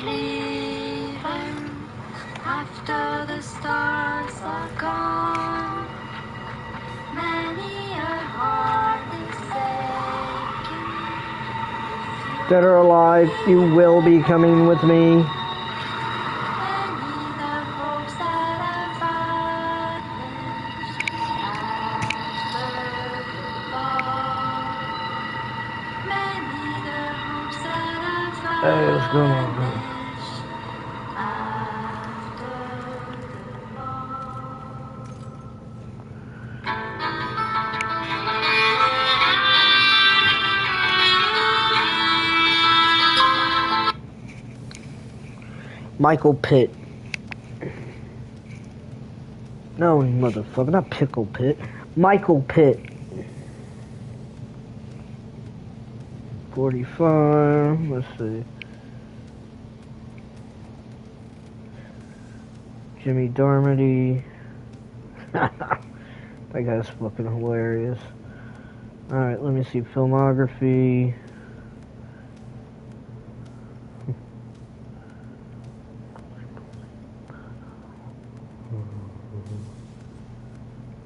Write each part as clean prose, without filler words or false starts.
leaving after the stars are gone. Many a heart is aching. Dead or alive, you will be coming with me. Many the hopes that have vanished after the fall. Many the hopes that have Hey, what's going on, bro? vanished after the fall. Michael Pitt. No, motherfucker, not Pickle Pitt. Michael Pitt. 45, let's see. Jimmy Darmody. That guy's fucking hilarious. Alright, let me see filmography.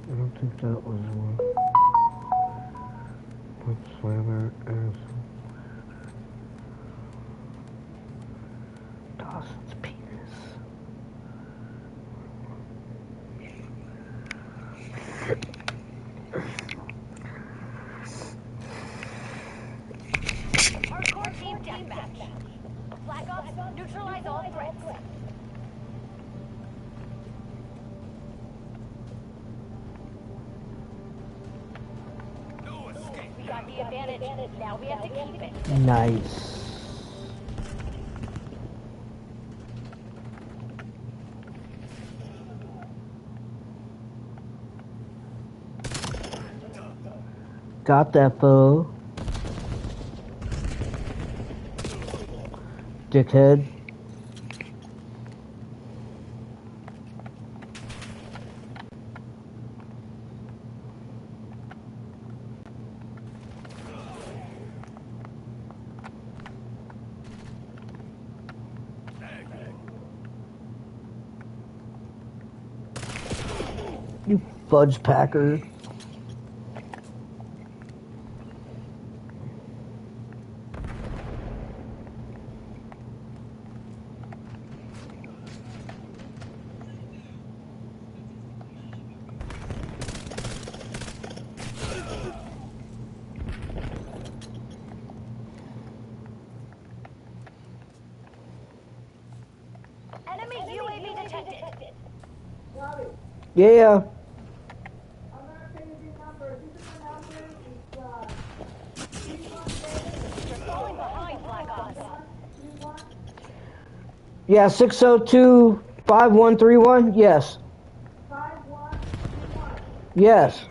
I don't think that was one. Slammer as Dawson's penis. Hardcore team deathmatch. Black Ops, neutralize all threats. We got the advantage. Now we have to keep it. Nice. Got that, fool. Dickhead. You fudge packer. Enemy UAV detected. Yeah. You're falling behind, Black Ops. Yeah, 602-5131. Yes. Yes.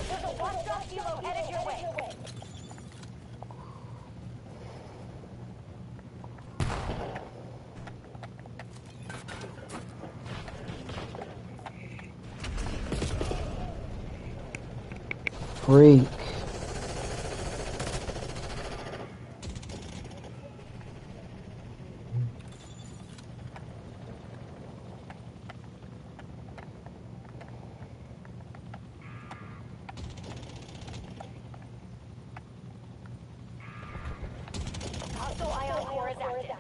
There's a one-drop helo headed your way. Freak. Hostile ion core is active.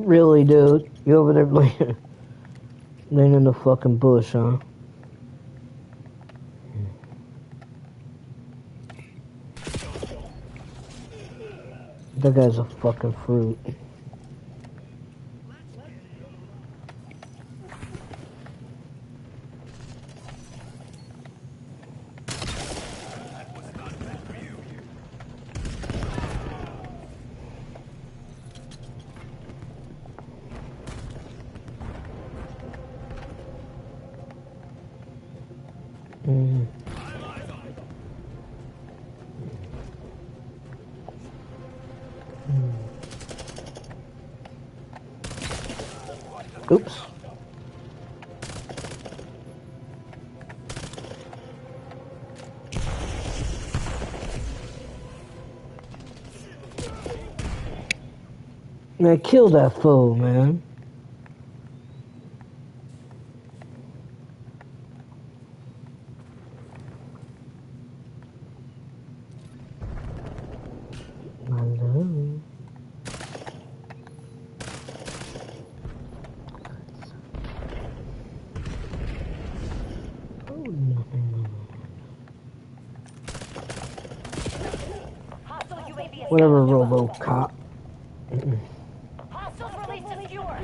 Really, dude? You over there laying in the fucking bush, huh? That guy's a fucking fruit. Mm. Oops. Man, kill that fool, man. Hello. Hostile UAV is Whatever, RoboCop. Hostiles released a skewer.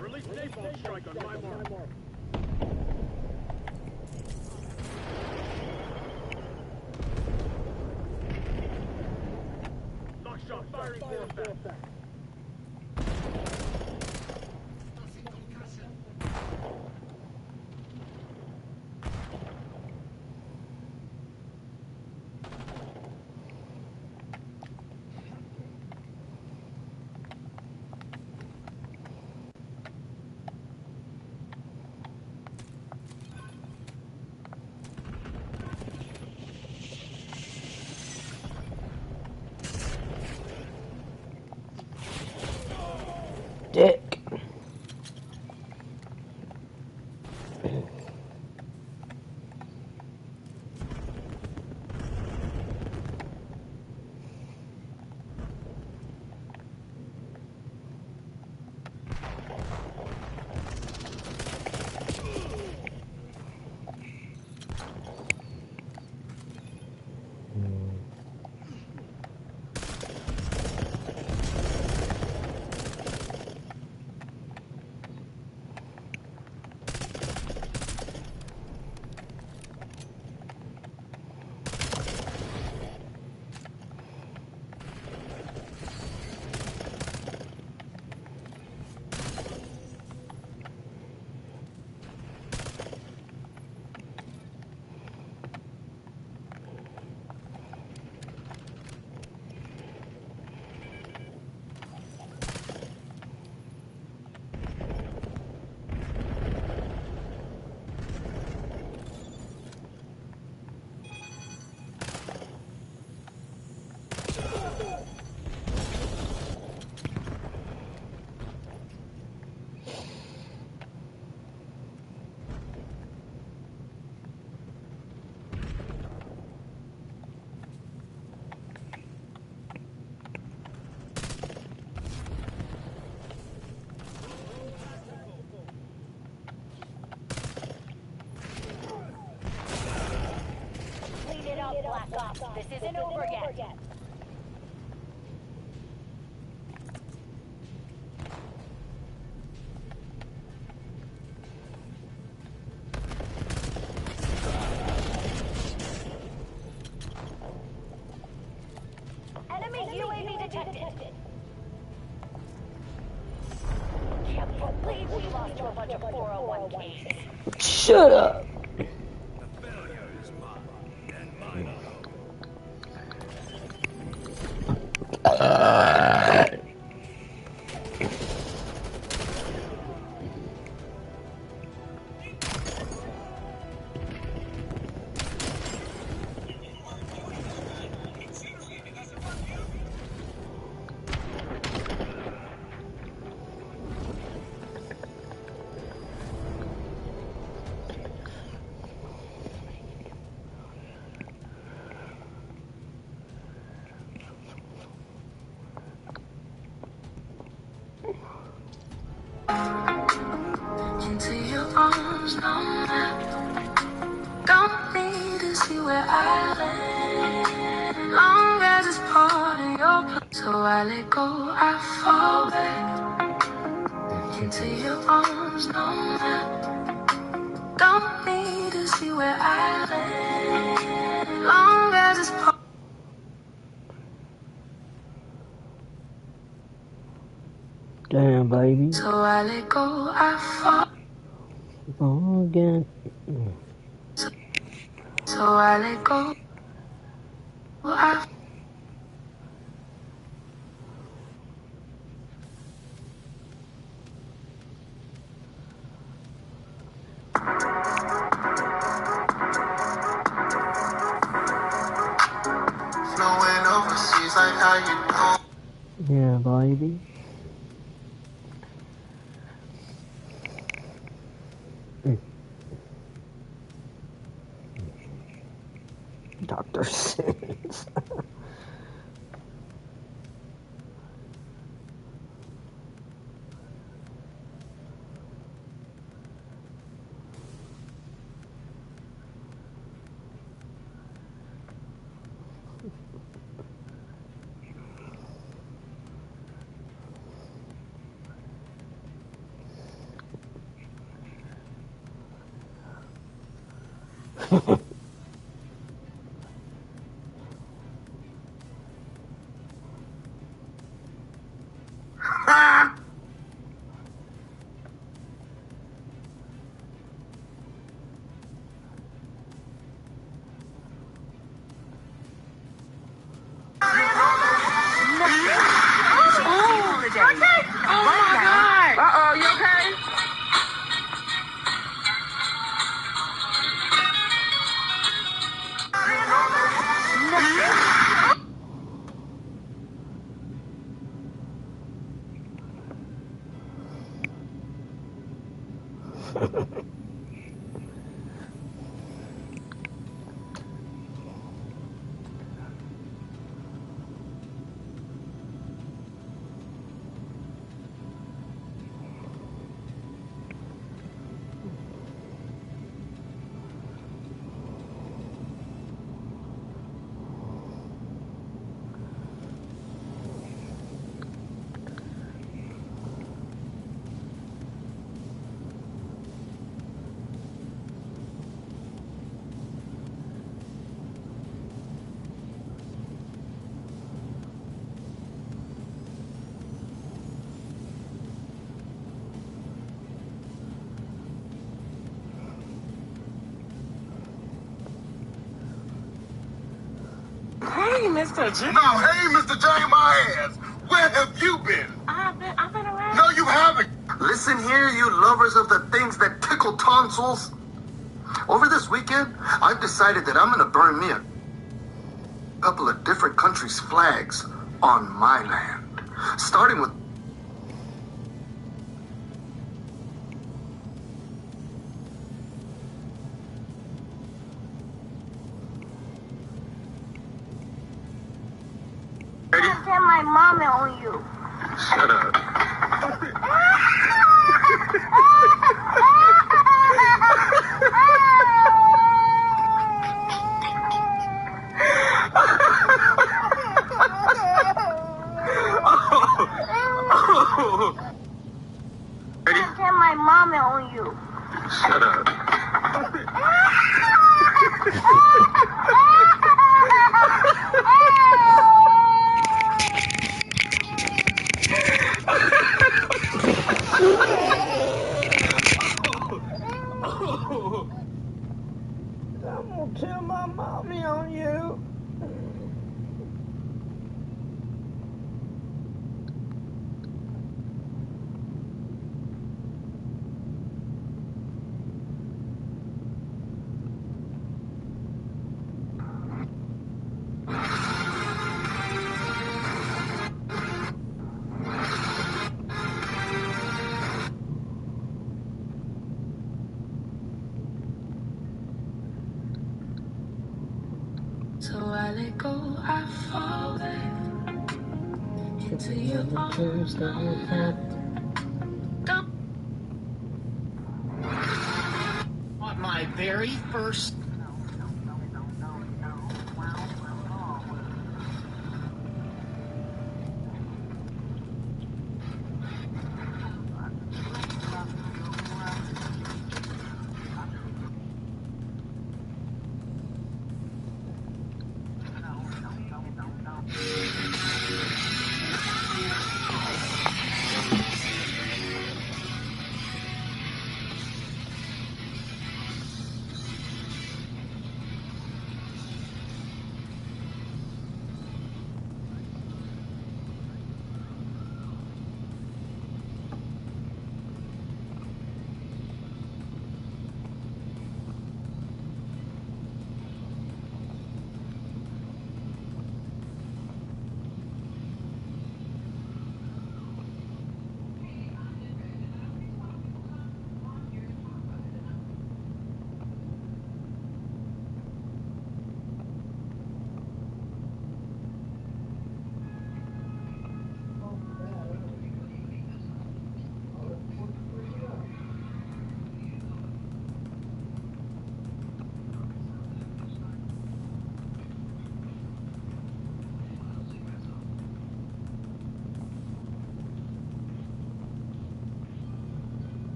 Release napalm strike on my mark. Knock shot firing for effect. Dick. Clean it up, Black Ops. This isn't over yet. Enemy UAV detected. Can't believe we lost to a bunch of 401ks. Shut up. arms, no map. Don't need to see where I land. Long as it's part of your plan. So I let go, I fall back into your arms, no map. Don't need to see where I land. Long as it's part. Damn, baby. So I let go, I fall. Oh, again. So I let go, I flowing overseas like how you know. Yeah, baby. Dr. Sins. Uh-oh, you okay? Hey, Mr. J. No, hey, Mr. J, my ass. Where have you been? I've been around. No, you haven't. Listen here, you lovers of the things that tickle tonsils. Over this weekend, I've decided that I'm going to burn me a couple of different countries' flags on my land. Starting with... Ready? I'll tell my mama on you. Shut up. Ready? I'll tell my mama on you. Shut up. I'm gonna tell my mommy on you. So I let go, I fall back into your arms, no map. Don't very first.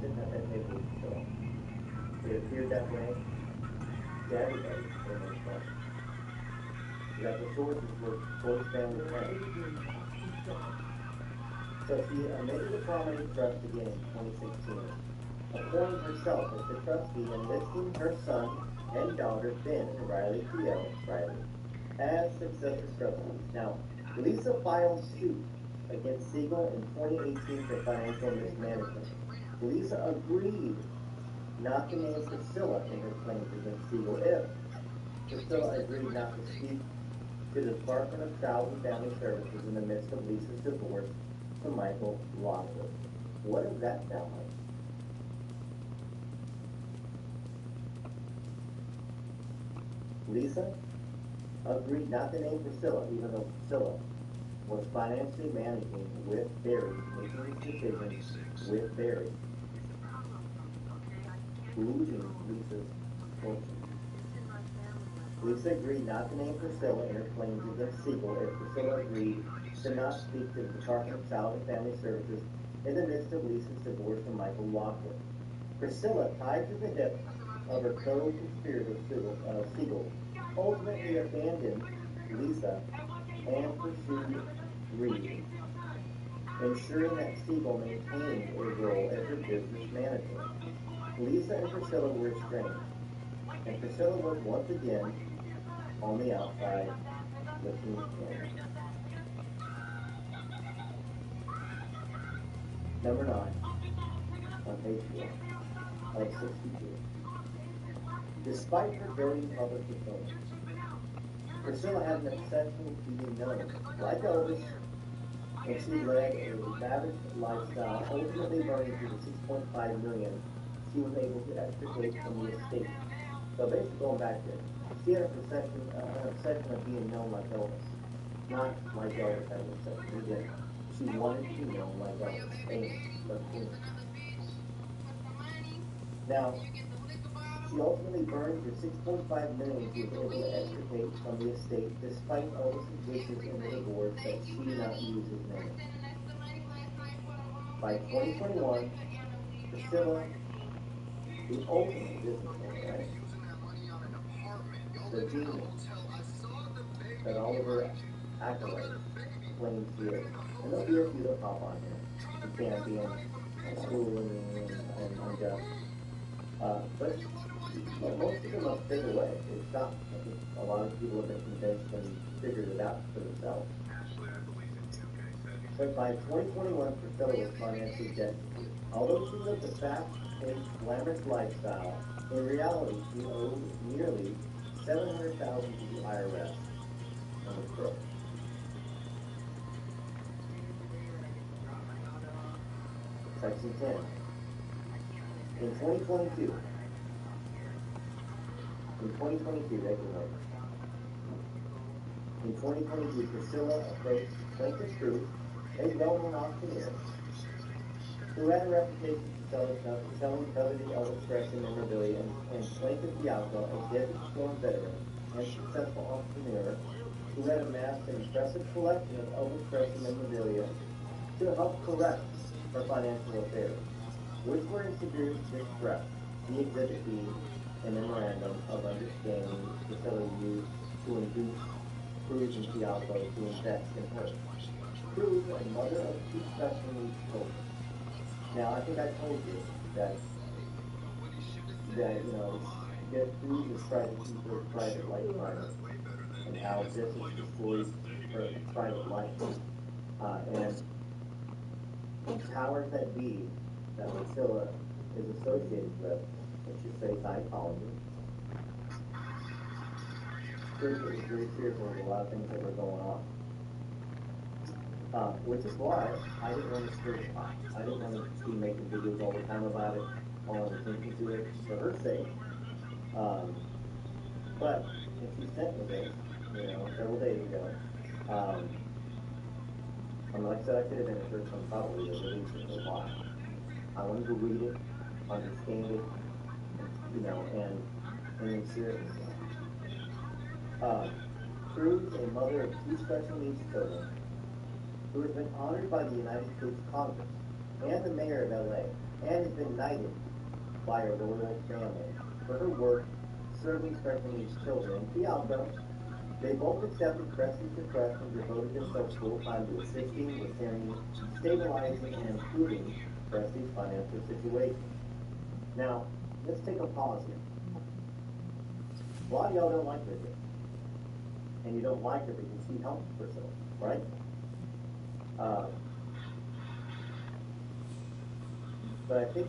sitting at that table with Priscilla. It appeared that way to everybody for the most part. That the sources were close family friends. So she amended the prominent trust again in 2016, appointing herself as the trustee and listing her son and daughter, Ben and Riley Theo Riley, as successor trustees. Now, Lisa filed suit against Siegel in 2018 for financial mismanagement. Lisa agreed not to name Priscilla in her claims against Siegel if Priscilla agreed not to speak to the Department of Child and Family Services in the midst of Lisa's divorce to Michael Lockwood. What does that sound like? Lisa agreed not to name Priscilla, even though Priscilla was financially managing with Barry, making these decisions with Barry, losing Lisa's fortune. Lisa agreed not to name Priscilla in her claims against Siegel if Priscilla agreed to not speak to the Department of Child and Family Services in the midst of Lisa's divorce from Michael Lockwood. Priscilla, tied to the hip of her co-conspirator Siegel, ultimately abandoned Lisa and pursued Reed, ensuring that Siegel maintained a role as her business manager. Lisa and Priscilla were estranged, and Priscilla was once again on the outside looking in. Number 9 on page 4 of 62. Despite her growing public persona, Priscilla had an obsession with being known. Like Elvis, and she led a lavish lifestyle, ultimately burning through the $6.5 million she was able to extricate from the estate. So basically going back to it, she had an obsession of being known like Elvis. Not like Elvis had an obsession. He didn't. She wanted to be known like Elvis. Famous, but famous. Now, she ultimately burned the $6.5 million she was able to extricate from the estate, despite Elvis' wishes in the divorce that she not use his name. By 2021, Priscilla, the ultimate businesswoman, right? The genius that all of her accolades claim she is. And there'll be a few that pop on here. The champion, schooling, and unjust. But most of them must fade away. It's stopped. I think a lot of people have been convinced and figured it out for themselves. But by 2021, Priscilla was financially destitute. Although she lived a fast-paced, glamorous lifestyle, in reality, she owed nearly $700,000 to the IRS on the crook. Section 10. In 2022, they can look. In 2022, Priscilla approached Plaintiff Cruz, a well-known auctioneer, who had a reputation for selling coveted Elvis Presley memorabilia, and Plaintiff Fialco, a Desert Storm veteran and successful entrepreneur, who had amassed an impressive collection of Elvis Presley memorabilia to help correct her financial affairs, which were in severe distress. The Exhibit B, a memorandum of understanding Priscilla used to induce Cruz and Fialco to invest in her. Cruz, a mother of 2 special needs children. Now, I think I told you that Cruz is trying to keep her private life private, and how this has destroyed her private life. And the powers that be that Priscilla is associated with, let's just say Scientology, Cruz was very fearful of a lot of things that were going on. Which is why I didn't want to stir the pot. I didn't want to be making videos all the time about it, calling attention to it for her sake. But if she sent me this, several days ago, like I said, I could have been the first one probably to release it for a while. I wanted to read it, understand it, and then share it with them. Cruz, a mother of 2 special needs children, who has been honored by the United States Congress and the mayor of LA, and has been knighted by her royal family for her work serving special needs children. In Fialco, they both accepted Presley's request and devoted themselves full time to assisting with stabilizing and improving Presley's financial situation. Now, let's take a pause here. A lot of y'all don't like Bridget. And you don't like her because she helps Priscilla, right? But I think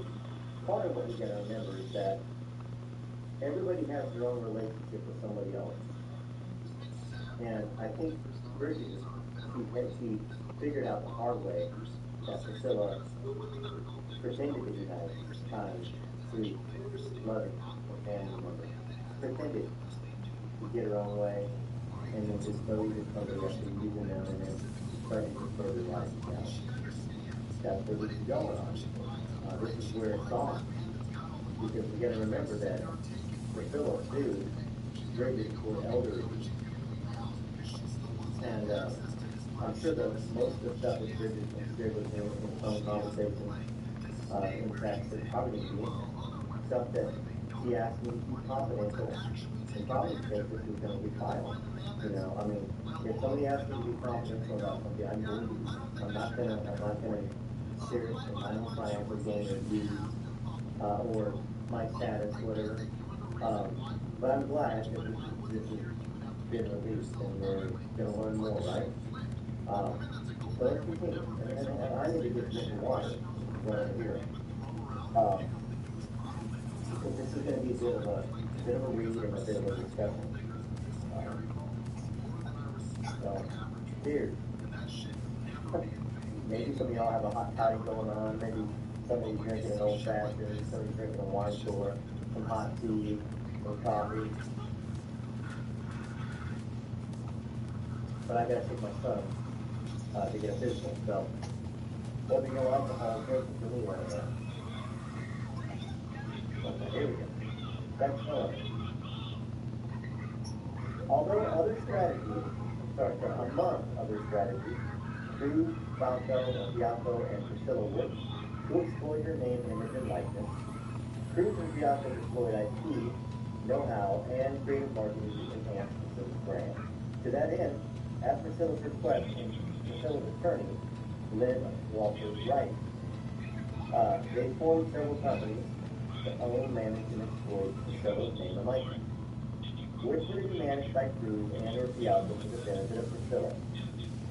part of what we gotta remember is that everybody has their own relationship with somebody else. And I think Bridget, she figured out the hard way that Priscilla pretended to be nice, kind, sweet, loving, or family member. Pretended to get her own way, and then just believe in somebody else and using them and then starting to throw their life down. That's what this is going on. This is where it's on. Because we gotta remember that Priscilla sued Bridget for elderly. And I'm sure that most of the stuff that Bridget shared with me in phone conversations, in fact, it's probably going to be stuff that she asked me to be confidential. In probably cases, it's going to be filed. You know, I mean, if somebody asks me to be confidential about something, I'm going to be. I'm not going to share it in my own financial gain or views, or my status, whatever. But I'm glad that this has been released and we're going to learn more, right? So let's continue. And I need to get some water right over here. Because this is going to be a bit of a read and a bit of a discussion. So, cheers. Maybe some of y'all have a hot toddy going on. Maybe somebody's drinking an old fashioned, somebody's drinking a wine store, some hot tea, some coffee. But I gotta take my son to get a physical. So, there'll be no alcohol drinking for me right now. Okay, here we go. That's fun. Among other strategies, Cruz, Fialco, and Priscilla worked to exploit her name, image, and likeness. Cruz and Fialco deployed IP, know-how, and creative marketing to enhance Priscilla's brand. To that end, at Priscilla's request, and Priscilla's attorney, Lynn Walter Wright, they formed several companies to own, manage, and exploit Priscilla's name and likeness, which were to be managed by Cruz and or Fialco for the benefit of Priscilla.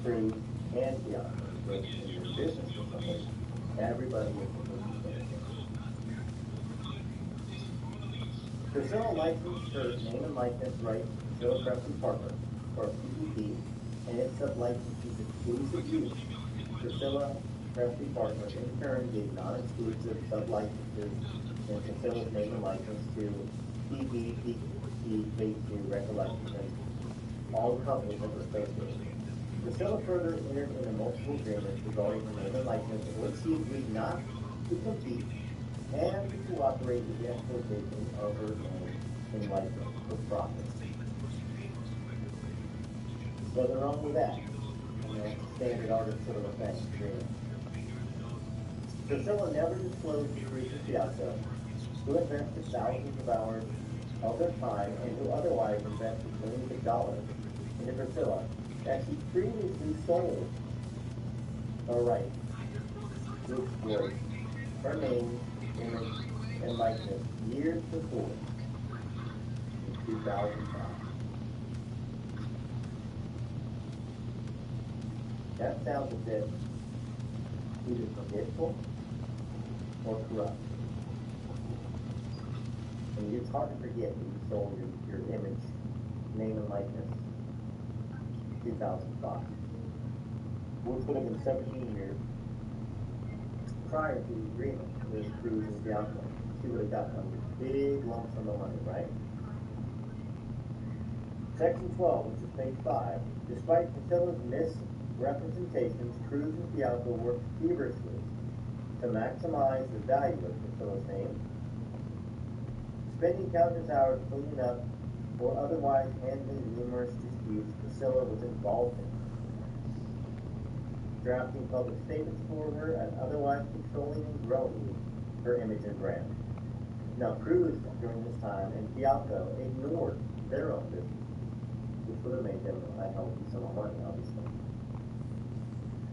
Cruz and Fialco, which in your business with somebody, everybody is supposed to benefit. Priscilla licensed her name and likeness rights to Priscilla Presley Parker, or PPP, and its sub-licensees exclusive use. Priscilla Presley Parker in turn gave non-exclusive sub-licenses in Priscilla's name and likeness to PPP, K2, Recollection, and all companies that were associated. Priscilla further entered into multiple agreements regarding her name and likeness in which she agreed not to compete and to cooperate with the exploitation of her name and likeness for profit. Nothing wrong with that. You know, standard artist sort of a thing. Agreement. Priscilla never disclosed to Cruz and Fialco, who invested thousands of hours of their time and who otherwise invested millions of dollars into Priscilla, that she previously sold a right to exploit her name, image, and likeness years before, in 2005. That sounds a bit either forgetful or corrupt. And it's hard to forget that you sold your image, name, and likeness in 2005, which would have been 17 years prior to the agreement with Cruz and Fialco. She would have gotten a big lump sum of money, right? Section 12, which is page 5. Despite Priscilla's misrepresentations, Cruz and Fialco worked feverishly to maximize the value of Priscilla's name, spending countless hours cleaning up or otherwise handling numerous disputes Priscilla was involved in. drafting public statements for her, and otherwise controlling and growing her image and brand. Now, Cruz, during this time, and Fialco ignored their own business, which would have made them a hell of a sum of money, obviously.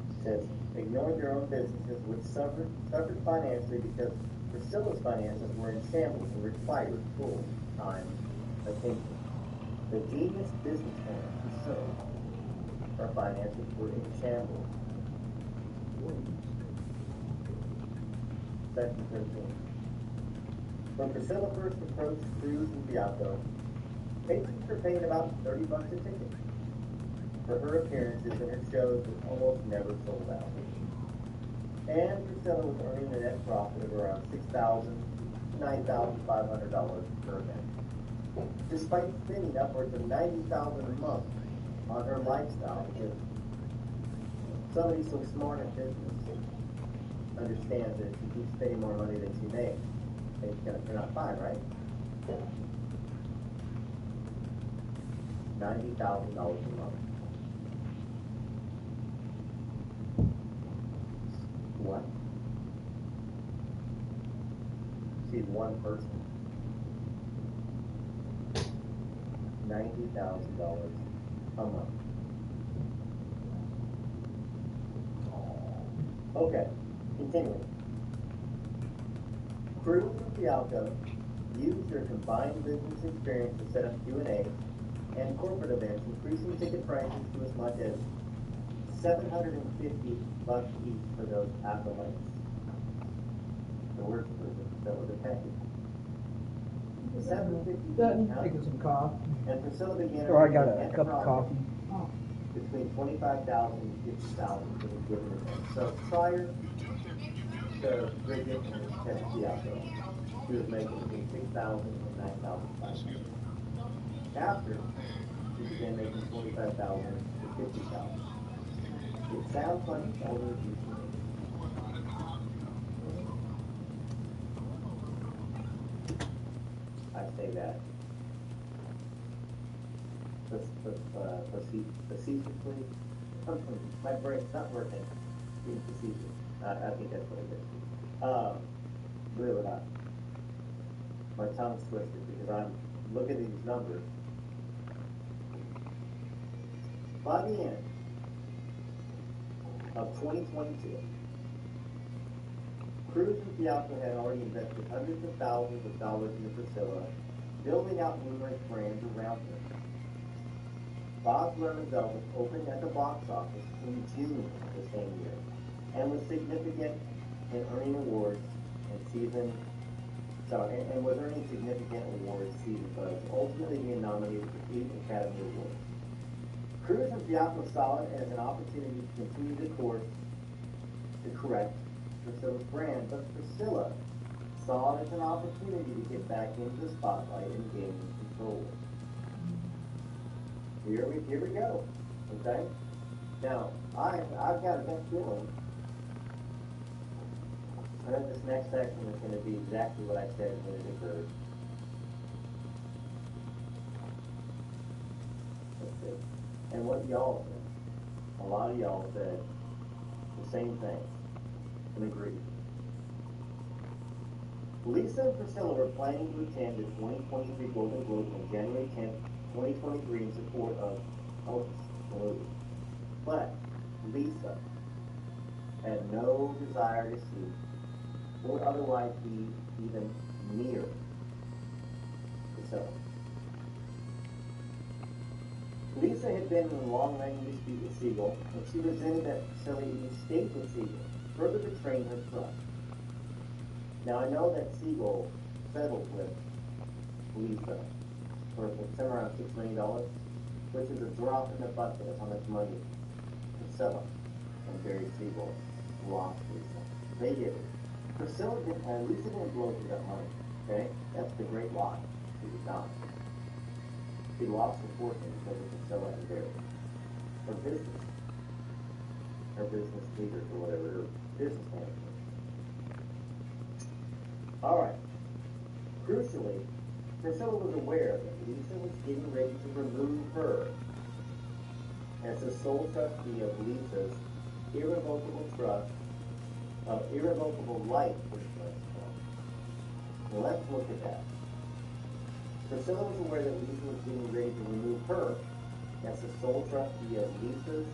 It says, ignored their own businesses, which suffered financially because Priscilla's finances were in shambles and required full-time attention. The genius businessman who served, her finances were in shambles. Section 13. When Priscilla first approached Cruz and Fialco, patrons were paying about $30 a ticket for her appearances in her shows that almost never sold out. And Priscilla was earning a net profit of around $6,000 to $9,500 per event, despite spending upwards of $90,000 a month on her lifestyle. Because somebody so smart in business understands that if she keeps spending more money than she makes, they're not fine, right? $90,000 a month. What? She's one person. $90,000 a month. Okay, continuing. Cruz and Fialco used their combined business experience to set up Q&A and corporate events, increasing ticket prices to as much as $750 each for those accolades. The worst that was a package. $750 Taking some coffee. and Priscilla began Or I got a net cup of profit coffee. between $25,000 and $50,000 for the given event. So prior to Bridget and Ted Fialco, she was making between $6,000 and $9,500. After, she began making $25,000 to $50,000. It sounds like it's older than you should. I say that facetiously. My brain's not working. Being facetious. I think that's what it is. Believe it or not, my tongue's twisted because I'm looking at these numbers. By the end of 2022, Cruz and Fialco had already invested hundreds of thousands of dollars into Priscilla, building out numerous brands around her. Bob's Lemon Velvet opened at the box office in June of the same year, and was significant in earning awards and was earning significant awards season buzz, ultimately being nominated for 8 Academy Awards. Cruz and Fialco saw it as an opportunity to continue the course to correct Priscilla's brand, but Priscilla saw it as an opportunity to get back into the spotlight and gain control. Here we go. Okay? Now, I've got a gut feeling that this next section is going to be exactly what I said when it occurred. Let's see. And what y'all said. A lot of y'all said the same thing and agreed. Lisa and Priscilla were planning to attend the 2023 Golden Globes on January 10th, 2023 in support of Elvis, the movie. But Lisa had no desire to see or otherwise be even near Priscilla. Lisa had been in a long-running dispute with Siegel, and she resented that Priscilla even stayed with Siegel, further betraying her trust. Now, I know that Siegel settled with Lisa for somewhere around $6 million, which is a drop in the bucket of how much money Priscilla and Barry Siegel lost Lisa. They did it. Lisa didn't blow through that money, okay? That's the great lie. She did not. She lost her fortune because of Priscilla and Barry. Her business leaders or whatever, her business managers. Alright. Crucially, Priscilla was aware that Lisa was getting ready to remove her as the sole trustee of Lisa's irrevocable life insurance trust. Well, let's look at that. Priscilla was aware that Lisa was getting ready to remove her as the sole trustee of Lisa's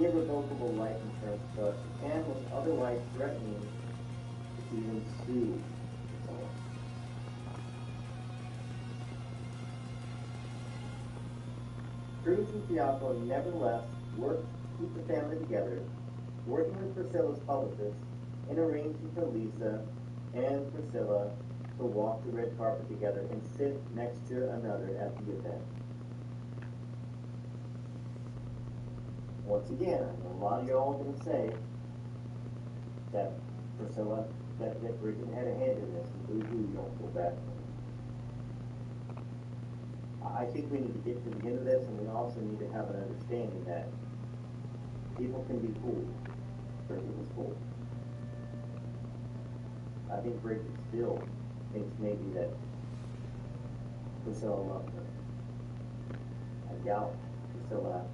irrevocable life insurance trust and was otherwise threatening to even sue Priscilla. Cruz and Fialco nevertheless worked to keep the family together, working with Priscilla's publicist and arranging for Lisa and Priscilla to walk the red carpet together and sit next to another at the event. Once again, I know a lot of y'all are going to say that Priscilla, that Bridget had a hand in this, and boo-hoo, you don't feel bad. I think we need to get to the end of this, and we also need to have an understanding that people can be fooled. Bridget was fooled. I think Bridget still thinks maybe that Priscilla loved her. I doubt Priscilla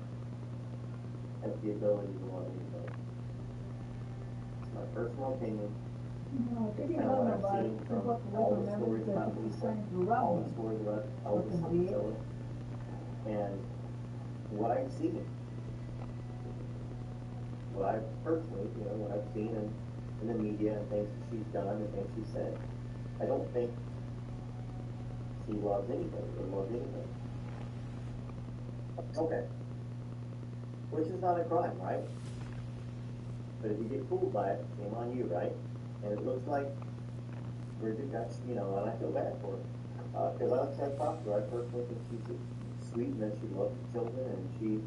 has the ability to love anybody. It's my personal opinion. No, they It's didn't kind of love what I've nobody. seen They from bought the all liquor the member stories because about he was Lisa, trying to all the rob stories about Fucking Priscilla, and what I've seen. What I've personally, what I've seen in the media and things that she's done and things she's said. I don't think she loves anybody or loves anybody. Okay. Which is not a crime, right? But if you get fooled by it, shame on you, right? And it looks like Bridget got, and I feel bad for her. Because I've talked to her, I personally think she's sweet and that she loves the children and she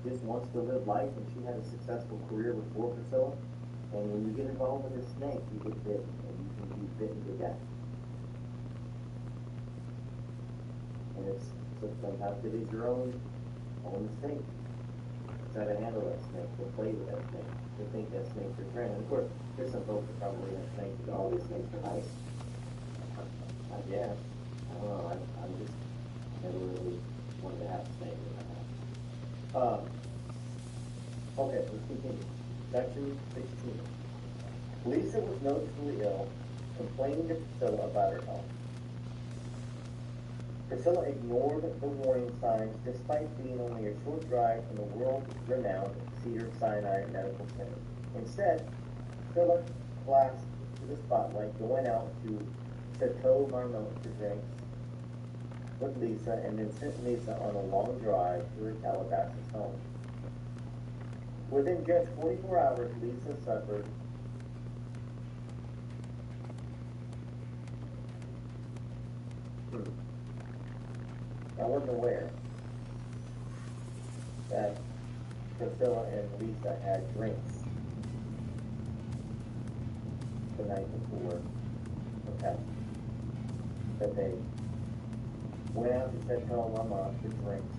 just wants to live life, and she had a successful career before Priscilla. And when you get involved with a snake, you get bitten, and you can be bitten to death. And sometimes it is your own mistake. Try to handle that snake, to play with that snake, to think that snake's your friend. And of course, there's some folks that probably have snakes, but all these snakes are nice. I guess. I don't know. I'm just never really wanted to have a snake in my house. Okay, let's continue. Section 16. Lisa was noticeably ill, complaining to Priscilla about her health. Priscilla ignored the warning signs despite being only a short drive from the world-renowned Cedars-Sinai Medical Center. Instead, Priscilla flashed to the spotlight, going out to Chateau Marmont for drinks with Lisa, and then sent Lisa on a long drive to her Calabasas home. Within just 24 hours, Lisa suffered I wasn't aware that Priscilla and Lisa had drinks the night before the test. That they went out to Chateau Marmont for drinks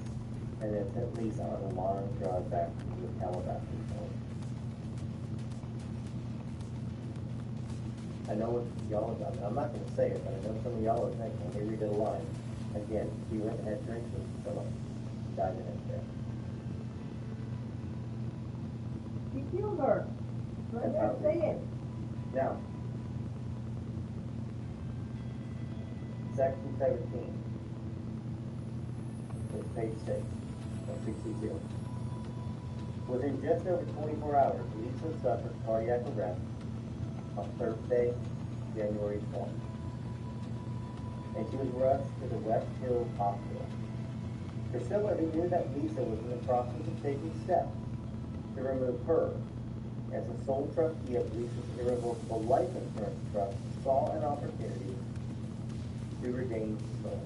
and then sent Lisa on a long drive back to the Calabasas home. I know what y'all are talking. I'm not going to say it, but I know some of y'all are thinking when they read the line. Again, he went and had drinks with Priscilla. Died the next day. He killed her. Right there, say it. Now, Section 17. It's page 6 of 62. Within just over 24 hours, Lisa suffered cardiac arrest on Thursday, January 20th. And she was rushed to the West Hills Hospital. Priscilla, who knew that Lisa was in the process of taking steps to remove her as the sole trustee of Lisa's irrevocable life insurance trust, saw an opportunity to regain control.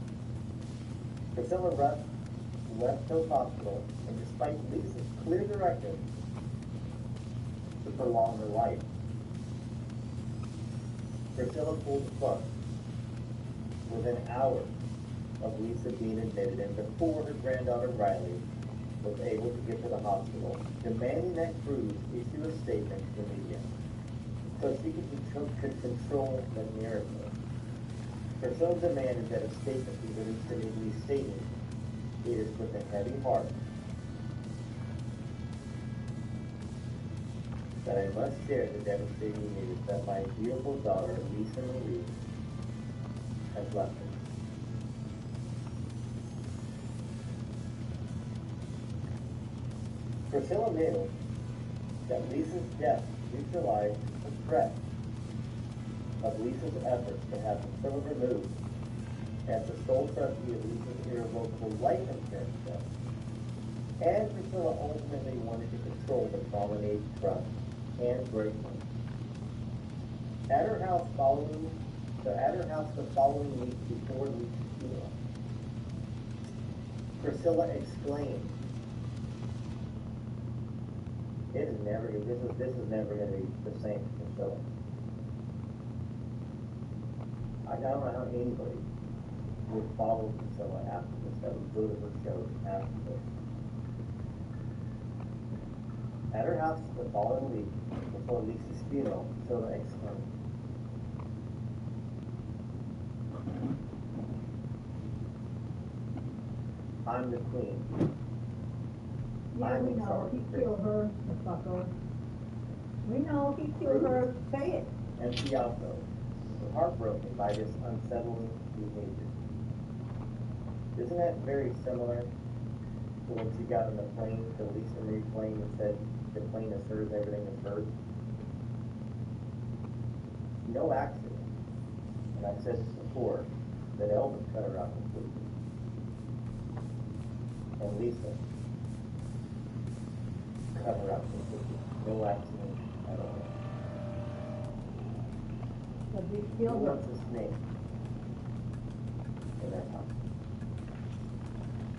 Priscilla rushed to West Hills Hospital, and despite Lisa's clear directive to prolong her life, Priscilla pulled the plug within hours of Lisa being admitted and before her granddaughter Riley was able to get to the hospital, demanding that Cruz issue a statement to the media so she could control the narrative. Priscilla demanded that a statement be released immediately stating it is with a heavy heart that I must share the devastating news that my beautiful daughter, Lisa Marie, has left us. Priscilla knew that Lisa's death neutralized the threat of Lisa's efforts to have Priscilla removed as the sole trustee of Lisa's irrevocable life insurance trust. And Priscilla ultimately wanted to control the Promenade Trust and Graceland. At her house the following week before Lisa's funeral, Priscilla exclaimed, this is never going to be the same for Priscilla. I don't know how anybody would follow Priscilla after this, that would go to her shows after this. At her house the following week, before Lisa's funeral, Priscilla exclaimed, I'm the queen. Yeah, we know he killed her, the fucker. We know he killed her. Say it. And Piazza were heartbroken by this unsettling behavior. Isn't that very similar to when she got on the plane, the Lisa Marie plane, and said the plane is hers, everything is hers? No accident. And I've said this before, that Elvis cut her out completely. And Lisa cut her out completely. No accident at all. But we Who killed her. wants a snake in that house?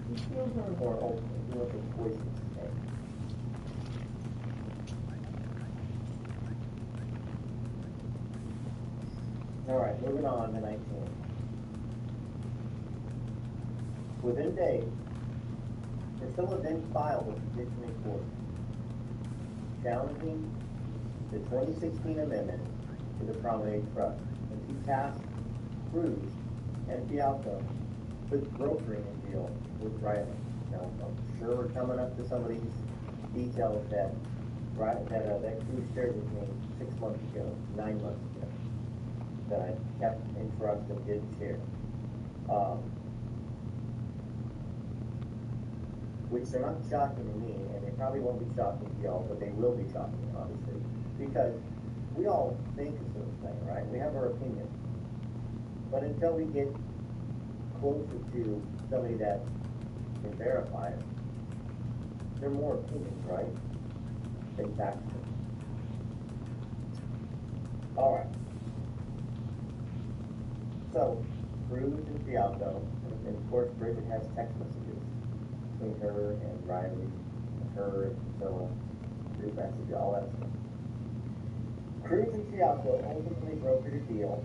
He killed her. Or ultimately, who wants a poisonous snake? Alright, moving on to 19. Within days, Priscilla then filed a petition in court challenging the 2016 amendment to the Promenade Trust, and she tasked Cruz and Piazza with brokering a deal with Riley. Now, I'm sure we're coming up to some of these details that Cruz shared with me 6 months ago, 9 months ago, that I kept in trust and didn't share. Which they're not shocking to me, and they probably won't be shocking to y'all, but they will be shocking, obviously, because we all think a certain thing, right? We have our opinion. But until we get closer to somebody that can verify it, they're more opinions, right? Than facts. Alright. So, Cruz and Piazza, and of course Bridget has text messages between her and Riley, her and Priscilla, group message, all that stuff. Cruz and Piazza ultimately brokered a deal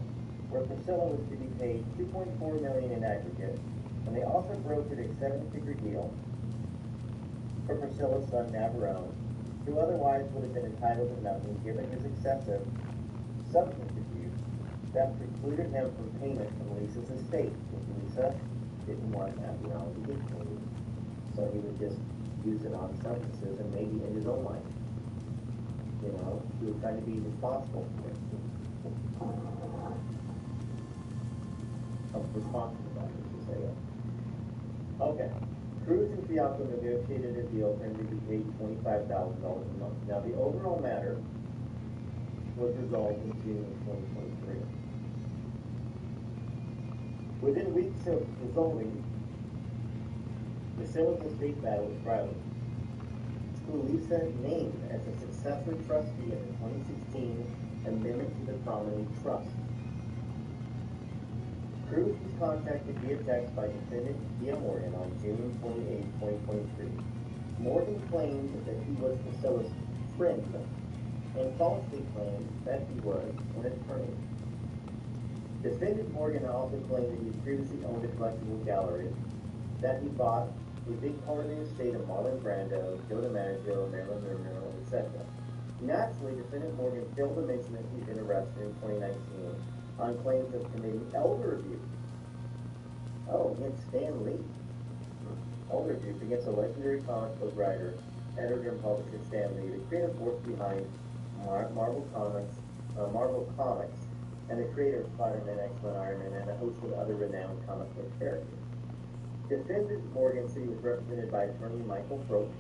where Priscilla was to be paid $2.4 million in aggregate, and they also brokered a 7-figure deal for Priscilla's son Navarone, who otherwise would have been entitled to nothing given his excessive substance abuse that precluded him from payment from Lisa's estate, because Lisa didn't want Navarone to get paid. So he would just use it on substances and maybe in his own life. You know, he was trying to be responsible for it. Responsible about it, to say that. Okay. Cruz and Piazza negotiated a deal for him to be paid $25,000 a month. Now, the overall matter was resolved in June of 2023. Within weeks of resolving Priscilla's estate battle with Riley, who Lisa named as a successor trustee of the 2016 amendment to the Promenade Trust. Cruz was contacted via text by defendant Dia Morgan on June 28, 2023. Morgan claimed that he was Priscilla's friend and falsely claimed that he was an attorney. Defendant Morgan also claimed that he previously owned a collectible gallery that he bought a big part of the estate of Marlon Brando, Joe DiMaggio, Marilyn Monroe, etc. Naturally, defendant Morgan failed to mention that he'd been arrested in 2019 on claims of committing elder abuse. Oh, against Stan Lee. Elder abuse against a legendary comic book writer, editor, and publisher Stan Lee, the creative force behind Marvel Comics, and the creator of Spider-Man, X-Men, Iron Man, and a host of other renowned comic book characters. Defendant Morgan City was represented by attorney Michael Froke,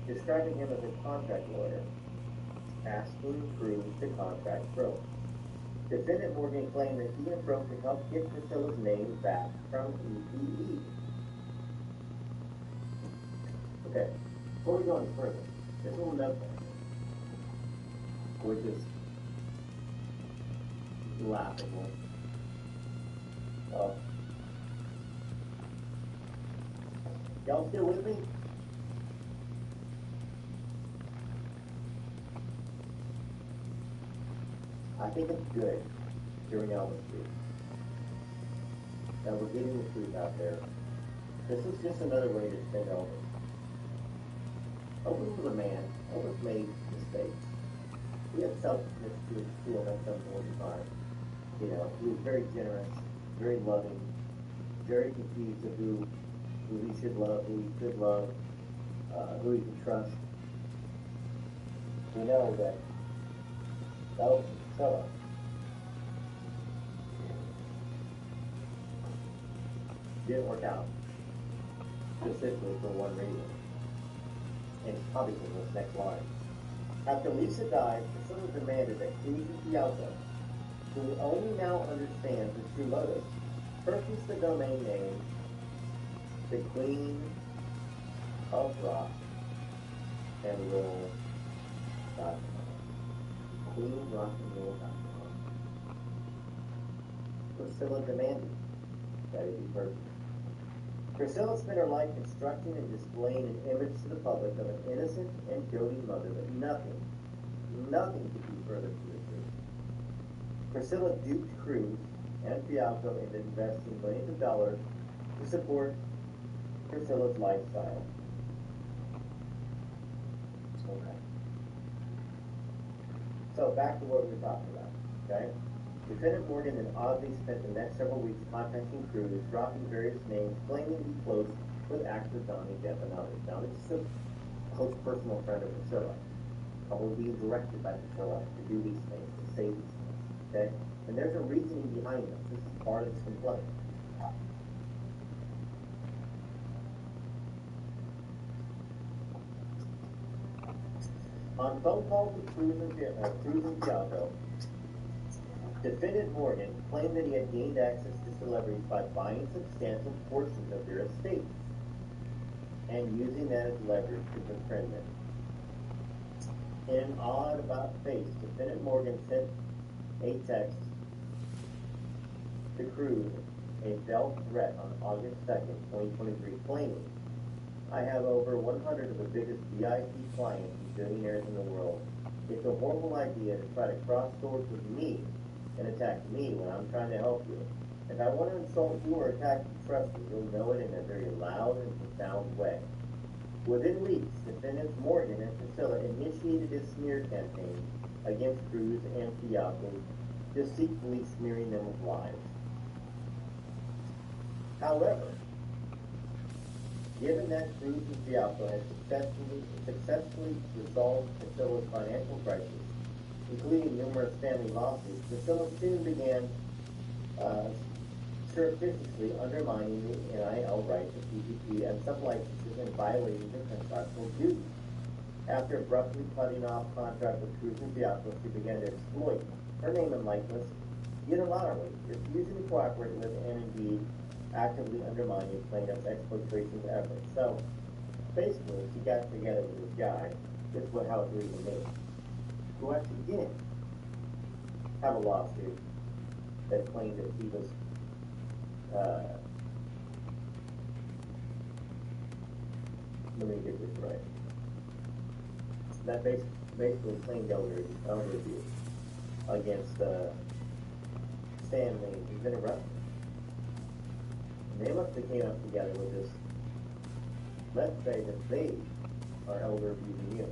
describing him as a contract lawyer, asking Cruz to contract Froke. Defendant Morgan claimed that he and Froke could help get Priscilla's name back from EPE. Okay, before we go any further, this little note which is laughable. Y'all still with me? I think it's good during Elvis Week that we're getting the truth out there. This is just another way to defend Elvis. Elvis was a man. Elvis made mistakes. He had selfishness to him at some point in time. You know, he was very generous, very loving, very confused of who he should love, who he could love, who he could trust. We know that Elvis Priscilla didn't work out, specifically for one reason, and it's probably for this next line. After Lisa died, Priscilla demanded that Cruz and Fialco, who only now understands the true motive, purchase the domain name the Queen of Rock and Roll.com. QueenRockandRoll.com. Priscilla demanded that it be purchased. Priscilla spent her life constructing and displaying an image to the public of an innocent and doting mother, but nothing could be further from the truth. Priscilla duped Cruz and Fialco into investing millions of dollars to support Priscilla's lifestyle. Okay. So back to what we were talking about, okay? Defendant Morgan then oddly spent the next several weeks contacting Cruz, dropping various names, claiming to be close with actor Johnny Depp and others. Now, this is a close personal friend of Priscilla, probably being directed by Priscilla to do these things, to say these things, okay? And there's a reasoning behind this. This is part of this complaint. On phone calls with Cruz and Fialco, Defendant Morgan claimed that he had gained access to celebrities by buying substantial portions of their estates and using that as leverage to befriend them. In an odd about face, Defendant Morgan sent a text to Cruz, a veiled threat on August 2nd, 2023, claiming, "I have over 100 of the biggest VIP clients and billionaires in the world. It's a horrible idea to try to cross swords with me and attack me when I'm trying to help you. If I want to insult you or attack you, trust me, you'll know it in a very loud and profound way." Within weeks, defendants Morgan and Priscilla initiated a smear campaign against Cruz and Fialco, deceitfully smearing them with lies. However, given that Cruz and Fialco had successfully resolved Priscilla's financial crisis, including numerous family lawsuits, Priscilla soon began surreptitiously undermining the NIL rights of PPP and some licenses and violating their contractual duties. After abruptly cutting off contract with Cruz and Fialco, she began to exploit her name and likeness unilaterally, refusing to cooperate with and indeed actively undermining plaintiff's exploitation efforts. So basically, she got together with this guy. This is how it reads to me. Who actually did have a lawsuit that claimed that he was let me get this right. That basically claimed elder abuse against Stanley and been arrested. And they must have came up together with this. Let's say that they are elder abusing you.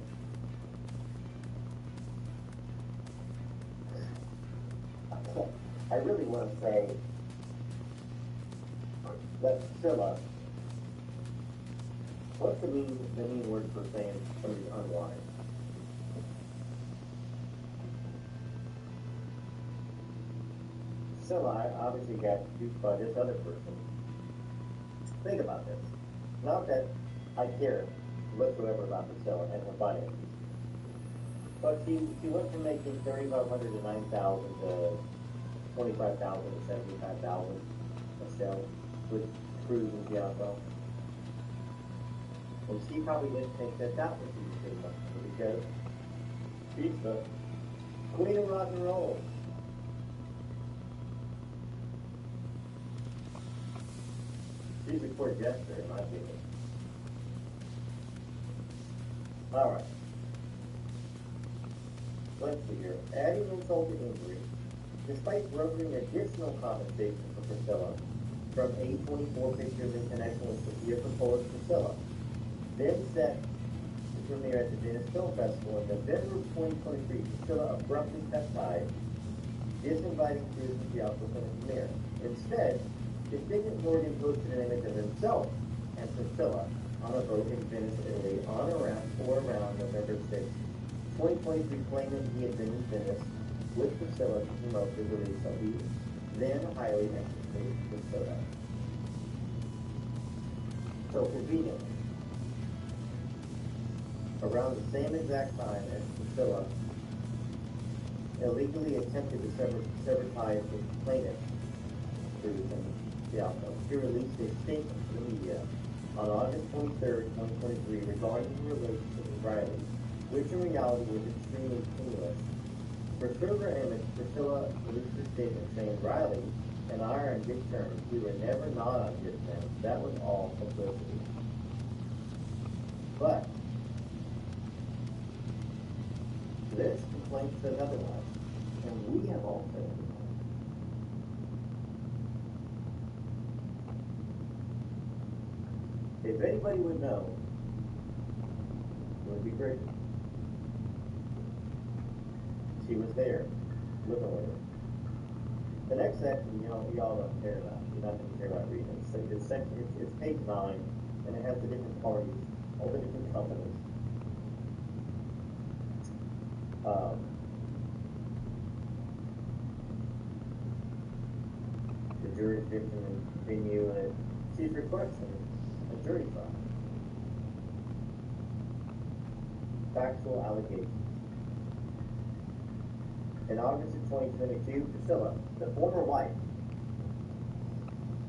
I really want to say that Priscilla, what's the mean word for saying somebody's unwise? Priscilla obviously got duped by this other person. Think about this. Not that I care whatsoever about Priscilla and her finances. But she went from making $3,500 to $9,000 to $25,000 to $75,000 a sale with Cruz and Bianco. And she probably didn't think that that was good enough because she's the queen of rock and roll. She's a poor jester, in my opinion. All right. Let's see here. Adding insult to injury, despite brokering additional compensation for Priscilla from A24 Pictures in connection with Sophia Coppola's Priscilla, then set to premiere at the Venice Film Festival in November of 2023, Priscilla abruptly cut ties, disinviting Cruz and Bianco from the premiere. Instead, Defendant Morgan posted an image of himself and Priscilla on a boat in Venice, Italy, on or around November 6, 2023, claiming he had been in Venice with Priscilla to promote the release of the then highly anticipated Priscilla. So conveniently, around the same exact time as Priscilla illegally attempted to sever ties with plaintiff Cruz and Bianco, she released a statement to the media on August 23, 2023, regarding her relationship with Riley, which in reality was extremely tenuous. For further image, Priscilla released a statement saying, "Riley and I are on good terms. We were never not on good terms. That was all publicity." But this complaint says otherwise, and we have all said otherwise. If anybody would know, it would be Bridget. She was there with a lawyer. The next section, y'all don't care about. You're not going to care about reading it. It's page 9, and it has the different parties, all the different companies. The jurisdiction and venue, and she's requesting a jury trial. Factual allegations. In August of 2022, Priscilla, the former wife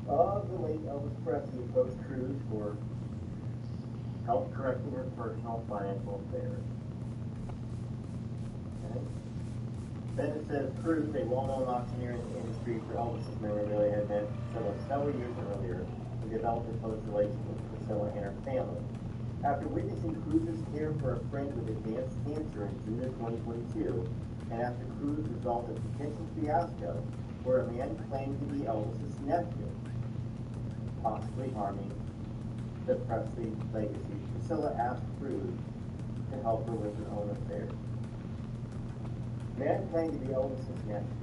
of the late Elvis Presley, approached Cruz for help correcting her personal financial affairs. Okay. Then it says Cruz, a well-known auctioneer in the industry for Elvis's memorabilia, had met Priscilla several years earlier to develop a close relationship with Priscilla and her family. After witnessing Cruz's care for a friend with advanced cancer in June of 2022, and after Cruz resolved a potential fiasco where a man claimed to be Elvis's nephew, possibly harming the Presley legacy, Priscilla asked Cruz to help her with her own affairs. Man claimed to be Elvis's nephew.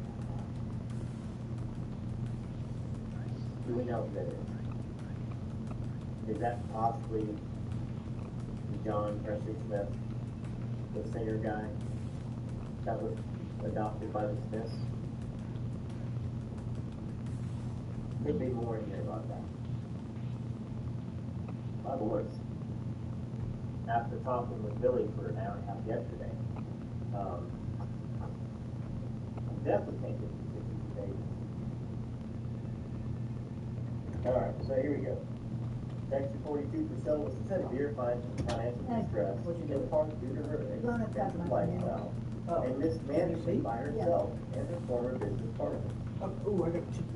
Do we know who that is? Is that possibly John Presley Smith, the singer guy that was adopted by the Smiths? Could be more in here about that. My lord. After talking with Billy for an hour and a half yesterday, I definitely can't get to 52 pages. Alright, so here we go. Section 42, Priscilla was severe financial distress, in part due to her expensive lifestyle and mismanagement by herself and her former business partner.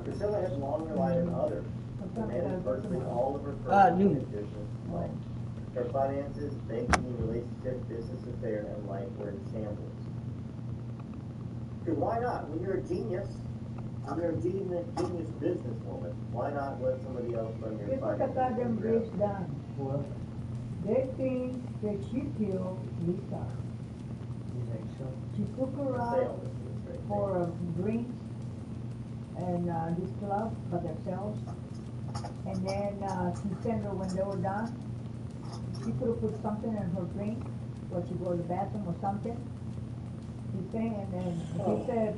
Priscilla has long relied on others to manage virtually all of her personal and business life. Her finances, banking, relationship, business affairs, and life were in shambles. Because why not? When you're a genius, when you're a genius businesswoman, why not let somebody else run your Look at finances? that them bridge done. What? They think that she killed Lisa. You think so? She took her out for a drink and this club by themselves. And then she sent her when they were done. She could have put something in her drink or she go to the bathroom or something. she's saying, and she said,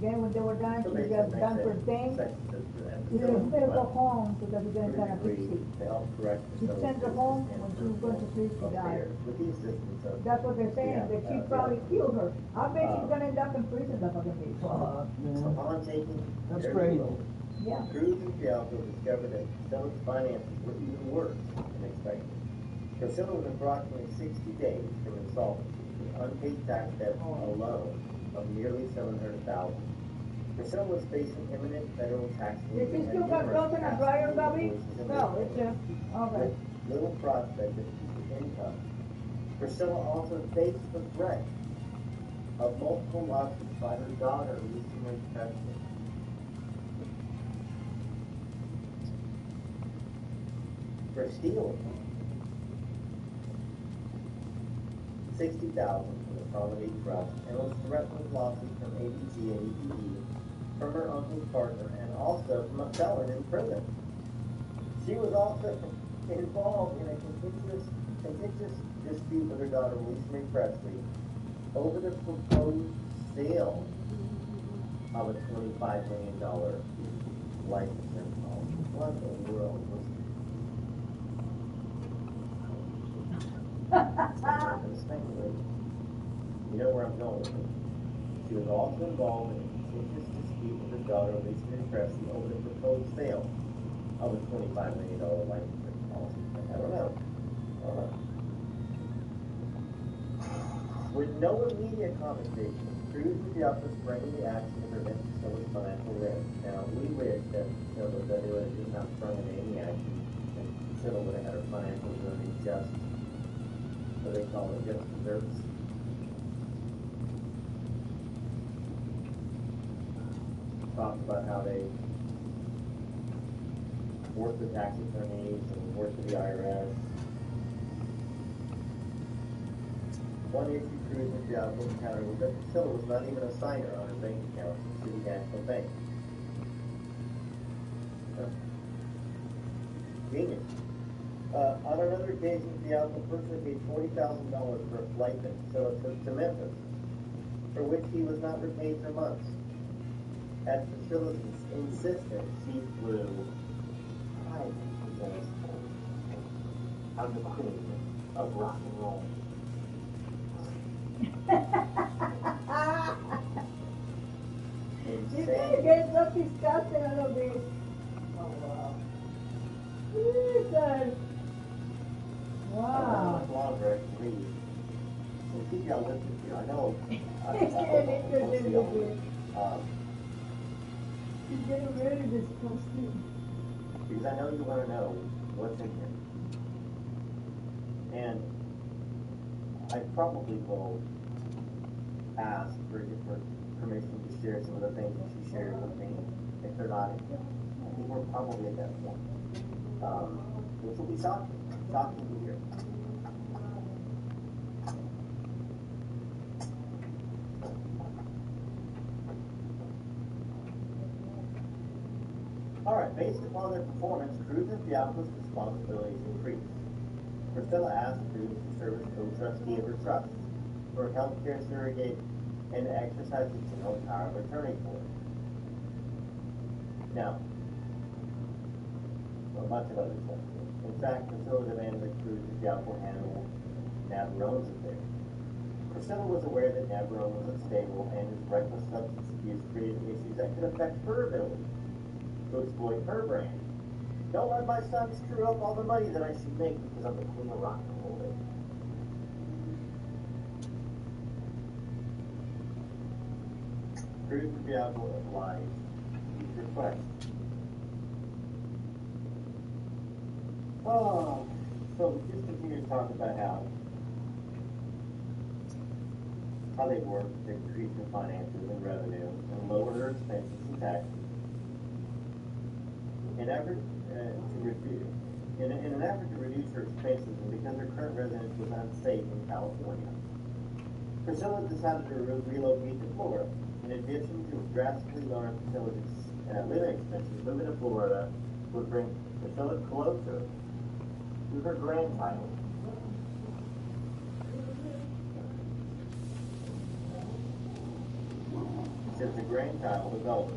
then when they were done, So she basically, just they done said her thing. sex sister and She said, you better go Priscilla home because we're gonna kind of fix agreed it. to help correct She Priscilla's sent her business home, and when she was going to sleep, she died. affairs with the assistance of That's what they're saying, that she probably killed her. I bet she's gonna end up in prison, the fucking bitch. Fuck, man. Upon taking That's their crazy. loan, Yeah. Cruz and Fialco discovered that Priscilla's finances were even worse than expected. Priscilla was approximately 60 days from insolvency, with unpaid tax debt alone of nearly $700,000. Priscilla was facing imminent federal tax Did she still got clothes in a dryer, Bobby? No, it's okay. with little prospect of future income. Priscilla also faced the threat of multiple lawsuits by her daughter, Lucy Marie Presley. For stealing $60,000 from the Colonnade Trust and was threatened with lawsuits from ABC and EPD, from her uncle's partner, and also from a felon in prison. She was also involved in a contentious dispute with her daughter, Lucy Marie Presley, over the proposed sale of a $25 million life insurance policy. What the world was You know where I'm going with it. She was also involved in a contentious dispute with her daughter, Lucy Marie Presley, over the proposed sale of a $25 million life insurance policy. I don't know. With no immediate compensation, Cruz and Fialco sprang into action to prevent Priscilla's financial ruin. Now, we wish that Priscilla that it would have just not sprung into any action, and Priscilla would have had her financial ruin in just, what they call it, just desserts. Talked about how they worked with tax attorneys and worked with the IRS. One issue Cruz and Fialco encountered was that Priscilla was not even a signer on her bank account at City National Bank. Genius. On another occasion, Fialco personally paid $40,000 for a flight that Priscilla took to Memphis, for which he was not repaid for months. At Priscilla's insistence, she flew private business. I'm the queen of rock and roll. She gets so disgusted a little bit. Oh, wow. Jesus. Wow. Longer, please. We'll keep you on with you. I know. It's getting interesting a little bit. She's getting really disgusting. Because I know you want to know what's in here. And I probably will ask for permission to share some of the things that she shared with me if they're not in here. I think we're probably at that point. Which will be shocking to hear. Alright, based upon their performance, Cruz and Fialco's responsibilities increased. Priscilla asked Cruz to serve as co-trustee of her trust, for healthcare surrogate, and to exercise the general power of attorney for her. Now, a bunch of other stuff. In fact, Priscilla demanded that Cruz and Fialco handle Navarrone's affair. Priscilla was aware that Navarrone was unstable and his reckless substance abuse created issues that could affect her ability to exploit her brand. Don't let my son screw up all the money that I should make because I'm the queen of rock and roll. Cruz and Fialco obliged these requests. Oh, so we just continue to talk about how they work to increase their finances and revenue and lower their expenses and taxes. In an effort to reduce her expenses, and because her current residence was unsafe in California, Priscilla decided to relocate to Florida. In addition to drastically lowering Priscilla's living expenses, moving to Florida would bring Priscilla closer to her grand title. is the grandchild of Elvis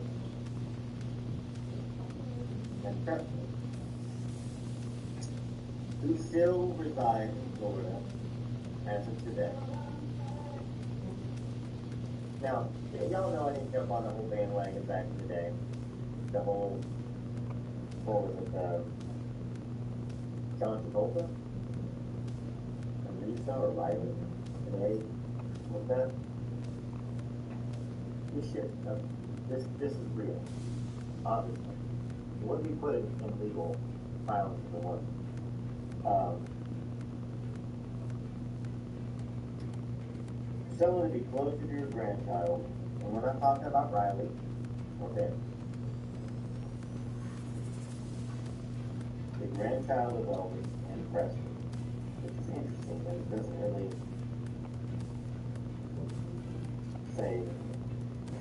and Presley, who still resides in Florida as of today. Now, y'all know I didn't jump on the whole bandwagon back in the day. The whole, what was it, John Travolta? Lisa or Riley? Today? What's that? You should. This is real. Obviously. It wouldn't be put in legal filings for one. Someone to be closer to your grandchild, and we're not talking about Riley, okay? The grandchild of Elvis and Presley, which is interesting, but it doesn't really say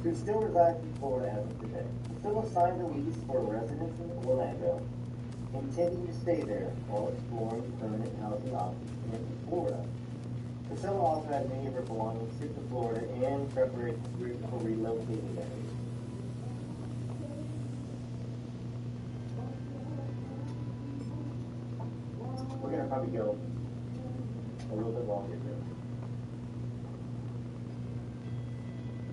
who still resides in Florida as of today. Priscilla signed a lease for a residence in Orlando, intending to stay there while exploring permanent housing options in Florida. Priscilla also had many of her belongings shipped to Florida in preparation for relocating there. We're going to probably go a little bit longer here.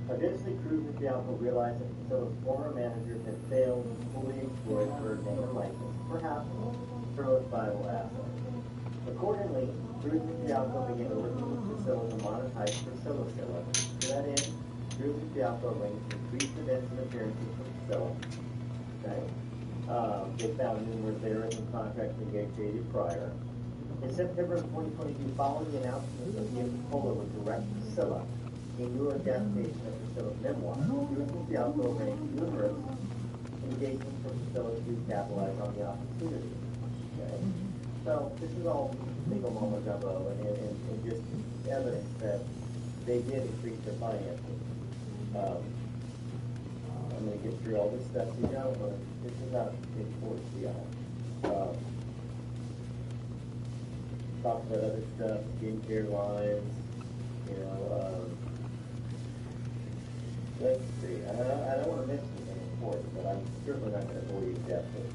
Eventually, Cruz and Fialco realized that Priscilla's former managers had failed to fully exploit her name and likeness, perhaps through its vital assets. Accordingly, Cruz and Fialco began working with Priscilla to monetize Priscilla's Priscilla. To that end, Cruz and Fialco arranged increased events and appearances for Priscilla. Okay? They found numerous errors in contracts negotiated prior. In September of 2022, following the announcement that Via Cola would direct Priscilla, a newer adaptation of Priscilla's memoir, Cruz and Fialco arranged numerous engagements for Priscilla to capitalize on the opportunity. Okay? So this is all single moment gumbo and just evidence that they did increase their financing. I'm going to get through all this stuff to you, but this is not important to y'all. Talk about other stuff, skincare lines, you know. Let's see. I don't want to miss anything important, but I'm certainly not going to bore you to death with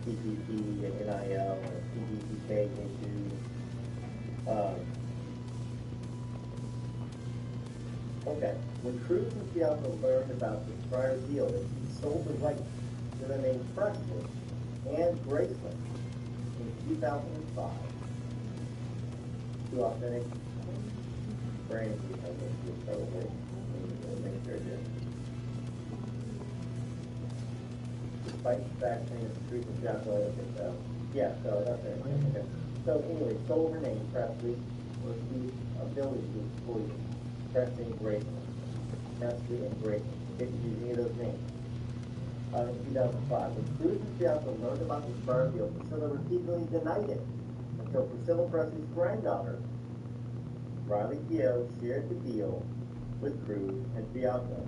PPP and NIL and PPPK issues. Okay. When Cruz and Fialco learned about this prior deal that he sold the rights to the name Presley and Graceland in 2005 to authentic brands, which I guess was probably despite the fact that Cruz and Fialco, I don't think so. Yeah, so that's it. Okay. So anyway, sold her name, Presley, was the ability to exploit Presley and Graceland. Presley and Graceland. Didn't use any of those names. In 2005, when Cruz and Fialco learned about this prior deal, Priscilla repeatedly denied it until Priscilla Presley's granddaughter, Riley Keough, shared the deal with Cruz and Fialco.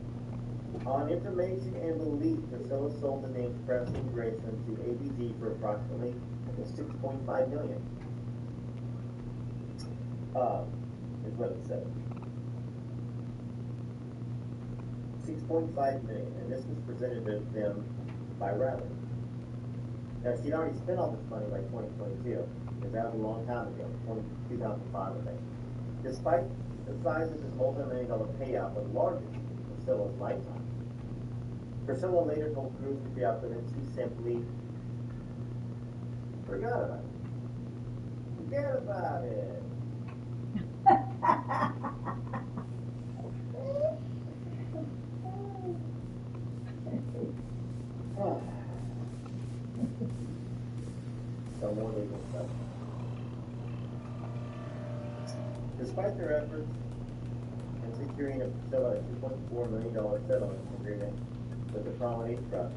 On information and belief, Priscilla sold the names Presley and Graceland to ABG for approximately $6.5 million. Is what it said. $6.5 million, and this was presented to them by Riley. Now, she'd already spent all this money by 2022, because that was a long time ago, 2005, I think. Despite the size of this multi-million-dollar payout, the largest in Priscilla's lifetime, Priscilla later told Cruz and Fialco that she simply forgot about it. Forget about it. So more legal stuff. Despite their efforts in securing a Priscilla $2.4 million settlement agreement with the Promenade Trust,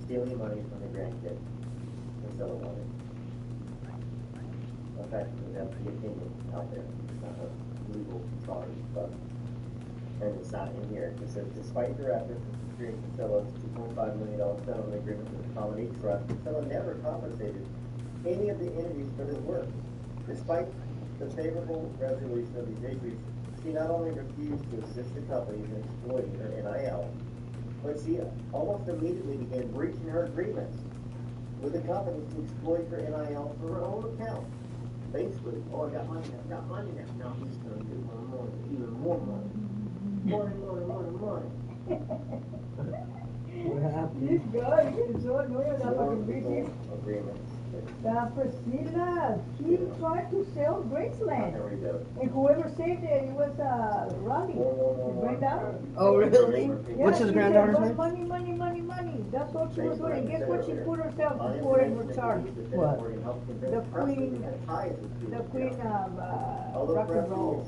stealing money from the grandkids, Priscilla wanted. In fact, that's the opinion out there. It's not a legal charge, but and it's not in here. It says, despite their efforts in securing Priscilla's $2.5 million settlement agreement with the Promenade Trust, Priscilla never compensated any of the entities for this work. Despite the favorable resolution of these issues, She not only refused to assist the companies in exploiting her NIL, but she almost immediately began breaching her agreements with the companies to exploit her NIL for her own account. Basically, oh, I got money now, now he's going to get more money, even more money. Money. What happened? This guy is so annoying that I More can beat him. agreements. Priscilla, he tried to sell Graceland. There we go. And whoever saved it, was Ronnie, his granddaughter. Oh, really? What's his she granddaughter's said, name? money. That's what she was doing. And guess what she put herself before in her charge? What? The queen of rock and roll.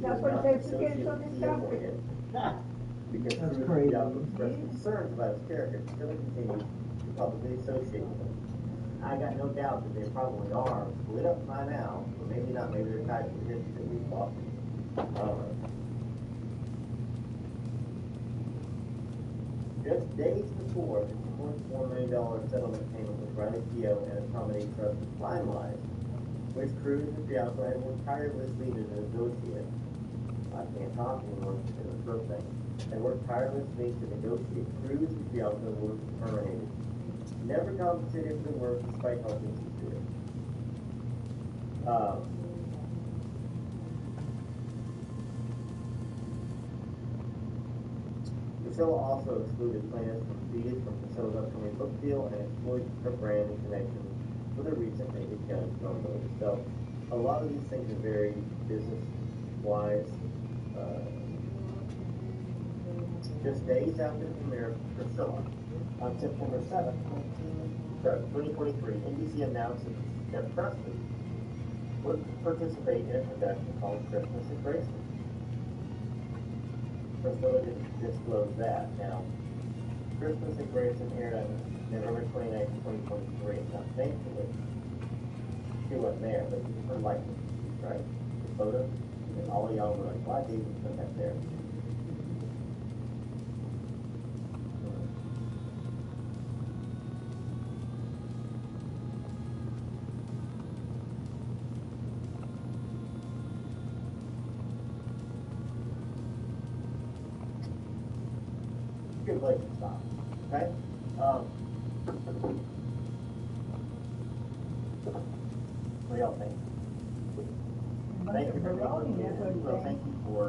That's what it says. She gets on this stuff. Because That's Cruz crazy. expressed concerns about his character, still continue to publicly associate with him. I got no doubt that they probably are split up by now, or maybe not, maybe they're tied to the history that we thought. Just days before the $2.4 million settlement payment with Riley Keough and Accommodate Trust was finalized, which Cruz and Fialco had worked tirelessly to negotiate. I can't talk anymore because of the throat thing. They worked tirelessly to negotiate. Cruz and Fialco were terminated. Never compensated for the work despite helping to do it. Priscilla also excluded plans from fees from Priscilla's upcoming book deal and exploited her brand in connection with her recent Naked Gun film movie. So a lot of these things are very business-wise. Just days after the premiere of Priscilla, on September 7th, 2023, NBC announced that Preston would participate in a production called Christmas at Graceland. Priscilla didn't disclose that. Now, Christmas at Graceland aired on November 29th, 2023. Now, thankfully, she wasn't there, but her likeness, right? The photo, and all of y'all were like, why did you put that there? Good place to stop. Okay? What do y'all think? Thank you for well, thank you for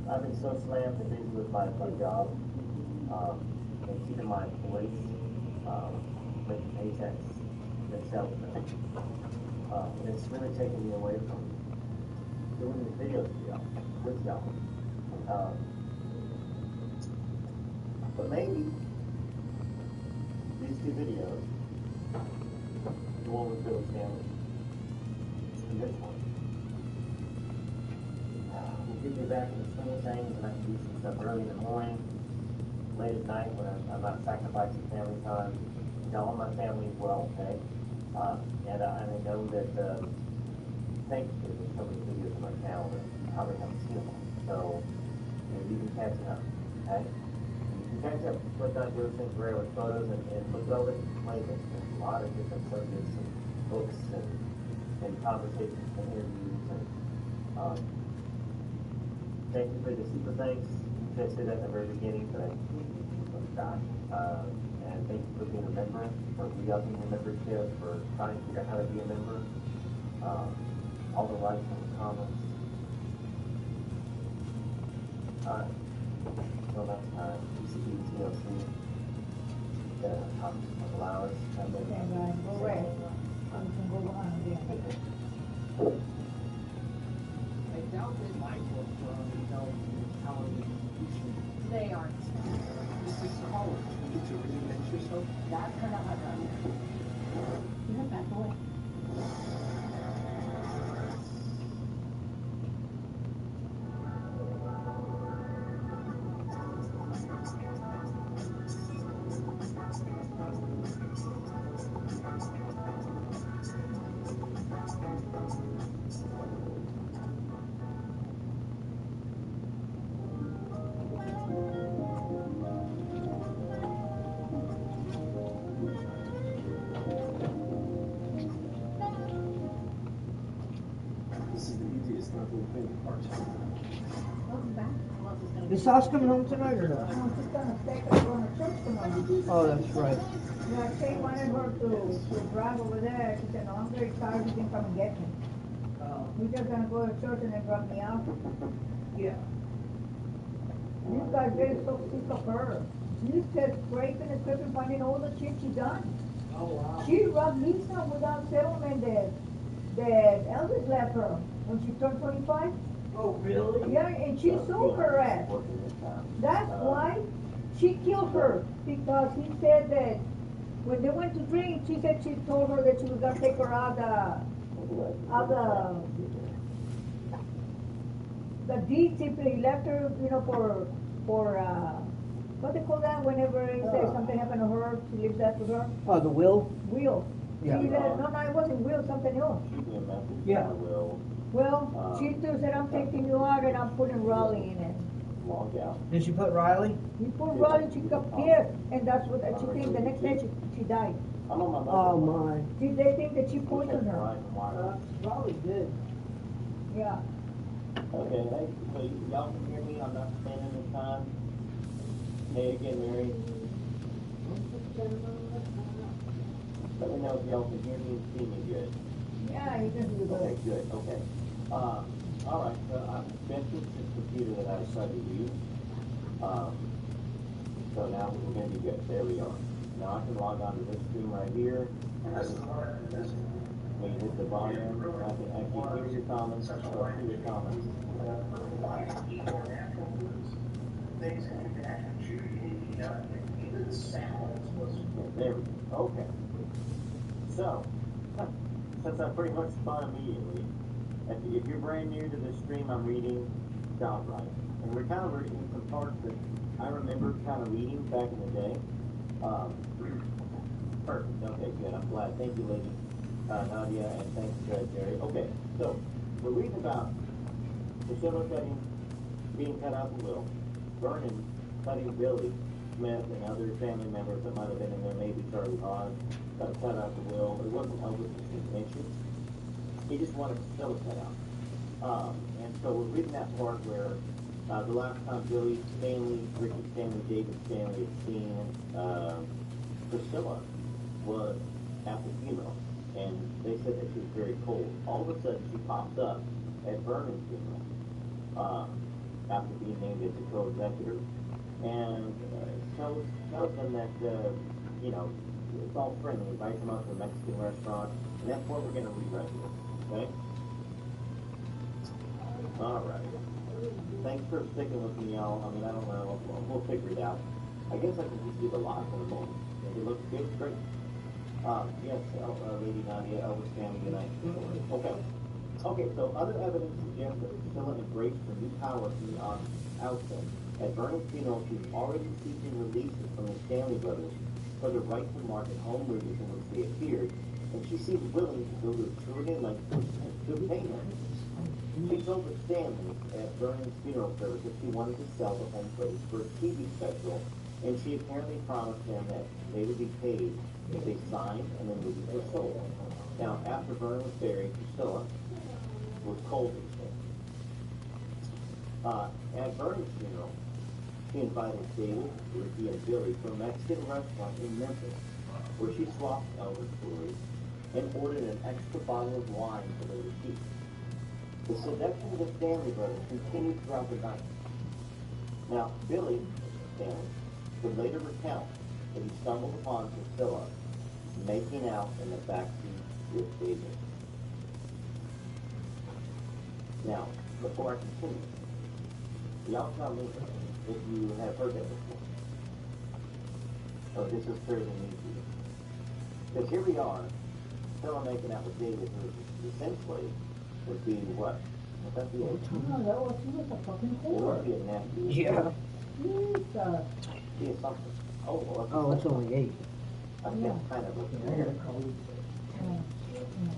I've been so slammed and busy with my job, and keeping my employees, making paychecks themselves. And it's really taken me away from doing these videos with y'all. But maybe these two videos, the one with Billy Stanley and this one, will get me back in the swing of things, and I can do some stuff early in the morning, late at night when I'm not sacrificing family time. Y'all and my family as well, okay? And I know that thankfully there's so many videos on my channel that you probably haven't seen them. So you can catch up, okay? Catch up with those things rare with photos and look at all the playbooks. There's a lot of different subjects and books and conversations and interviews and thank you for the super thanks. I said that at the very beginning, but I forgot. And thank you for being a member, for re-upping your membership, for trying to figure out how to be a member. All the likes and the comments. Until next time, TLC, the Flowers. Go away. You can go behind there. I doubt they might work for television. They aren't. This is college. You get to reinvent yourself. That's kind of hard on you. You have back away. Is Sauce coming home tonight or not? No, she's gonna stay because we're going to church tomorrow. Oh, that's right. Yeah, Kate wanted her to drive over there. She said, no, I'm very tired. You can come and get me. We're just gonna go to church and then drop me out. Yeah. These guys get so sick of her. She's just scraping and scraping, finding all the shit she done. Oh, wow. She robbed Lisa without settlement that Elvis left her when she turned 25. Oh, really? Yeah, and she sold her ass. That's why she killed her, because he said that when they went to drink, she said she told her that she was gonna take her out the deed simply left her, you know, for what they call that whenever it says something happened to her, she leaves that to her. Oh, the will? Will. Yeah. She said, no, it wasn't will, something else. Yeah. Well, she still said, I'm taking you out and I'm putting Raleigh in it. Did she put Riley? He put Raleigh, she got pissed, and that's what she think the next day she died. Oh my. See, they think that she poisoned her. Probably did. Yeah. Okay, hey, so y'all can hear me? I'm not spending the time. Hey again, Mary. Let me know if y'all can hear me and see me good. Yeah, you can do that. Okay, good, okay. All right, so I've been to this computer that I tried to use. So now we're gonna be good. There we are. Now I can log on to this screen right here. When you hit the volume, I can hear your comments, I can go through your comments. There we go, okay. So, since I pretty much spun immediately, if you're brand new to the stream, I'm reading Downright. And we're kind of reading some parts that I remember kind of reading back in the day. Perfect, okay, good, I'm glad. Thank you, lady Nadia, and thanks, Jerry. Okay, so we're reading about Priscilla being cut out the will, Vernon cutting Billy Smith and other family members that might have been in there, maybe Charlie Haas, cut out the will. It wasn't Elvis's intention. He just wanted Priscilla cut out. And so we're reading that part where the last time Billy Stanley, Ricky Stanley, David Stanley had seen Priscilla was at the funeral. And they said that she was very cold. All of a sudden, she pops up at Vernon's funeral after being named as a co-executor, and tells them that you know, it's all friendly. Invites them out to a Mexican restaurant, and that's what we're going to read right here. Okay. All right. Thanks for sticking with me, y'all. I mean, I don't know. We'll figure it out. I guess I can just do the live in a moment. If it looks good, great. Yes, Lady Nadia, Elvis family unite. Okay. Okay, so other evidence suggests that Priscilla embraced her new power from the outset. At Vernon's funeral, she was already seeking releases from the Stanley brothers for the right to market home movies in which they appeared, and she seemed willing to go to extraordinary lengths to obtain them. She told the Stanley at Vernon's funeral service that she wanted to sell the home footage for a TV special, and she apparently promised them that they would be paid if they signed and the movies were sold. Now, after Vernon was buried, Priscilla was cold and sick. At Vernon's funeral, she invited David, Ricky, and Billy to a Mexican restaurant in Memphis, where she swapped Elvis stories and ordered an extra bottle of wine for the receipt. The seduction of the Stanley brothers continued throughout the night. Now, Billy Stanley would later recount that he stumbled upon Priscilla making out in the backseat with David. Now, before I continue, y'all tell me if you have heard that before. Oh, this is fairly new to you. Because here we are, Priscilla making out with David, who essentially would be what? Would that be a... She was a fucking It would whore. be a nephew. Yeah. Jesus. Be a something. Oh, well, Oh, it's only 8. I think kind of a...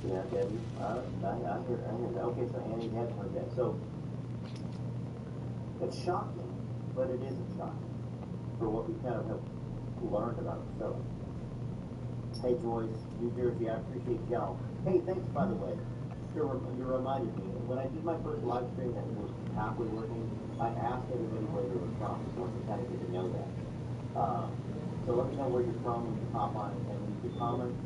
Yeah, Debbie. I heard that. Okay, so Annie had heard that. So, it's shocking, but it isn't shocking for what we kind of have learned about ourselves. Hey, Joyce, New Jersey, I appreciate y'all. Hey, thanks, by the way. You reminded me. When I did my first live stream and it was halfway working, I asked everybody where they were from. So I kind of get to know that. So let me know where you're from when you hop on and leave your comments.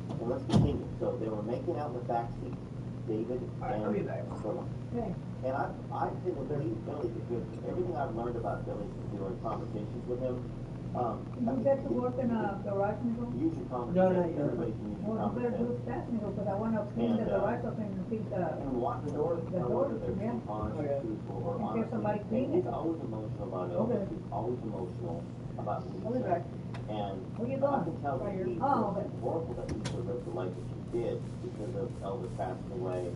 And let's continue. So they were making out in the back seat, David and Priscilla. Okay. And I didn't believe Billy because everything I've learned about Billy doing conversations with him. You get to work in a garage, Nicole? Use your conversation. No, not yet. Everybody can use your Well, you better conversation. do that, Nicole, because I want to clean the garage up and keep And watch the doors. the doors, Whether they're yeah. honest or truthful or In case honest. somebody clean And he's it. always emotional about it. Okay. He's always emotional about what I'll he be says. back. And Where you I going? can tell that Right here. he Oh, was okay. horrible that Lisa lived the life that she did because of Elvis passing away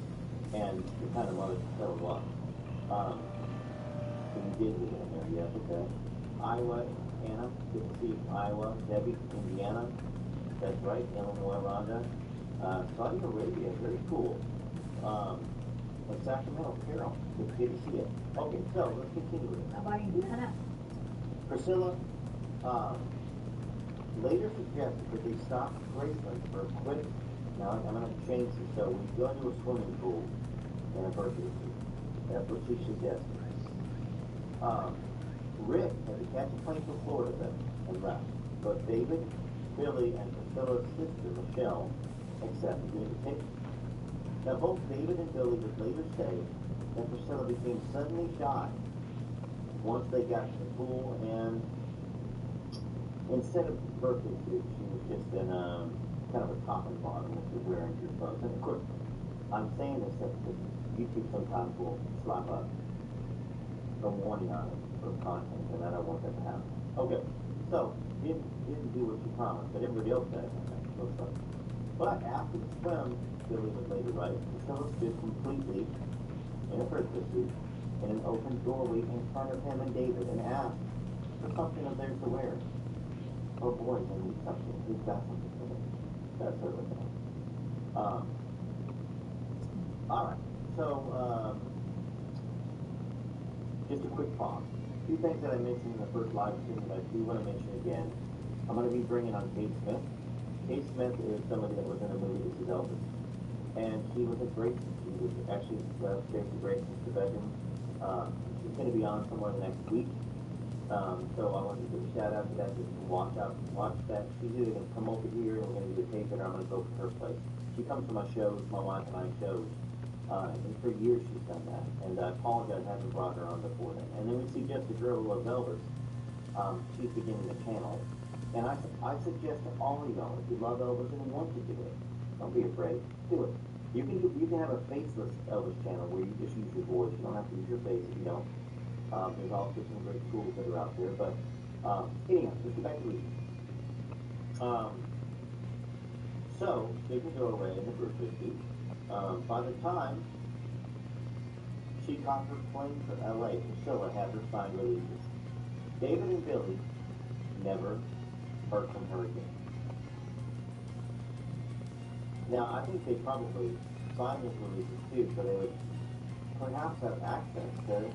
and the kind of mother she still was. So you did live in there, yes, okay. Iowa, Anna, good to see you from Iowa. Debbie, Indiana, that's right. Illinois, Rhonda. Saudi Arabia, very cool. And Sacramento, Carol, good to see you. Okay, so let's continue with it. How about Indiana? Priscilla later suggested that they stop Graceland for a quick. Now I'm going to change this. So we go to a swimming pool in a birthday suit. That's what she suggested. Rick had to catch a plane from Florida then and left. But David, Billy, and Priscilla's sister Michelle accepted the invitation. Now both David and Billy would later say that Priscilla became suddenly shy once they got to the pool, and instead of birthday suit, she was just in kind of a top and bottom that you're wearing your clothes. And of course, I'm saying this because YouTube sometimes will slap a warning on it for content, and I don't want that to happen. Okay, so didn't do what she promised, but everybody else does. Looks like. But after the swim, Billy would later write, Priscilla stood completely in a birthday suit in an open doorway in front of him and David and asked for something of theirs to wear. Oh boy, they need something. He's got something for them. That sort of thing. Alright, so just a quick pause. A few things that I mentioned in the first live stream that I do want to mention again. I'm going to be bringing on Kate Smith. Kate Smith is somebody that was in the movie This Is Elvis. And she was a great, she was actually Stacey Grayson's Beckham. She's going to be on somewhere next week. So I want to give a shout out to that. Just watch that. She's either going to come over here and we're going to do a tape it, or I'm going to go to her place. She comes to my shows, my wife and I shows. And for years she's done that. And I apologize I haven't brought her on before then. And then we see Just a Girl Who Loves Elvis. She's beginning the channel. And I suggest to all of y'all, if you love Elvis and want to do it, don't be afraid, do it. You can have a faceless Elvis channel where you just use your voice. You don't have to use your face if you don't. There's also some great tools that are out there. But anyhow, let's get back to reading. So they can go away in the birthday suit. By the time she caught her plane for LA, Priscilla had her signed releases. David and Billy never heard from her again. Now, I think they probably signed those releases too, so they would perhaps have access to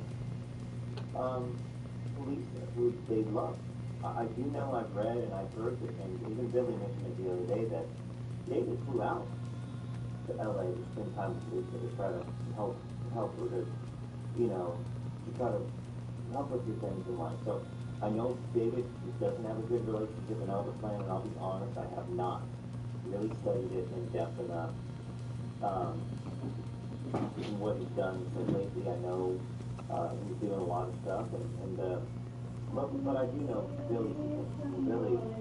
police who they love. I do know, I've read and I've heard that, and even Billy mentioned it the other day, that David flew out to LA to spend time with Lisa to try to help her to, to try to help her through things in life. So I know David doesn't have a good relationship with Elvis Land, and I'll be honest, I have not really studied it in depth enough. In what he's done so lately, I know he's doing a lot of stuff, but I do know Billy,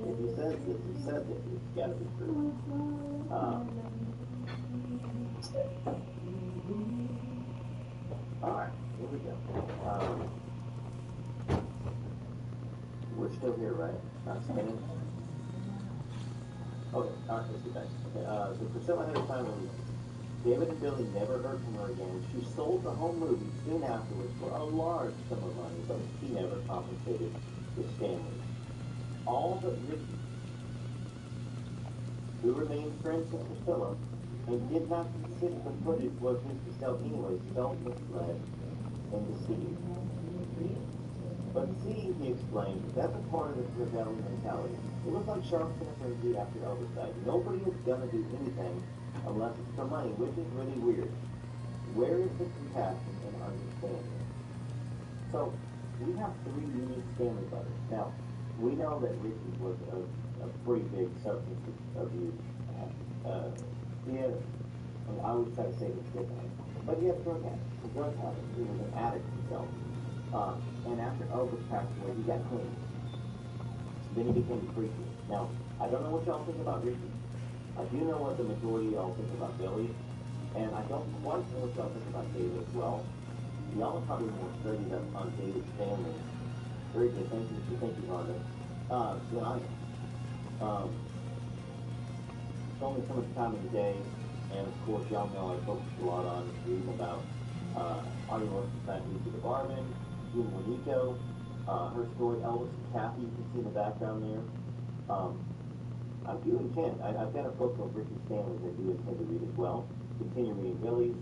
if he says this, he says it, it's got to be true. Alright, here we go. We're still here, right? Not spinning? Okay, alright, let's get back. Okay, so Priscilla had a time release. David and Billy never heard from her again. She sold the home movie soon afterwards for a large sum of money, but he never compensated his family. All but Ricky, who remained friends with Priscilla and did not consider the footage was his to sell anyway, felt misled and deceived. But see, he explained, that's a part of this rebellion mentality. It was like sharks in a frenzy after Elvis died. Nobody is going to do anything unless it's for money, which is really weird. Where is the compassion and understanding? So, we have three unique Stanley brothers. Now, we know that Ricky was a pretty big substance abuse. He had, I always try to say this differently, but he had a drug habit. He was an addict himself. And after Elvis passed away, he got clean. Then he became a preacher. Now, I don't know what y'all think about Ricky. I do know what the majority of y'all think about Billy, and I don't quite know what y'all think about David as well. Y'all are probably more studied up on David's family. Very good. Thank you, Rhonda. Than I am. It's only so much time in the day, and of course, y'all know I focus a lot on reading about Artie Wilson's back to the Barman, June Juanico, her story, Elvis and Kathy. You can see in the background there. I do intend. I've got a book of Ricky Stanley's I do intend to read as well. Continue reading Billy's.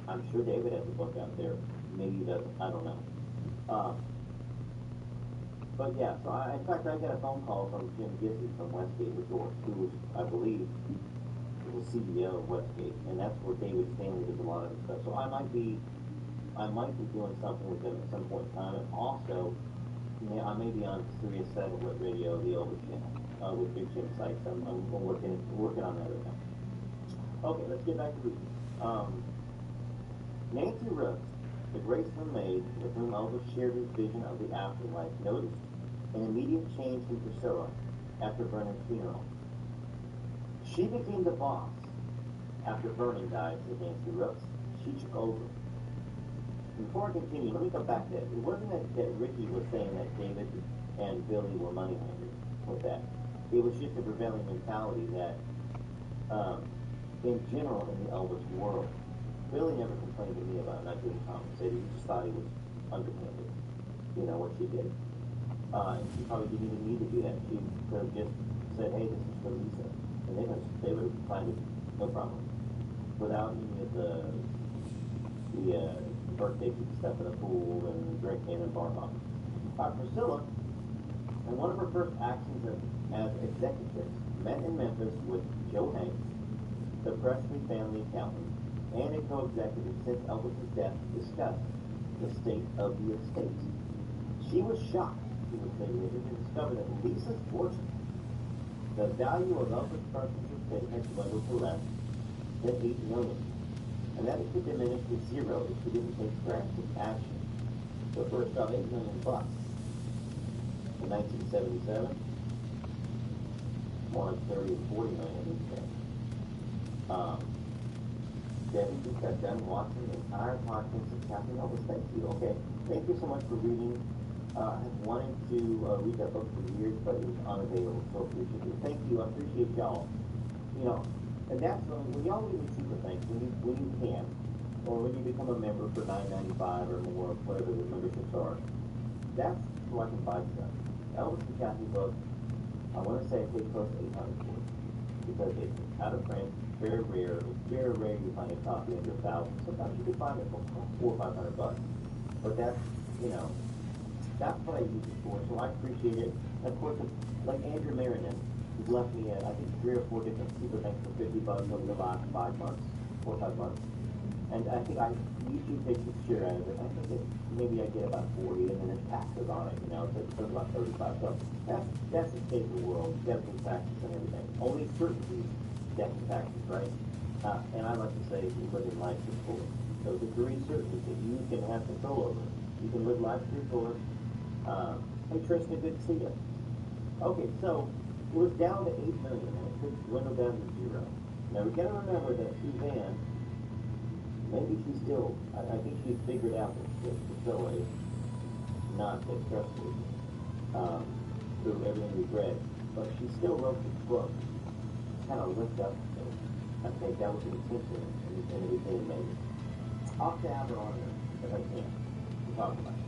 I'm sure David has a book out there. Maybe he doesn't. I don't know. But yeah, so in fact, I got a phone call from Jim Gissy from Westgate Resorts, who was, I believe, the CEO of Westgate, and that's where David Stanley does a lot of his stuff. So I might be doing something with them at some point in time, and also, I may be on Sirius Satellite Radio, the Elvis channel, with Big Jim Sykes. I'm working on that right now. Okay, let's get back to Ricky. Nancy Rooks, the graceful maid with whom Elvis shared his vision of the afterlife, noticed an immediate change in Priscilla after Vernon's funeral. She became the boss after Vernon died, said Nancy Rooks. She took over. Before I continue, let me go back to that. It wasn't that Ricky was saying that David and Billy were money hungry with that. It was just a prevailing mentality that, in general, in the Elvis world, Billy never complained to me about not getting compensated. He just thought he was underhanded, what she did. And she probably didn't even need to do that. She could have just said, hey, this is what Lisa. And they would have signed it, no problem. Without any of the birthday stuff in the pool and drinking and bar hopping. Priscilla, in one of her first actions as executrix, met in Memphis with Joe Hanks, the Presley family accountant, and a co-executive since Elvis's death, discussed the state of the estate. She was shocked, she would say later, to discover that Lisa's fortune, the value of Elvis Presley's estate, had dwindled to less than $8 million, and that it could diminish to zero if she didn't take drastic action. So first off, $8 million in 1977, more like 30 and 40 million these days. Debbie just got done watching the entire podcast of Captain Elvis. Thank you. Okay, thank you so much for reading. I've wanted to read that book for years, but it was unavailable, so appreciate it. Thank you. I appreciate y'all. And that's when y'all leave me super thanks, when you can, or when you become a member for $9.95 or more, whatever the memberships are. That's so I can buy stuff. Elvis and Kathy book, I want to say I paid close to $800 for it, because it's out of print, very rare. It's very rare you find a copy under $1,000. Sometimes you can find it for $400 or $500. But that's, that's what I use it for, so I appreciate it. And of course, like Andrew Marinan, he's left me, I think, 3 or 4 different super thanks for $50 over the last 5 months, 4 or 5 months. And I think YouTube takes a share out of it. I think maybe I get about 40, and then there's taxes on it, so it's about 35. So that's the state of the world. You got to pay taxes and everything. Only certainties death and taxes, right? And I like to say, you live in life to the fullest. Those are 3 certainties that you can have control over. You can live life to the fullest. Hey Tristan, good to see you. Okay, so it was down to $8 million, and it could dwindle down to 0. Now we got to remember that Suzanne, maybe she's still, I think she's figured out that Priscilla is not that trustworthy through everything we've read, but she still wrote this book, kind of lift up things. I think that was the intention in everything made. I'll have to have her on there if I can to talk about it.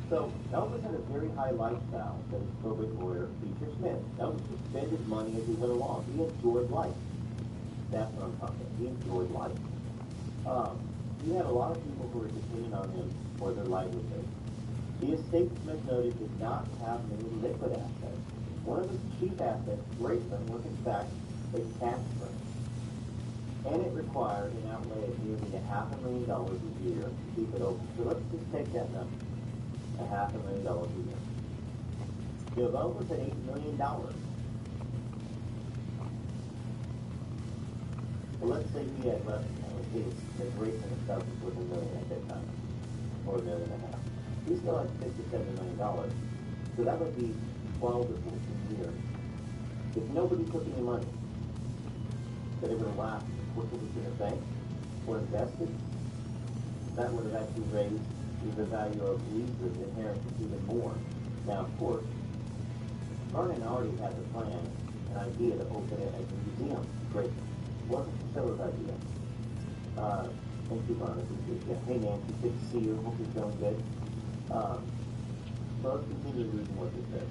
So Elvis had a very high lifestyle, said his probate lawyer, Beecher Smith. Elvis would spend his money as he went along. He enjoyed life. That's what I'm talking about. He enjoyed life. He had a lot of people who were depending on him for their livelihood. The estate, Smith noted, did not have many liquid assets. One of his chief assets, Graceland, was in fact a cash furnace. And it required an outlay of nearly $500,000 a year to keep it open. So let's just take that number, $500,000 a year. DeVoe was at $8 million. Well, let's say he had left, his rate and stuff was $1 million at that time, or $1.5 million. He still had $57 million. So that would be 12 to 14 years. If nobody took any money, that it would have last, what was in the bank, or invested, that would have actually raised the value of Lisa's inheritance even more. Now, of course, Vernon already had the plan, an idea to open it as a museum. Great. It wasn't Priscilla's idea. Thank you, Vernon. Hey, Nancy, good to see you. Hope you're feeling good. So let's continue reading what it says.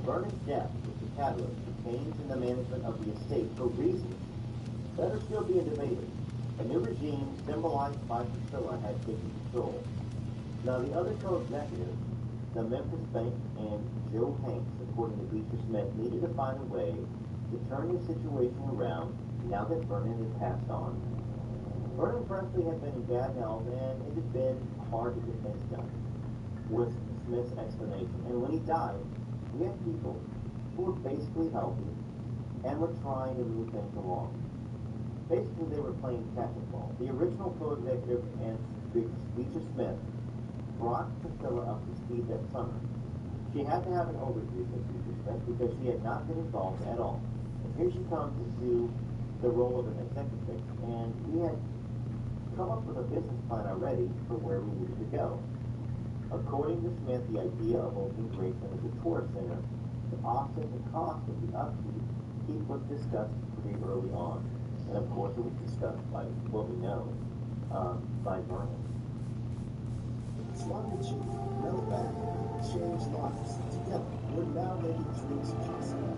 Vernon's death was the catalyst for change in the management of the estate for reasons that are still being debated. A new regime symbolized by Priscilla had taken control. Now the other co-executives, the Memphis Bank and Joe Hanks, according to Beecher Smith, needed to find a way to turn the situation around now that Vernon had passed on. Vernon Presley had been in bad health and it had been hard to get things done, was Smith's explanation. And when he died, we had people who were basically healthy and were trying to move things along. Basically, they were playing catch-up ball. The original co-executive and Beecher Smith brought Priscilla up to speed that summer. She had to have an overview of Beecher Smith because she had not been involved at all. And here she comes into the role of an executive, and we had come up with a business plan already for where we needed to go. According to Smith, the idea of opening Graceland as a tourist center to offset the cost of the upkeep was discussed pretty early on. And of course, it was discussed by what we know, by Vernon. Swampage, Melback, changed lives. Together, we're now making dreams possible.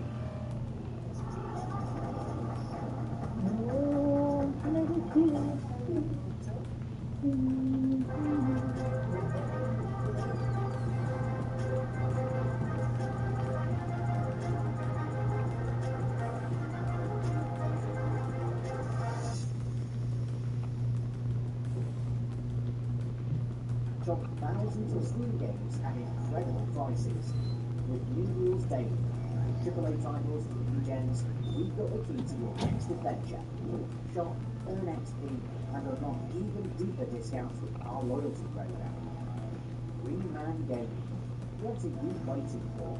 Shop thousands of Steam games at incredible prices, with new rules daily. AAA titles, new gens, we've got the key to your next adventure. Shop, earn XP, and unlock even deeper discounts with our loyalty program. Green Man Gaming. What are you waiting for?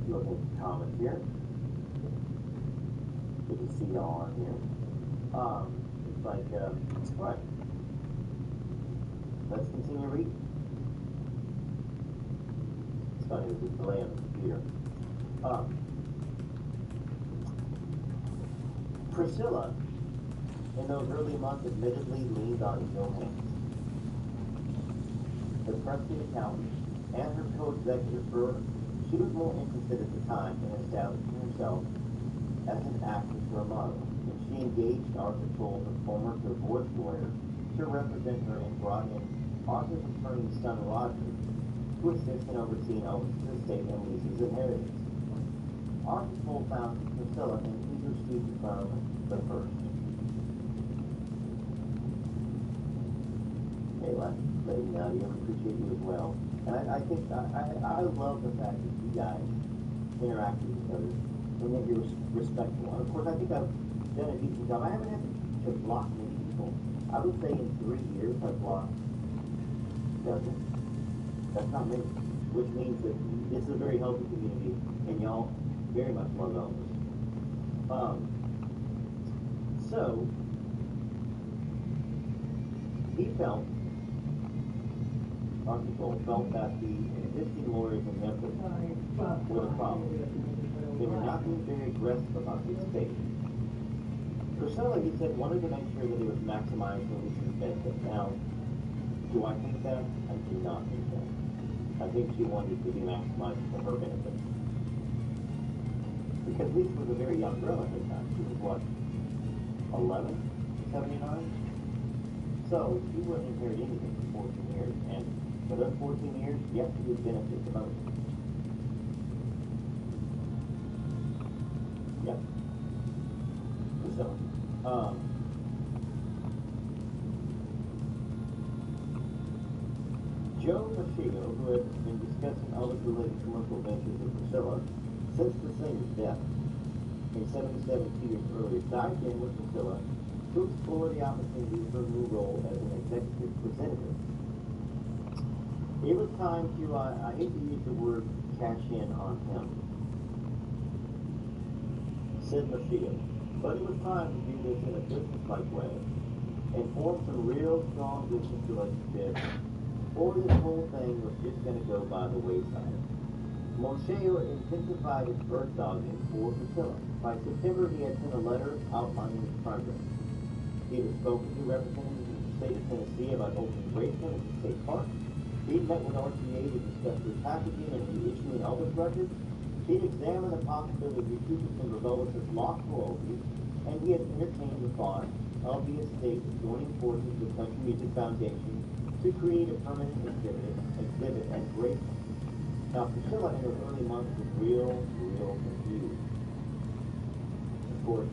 Looking at the comments here. Good to see y'all on here. It's like, right. Let's continue reading. It's funny with the delay on the computer. Priscilla, in those early months, admittedly leaned on Joe Hanks, the Presley accountant, and her co-executive Vernon. She was more interested at the time in establishing herself as an actress or a model, and she engaged Arthur Toll, the former divorce lawyer, to represent her and brought in Arthur's attorney's son Roger to assist in overseeing Elvis's estate and Lisa's inheritance. Arthur Toll found Priscilla an eager student from the first. Hey, Lady Nadia, I appreciate you as well. And I think I love the fact that you guys interact with each other and that you're respectful. And of course, I think I've done a decent job. I haven't had to block many people. I would say in 3 years I've blocked dozens. That's not many, which means that this is a very healthy community and y'all very much love Elvis. So, he felt, Arthur Toll felt that the existing lawyers in Memphis were the problem. They were not being very aggressive about the estate. Priscilla, he said, wanted to make sure that it was maximized for Lisa's benefit. Now, do I think that? I do not think that. I think she wanted to be maximized for her benefit. Because Lisa was a very young girl at the time. She was what? 11? 79? So she wouldn't inherit anything for 14 years. And For those 14 years, yes, he would benefit the most. Yep. So, Joe Machio, who had been discussing Elvis-related commercial ventures with Priscilla since the singer's death in 77, 2 years earlier, dived in with Priscilla to explore the opportunity for a new role as an executive presenter. It was time to, I hate to use the word cash in on him, said Machio, but it was time to do this in a business-like way and form some real strong business relationships, or this whole thing was just going to go by the wayside. Machio intensified his bird dogging for Priscilla. By September, he had sent a letter outlining his progress. He had spoken to representatives in the state of Tennessee about opening Graceland as a state park. He'd met with RCA to discuss repackaging and reissuing Elvis records. He'd examined the possibility of recouping some of Elvis's lost royalties, and he had entertained the thought of the estate joining forces with Country Music Foundation to create a permanent exhibit at Graceland. Now, Priscilla in her early months was real confused. Of course,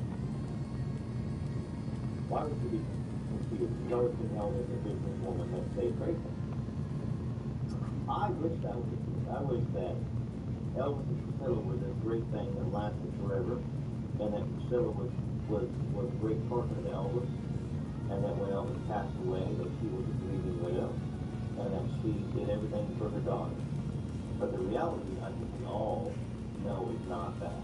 why would she be confused? She's always been held as a businesswoman that saved Graceland. I wish that was the truth. I wish that Elvis and Priscilla were this great thing that lasted forever, and that Priscilla was a great partner to Elvis, and that when Elvis passed away, that she was a grieving widow, and that she did everything for her daughter. But the reality, I think we all know, is not that.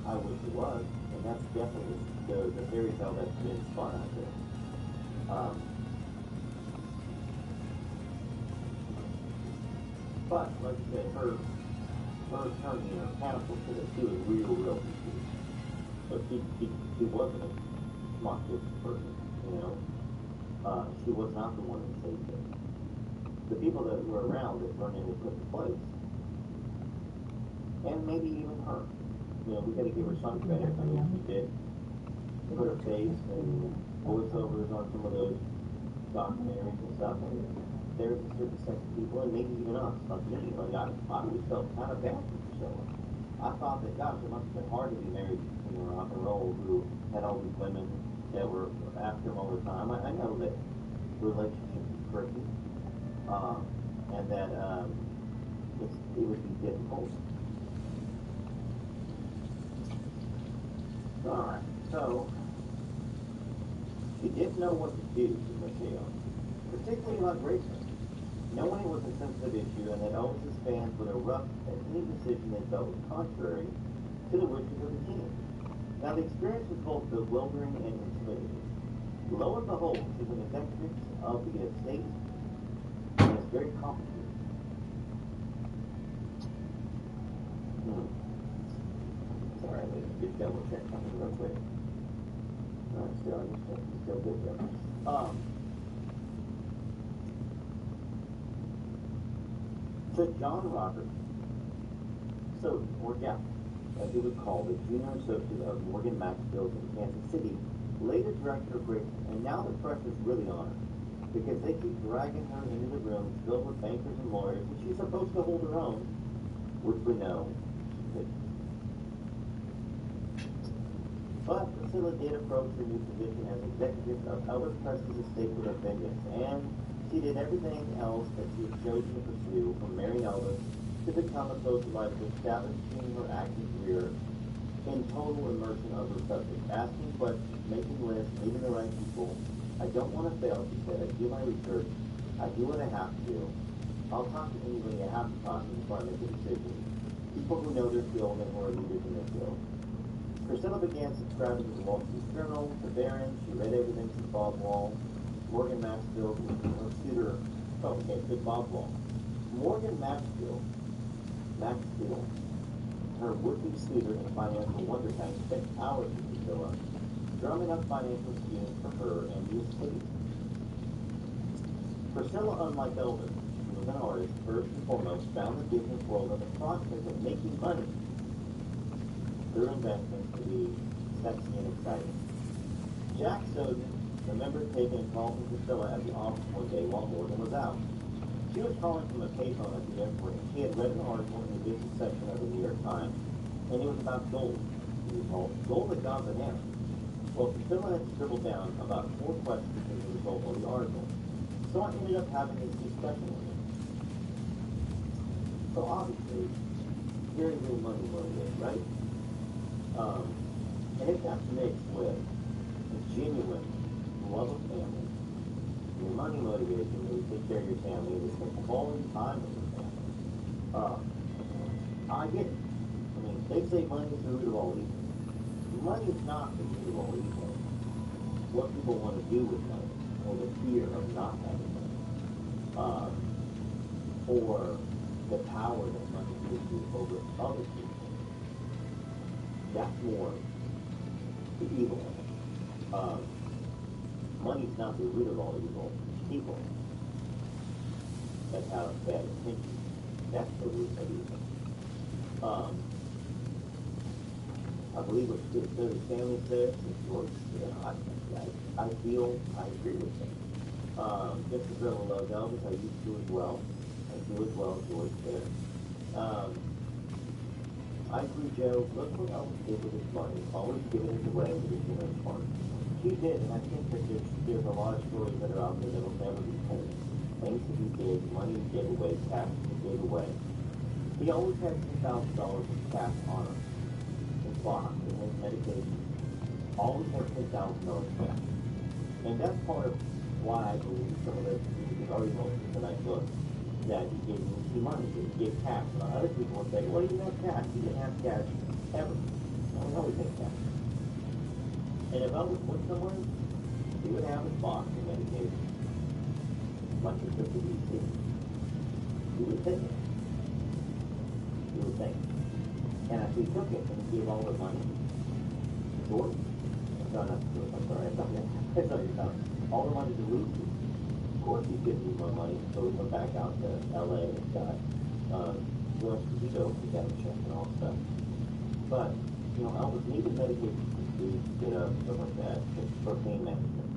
I wish it was, and that's definitely the fairy tale that's been spun out there. But, like I said, her attorney and her counsel said that she was real confused. But she wasn't a smart business person, you know. She was not the one that saved it. The people that were around that Vernon had put in place, and maybe even her. You know, we got to give her some credit. I mean, she did put her face and voiceovers on some of those documentaries and stuff. And there's a certain set of people, and maybe even us, like me, like I always felt kind of bad for Priscilla. I thought that, gosh, it must have been hard to be married in rock and roll who had all these women that were after him all the time. I know that relationships are tricky, and that it would be difficult. Alright, so she didn't know what to do with Machio, particularly about Graceland. Knowing it was a sensitive issue and that Elvis's fans would erupt at any decision they felt was contrary to the wishes of the king. Now, the experience was both bewildering and intimidating. Lo and behold, she's an executive of the estate, and it's very complicated. Sorry, let me just double check something real quick. No, still good there. So John Robert Soden, or Jeff, as he was called, a junior associate of Morgan Maxfield's in Kansas City, later director of Graceland, and now the press is really on her, because they keep dragging her into the rooms filled with bankers and lawyers, and she's supposed to hold her own, which we know she couldn't. But Priscilla did approach her new position as executive of Elvis Presley's estate with a vengeance, and she did everything else that she had chosen to pursue, from marrying Elvis to become a socialite, to establishing her acting career in total immersion of her subject, asking questions, making lists, meeting the right people. I don't want to fail, she said. I do my research. I do what I have to do. I'll talk to anybody I have to talk to before I make a decision. People who know their field and who are leaders in their field. Priscilla began subscribing to the Wall Street Journal, the Barron. She read everything from Bob Wall. Morgan Maxfield was her suitor. Oh, okay, good Bob Wall. Morgan Maxfield, her would-be suitor and financial wonder tank, spent hours with Priscilla, drumming up financial schemes for her and the estate. Priscilla, unlike Elvis, who was an artist, first and foremost, found the business world and the prospect of making money through investments to be sexy and exciting. Jack Soden remember taking a call from Priscilla at the office one day while Morgan was out. She was calling from a payphone at the airport, and she had read an article in the business section of the New York Times, and it was about gold. It was called Gold had gone bananas. Well, Priscilla had scribbled down about 4 questions as a result of the article, so I ended up having a discussion with her. So obviously, very real money motivated, right? And if that's mixed with a genuine love of family, your money motivated you to take care of your family, to spend quality time with your family, I get it. I mean, they say money is the root of all evil. Money is not the root of all evil. What people want to do with money, or the fear of not having money, or the power that money gives you over other people. That's more the evil in it. Money's not the root of all evil. People that have bad intentions, that's the root of evil. I believe what the family says is yours. I feel I agree with them. Just as I love Elvis, I used to as well. I do as well as George there. I agree, Joe. Look what Elvis did with his money. Always giving it away with his inner heart. He did, and I think that there's a lot of stories that are out there that will never be told. Things that he did, money he gave away, cash he gave away. He always had $10,000 of cash on him. His box, and his medication. Always had $10,000 cash. And that's part of why I believe some of the arguments in tonight's book that he gave me money, that he gave cash. Now, other people would say, well, he didn't have cash. He didn't have cash ever. No, he always had cash. And if Elvis went somewhere, he would have his box of medication. Much as took to DC. He would take it. He would take it. And as he took it and he gave all the money to George, no, not to George, I'm sorry, I thought you were all the money to Lucy. Of course he didn't need more money, so he went back out to LA and got George Casito to get a check and all that stuff. But, you know, Elvis needed medication to get up, stuff like that, for pain management.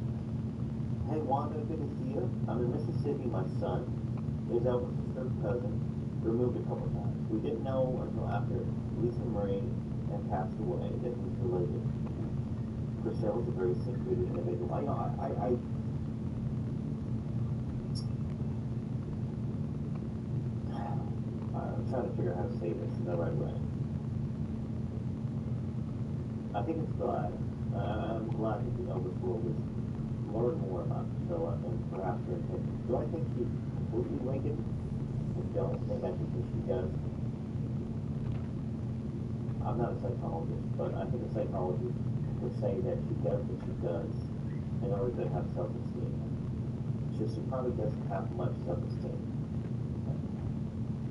Hey, Wanda, good to see you. I'm in Mississippi. My son is Elvis' third cousin. Removed a couple times. We didn't know until after Lisa Marie had passed away that he's related. Priscilla's a very secretive individual. I'm trying to figure out how to say this in the right way. I think it's glad. I'm glad that the Elvis world is learn more about Priscilla and perhaps her intentions. Do I think she's completely wicked? I don't think I think that she does. I'm not a psychologist, but I think a psychologist would say that she does what she does in order to have self-esteem. She probably doesn't have much self-esteem.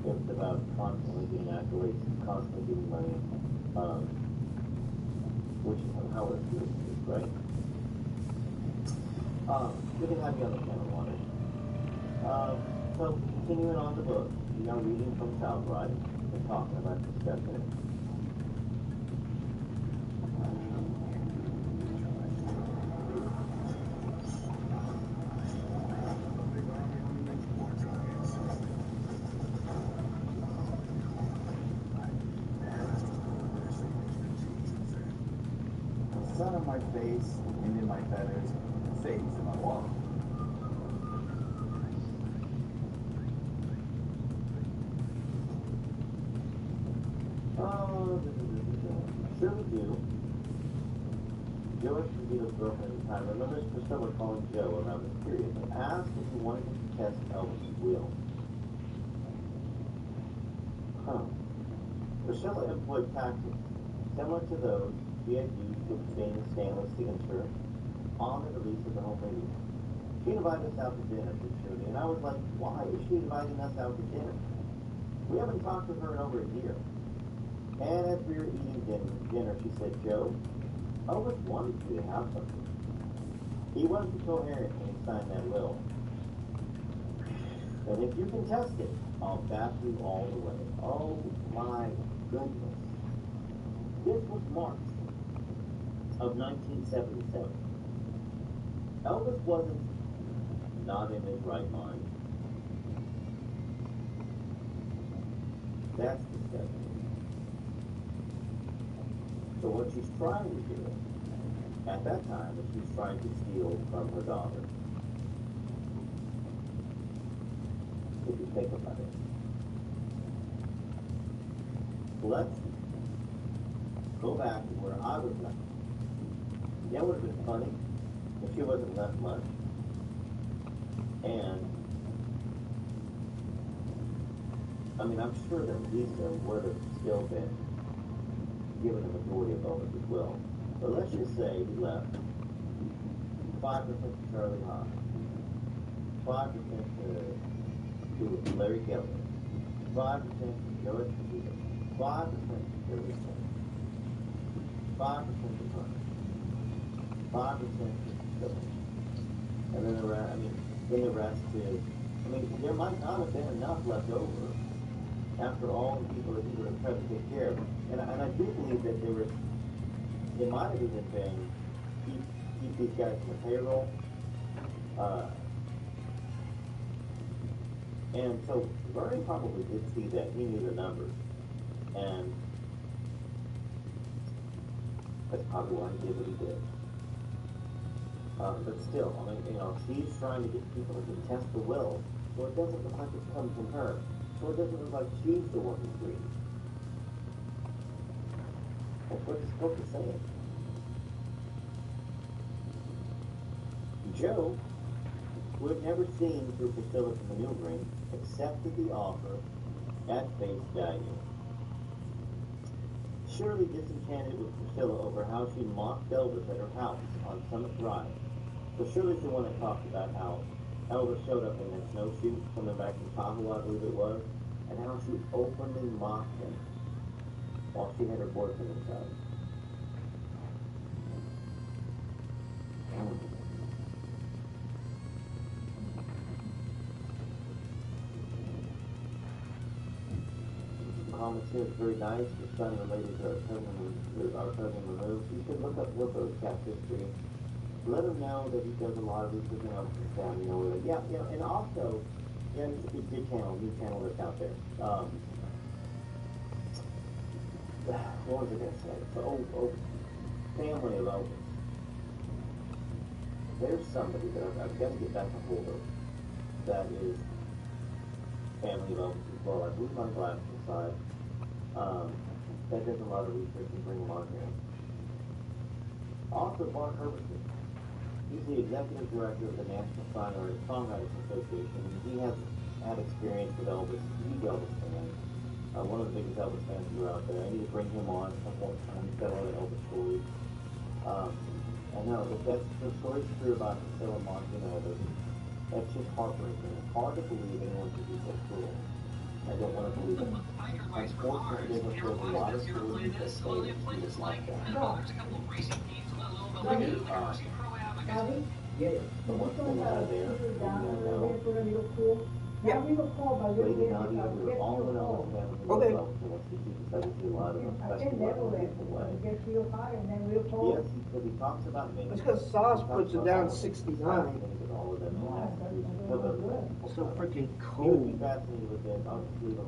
It's about constantly getting accolades, constantly getting money, which is how it is, right? Good to have you on the channel, Water. So, continuing on the book, we are reading from South Ride. We're talking about discussion. The sun on my face, the wind in my feathers, fades in my walk. Sure we do. Joe Esposito's girlfriend at the time remembers Priscilla calling Joe around this period and asked if he wanted to test Elvis' will. Priscilla employed tactics similar to those she had used to obtain the stainless signature on the release of the home video. She invited us out to dinner, said Shirley, and I was like, why is she inviting us out to dinner? We haven't talked to her in over a year. And as we were eating dinner, she said, Joe, Elvis wanted you to have something. He wasn't coherent when he signed that will. And if you can test it, I'll back you all the way. Oh my goodness. This was March of 1977. Elvis wasn't not in his right mind. That's disgusting. So what she's trying to do at that time is she's trying to steal from her daughter. If you think about it. Let's go back to where I was left. That would have been funny if she wasn't left much. And I mean, I'm sure that Lisa would have still been given the majority of Elvis as well. But let's just say he left 5% to Charlie Hahn, 5% to Larry Kelly, 5% to Joe Esposito, 5% to Billy Smith, 5% to Hunter, 5% to Phillips. And then the rest, then the rest is, there might not have been enough left over after all the people that he would have tried to take care of. And I do believe that it might have even been keep these guys in the payroll. And so Bernie probably did see that. He knew the numbers. And that's probably why he did what he did. But still, she's trying to get people to contest the will, so it doesn't look like it's coming from her. So it doesn't look like she's the one who's greedy. That's what it's supposed to say. Joe, who had never seen through Priscilla's maneuvering, accepted the offer at face value. Surely disenchanted with Priscilla over how she mocked Elvis at her house on Summit Drive. So Shirley's the one that talked about how Elvis showed up in that snowsuit coming back from Tahoe, I believe it was, and how she openly mocked him while she had her boyfriend inside. Comments here is very nice. The son related to our cousin removed. You should look up Wilco's cat history. Let him know that he does a lot of research on his family. And also, it's a good channel, new channel that's out there. What was I going to say? So, family of Elvis. There's somebody that I've got to get back a hold of that is family of Elvis as well. I believe on Glasgow side. That does a lot of research and bring them on here. Also, Mark Herberson. He's the executive director of the National Songwriters Association. He has had experience with Elvis. He's an Elvis fan. One of the biggest Elvis fans who are out there. I need to bring him on some more time. He's got a lot of Elvis stories. I know, if the story's true about Priscilla mocking Elvis, that's just heartbreaking. It's hard to believe anyone could be so cruel. I don't want to believe it. Unfortunately, there's a lot of stories that say he was like that. Bobby? Yeah. But what's going on there? Yeah. We will call by your Lady Nadia, we were all in all Okay. I can never get real high and then we'll call. Yes, because he talks about me. It's because Sauce puts it down 69. So freaking cold.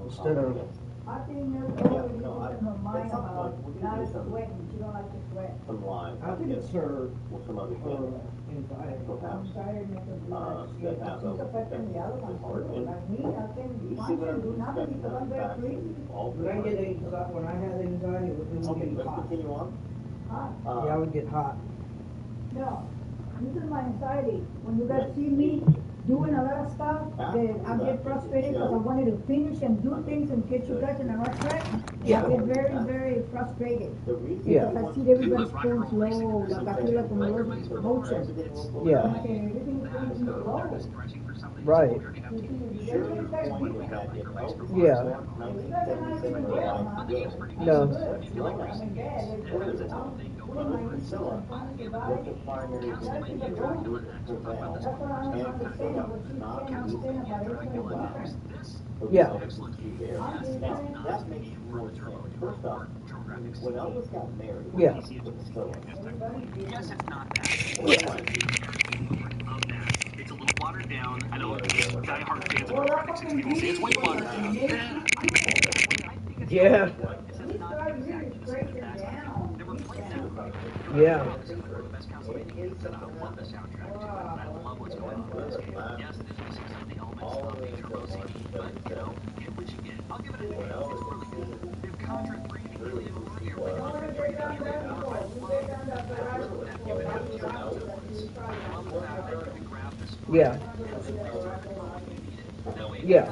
Instead of I think there's always in her mind about not sweating. She don't like to sweat. Some live. I think it's her some other anxiety. I'm sorry to make her feel like that have she's affecting the other one. Like me, I see what can't do I'm nothing because I'm very crazy. When I had anxiety, it would Okay, get let's hot. continue on. Hot. Yeah, I would get hot. No, this is my anxiety. When you guys see me doing a lot of stuff, that I get frustrated because I wanted to finish and do things and get you guys in the right track. Yeah. I get very, very frustrated. Yeah. Because I see everybody's going slow, like I feel like I'm losing motion. Yeah. Okay, everything is going slow. Right. Yeah. No. Priscilla was the primary reason to prevail, and Priscilla not Yeah. Now, that makes more sense. First off, When Elvis got married, Yeah. with Phyllis, Yes, it's not that. Yeah. It's a little watered down. I know die-hard fans of Democratic 60 will say it's way watered down. Yeah. Yeah. Yeah. Yeah. Yeah.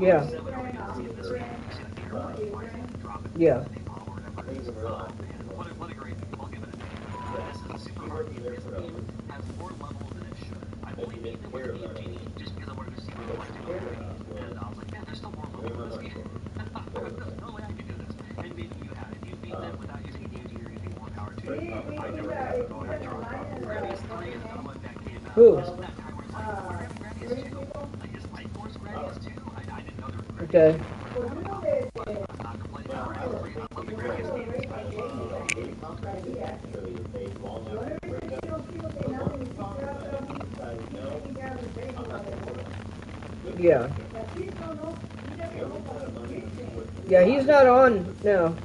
Yeah. Yeah. Who? Okay. Yeah. Yeah, he's not on. No.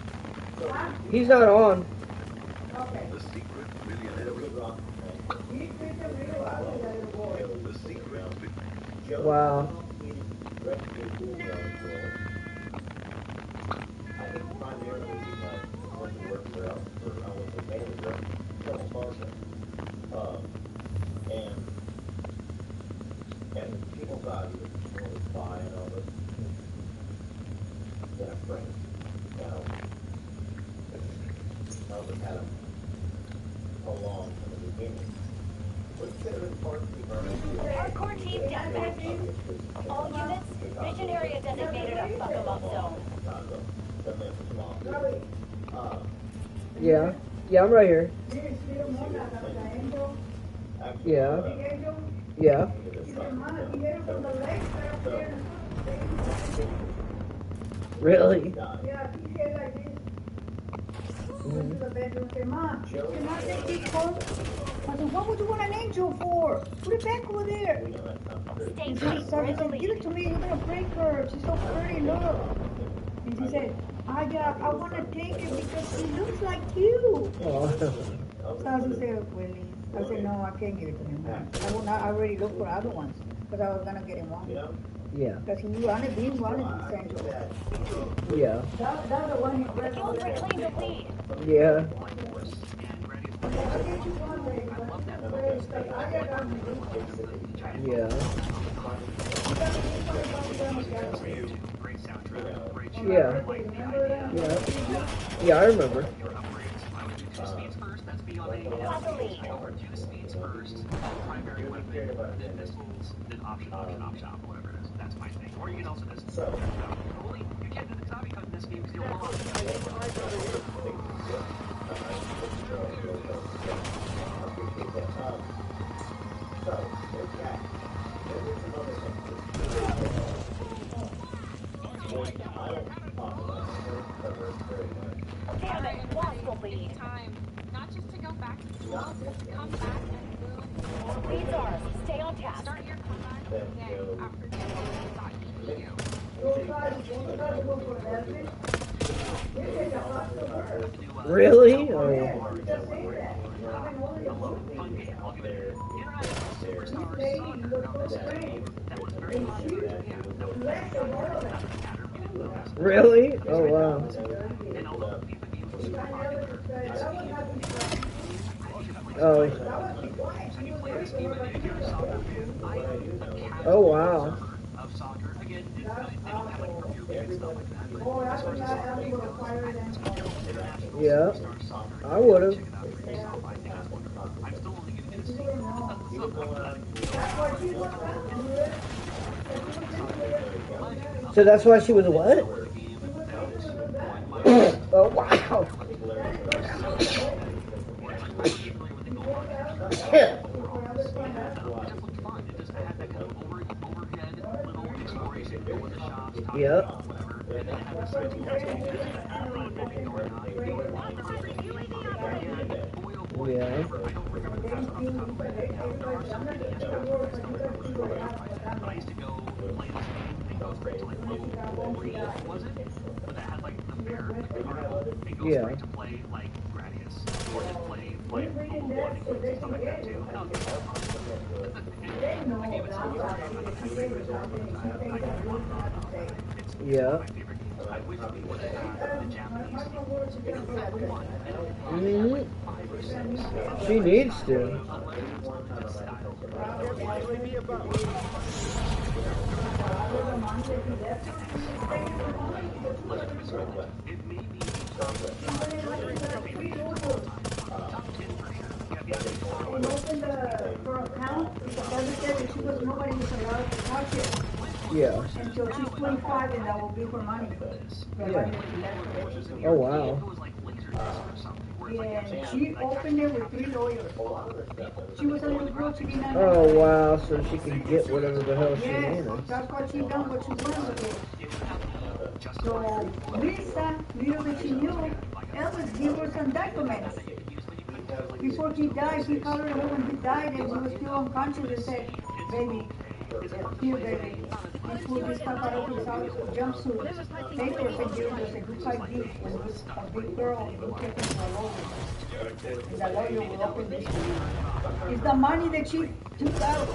He's not on. Wow. And people thought he was really spy and all this. Yeah, friend. Now, Elvis had him along from the beginning. Consider it part of the Hardcore team deathmatch. All units, mission area designated a fuck 'em up zone. Yeah. Yeah, I'm right here. Yeah. Yeah. Really? Went to the bedroom and said, Mom, can I take this home? I said, what would you want an angel for? Put it back over there. Stay And tight. she started saying, give it to me, you're gonna break her. She's so pretty, look. And she said, I want to take it because she looks like you. Oh. So I just said, Willie. I said, no, I can't give it to him. I already looked for other ones because I was gonna get him one. Yeah. Because he wanted these angels. Yeah. That's the one he read. Kills reclaim the lead. Yeah. Yeah. Yeah. Yeah. Yeah, I remember. Option, whatever it is. That's my thing. Or you can also just you can't do the zombie cut in this game because you don't want Damn it, lost the lead. Time. Not just to go back to the 12, but to come back and boom. Lead's ours. Stay on task. Start your comeback day after the thought you. Really? Oh. Really? Oh wow. Oh. Oh wow. Yeah. I would have. So that's why she was what? Oh. Yeah. Yep. Yeah. I used to go play this game and go straight to like level 3, was it? But that had like the bear carnival and go straight to play like Gradius. Or just play like Level 1 and stuff like that too. And I was like, and the game itself is not my favorite Yeah. I wish we would have had the Japanese one. She needs to. And opened her account because she was nobody was allowed to touch it. Yeah. Until she's 25 and that will give her money. Oh wow. And she opened it with 3 lawyers. She was a little girl, she didn't know. Oh wow, so she can get whatever the hell she wanted. That's what she done, what she wanted with it. So Lisa, little that she knew, Elvis gave her some documents. Before he died, he called her when he died and she was still unconscious and said, baby, here baby, he pulled this stuff out of his house, jumpsuit, papers and gave her, said, look like this, and it was a big girl, and you take it to a lawyer. And the lawyer will open this to you. It's the money that she took out.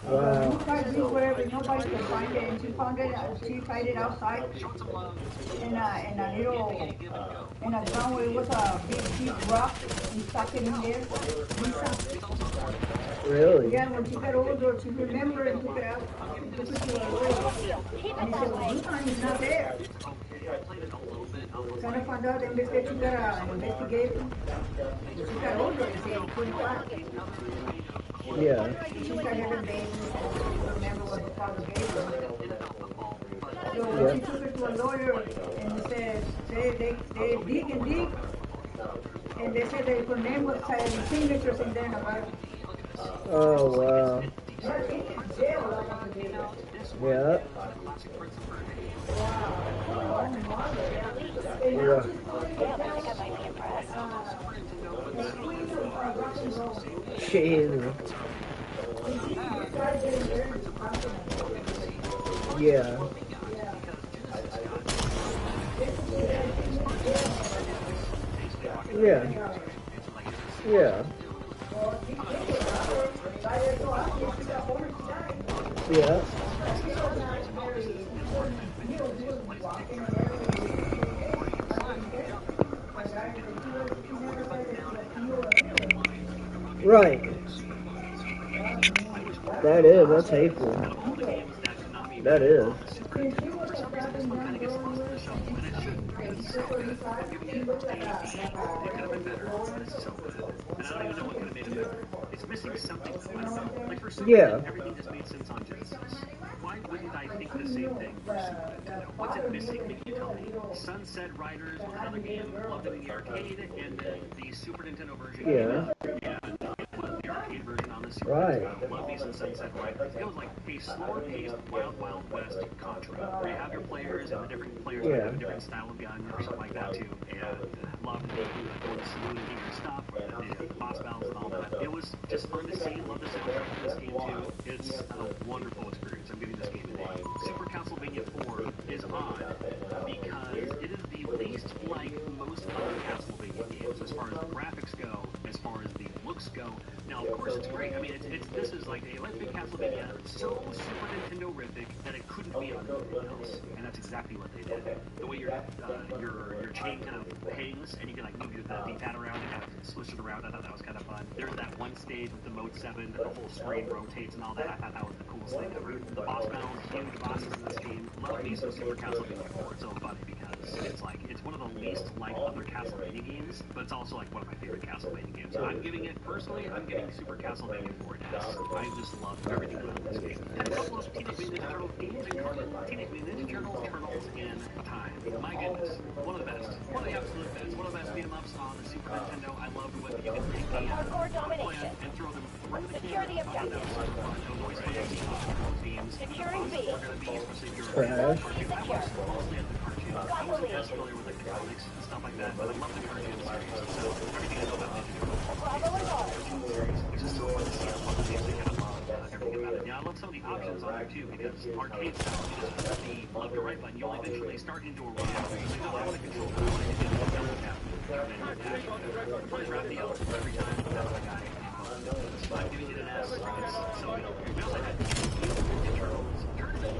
Wow. Wherever, nobody can find it, and she found it outside in a little, in a ground where it was a big rock, and stuck it in there. Lisa. Really? Yeah, when she got older, she remembered and took it out. Took it to a lawyer. And he said, well, this money's not there. Kind of found out that she got an investigation. She got older, and said, 25. Yeah. She started having babies and remember what the father gave her. So when she took her to a lawyer and he said, they dig and dig, and they said that her name was signatures in there about it. Oh wow. Yeah. Yeah. Jeez. Yeah. Yeah. Yeah. Yeah. Right. That's hateful. That is. It's missing something. Like for some Yeah. everything just made sense on Genesis. Why wouldn't I think the same thing for Super Nintendo? What's it missing? Can you tell me? Sunset Riders was another game, loved it in the arcade, and the Super Nintendo version. Yeah. The arcade version on the Super Right. Nintendo. Love me some Sunset Riders. It was like a slower-paced Wild Wild West Contra, where you have your players and the different players have a different style of gun or something like that too. And loved going to the saloon and getting your stuff, the boss battles and all that. It was just fun to see. Love the soundtrack for this game too. It's a wonderful experience. I'm giving this game a name. Super Castlevania 4 is odd because it is the least like most other Castlevania games as far as the graphics go, as far as the looks go. Now, of course, it's great. I mean, this is like a let's make Castlevania so Super Nintendo-rific that it couldn't be on anything else, and that's exactly what they did. The way your chain kind of hangs, and you can like move the D-pad around and kind of switch it around. I thought that was kind of fun. There's that one stage with the Mode 7 that the whole screen rotates and all that. I thought that was the coolest thing ever. The boss battles, huge bosses in this game. Love me some Super Castlevania 4. It's so funny because it's one of the least like other Castlevania games games, but it's also like one of my favorite Castlevania games. I'm giving it, personally, I'm giving Super Castlevania 4S. I just love everything about this game. And a couple of Teenage Mutant Ninja Turtles games included Teenage Mutant Ninja Turtles, Turtles in Time. My goodness, one of the best. One of the absolute best. One of the best beat-em-ups on the Super Nintendo. I loved when you could take the plan and throw them through the Secure the objective. That was super fun. It was always fun to see those games. Securing B. We're going to be, especially if you're Crash. I watched mostly at the cartoons. I wasn't as familiar with like the comics and stuff like that, but I love the cartoon series. So everything I know about Ninja Turtles, it's just so fun to see how fun the games they kind of love everything about it. Yeah, I love some of the options on there too, because arcade style, you just press the left or right button, you'll eventually start into a run. So you know, I want to control the one, you do double tap, and then you're attacking. Plays Raphael every time. That's my guy. I'm giving it an S. It's so good. We also had Teenage Mutant Ninja Turtles Tournament,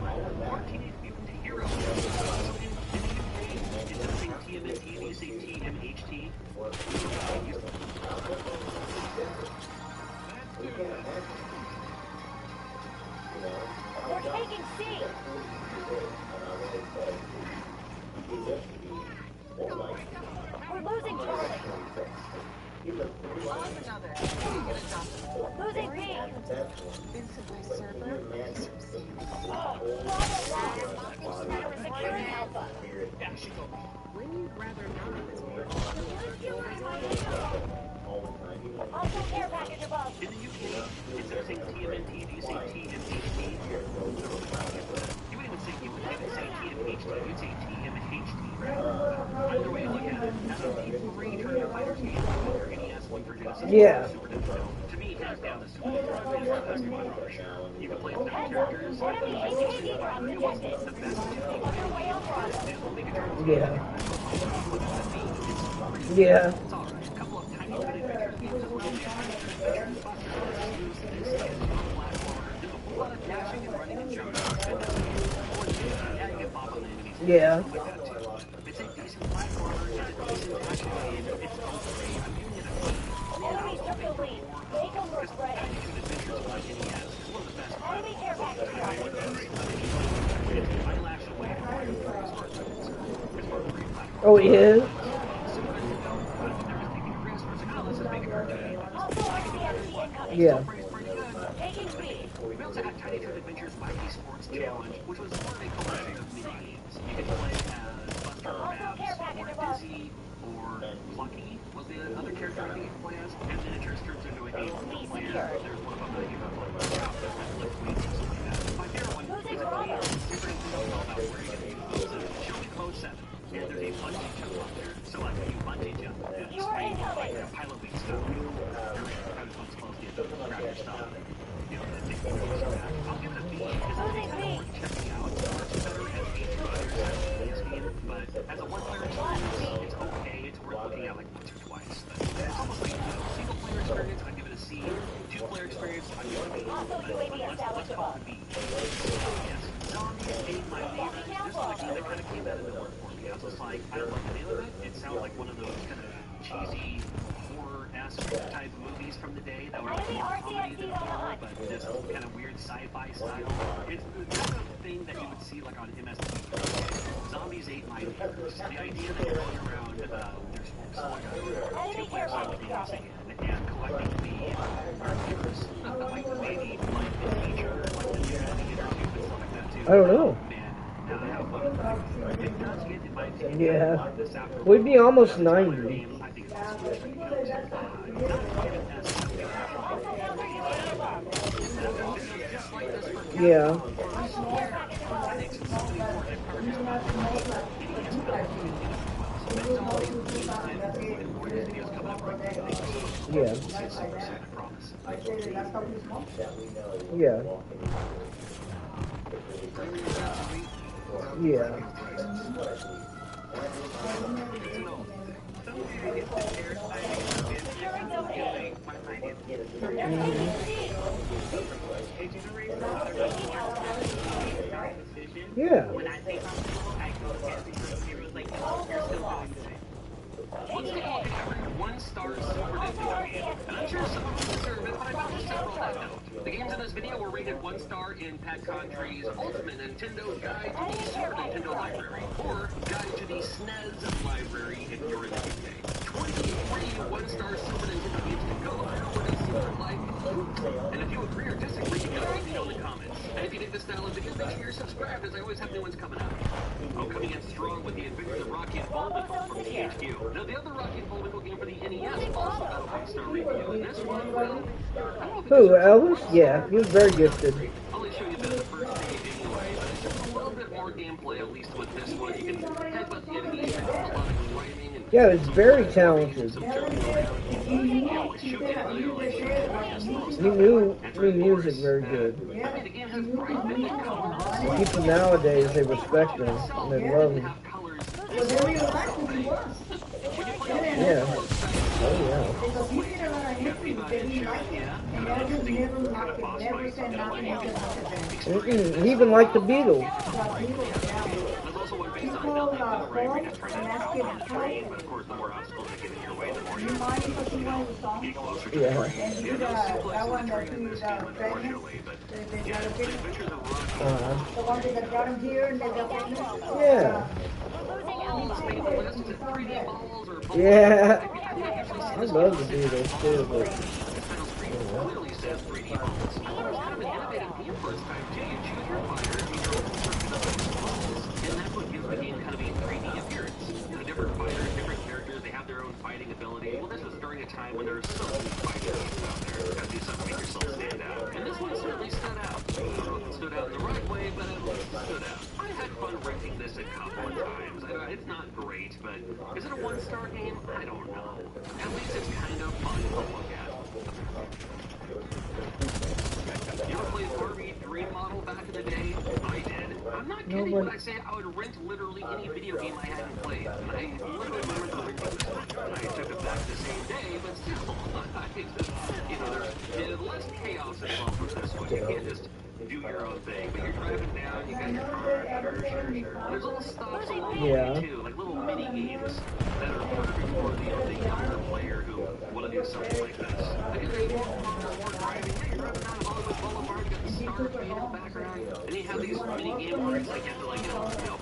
or Teenage Mutant Heroes. So in the UK, instead of saying TMNT, you say TMHT. We're taking C. We're losing Charlie. Losing B. Securing Alpha. Also care package above. In the UK, instead of saying TMNT, do you say TMHT? You wouldn't even say TMHT, you'd say TMHT, right? Either way you look at it, as of the three Tournament Fighters games, for NES, one for Genesis, Yeah. Super Nintendo, to me, hands down, the Super Nintendo is the best one for sure. You can play with different characters, it was the best Yeah. Yeah. It's alright. A couple of tiny little adventure games as well. Adventure Buster use this as a platformer. There's a whole lot of dashing and running and jumping. Yeah, you get pop on the enemies. Yeah. Like that too. It's a decent platformer. It's a decent action game. It's okay. I'm giving it a B. Enemy took the lead. Take over ready. Attitude Adventures on NES is one of the best. Enemy care package above. I lash away Oh, he is? Yeah. Taking B. We also had Tiny Toon Adventures Wacky Sports Challenge, which was more of a collection of mini-games. You could play as Buster or Babs, or Dizzy, or Plucky was the other character I think you could play as, and then it turns into a game where there's one of them that you can play with lift weights or something like that. My favorite one is a game different about where you can show me Code 7, and there's a bungee jump on there. So like when you bungee jump, it's like pilot wing stuff. Grab your stuff. You know, and take photos of that. I'll give it a B because I think it's worth checking out. It's better as a two-player game, but as a one-player experience, it's okay. It's worth looking at like once or twice. But it's almost like a single-player experience. I'd give it a C. Two-player experience, I'd give it a B. But let's call it a B. Yes, Zombies ate my neighbors. This was a game that kind of came out of the work for me. I was just like, I don't like the name of it. It sounded like one of those kind of cheesy horror-esque type movies from the day that were more comedy than horror, but just kind of weird sci-fi style. It's the kind of thing that you would see like on MST. Zombies ate my neighbors. The idea that you're going around, there's two-player simultaneously and collecting the neighbors, like maybe like the teacher, like the teacher in the interview and stuff like that too. I don't know. It does get, in my opinion, Yeah. We'd be almost 90. Yeah. Yeah. Yeah. Yeah. Yeah. One star Super Nintendo game. And I'm sure some of us deserve it, but I found several that don't. The games in this video were rated 1 star in Pat Contry's Ultimate Nintendo Guide to the Super Nintendo Library, or Guide to the SNES Library if you're in the UK. 20 All-Star Super Nintendo games to go. I know what it's super like. And if you agree or disagree, you gotta let me know in the comments. And if you dig this style of video, make sure you're subscribed, as I always have new ones coming out. Oh, coming in strong with the Adventures of Rocky and Bullwinkle from THQ. Now, the other Rocky and Bullwinkle game for the NES also got a 5-star review, and this one, well, I don't know if Who, Elvis? Yeah, he was very gifted. I'll only show you the first stage anyway, but it's just a little bit more gameplay, at least with this one. You can headbutt the enemies, and a lot of climbing, and Yeah, it's very talented. He knew music very good. People nowadays, they respect him and they love him. Yeah. Oh yeah. He even liked the Beatles. Yeah. Yeah. I love the Beatles too, but and that's what gives the game kind of a 3D appearance. You know, different fighters, different characters, they have their own fighting ability. Well, this was during a time when there were so many fighting games out there. You gotta do something to make yourself stand out. And this one certainly stood out. I don't know if it stood out in the right way, but it stood out. I had fun renting this a couple of times. It's not great, but is it a 1-star game? I don't know. At least it's kind of fun to look at. You ever played Barbie Dream Model back in the day? I did. I'm not kidding when I say I would rent literally any video game I hadn't played. And I literally remember renting this one. And I took it back the same day, but still, you know, there's less chaos involved with this one. You can't just do your own thing, but you're driving down, you got your car, sure. There's little stops along the way too, like little mini games that are perfect for the younger player who want to do something like this. Like if they more driving, you're driving down Hollywood Boulevard, you got the Star Wars in the background, and you have these mini game where it's like you have to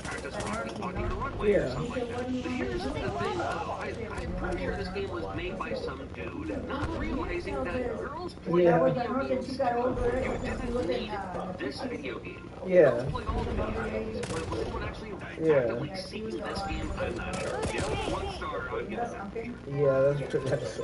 practice walking the runway or something like that. But here's the thing though, I'm pretty sure this game was made by some dude, not realizing that girls play video games too. You didn't need this video game. Yeah. Play all the video games, but was someone actually actively seeking this game? I'm not sure. Yeah, 1 star, I would give it that. Yeah, that's so.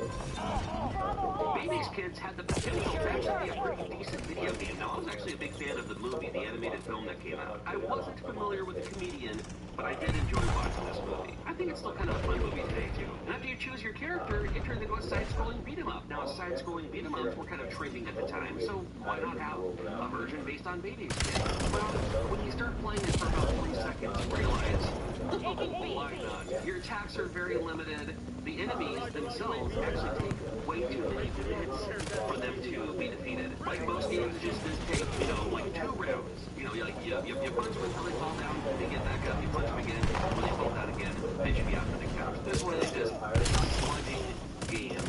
Baby's Kids had the potential to actually be a pretty decent video game. Now, I was actually a big fan of the movie, the animated film that came out. I wasn't familiar with the comedian, but I did enjoy watching this movie. I think it's still kind of a fun movie today, too. And after you choose your character, it turns into a side-scrolling beat-em-up. Now, side-scrolling beat-em-ups were kind of trending at the time, so why not have a version based on Baby's Kids? Well, when you start playing it for about 3 seconds, you realize, why not? Your attacks are very limited. The enemies themselves actually take way too many hits for them to be defeated. Like most games, just take, like 2 rounds. You punch them until they fall down, they get back up, you punch them again, when they fall down again, they should be out for the count. This one is just a sliding game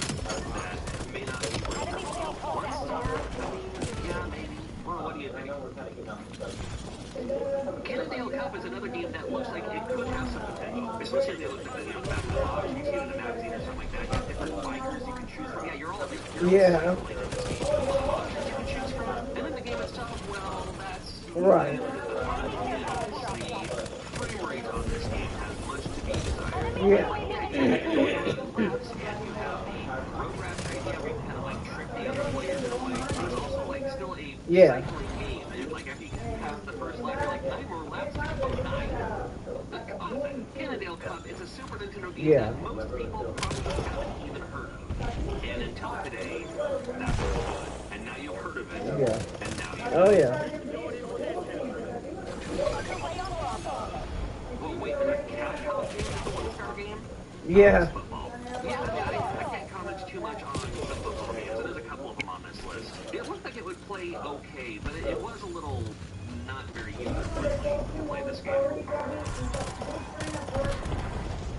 that may not be great for 1 star. I mean, yeah, maybe. Well, what do you think? Cannondale Cup is another game that looks like it could have some potential. Especially if they look at the back of the box, you see it in the magazine or something like that. You have different bikers you can choose from. Yeah, you're all you can choose from. And then the game itself, well, that's right. The frame rate on this game has much to be desired. Yeah. And you have the road rash idea where you kind of like trick the other players in a way. But it's also like still a cycling game. And like after you pass the first lap, you're like 9 more laps. Cannondale Cup is a Super Nintendo game that most people probably haven't even heard of. And until today, that was good. And now you've heard of it. Yeah. And now you Oh yeah. Well, wait, the Cash House game is the 1-star game? Yeah. Football. Yeah, I can't comment too much on the football games. There's a couple of them on this list. It looked like it would play okay, but it was a little not very user-friendly to play this game.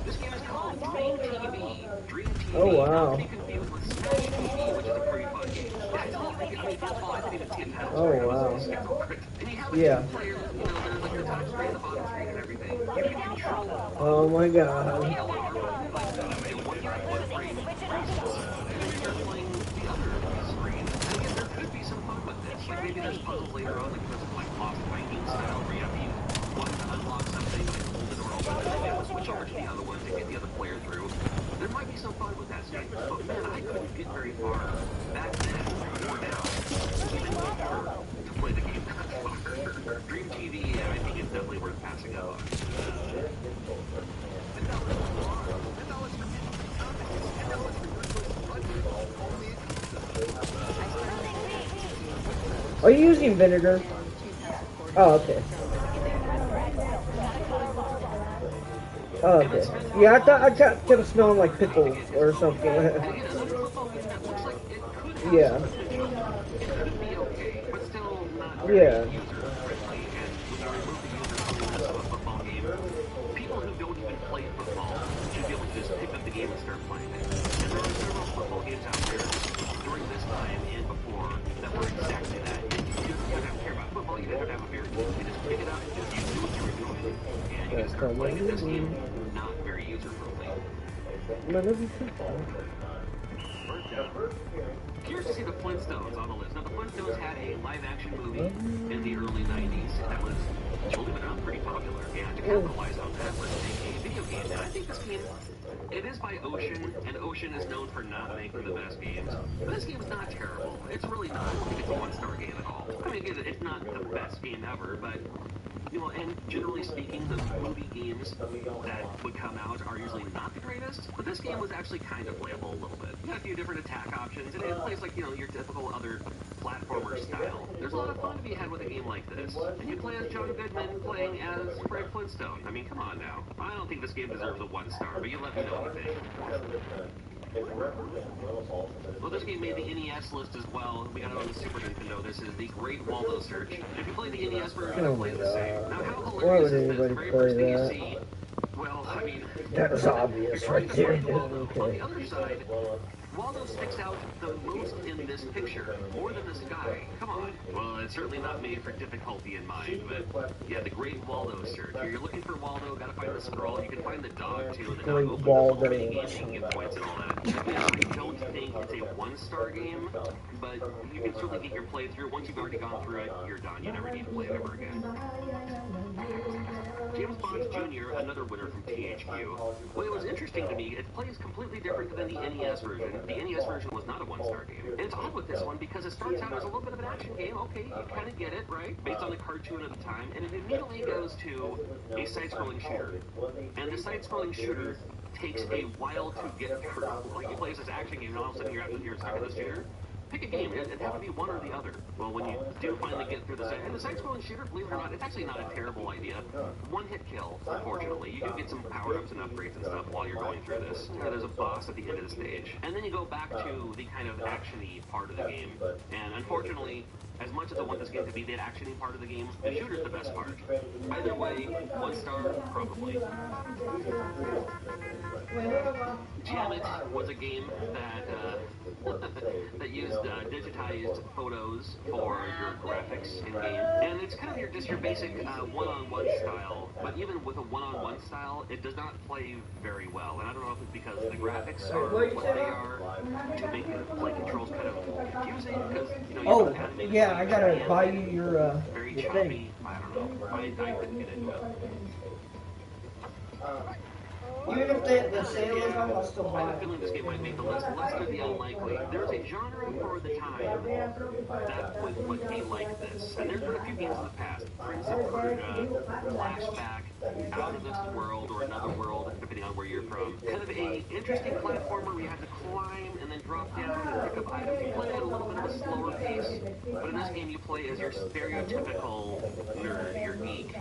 This game is called Dream TV. Dream TV. Oh wow. Not to be confused with Smash TV, which is a pretty fun game. Yeah, I mean, football, I didn't even see it happen. Oh wow. And you have a player, there's like the top screen, the bottom screen, and everything. You can control. Oh my god. What frame start playing the other screen. And again, there could be some fun with this. Like maybe there's puzzles later on, like Lost Viking style, where you have to use one to unlock something, like hold the door open, and then you have to switch over to the other one to get the other player through. There might be some fun with that stuff, but man, I couldn't get very far back then or now. Even to play the game that far. Dream TV, I think it's definitely worth passing up on. Are you using vinegar? Oh, okay. Oh, okay. Yeah, I kept smelling like pickles or something. Yeah. Yeah. People who don't even play football should be able to just pick up the game and start playing it. And there are several football games out there during this time and before that were exactly that. You don't have to care about football, you don't have a beer. You just pick it up, you do what you were doing, and you can start playing it. This game is not very user-friendly. Curious to see the Flintstones on the list. Now, the Flintstones had a live-action movie in the early 90s that was, believe it or not, pretty popular. And to capitalize on that, let's make a video game. And I think this game, it is by Ocean, and Ocean is known for not making the best games. But this game is not terrible. It's really not. I don't think it's a one-star game at all. I mean, again, it's not the best game ever, but... You know, and generally speaking, the movie games that would come out are usually not the greatest, but this game was actually kind of playable a little bit. You had a few different attack options, and it plays like, you know, your typical other platformer style. There's a lot of fun to be had with a game like this. And you play as John Goodman playing as Fred Flintstone. I mean, come on now. I don't think this game deserves a 1-star, but you let me know what you think. Well, this game made the NES list as well. We got it on the Super Nintendo. This is the Great Waldo Search. If you play the NES version, it plays the same. Now, how hilarious is this? The very first thing you see, well, I mean... That was obvious right there. Okay. On the other side, Waldo sticks out the most in this picture, more than this guy. Come on. Well, it's certainly not made for difficulty in mind, but yeah, the Great Waldo Search. You're looking for Waldo, gotta find the squirrel. You can find the dog too. The dog opens the whole mini game, you can get points and all that. Again, I don't think it's a 1-star game, but you can certainly get your playthrough. Once you've already gone through it, you're done. You never need to play it ever again. James Bond Jr., another winner from THQ. Well, it was interesting to me, it plays completely different than the NES version. The NES version was not a 1-star game. And it's odd with this one because it starts out as a little bit of an action game. Okay, you kind of get it, right? Based on the cartoon at the time. And it immediately goes to a side-scrolling shooter. And the side-scrolling shooter takes a while to get through. Like, you play this action game and all of a sudden you're stuck in this shooter. Pick a game. It have to be one or the other. Well, when you do finally get through the side-scrolling shooter, believe it or not, it's actually not a terrible idea. One-hit kill, unfortunately. You do get some power-ups and upgrades and stuff while you're going through this. There's a boss at the end of the stage. And then you go back to the kind of action-y part of the game. And unfortunately, as much as I want this game to be the action-y part of the game, the shooter's the best part. Either way, 1-star, probably. Jam It was a game that that used digitized photos for your graphics in game, and it's kind of your basic one-on-one style. But even with a one-on-one style, it does not play very well. And I don't know if it's because the graphics are what they are to make the play controls kind of confusing. Because you know, yeah, I gotta buy you your very your choppy. thing. I don't know. I couldn't get into it. Even if the sale is on, I'll still buy I have a it. feeling this game might make the list. Less than the unlikely. There's a genre for the time that would be like this. And there's been a few games in the past. Prince of Persia, Flashback, Out of This World, or Another World, depending on where you're from. Kind of a interesting platformer where you have to climb and then drop down and pick up items. You play at a little bit of a slower pace, but in this game you play as your stereotypical nerd, your geek.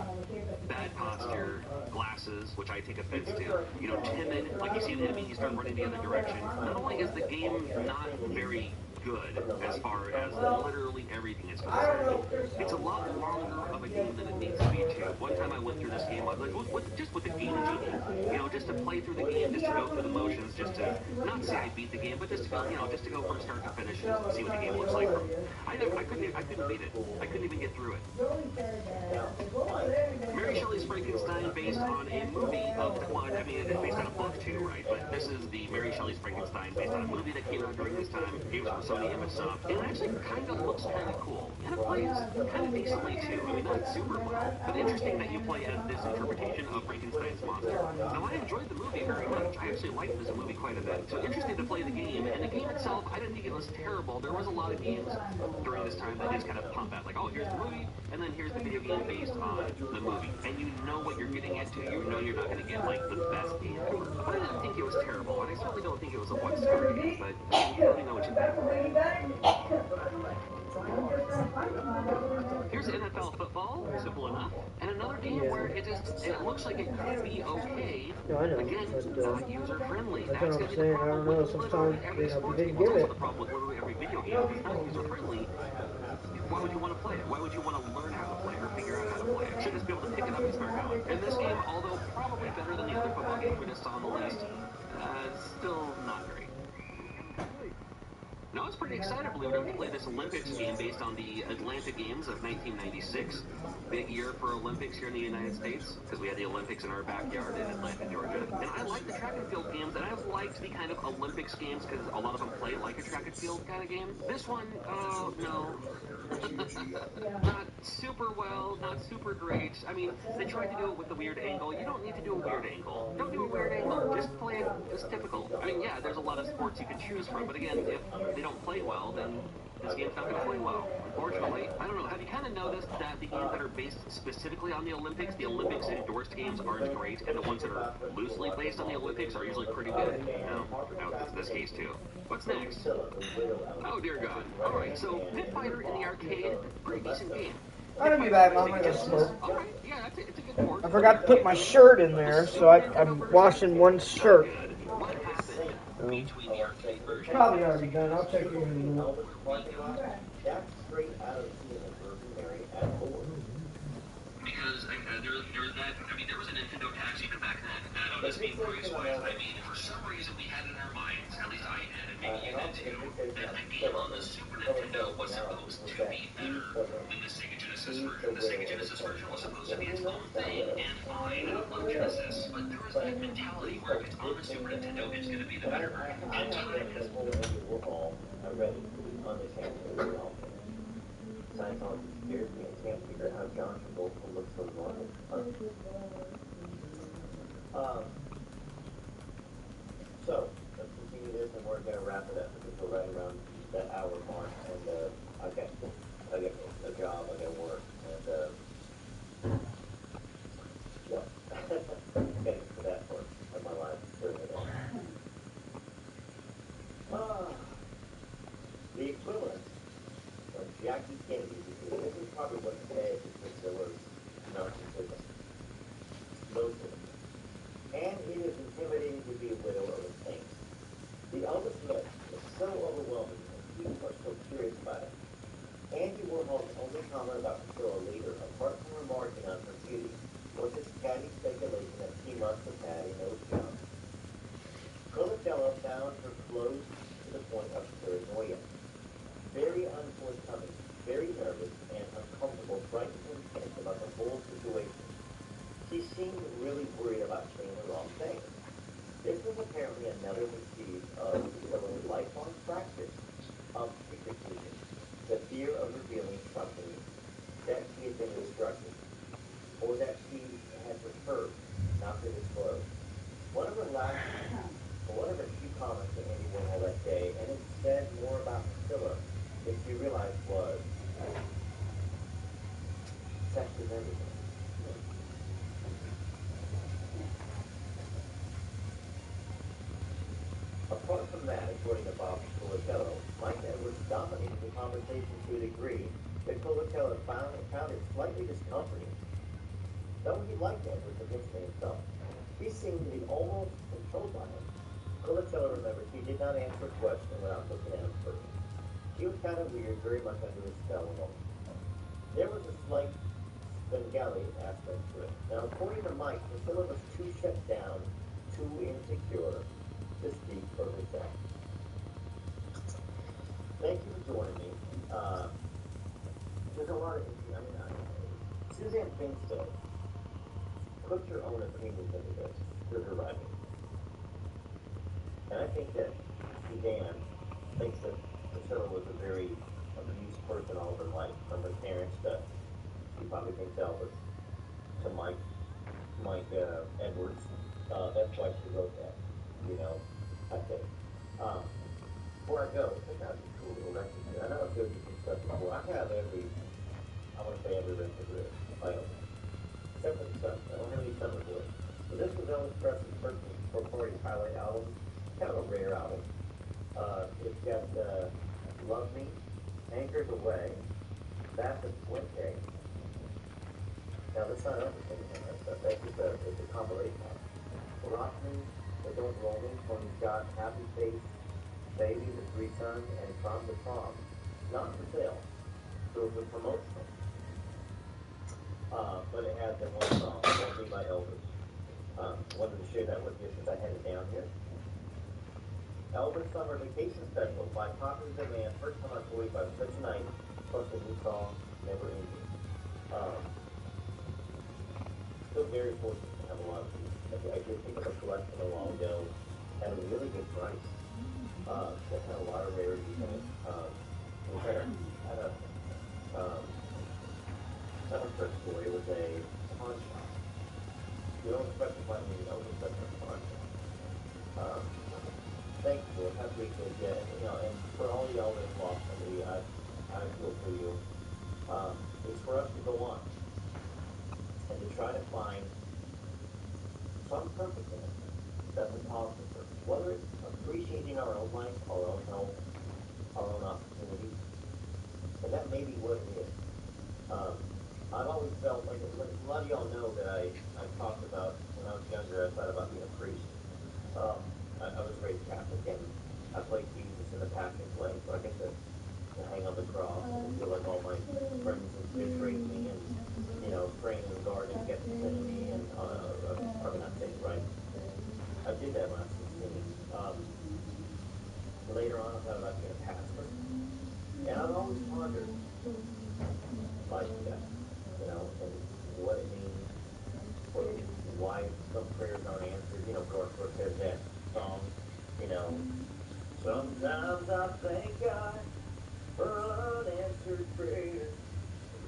Bad posture, glasses, which I take offense to. You know, timid, like you see an enemy, you start running the other direction. Not only is the game not very good as far as literally everything is concerned. It's a lot longer of a game than it needs to be too. One time I went through this game, I was like, just with the Game Genie, you know, just to play through the game, just to go through the motions, just to not say I beat the game, but just to go, you know, just to go from start to finish and see what the game looks like. I couldn't beat it. I couldn't even get through it. Mary Shelley's Frankenstein, based on a movie of, well, I mean, it is based on a book too, right? But this is the Mary Shelley's Frankenstein, based on a movie that came out during this time. It was from Sony ImageSoft. And it actually kind of looks kind of cool. And it plays kind of decently too. I mean, not super well, but interesting that you play as this interpretation of Frankenstein's monster. Now, I enjoyed the movie very much. I actually liked this movie quite a bit. So interesting to play the game. And the game itself, I didn't think it was terrible. There was a lot of games during this time that just kind of pump out, like, oh, here's the movie, and then here's the video game based on the movie. And you know what you're getting into. You know you're not going to get, like, the best game ever. But I didn't think it was terrible, and I certainly don't think it was a one-star game, but you let me know what you think. Here's NFL football, simple enough, and another game where it looks like it could be okay. No, I know, again, but, not user-friendly. That's what I'm saying. I don't know. Sometimes, you know, if you didn't give it. The problem with literally every video game is not user-friendly. Why would you want to play it? Why would you want to learn how to play it or figure out how to play it? You should just be able to pick it up and start going. And this game, although probably better than the other football games we just saw on the list, still not great. No, I was pretty excited, believe it or not, to play this Olympics game based on the Atlanta Games of 1996. Big year for Olympics here in the United States, because we had the Olympics in our backyard in Atlanta, Georgia. And I like the track and field games, and I've liked the kind of Olympics games, because a lot of them play like a track and field kind of game. This one, no. Not super well, not super great. I mean, they tried to do it with the weird angle. You don't need to do a weird angle. Don't do a weird angle. Just play it as typical. I mean, yeah, there's a lot of sports you can choose from, but again, if they don't play well, then this game's not going to play well. Unfortunately, I don't know. Have you kind of noticed that the games that are based specifically on the Olympics endorsed games aren't great, and the ones that are loosely based on the Olympics are usually pretty good? No, it's this case too. What's next? Oh dear God. All right, so Pit Fighter in the arcade, pretty decent game. I'm gonna be back, Mom. I gotta smoke. All right, yeah, it's a good port. I forgot to put my shirt in there, so I'm washing one shirt. It's probably already done. I'll check it in a minute. That's straight out of Mary at 4. Because there was a Nintendo tax even back then. And I don't just mean price-wise. I mean, for some reason we had in our minds, at least I did, and maybe you did too, that the game on the Super Nintendo was supposed to be better than the Sega Genesis version. The Sega Genesis version was supposed to be its own thing and fine. I love Genesis, but there was that mentality where if it's on the Super Nintendo, it's going to be the better version. And time has I read it on the channel. Scientology scares me. I can't figure out how John Travolta looks so normal. So, let's continue this and we're going to wrap it up because we're right around that hour mark. And I got a job, I got work, and yeah, I'm getting to that part of my life during the day. The equivalent of Jackie Kennedy, because this is probably what says Priscilla's narcissism. Most of them. And it is intimidating to be a widow of a saint. The eldest list is so overwhelming and people are so curious about it. Andy Warhol's only comment about Priscilla later, apart from remarking on her beauty, was his catty speculation that she must have had a nose job. Colicella found her close to the point of paranoia. Very unforthcoming, very nervous, and uncomfortable, frightened and tense about the whole situation. She seemed really worried about saying the wrong thing. This was apparently another disease of Priscilla's lifelong practice of secretism, the fear of revealing something that she had been instructed, or that she had preferred not to disclose. One of her few comments to Andy Warhol that day, and it said more about Priscilla than she realized was, sex is everything. Apart from that, according to Bob Colacello, Mike Edwards dominated the conversation to a degree that Colacello found it slightly discomforting. Though he liked Edwards eventually himself, he seemed to be almost controlled by him. Colacello remembers he did not answer a question without looking at him first. He was kind of weird, very much under his spell. There was a slight Bengali aspect to it. Now, according to Mike, Priscilla was too shut down, too insecure to speak for herself. Thank you for joining me. There's a lot of, Suzanne Finstead put your own opinions into this through her writing. And I think that Suzanne thinks that Priscilla was a very abused person all of her life, from her parents to, she probably thinks Elvis, to Mike Edwards. That's why she wrote that, I think. Before I go, I think that would be cool little record. I know I've given you some stuff before. I have every record by Elvis. Except for the Sun. I don't have any Summer Boy. So this was Elvis Presley's first four-party highlight album. Kind of a rare album. It's got Love Me, Anchors Away, Baptist Fuente. Now that's not everything in that stuff. That's just it's a compilation album. Rock Me, The Don't Roll Me, Tony Scott, Happy Face, Baby, The Three Sons, and Prom to Prom. Not for sale. So it was promotional. But it had that one song, Love Me by Elvis. Wanted to share that with you since I had it down here. Elvis Summer Vacation Special by popular demand. First time on 45, such a night, plus a new song, Never Ending. Still very fortunate to have a lot of these. I did pick up a collection a while ago at a really good price. That had a lot of rarities in it. We had a thrift store. It was a pawn shop. You don't expect to find any Elvis at a pawn shop. Thank you. Have a great day. And for all y'all that have lost somebody, I feel for you. It's for us to go on and to try to find some purpose in it that's a positive purpose. Whether it's appreciating our own life, our own health, our own opportunities, and that may be what it is. I've always felt like a lot of y'all know that I talked about when I was younger. I thought about being a priest. I was raised Catholic, and I played Jesus in the Passion Play, so I get to hang on the cross and feel like all my friends betrayed me, and praying in the garden get to sin me, and probably not saying it right. I did that when I was 16. Later on, I thought about being a pastor, and I've always pondered life death, and what it means, why some prayers aren't answered. Of course, there's that song, sometimes I thank God for unanswered prayers.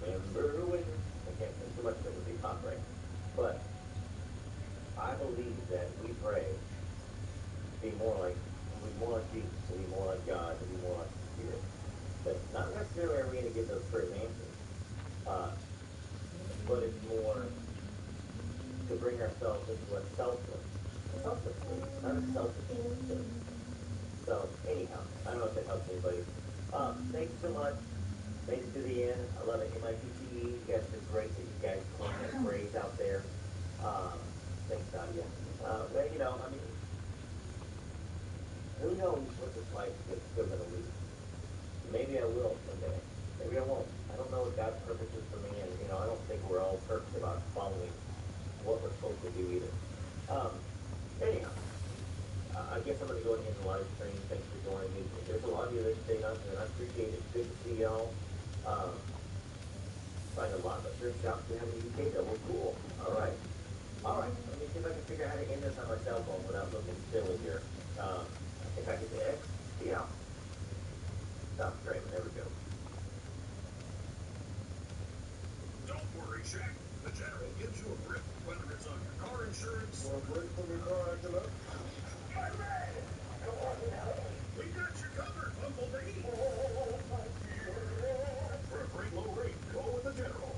Remember when, I can't sing too much of it, would be copyright, but I believe that we pray to be more like Jesus, to be more like God, to be more like the Spirit. But not necessarily are we going to get those prayers answered, but it's more to bring ourselves into a selfless state, not a selfish state. So, anyhow, I don't know if that helps anybody. Thanks so much. Made it to the end. I love it. MIPCE, you guys are great that you guys coined that phrase out there. Thanks, Nadia. Who knows what this life is still going to lead? Maybe I will someday. Maybe I won't. I don't know what God's purpose is for me, and, I don't think we're all perfect about following what we're supposed to do either. Anyhow, I guess I'm going to go ahead and live stream. Thanks for joining me. There's a lot of you that stayed on here, and I appreciate it. Good to see y'all. Find a lot of thrift shops we have in the UK that were cool. All right. Let me see if I can figure out how to end this on my cell phone without looking silly here. I think I can do X. Yeah. Stop streaming. There we go. Don't worry, Shaq. The General gives you a grip, whether it's on your car insurance. More break from your car, Angela? I'm ready. Come on now. We got you covered, Bumblebee. For a great low rate, go with the General.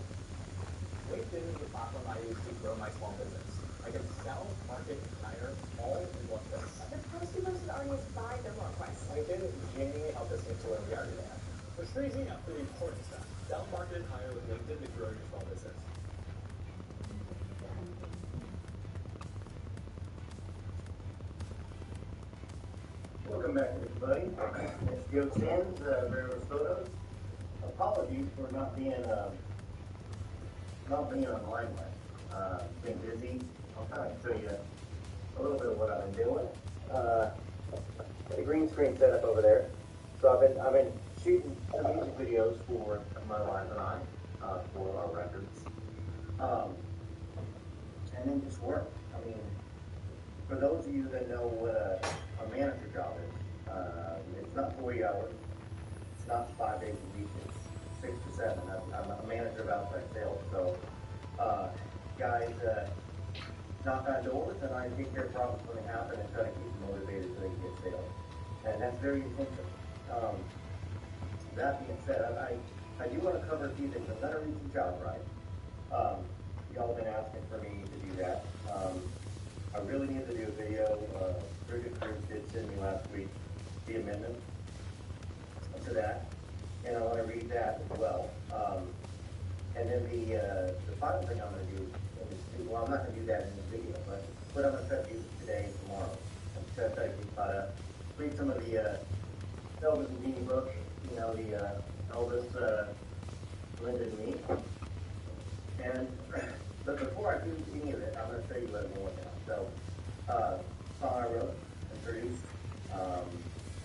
LinkedIn is the platform I use to grow my small business. I can sell, market, and hire all in one place. The post you posted already has 5 or more requests. LinkedIn genuinely helped us get to where we are today. Which brings me up to the important stuff. Sell, market, and hire with LinkedIn to grow your small business. Welcome Welcome back, everybody. It's Joe Sands, Rarest Photos. Apologies for not being on limelight. Been busy. I'll kind of show you a little bit of what I've been doing. The green screen setup over there. So I've been shooting some music videos for my wife and I, for our records. And then just work. I mean, for those of you that know what a manager job is, it's not 40 hours. It's not 5 days a week. It's 6 to 7. I'm a manager of outside sales. So, guys knock on doors, and I take care of problems when they happen and try to keep them motivated so they can get sales. And that's very essential. That being said, I do want to cover a few things. I'm going to read some job right. Y'all have been asking for me to do that. I really need to do a video. Bridget Cruz did send me last week the amendment to that, and I want to read that as well. And then the final thing I'm going to do is, well, I'm not going to do that in this video, but what I'm going to try to do today and tomorrow. I'm going to try to read some of the Elvis and Jeannie book, you know, the Elvis, Linda and me. And but before I do any of it, I'm going to show you what I'm working on. So, song I wrote and produced,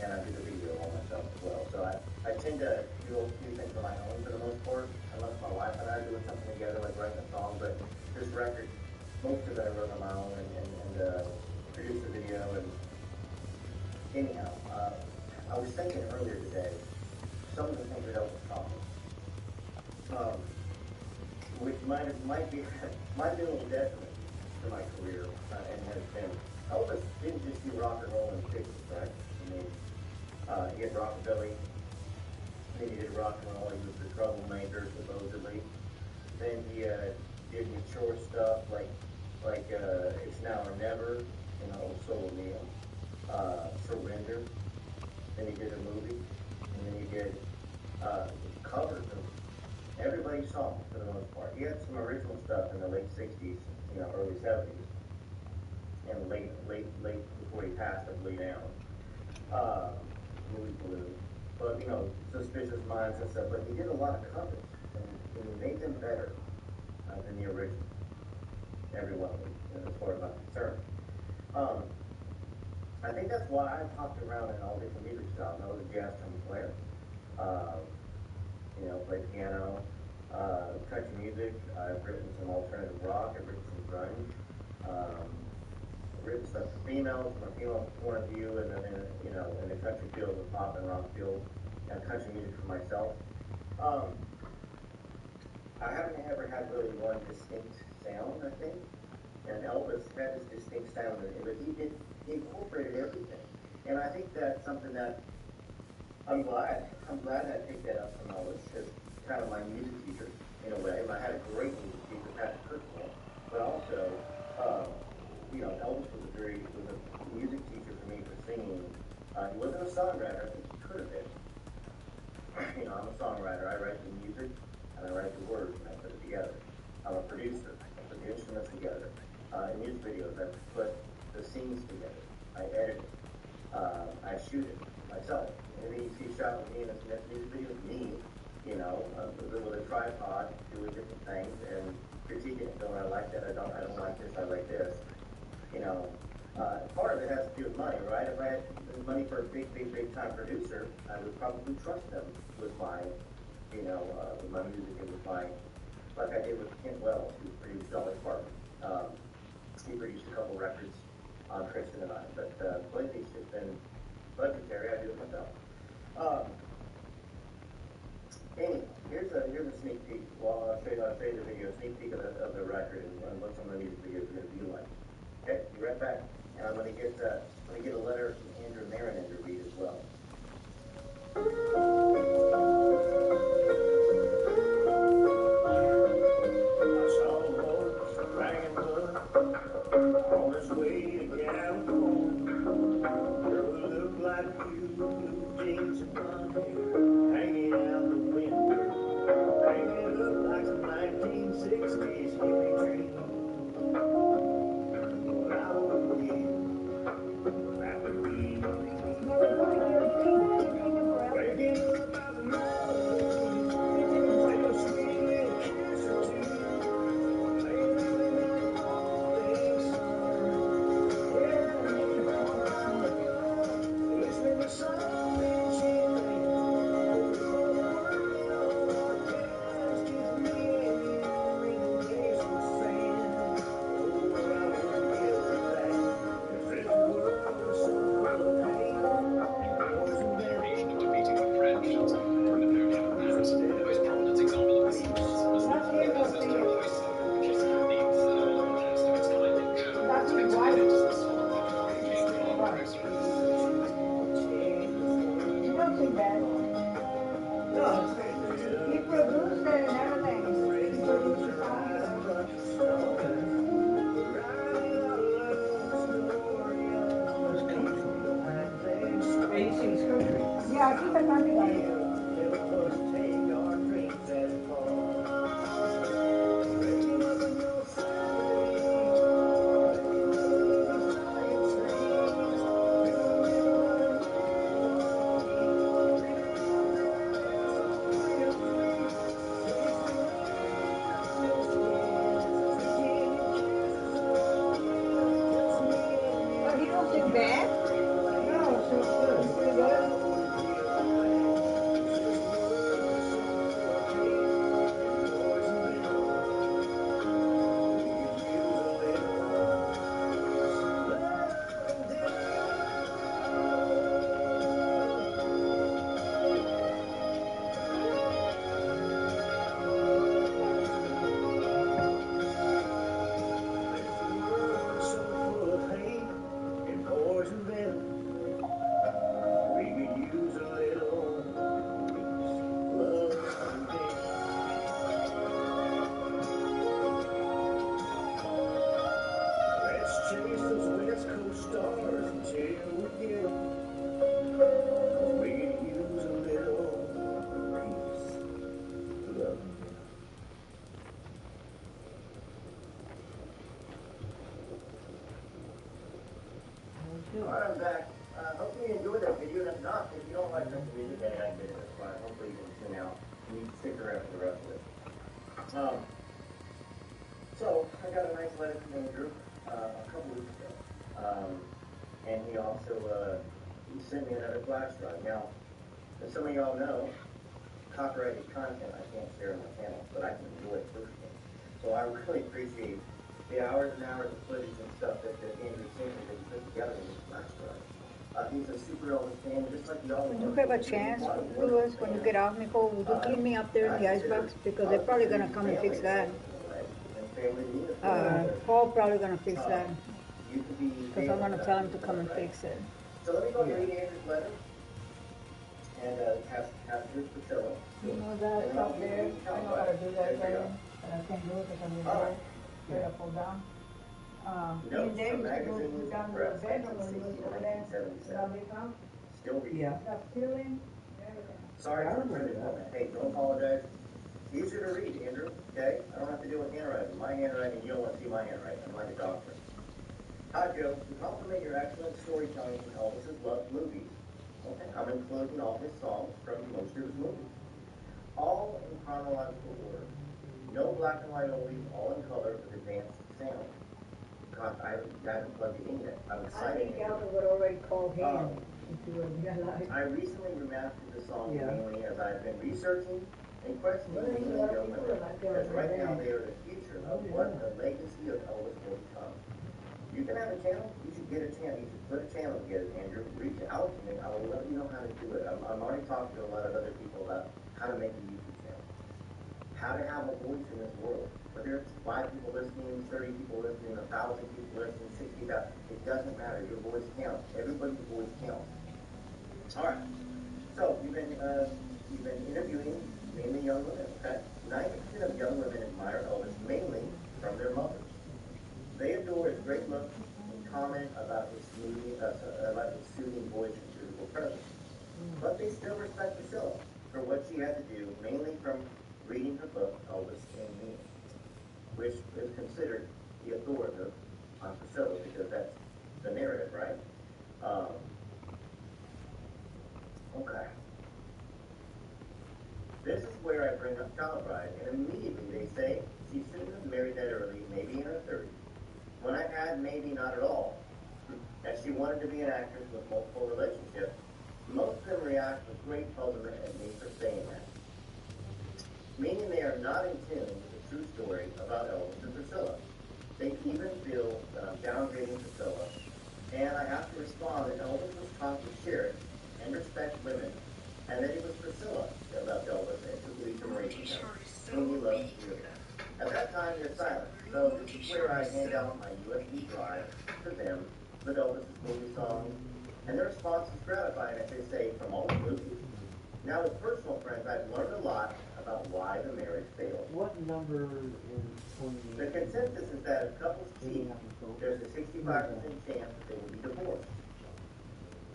and I do the video all myself as well. So I tend to do a few things on my own for the most part, unless my wife and I are doing something together, like writing a song. But this record, most of it I wrote on my own and produced the video. And anyhow, I was thinking earlier today, some of the things that Elvis taught me, which might be a little detriment to my career, and has been. Elvis didn't just do rock and roll and pictures, right? I mean, he had rockabilly, then he did rock and roll. He was the troublemaker, supposedly. Then he did mature stuff like It's Now or Never, you know, Soul Meal, Surrender. Then he did a movie, and then he did covers of everybody's songs for the most part. He had some original stuff in the late 60s, you know, early 70s, and late before he passed, I believe, down. Louis Blue. But, you know, Suspicious Minds and stuff. But he did a lot of covers, and he made them better than the original. Every one of them, as far as I'm concerned. I think that's why I've hopped around in all different music styles. I was a jazz trumpet player. You know, play piano, country music. I've written some alternative rock. I've written some grunge. I've written stuff for females, from a female point of view, and then you know, in the country field, the pop and rock field, and country music for myself. I haven't ever had really one distinct sound, I think. And Elvis had his distinct sound, but he incorporated everything. And I think that's something that I'm glad I picked that up from Elvis, as kind of my music teacher in a way. I had a great music teacher, Patrick Kirkland, but also, you know, Elvis was a music teacher for me for singing. He wasn't a songwriter. I think he could have been. You know, I'm a songwriter. I write the music and I write the words and I put it together. I'm a producer. I put the instruments together. In music videos, I put the scenes together. I edit it. I shoot it myself. Anything you see shot with me in this music video is me, you know, with a tripod, doing different things and critiquing it. So I like that. I don't like this. I like this. You know, part of it has to do with money, right? If I had money for a big time producer, I would probably trust them with my, you know, with my music and with my, like I did with Kent Wells, who produced Dolly Parton. He produced a couple records on Kristen and I, but lately it's just been budgetary. I do it myself. Anyway, here's a sneak peek. Well, I'll show you the video, sneak peek of the record and what some of the music videos are going to be like. Okay, be right back, and I'm going to get a letter from Andrew Marin to read as well. On his way to California, girl who looked like you, blue jeans and blonde hair, hanging out the window, hanging up like some 1960s hippie dream. What I would give, that would be You don't sing bad. No. He produced it and everything. He produced the song. He sings country. Yeah, I think I found it. Oh, he don't sing bad? No, so good. Pretty good. Alright, I'm back. Hopefully you enjoyed that video, and if not, if you don't like this music, then I get it, that's fine. Hopefully you can tune out and you can stick around for the rest of it. So, I got a nice letter from Andrew a couple weeks ago. And he also he sent me another flash drive. Now, as some of y'all know, copyrighted content I can't share on my channel, but I can enjoy it personally. So I really appreciate the hours and hours of footage and stuff that Andrew sent me that he put together in this flash drive. He's a super Elvis fan, just like y'all. When you have a chance, Louis, when you get off, Nicole, would you clean me up there in the icebox? Because they're probably going to come and fix that. Paul probably going to fix that. Because I'm going to tell him to come and fix it. So let me go read Andrew's letter. And have your Priscilla. You know that up there? I know how to do that better, but I can't do it because I'm in there. Straight up, pull down. And then you go down to the bedroom and look over there. Still reading. Yeah. Stop feeling. Sorry for the printed format. Hey, don't apologize. It's easier to read, Andrew. Okay? I don't have to deal with handwriting. My handwriting, you don't want to see my handwriting. I'm like a doctor. Hi, Joe. To compliment your excellent storytelling in Elvis's loved movies, okay, I'm including all his songs from most of his movies. All in chronological order. No black and white only, all in color with advanced sound. God, I haven't plugged it in yet. I'm excited. I think Elvis would already call him if you would realize. I recently remastered the song mainly as I've been researching and questioning the young women, because right now they are the future of what the legacy of Elvis will become. You can have a channel, you should get a channel, you should put a channel together, Andrew. Reach out to me, I will let you know how to do it. I'm already talking to a lot of other people about how to make a YouTube channel. How to have a voice in this world. Whether it's 5 people listening, 30 people listening, 1,000 people listening, 60,000, it doesn't matter. Your voice counts. Everybody's voice counts. Alright. So you've been interviewing mainly young women, okay? 90% of young women admire Elvis mainly from their mothers. They adore his great looks and comment about his soothing voice and beautiful presence. But they still respect Priscilla for what she had to do, mainly from reading her book, Elvis and Me, which is considered the authoritative on Priscilla because that's the narrative, right? Okay. This is where I bring up Child Bride, and immediately they say she shouldn't have married that early, maybe in her 30s. When I had maybe not at all, that she wanted to be an actress with multiple relationships, most of them react with great puzzlement at me for saying that. Meaning they are not in tune with the true story about Elvis and Priscilla. They even feel that I'm downgrading Priscilla, and I have to respond that Elvis was taught to cherish and respect women, and that it was Priscilla that left Elvis and took Lisa Marie from him, whom he loved dearly. At that time, they're silent, so this is where I hand out my USB drive to them with Elvis's movie songs And the response is gratifying, as they say, from all the movies. Now, with personal friends, I've learned a lot about why the marriage failed. What number is 28? The consensus is that if couples cheat, there's a 65% chance that they will be divorced.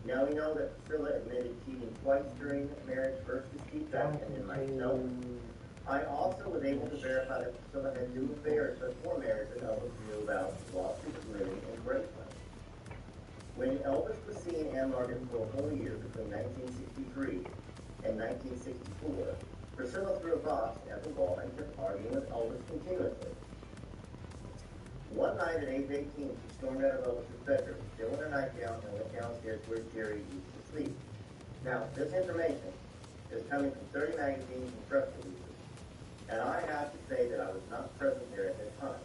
Now we know that Priscilla admitted cheating twice during marriage, first to Steve Beck and then Mike Snowden. I also was able to verify that Priscilla had 2 affairs before marriage that Elvis knew about while she was living in Graceland. When Elvis was seeing Ann Margaret for a whole year between 1963 and 1964, Priscilla threw a box at the wall and kept arguing with Elvis continuously. One night at age 18, she stormed out of Elvis's bedroom, still in her nightgown, and went downstairs where Jerry used to sleep. Now, this information is coming from 30 magazines and press releases, and I have to say that I was not present there at that time.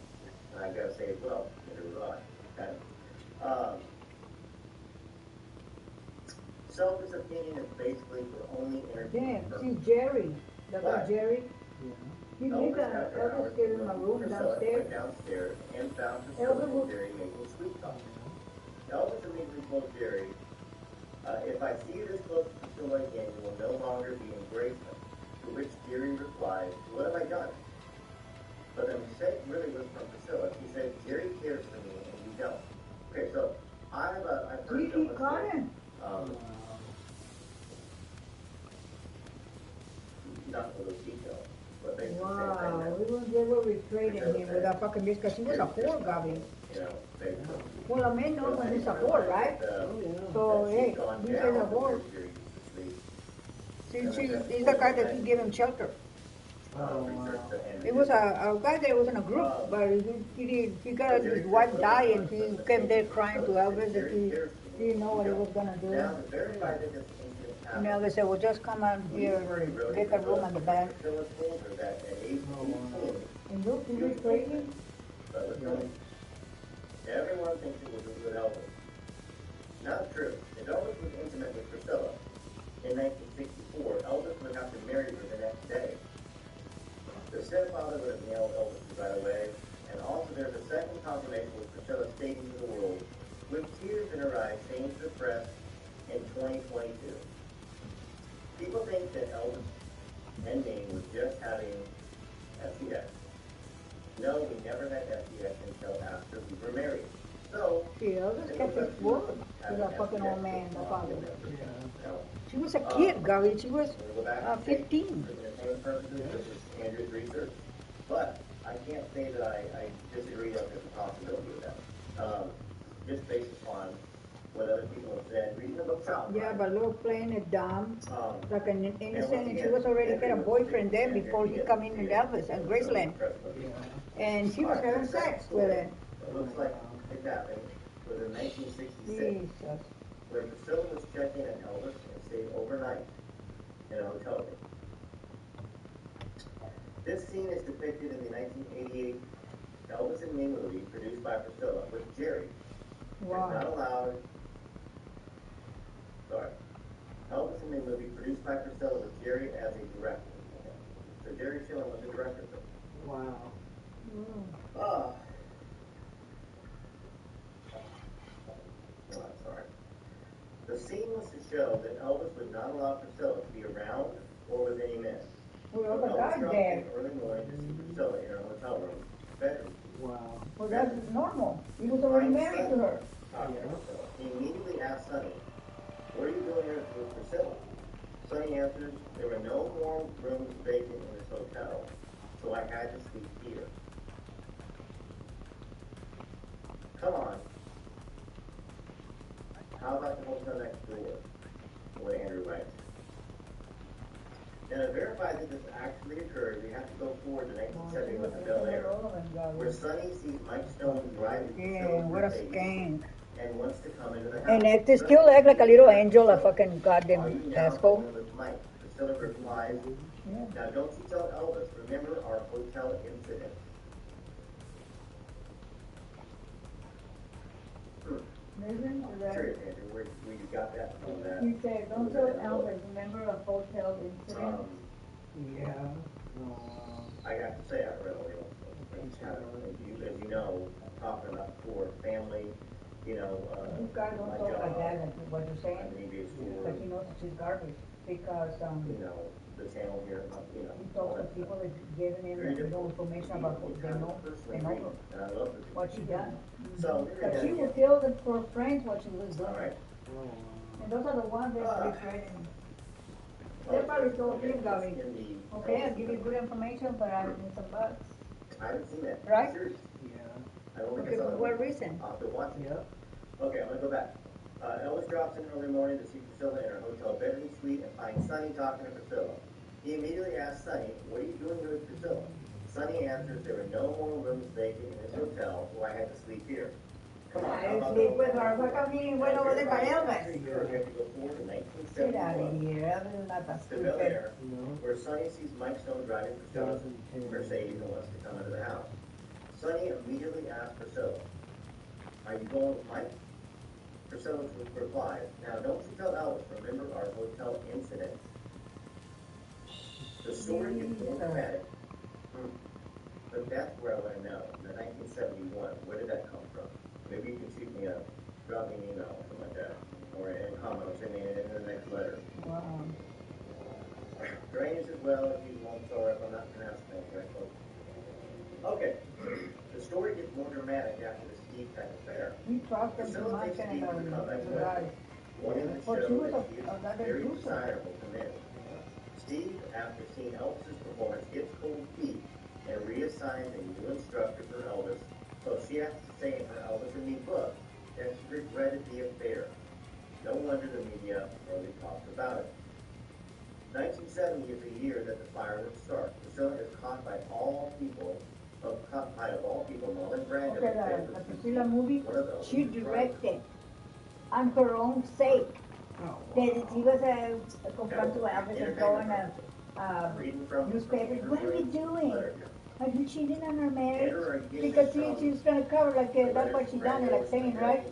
And I've got to say as well, neither was I. Okay? Selfish opinion is basically for only entertainment Yeah, see Jerry. That was Jerry. He lived Elvis gave him a room downstairs. Downstairs and found Priscilla and Jerry making sweet talk. Elvis immediately told Jerry, if I see you this close to Priscilla again, you will no longer be in Graceland. To which Jerry replied, what have I done? But the mistake really was from Priscilla. She said, Jerry cares for me and you don't. Okay, so I've heard Elvis say, not for those details. Wow, they were retrading him with that fucking bitch because he was a whore, Gabby. Well, a man knows when he's a whore, right? So, hey, he's a whore. He's the guy that he gave him shelter. It was a guy that was in a group, but he got his wife die and he came there crying to Elvis that he didn't know what he was going to do. And Elvis said, well, just come out here, get a room in the back. And look, he was crazy. Everyone thinks it was with Elvis. Not true. If Elvis was intimate with Priscilla in 1964, Elvis would have to marry her the next day. The stepfather would have nailed Elvis right away, and also there's a second confirmation with Priscilla stating to the world, with tears in her eyes, saying to the press in 2022. People think that Elvis and me was just having STX. No, we never had STX until after we were married. So, Elvis kept his word to that fucking old man, my father. She was a kid, Gary. She was 15. Andrew's research. But I can't say that I disagree that there's a possibility of that. Just based upon what other people have said, reading the book out. Yeah, but look, playing it dumb, like an innocent, and she was already had a boyfriend there before he come in with Elvis at Graceland. And she was having sex with him. It looks like it happened was in 1966. Jesus. When Priscilla was checking in Elvis and stayed overnight in a hotel room. This scene is depicted in the 1988 Elvis and Me movie produced by Priscilla with Jerry. Wow. It's not allowed. Sorry. Elvis and Me movie produced by Priscilla with Jerry as a director. So Jerry Schilling was the director. Wow. Oh, I'm sorry. The scene was to show that Elvis would not allow Priscilla to be around or with any men. Well, the Elvis guy's dropped dead. in early morning to see Priscilla in her hotel room bedroom. Wow. Well, that's normal. He was already married to her. He immediately asked Sonny, what are you doing here with Priscilla? Sonny answered, there were no more rooms vacant in this hotel, so I had to sleep here. Come on. How about the hotel next door? What Andrew writes. Now, to verify that this actually occurred, we have to go forward to 1970 with the Bel Air, where Sonny sees Mike Stone driving What a skank. and wants to come into the house. And they still act like a little angel, a fucking goddamn asshole. With Mike, Priscilla replies, now don't you tell Elvis, remember our hotel incident. Curious, Andrew, where you got that from that? He said, don't tell Elvis, remember a hotel incident? Yeah. I have to say, I read all the as you know, talking about for family you know, This guy don't my talk job, like that, like what you're saying, I need to but he knows it's his garbage, because, you know, the channel here, you know. he talks to people that giving him, you know, information about what they know, And I love the what she done. So, But she would tell them for friends what she was doing. Alright. And those are the ones that regretting. They probably told him, Gabby, okay, I'll give you good information, but I need some bucks. I haven't seen that. Right? Yeah. I only Okay, saw for that what one. reason? I'll have to watch it. Okay, I'm gonna go back. Elvis drops in early morning to see Priscilla in her hotel bedroom suite and finds Sonny talking to Priscilla. He immediately asks Sonny, "What are you doing here with Priscilla?" Sonny answers, "There were no more rooms vacant in this hotel, so I had to sleep here." Come on, I sleep with her, how come he went over there by Elvis? We have to go forward to Get out 1971. of here, Elvis is not that To Bel stupid. Air, where Sonny sees Mike Stone driving Priscilla's Mercedes and wants to come into the house. Sonny immediately asks Priscilla, "Are you going with Mike?" Priscilla replies, "Now don't you tell Elvis, remember our hotel incident." The story gets more dramatic, but that's where I want to know. The 1971, where did that come from? Maybe you can shoot me a, drop me an email or something like that, or in comments, send me in the next letter. Wow. Drainage as well, if you want, sorry if I'm not pronouncing that correctly. Okay, the story gets more dramatic after the Steve type affair. He trusts them too Priscilla much takes and Steve to the comeback the guys. wanting to Well, show she was that she is a very producer. desirable to men. Steve, after seeing Elvis's performance, gets cold feet and reassigns a new instructor for Elvis, so she has to say in her Elvis and Me book that she regretted the affair. No wonder the media only talked about it. 1970 is the year that the fireworks start. Priscilla is caught by all people, Marlon Brando. Okay, the Priscilla movie, One of those. she directed on her own sake. That she was comprando Elvis and going to newspapers. What are you doing? Are you cheating on her marriage? Because she's going to cover like that's what she done, like saying, right?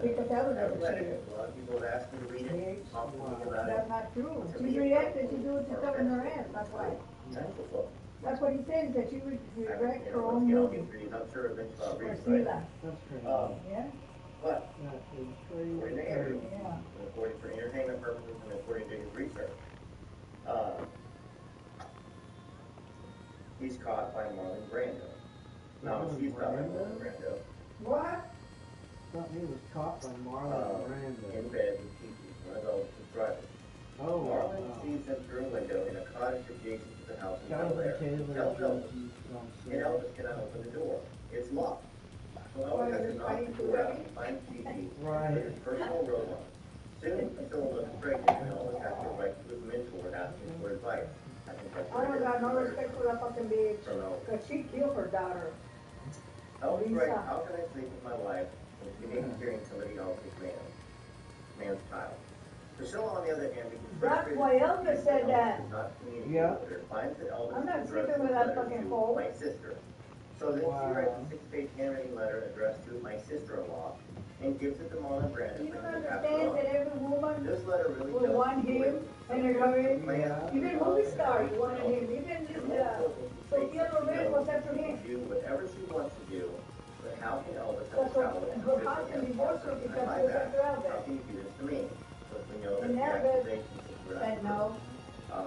Because Elvis was a cheater. A lot of people have asked me to read it, talk to me about it. That's not true. She reacted, she do it to cover her ass, that's why. That's what he said, that she would direct her own movie. I'm sure eventually I'll read it. Priscilla. Yeah. But, according to Andrew, Yeah. according for entertainment purposes and according to his research, he's caught by Marlon Brando. No, she's caught by Marlon Brando. What? Thought he was caught by Marlon Brando. In bed with Kiki, one of those drivers. Oh, Marlon wow. sees them through a window in a cottage adjacent to the house in Bel Jonathan Air. Taylor, Tells Elvis, Jason and Elvis cannot open the door. It's locked. So Elvis has to knock the door out and find Kiki with his personal robot. Soon, Priscilla looks pregnant, and Elvis has to write to his mentor asking for advice. I think that's I don't got no respect for that fucking bitch. Because she killed her daughter. Elvis writes, "How can I sleep with my wife when she may be carrying somebody else's man's child?" Priscilla, on the other hand, becomes That's frustrated why Elvis said that. does not communicate with her, finds that Elvis I'm not is sleeping addressing with the that letter fucking to fool. my sister. So then she writes a 6-page handwritten letter addressed to my sister-in-law and gives it to Marlon Brando. You don't thinking, after understand all, that every woman this letter really will tells want the him and they're going, even movie star, you wanted him, even this, Sofia Loren was after him. do whatever she wants to do, but how can Elvis have a That's child with her husband divorced her because she was after How Elvis. can you do this to me? So we know that And the Elvis accusations is said no,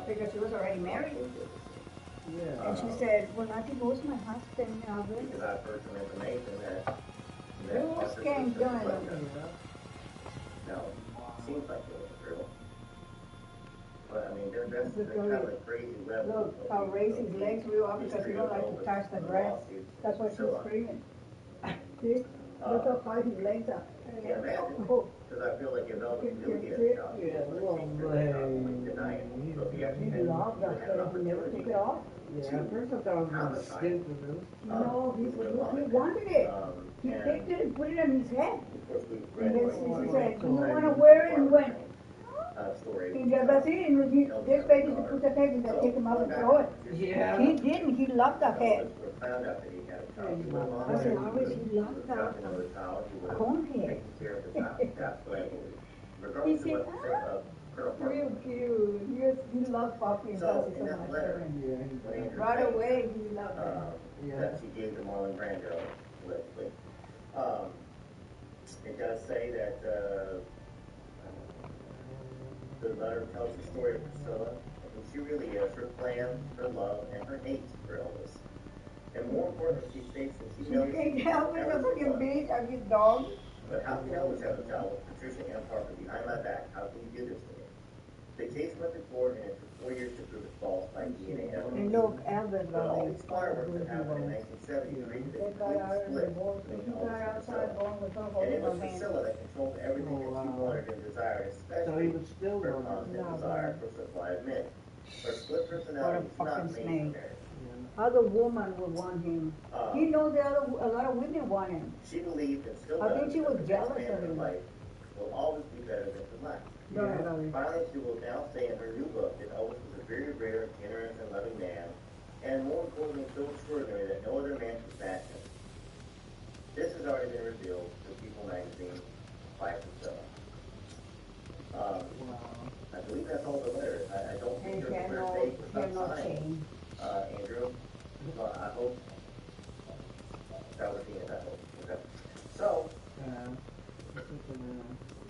because she was already married. Yeah. And she said, well, I divorced my husband, Elvis. Because I've heard some information that Who's gang done? No, seems like it was true. But I mean, that's kind of a crazy level. Look, how raise his legs real up because he don't like to touch the grass. That's why she's screaming. See? Look how high his legs are. Can't imagine. Oh. Because I feel like if Elvis knew he had a job, he would deny it. So if he actually He had loved that hair, he never took it off. Yeah, at first I thought it was stupid. No, he wanted it. He picked it and put it on his head. And then she said, do you want to wear it? And went, and that's it. And he, this baby to put the head and then take him out and throw it. Yeah. He didn't. He loved the head. Found out that he had a child. I said, always he loved that Another child, he would have cone head. taken care of the child. That's what I believe. He Regardless of said, what you say about Colonel Parker. real cute. He loved Poppy and So, Poppy in so that much. letter, Right away, he loved her. that she gave to Marlon Brando, allegedly. It does say that the letter tells the story of Priscilla, and who she really is, her plan, her love, and her hate for Elvis. And more importantly, she states that she knows can't help it, look at bitch, I'm his dog. But how can Elvis have a child with Patricia Ann Parker behind my back? How can you do this to me? The case went to court, and it took 4 years to prove it false by DNA evidence. And look, Elvis, But all these fireworks that happened in 1970 created a complete split between Elvis and Priscilla. And it was Priscilla that controlled everything that she wanted and desired, especially her constant desire for supply of men. Her split personality is not made for marriage. Other woman would want him. He knows that a lot of women want him. She believed and still I does think she was that the jealous next man of in him. life will always be better than the last. Yeah. Finally, she will now say in her new book that Elvis was a very rare, generous, and loving man, and more importantly, so extraordinary that no other man could match him. This has already been revealed to People magazine by Priscilla. I believe that's all the letter. I don't think there's a clear date was not signed. Andrew, I hope that was the end. I hope. Okay. So,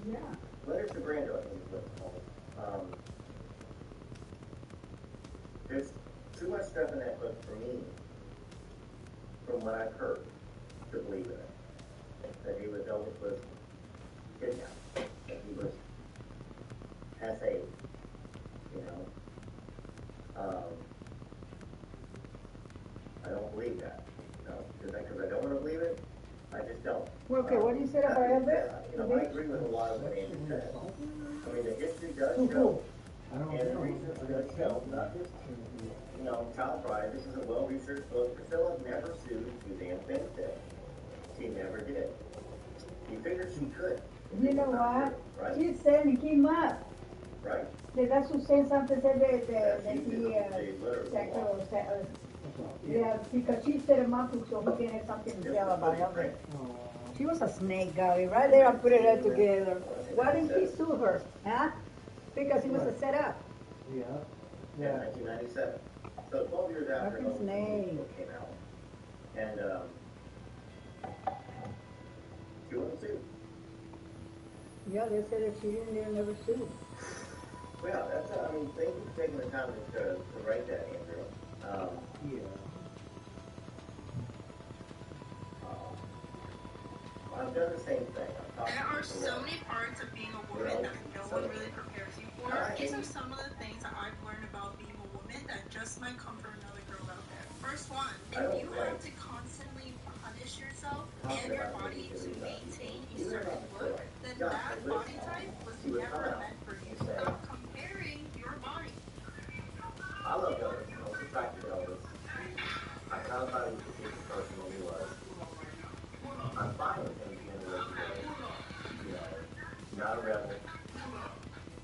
yeah. Letters to Brando, I think is what it's called. There's too much stuff in that book for me, from what I've heard, to believe in it. That Elvis was kidnapped. That he was SA, you know. I don't believe that, you know, because I don't want to believe it. I just don't. Well, okay, what do you say about Elvis? You know, I agree with a lot of what Andrew said. I mean, the history does show, and the research does show, not just, you know, child pride. This is a well-researched book. Priscilla never sued Suzanne Benstead. She never did. He figured she could. You know what? Right? She said he came up. Right. That's what saying something said that yeah, because she set him up so he can have something to tell about Elvis. She was a snake, Gary. Right there, I put it all together. Why didn't he sue her? Huh? Because he was a setup. Yeah. Yeah, 1997. So 12 years after Fucking snake. came out. And, she wasn't sued. Yeah, they said if she didn't, they'll never sue. Well, that's, I mean, thank you for taking the time to write that, Andrew. I've done the same thing. There are so many parts of being a woman that no one really prepares you for. These are some of the things that I've learned about being a woman that just might come from another girl out there. First one, if you have to constantly punish yourself and your body to maintain a certain look, then that body type was never meant for you. Stop comparing your body. I love Elvis. I was attracted to Elvis. I kind of thought he was the biggest person that he was. I'm fine with him being a relationship. You know, not a rebel.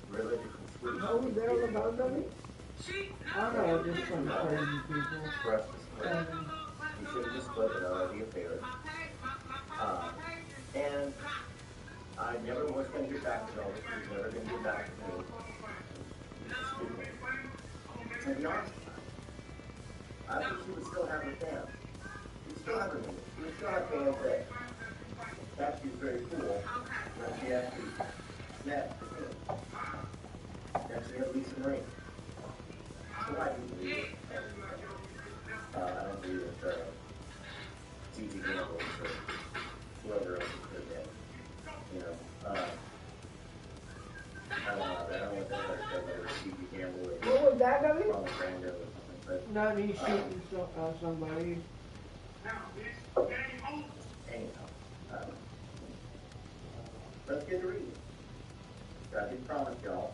Religious and sweet. Oh, is that all about Elvis? I don't know, just some crazy people. Express the split. He should have just split it out of the affair. And I never was going to get back to Elvis. He was never going to get back to me. To be honest, I think she would still have her fans. She would still have her fans. She would still have fans that thought she was very cool when she actually snapped the thing. And she had Lisa Marie. So I do believe it. I don't believe that Gigi Gamble or whoever else it could have been. You know, I don't know. I don't know what that other said, whether it's Gigi Gamble or What was that, Gary? Brando or something. But, Not me shooting somebody. anyhow, let's get to reading. I did promise y'all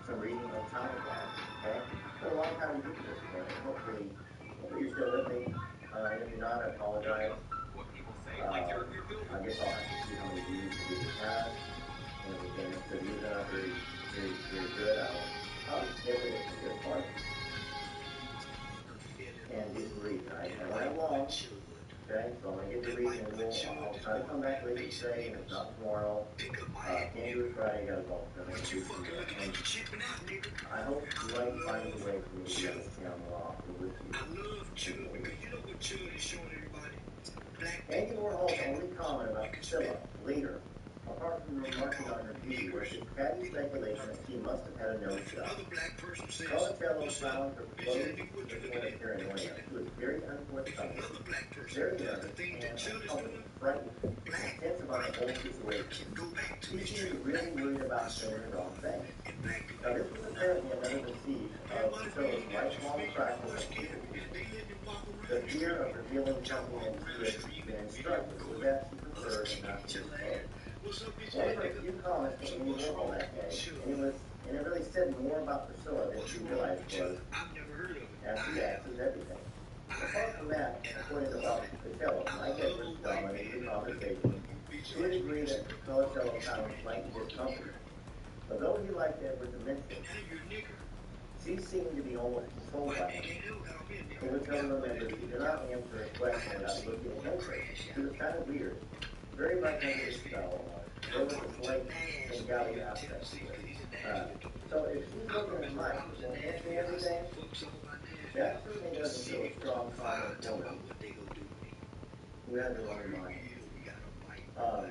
some reading on China Class, okay? For a long time to get to this point. Hopefully you're still with me. And if you're not, I apologize. I guess I'll have to see how many views we have. And if the views are not very good, I'll skip it if it's a good part. And get to read. I went along. Okay, so I'm going to get to reading, and I'll try to come back later today, and if not tomorrow. Can't do it Friday, got a golf tournament. I hope you like finding a way for me to get this camera off and with you. Andy Warhol's only comment about Priscilla later, apart from remarking on her beauty, was his catty speculation that she must have had a nose job. Colacello found her clothes before paranoia. She was very unforthcoming, very nervous, and uncultured, frightened, and tense about the whole situation. She seemed really worried about saying the wrong thing. Now, this was apparently another deceit of Priscilla's lifelong practice of secrecy. The fear of revealing something that she had been instructed was that she preferred not to disclose. One of her few comments to Andy Warhol that day, and it really said more about Priscilla than she realized was, as she asks everything. Apart from that, according to Bob Costello, Mike Edwards dominated the conversation. She would agree that Costello found Mike discomfort. Although he liked Edwards immensely, she seemed to be almost controlled by him. He would tell the members he did not answer a question without looking at him. She was kind of weird, very much under his spell. There was a slight Bengali aspect to it. So if she's looking at Mike and answering everything, that certainly doesn't show a strong confidence woman who has her own mind. I'm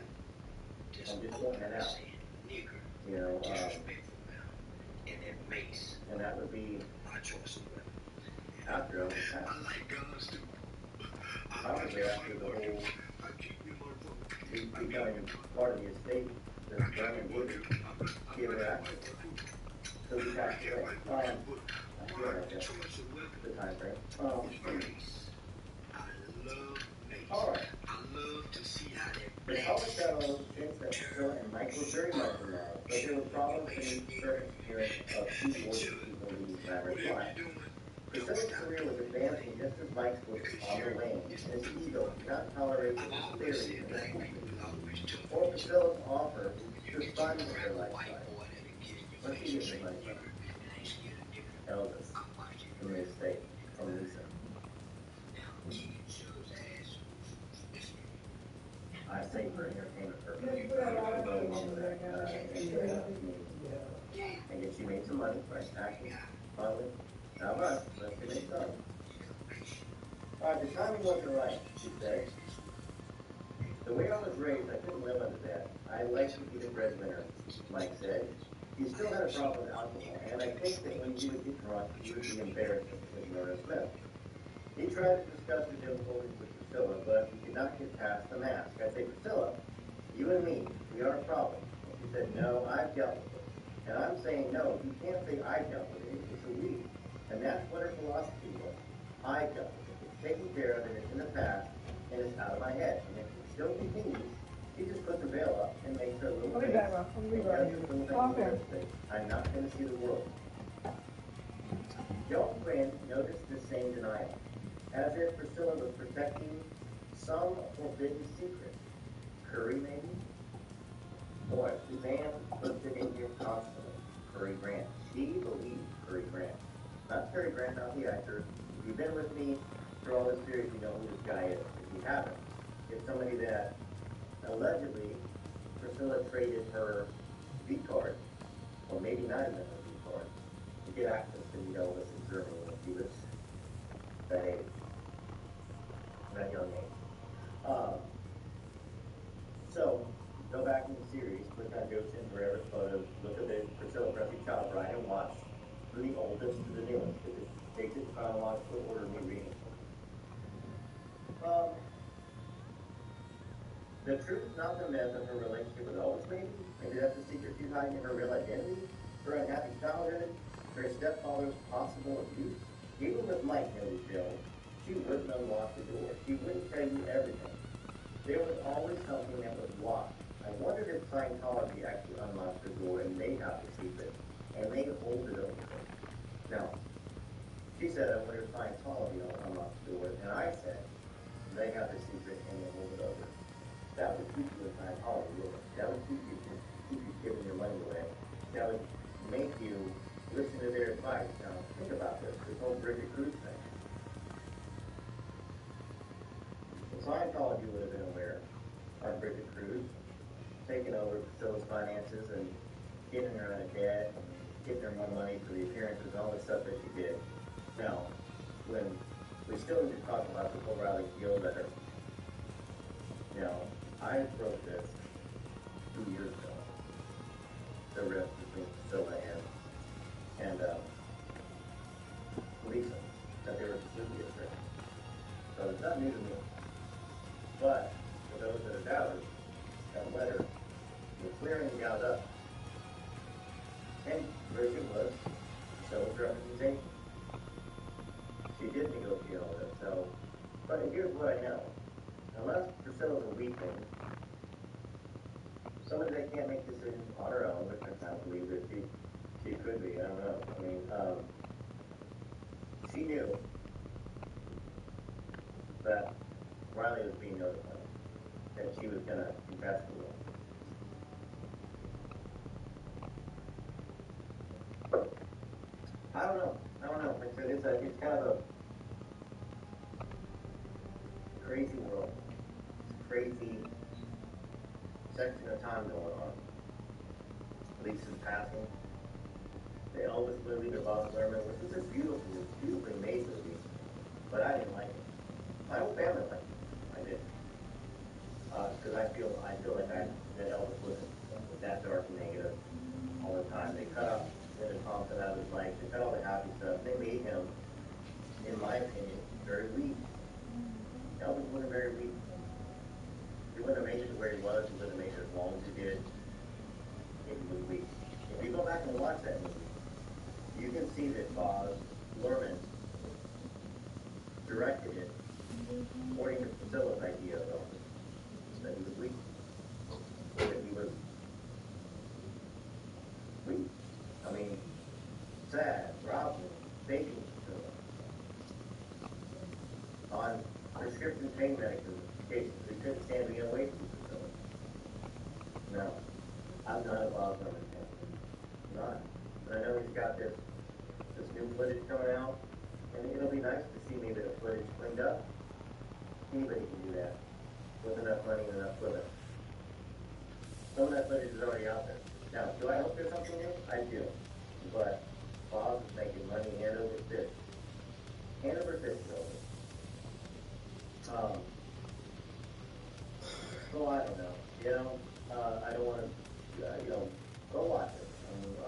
just pointing that out. You know, and that would be after I was passed. Probably after the whole becoming part of the estate that's done and would give her access. So we passed away. I feel like that's the time frame. Alright. The Costello thinks that Priscilla and Mike were very much in love, but there were problems in the surface appearance of two voices people leading Glamour's life. Priscilla's career was advancing just as Mike's was on the wane, and his ego could not tolerate the disparity in his or Priscilla's offer to fund their lifestyle. Let's see if they might Elvis from the estate, from Lisa. I say for entertainment purposes. And if she made some money by acting, finally, not much, but she made some. Alright, the timing wasn't right, she said. The way I was raised, I couldn't live under that. I liked to be the breadwinner, Mike said. He still had a problem with alcohol, and I think that when he would get drunk, he would be embarrassed with Nora Smith. He tried to discuss the difficulties with Priscilla, but he could not get past the mask. I said, Priscilla, you and me, we are a problem. And she said, no, I've dealt with it. And I'm saying, no, you can't say I dealt with it. It's a we. And that's what her philosophy was. I dealt with it. It's taken care of, and it's in the past, and it's out of my head. And if it still continues, she just puts the veil up and makes her little face. I'm not going to see the world. Joan Quinn noticed the same denial, as if Priscilla was protecting some forbidden secret. Curry, maybe? Boy, Suzanne puts it in here constantly. Curry Grant. She believed Curry Grant. Not Curry Grant, not the actor. If you've been with me for all this series, you know who this guy is. If you haven't, it's somebody that allegedly Priscilla traded her V card, or maybe not even her V card, to get access to the Elvis in Germany when she was that age, that young age. So, go back in the series, click on Joe Chin Forever's photos, look at the Priscilla Presley child bride, and watch from the oldest to the newest. It takes it in chronological order of me reading. The truth is not the myth of her relationship with Elvis, maybe? Maybe that's the secret she's hiding in her real identity, her unhappy childhood, her stepfather's possible abuse. Even with Mike noted Jill, she wouldn't unlock the door. She wouldn't tell you everything. There was always something that was locked. I wondered if Scientology actually unlocked the door and they got the secret, and they hold it over her. Now, she said, I wonder if Scientology unlocked the door, and I said, they have the secret and they hold it over. That would keep you in Scientology, wouldn't it? That would keep you giving your money away. That would make you listen to their advice. Now, think about this whole Bridget Cruz thing. Scientology would have been aware of Bridget Cruz taking over Priscilla's finances and getting her out of debt, getting her more money for the appearances and all the stuff that she did. Now, when we still need to talk about the O'Reilly deal letter, Now, I wrote this 2 years ago, the rift between Priscilla and Lisa, that they were completely astray. So it's not new to me. But for those that are doubters, that letter was clearing the guys up. And version was Priscilla's representation. She did negotiate all this, so, but here's what I know. Unless Priscilla's a weakling, somebody that can't make decisions on her own, which I kind of believe that she could be, I don't know. I mean, she knew that Riley was being notified, that she was going to confess to him. I don't know. Like I said, it's kind of a crazy world. It's a crazy section of time going on. Lisa's passing. The Elvis movie, The Bob Lerman, which was a beautifully made movie, but I didn't like it. My whole family liked it. I did. Because I feel like that Elvis wasn't that dark and negative all the time. They cut off Linda Thompson out of his life. They cut all the happy stuff. They made him, in my opinion, very weak. Elvis wasn't very weak. He wouldn't have made it to where he was. He wouldn't have made it as long as he did if he was weak. If you go back and watch that movie, you can see that Bob Lerman directed it according to Priscilla's idea of Elvis, that he was weak. That he was weak. I mean, sad, robbing, faking Priscilla. On prescription pain medications, he couldn't stand being away from Priscilla. No, I'm not a Bob Lerman fan. I'm not. But I know he's got this new footage coming out, and it'll be nice to see maybe the footage cleaned up. Anybody can do that with enough money and enough equipment. Some of that footage is already out there. Now, do I hope there's something new? I do. But Bob is making money hand over fist. Hand over fist, over. So I don't know. I don't want to, go watch it.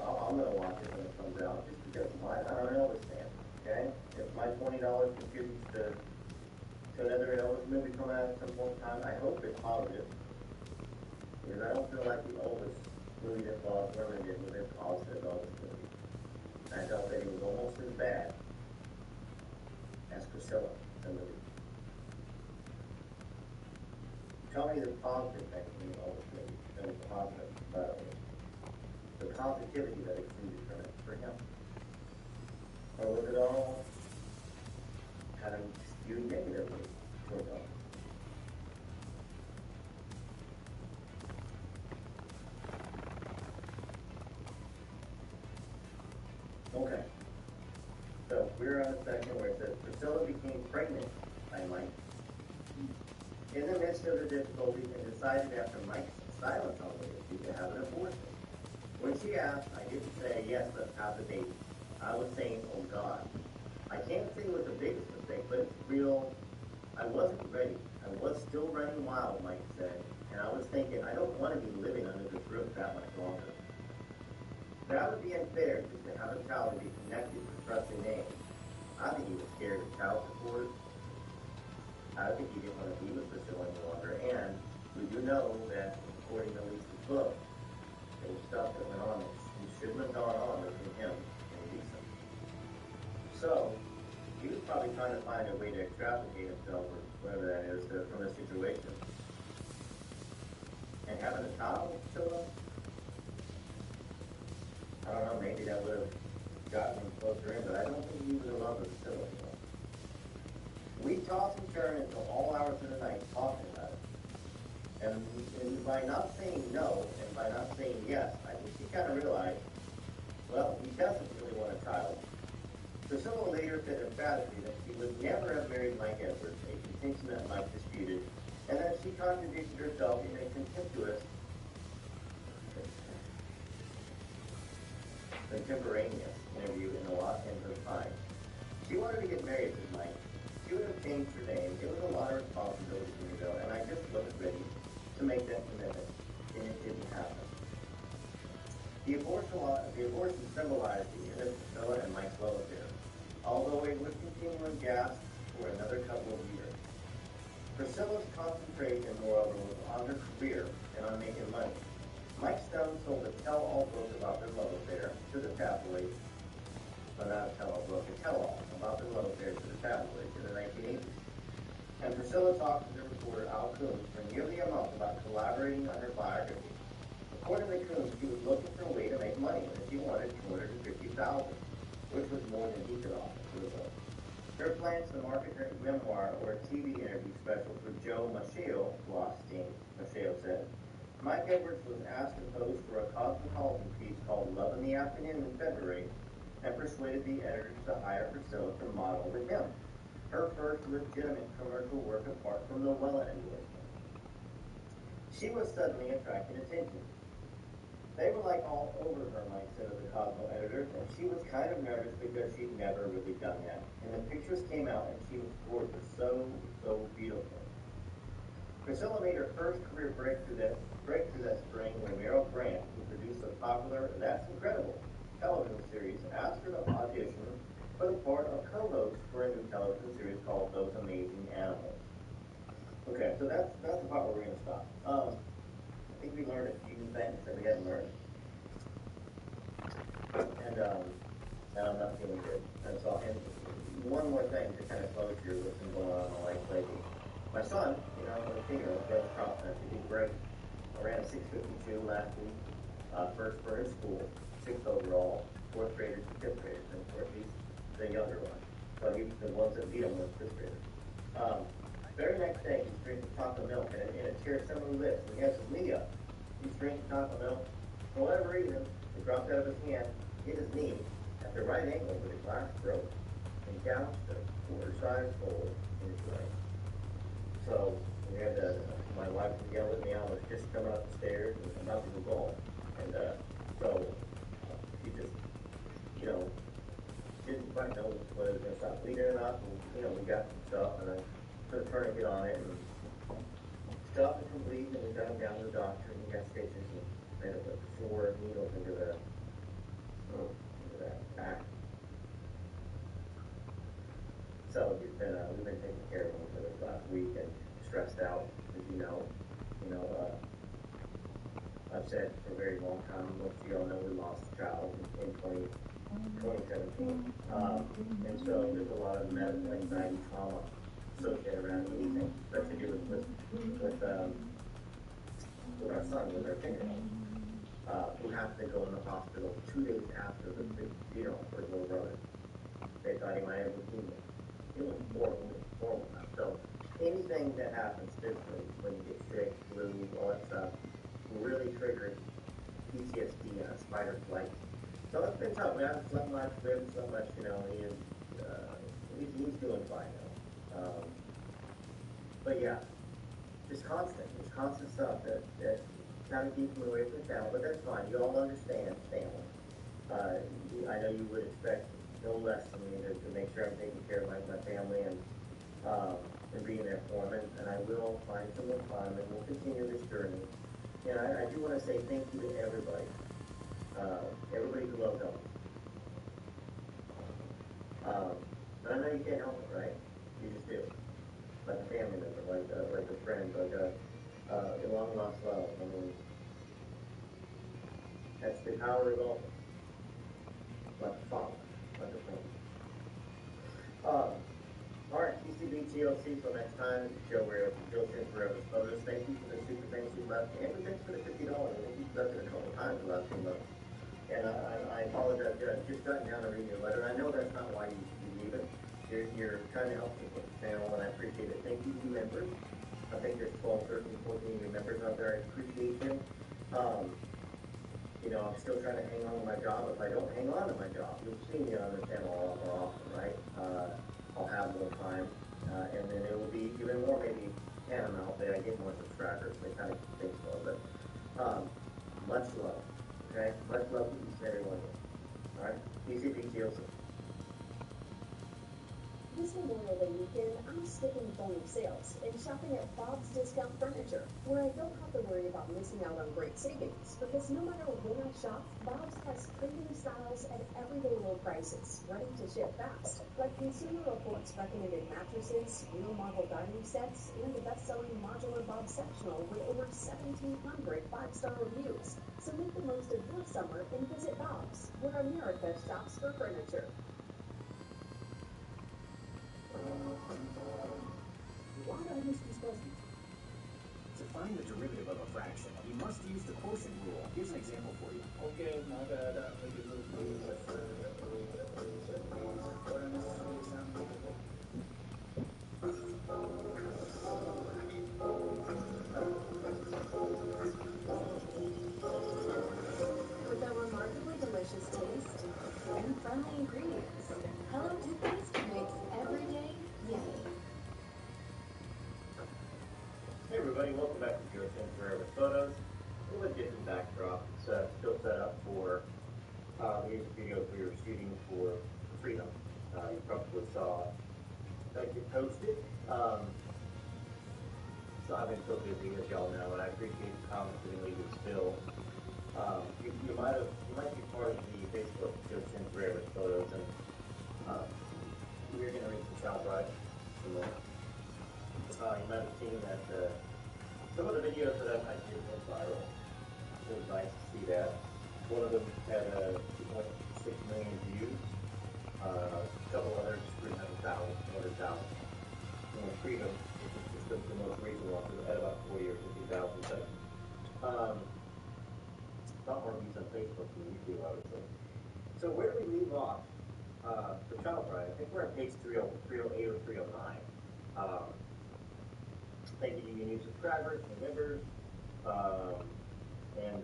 I'm going to watch it when it comes out just because I'm an Elvis fan, okay? If my $20 contributes to another Elvis movie coming out at some point in time, I hope it's positive. Because I don't feel like the Elvis movie that Bob Lerman did was as positive Elvis movie. I felt that it was almost as bad as Priscilla, the movie. Tell me the positive thing in the Elvis movie that was positive about it. The positivity that exuded from it for him. Or was it all kind of skewed negatively towards him? Okay. So we're on a section where it says Priscilla became pregnant by Mike in the midst of the difficulties and decided after Mike's silence on the issue to have an abortion. When she asked, I didn't say, yes, let's have the baby. I was saying, oh God. I can't say it was the biggest mistake, but it's real. I wasn't ready. I was still running wild, Mike said. And I was thinking, I don't want to be living under this roof that much longer. That would be unfair just to have a child and be connected to trusting names. I think he was scared of child support. I think he didn't want to be with Priscilla any longer. And we do know that, according to Lisa's book, there was stuff that went on that shouldn't have gone on between him and Lisa. So, he was probably trying to find a way to extrapolate himself, or whatever that is, from the situation. And having a child with Priscilla, I don't know, maybe that would have gotten him closer in, but I don't think he was in love with Priscilla anymore. We toss and turn until all hours of the night talking about it. And by not saying no, and by not saying yes, I think she kind of realized, well, he doesn't really want a child. Priscilla later said emphatically that she would never have married Mike Edwards, a contention that Mike disputed, and that she contradicted herself in a contemporaneous interview in the Los Angeles Times. She wanted to get married with Mike. She would have changed her name. It was a lot of responsibility for me, though, and I just wasn't ready to make that commitment, and it didn't happen. The abortion symbolized the end of Priscilla and Mike's love affair, although it would continue in gasps for another couple of years. Priscilla's concentration, moreover, was on her career and on making money. Mike Stone sold a tell-all book about their love affair to the tabloids, well, not a tell-all book, a tell-all about their love affair to the tabloids in the 1980s. And Priscilla talked to the reporter Al Coombs for nearly a month about collaborating on her biography. According to Coombs, she was looking for a way to make money, and she wanted $250,000, which was more than he could offer to the book. Her plans to market her memoir or a TV interview special for Joe Maceo Rothstein, Maceo said. Mike Edwards was asked to pose for a cosmopolitan piece called Love in the Afternoon in February, and persuaded the editors to hire Priscilla to model with him. Her first legitimate commercial work apart from the Wella endorsement. She was suddenly attracting attention. They were like all over her, Mike said of the Cosmo editors, and she was kind of nervous because she'd never really done that. And the pictures came out, and she was gorgeous, so beautiful. Priscilla made her first career breakthrough that spring when Meryl Grant, who produced the popular That's Incredible television series, asked her to audition for the part of co-host for a new television series called Those Amazing Animals. Okay, so that's the part where we're going to stop. I think we learned a few things that we hadn't learned. And I'm not feeling good. That's all. And one more thing to kind of close here with what's been going on in my life lately. My son, a finger, goes cross country. He did great. I ran a 6:52 last week, first for his school, 6th overall, 4th graders and 5th graders. And of course, he's the younger one. So he's the ones that beat him was 5th graders. Very next day, he's drinking chocolate milk, and it tears some of the lips. And he has his knee up. He's drinking chocolate milk. For whatever reason, it dropped out of his hand, hit his knee at the right angle with a glass broke, and gouged a quarter-sized hole in his leg. So we had my wife yelled at me. I was just coming up the stairs and about to go home, and so he just, didn't quite know whether it was going to stop bleeding or not. And, we got some stuff, and I put a tourniquet on it and stopped it from bleeding, and we got him down to the doctor, and he got stitches and made up like 4 needles into that back. So we've been taking care of him for this last week and stressed out, as you know. I've said for a very long time, most of y'all know we lost a child in 2017. And so there's a lot of medical anxiety, trauma associated around anything, especially to do with our son, with our fingernails, who happened to go in the hospital 2 days after the funeral for his little brother. They thought he might have leukemia. It was horrible. So anything that happens physically, when you get sick, flu, all that stuff, really triggers PTSD and a fight or flight. So it's been tough. We haven't slept much, he's doing fine now. But yeah, just constant stuff that kind of keeps me away from the family, but that's fine. You all understand family. I know you would expect no less from me to make sure I'm taking care of my family and being there for them, and I will find some more time, and we'll continue this journey. And I do want to say thank you to everybody who loves Elvis. But I know you can't help it, right? You just do. Like a family member, like a friend, like a long lost love. I mean, that's the power of Elvis. Like a father, like a friend. Alright, TCB TLC, till next time, it's Joe Rare, Joe Sin Forever Photos. Thank you for the super thanks you left, and thanks for the $50. I think you've left it a couple times the last 2 months. And I apologize, I've just gotten down to reading your letter. I know that's not why you leave it. You're trying to help support the channel, and I appreciate it. Thank you to members. I think there's 12, 13, 14 new members out there. I appreciate you. I'm still trying to hang on to my job. If I don't hang on to my job, you'll see me on the channel a lot more often, right? I'll have more time, and then it will be even more maybe tantamount that I get more subscribers. They kind of think so, but much love, okay? Much love to each and every one of you. All right? TCB TLC. This Memorial Day weekend, I'm skipping phony sales and shopping at Bob's Discount Furniture, where I don't have to worry about missing out on great savings, because no matter when I shop, Bob's has premium styles at everyday low prices, ready to ship fast, like Consumer Reports recommended mattresses, real marble dining sets, and the best-selling modular Bob sectional with over 1,700 five-star reviews. So make the most of your summer and visit Bob's, where America shops for furniture. Why did I miss these questions? To find the derivative of a fraction, you must use the quotient rule. Here's an example for you. Okay, my bad. With a remarkably delicious taste and friendly ingredients, Hello Toothpaste makes every day yummy. Hey everybody, welcome back to Joe Sims Forever Photos. A little bit different backdrop. It's still set up for the music videos we were shooting for Freedom. You probably saw that get posted. So I've been so busy, as y'all know, and I appreciate the comments that you leave still. You might be part of the Facebook Joe Sims Forever Photos, and we're going to reach the child bride some more. You might have seen that some of the videos that I did went viral. It was nice to see that. One of them had 2.6 million views. A couple others, 300,000, 200,000. Freedom, which is just the most recent one, had about 40 or 50,000. But not more views on Facebook than YouTube, I would say. So where do we leave off for Child Bride? I think we're on page 308 or 309. Thank you to new subscribers, new members, and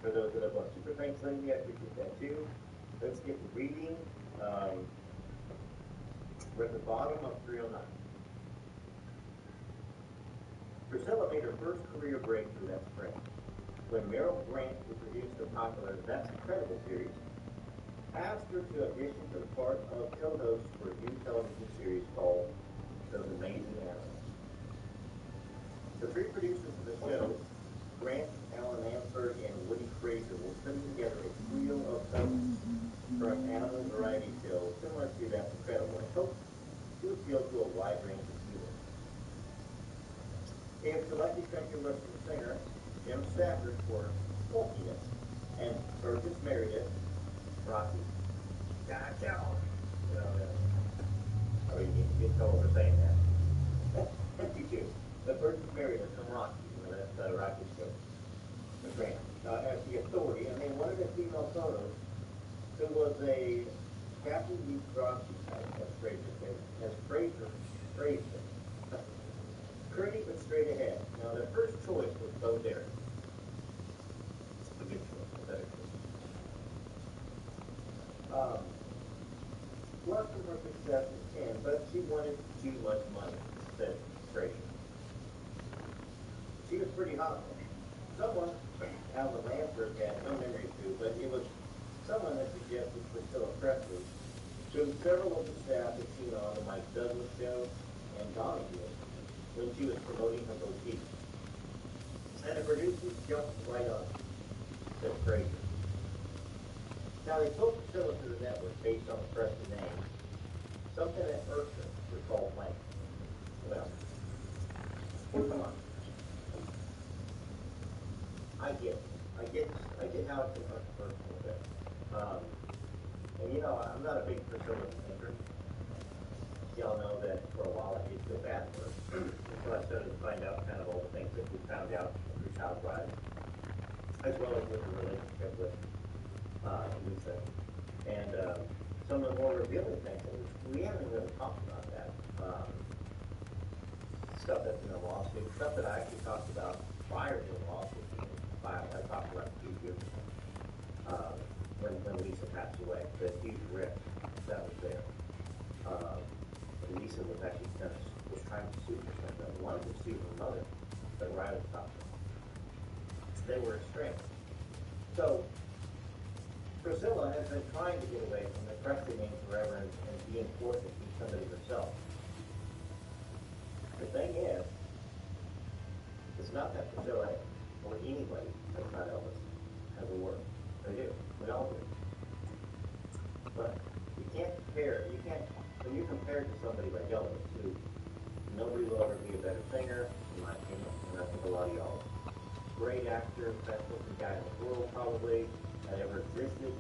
for those that have left super thanks lately, I appreciate that too. Let's get reading. We're at the bottom of 309. Priscilla made her first career breakthrough that spring, when Meryl Grant, who produced the popular That's Incredible series, asked her to audition for the part of co-host for a new television series called Those Amazing Animals. The three producers of the show, Grant, Alan Lansford, and Woody Fraser, will put together a trio of hosts for an animal variety show similar to That's Incredible, and hope to appeal to a wide range of viewers. They have selected country western singer Jim Stafford for folkiness, and Burgess Meredith, Rocky, gotcha. I mean, you get told for saying that. You too. But Burgess Meredith from Rocky, that's Rocky's show. Grant, as the authority, and they wanted a female photo who was a Captain Lee Crosby type, as Fraser said, as Fraser phrased it. Curly but straight ahead. Now, their first choice was Bo Derek. A good choice, a better choice. Plus, from her success as 10, but she wanted too much money, said Fraser. She was pretty hot. Someone, Alan Lansford had no memory to, but it was someone that suggested Priscilla Presley, whom several of the staff had seen on the Mike Douglas show and Donahue when she was promoting her boutique. And the producers jumped right on, said Fraser. Now, they told Priscilla to the network based on the Presley name, something that irked her, recalled Lang. Well, come on. I get how it can hurt the person a little bit. And you know, I'm not a big Priscilla thinker. Y'all know that for a while I did feel bad for her. So I started to find out kind of all the things that we found out through Child Bride, as well as with the relationship with Lisa. And some of the more revealing things, we haven't really talked about that. Stuff that's in the lawsuit, stuff that I actually talked about prior to the lawsuit. I talked about 2 years when Lisa passed away, the huge rift that was there. Lisa was actually was trying to sue her son, wanted to sue her mother, but Riley stopped her. They were estranged. So Priscilla has been trying to get away from the cresting name forever and being forced to be somebody herself. The thing is, it's not that Priscilla or anybody that's not Elvis has a word. They do. We all do. But you can't compare, when you compare it to somebody like Elvis, who nobody will ever be a better singer, in my opinion, and I think a lot of y'all. Great actor, best looking guy in the world probably, that ever existed.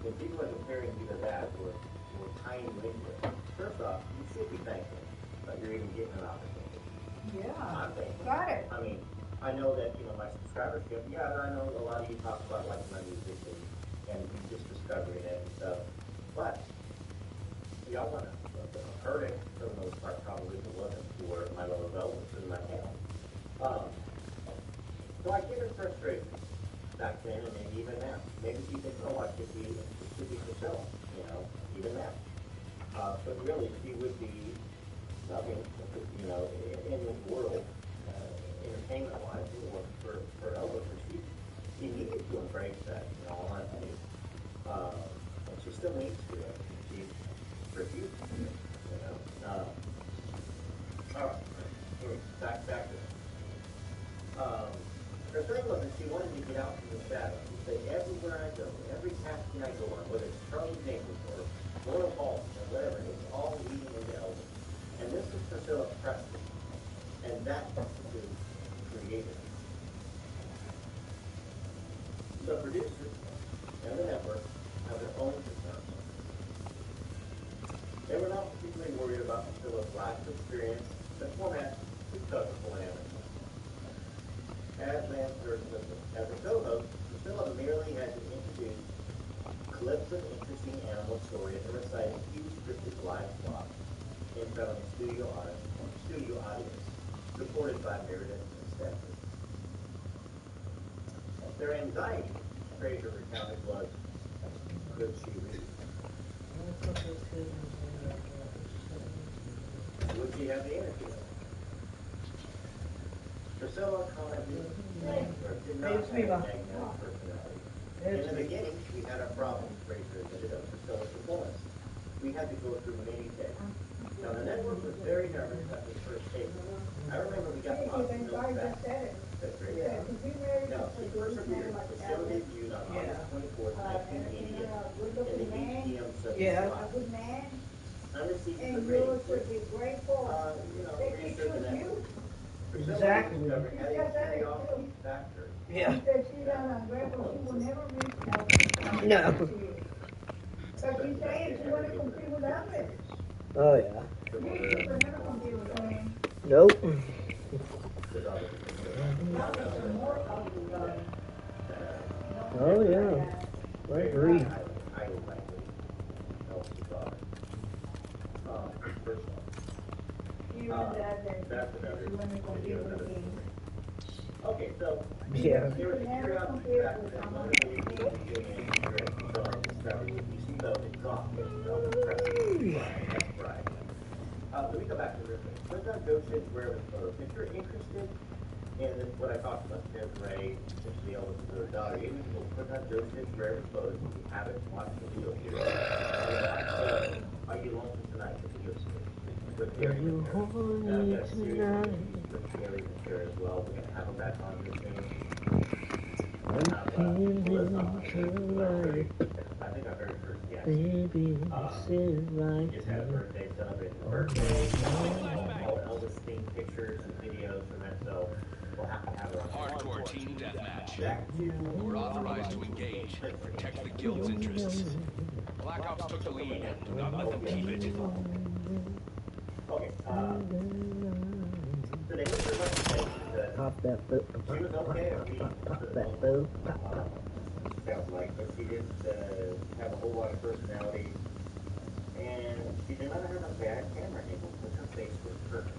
If people are comparing you to that, or tiny Lincoln, first off, you should be thankful that you're even getting an opportunity. Yeah. I'm thankful. Got it. I mean, I know that, my subscribership, I know a lot of you talk about liking my music and you just discovering it and stuff, but y'all wouldn't have heard it for the most part probably if it wasn't for my love of Elvis and my channel. So I get her frustrated back then and maybe even now. Maybe she thinks, oh, it should be Priscilla, even now. But really, she would be nothing, in this world, entertainment-wise, it was for Elvis. And she needed to embrace that, all honesty. And she still needs to. She refused to do it, all right, back to it. Her thing was that she wanted to get out from the shadows. She said, everywhere I go, every casting I go on, whether it's Charlie Jenkins or Laura Paulson or whatever, it's all leading into Elvis. And this is Priscilla Presley. And that is creative. The producers and the network have their own concerns. They were not particularly worried about Priscilla's lack of experience, the format because of Lance. As Lance as a co-host, Priscilla merely had to introduce clips of interesting animal stories and recite a few scripted live plots in front of a studio audience, reported by Meredith and Stephanie. Their anxiety, Fraser recounted, was, could she read? Would she have the energy? Priscilla commented, did not have a magnetic personality. In the beginning, we had our problems, Fraser admitted, of Priscilla's performance. We had to go through many takes. Now, the network was very nervous after the first take. I remember we got lots of notes back. Said Fraser. Now, she persevered. The show debuted on August 24th, 1988, in the HDM slot. I'm receiving the ratings. Reassured the network. Exactly. Yeah. No. Oh yeah. Nope. Oh yeah. I agree. Okay, so yeah. There was a curiosity factor that one of the reasons you see those exhausted, that's right. Let me go back to this. Click on Josh's wearable photos. If you're interested in what I talked about, Desiree, essentially Elvis' her daughter, you can go click on Josh's wearable photos. If you haven't watched the video series, Are You Lonesome Tonight? The video series. With Gary McCarran. I've got a series with Gary McCarran as well. We're going to have him back on this thing. I think I heard her, yes. Baby, just had a birthday, celebrating the birthday. All Elvis themed pictures and videos from that, so we'll have to have her on. Hardcore team deathmatch. We're authorized to engage. Protect the guild's interests. Black Ops took the lead. Do not let them keep it. Okay, so they put her much Pop that foot. she was okay. Pop that foot. Sounds like, but she didn't have a whole lot of personality, and she did not have a bad camera angle because her face was perfect.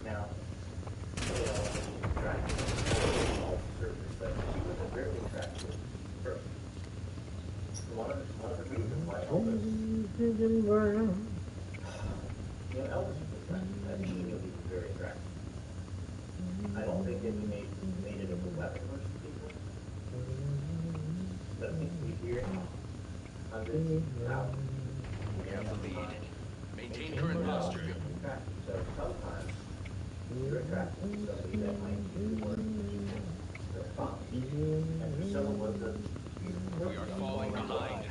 Now, attractive, but she was a very attractive person. One of the reasons why Elvis, Elvis was attractive. I think he was very attractive. I don't think that he made it as a weapon versus people. We have the lead. Maintain current posture. So sometimes you're attracted to somebody that might be more responsible. And Priscilla was the We are falling behind.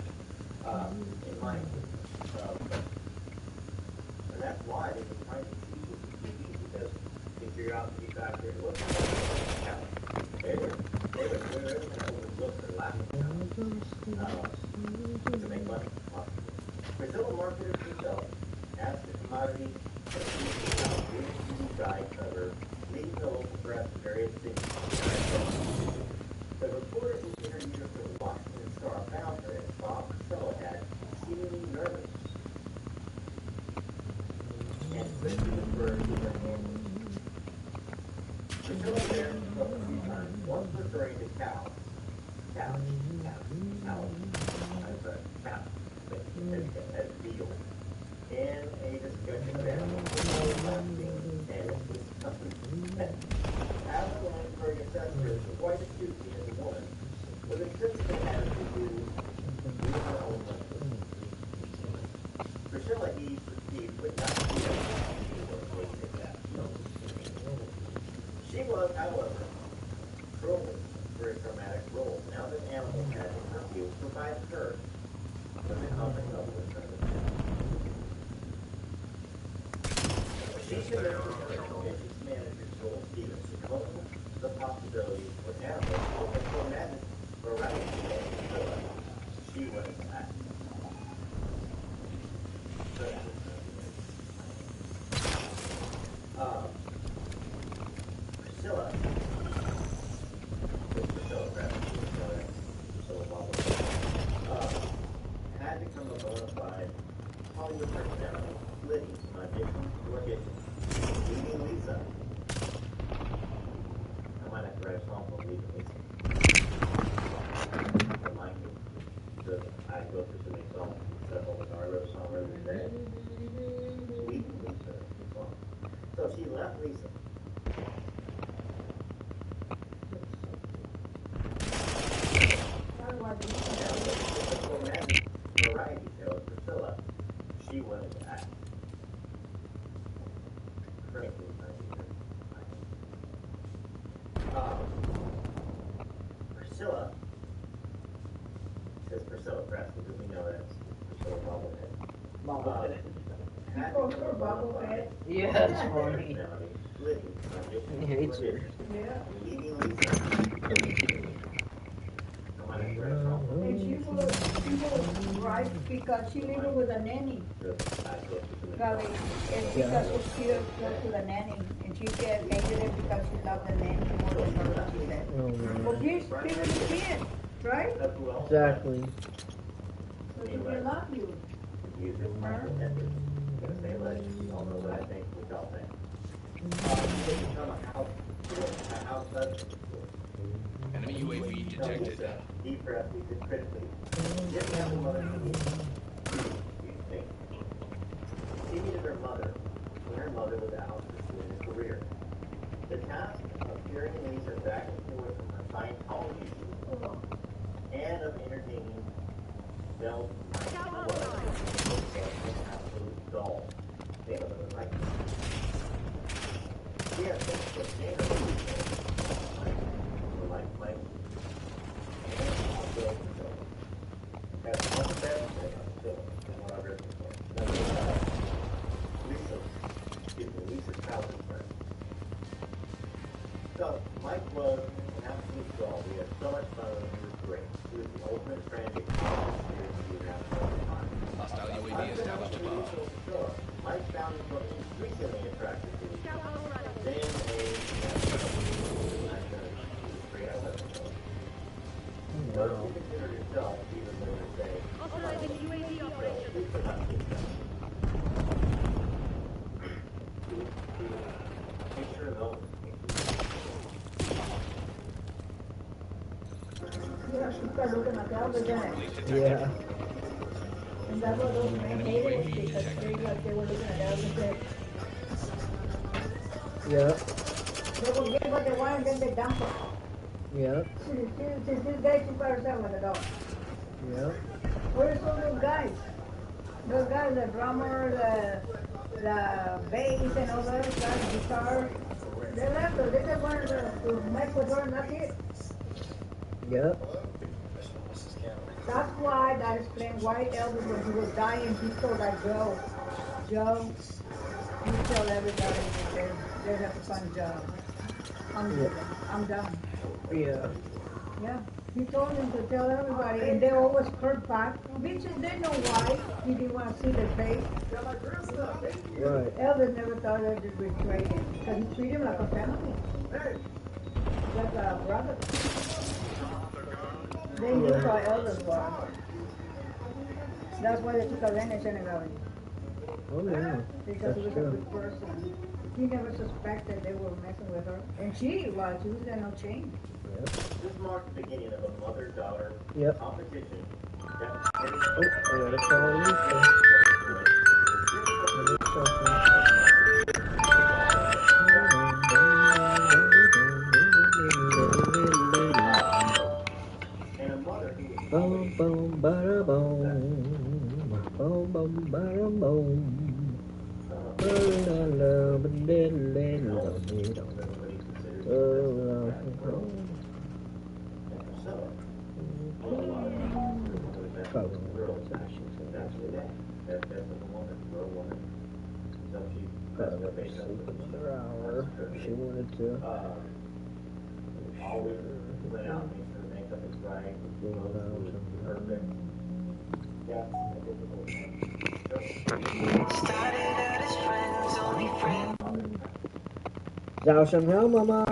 in my and that's why they were trying to choose the TV, because they figure out the factor what's they were overlook their lack of to make money. Priscilla marketed herself as the commodity guide cover, leading the local press in various cities. The reporter who interviewed her for the Washington Star found her as Bob Priscilla had seemingly nervous and quickly referred to her handlers. Priscilla there spoke a few times, once referring to cows, as veal, in a discussion of animals and its company. As the Lansbury assessor is quite acutely as a woman, with a sensitive attitude to her own life. Priscilla eased the speed, but not the She was, however, trolling for a dramatic role. Now that animal had, in her view, provided her with a comic level of She convinced the business manager, Joel Stevens, to come up with the possibility for animals to perform magic variety of Priscilla. She was at. Priscilla. Had become a bona fide Hollywood personality, flitting from audition to audition, leading Lisa. I might have to write a song called Leading Lisa. Remind me. So I go through so many songs and stuff all the time. I wrote a song earlier today. Leading Lisa. Song. So she left Lisa. Variety show with Priscilla, she wanted to act. Priscilla, says Priscilla Press, because we know that's Priscilla Bobblehead. Bobblehead? Yeah, that's funny. He hates her. Yeah. Leading Lisa. And she was right because she lived with a nanny. Probably, and because she was close to the nanny, and she hated it because she loved the nanny more than her, she said. Well, she's still a kid, right? Exactly. So she will love you. Enemy UAV detected. Deep breath, we did critically. She needed her mother when her mother was out pursuing a career. The task of carrying Lisa back and forth from her Scientology and of entertaining Bell was an absolute doll. They don't know right. Yes, that's what they are. Like, that's one bad thing about what I've read before. Lisa's childhood friend. So, Mike was an absolute doll. We had so much fun when he was great. He was the ultimate frantic experience we had all the time. Hostile UAV established above. Mike found himself increasingly attracted to Dan she considered herself, even though they say, Authorizing UAV operation. Picture of Elvis. Yeah, she started looking like Elvis, didn't it? Yeah. And that's what those men hated, because they were looking at Elvis. Yeah. They would get what they wanted, then they dump it. Yeah. Since this day, she put herself like a dog. Yeah. Where's all those guys? Those guys, the drummer, the bass, and all those guys, guitar. They left us. They just wanted to mess with her, and that's it. Yeah. That's why that explains why Elvis, when he was dying, he told that Joe, you tell everybody that they have to find Joe. I'm done. Yeah. Yeah. He told him to tell everybody, and they always hurt back. Bitches, they know why he didn't want to see their face. Right. Elvis never thought they'd betray him, because he treated him like a family. Like a brother. They knew how Elvis was. That's why they took advantage of him. Oh, yeah. Because he was a good person. He never suspected they were messing with her. And she was there no change. Yep. This marks the beginning of a mother-daughter competition. Oh, I gotta call Lisa. Boom, boom, bada boom. Boom, boom, bada boom. Another hour. She wanted to. Always went out and make sure the makeup is right. Perfect. Yeah, Started out as friends, only friends. 早上好, Mama.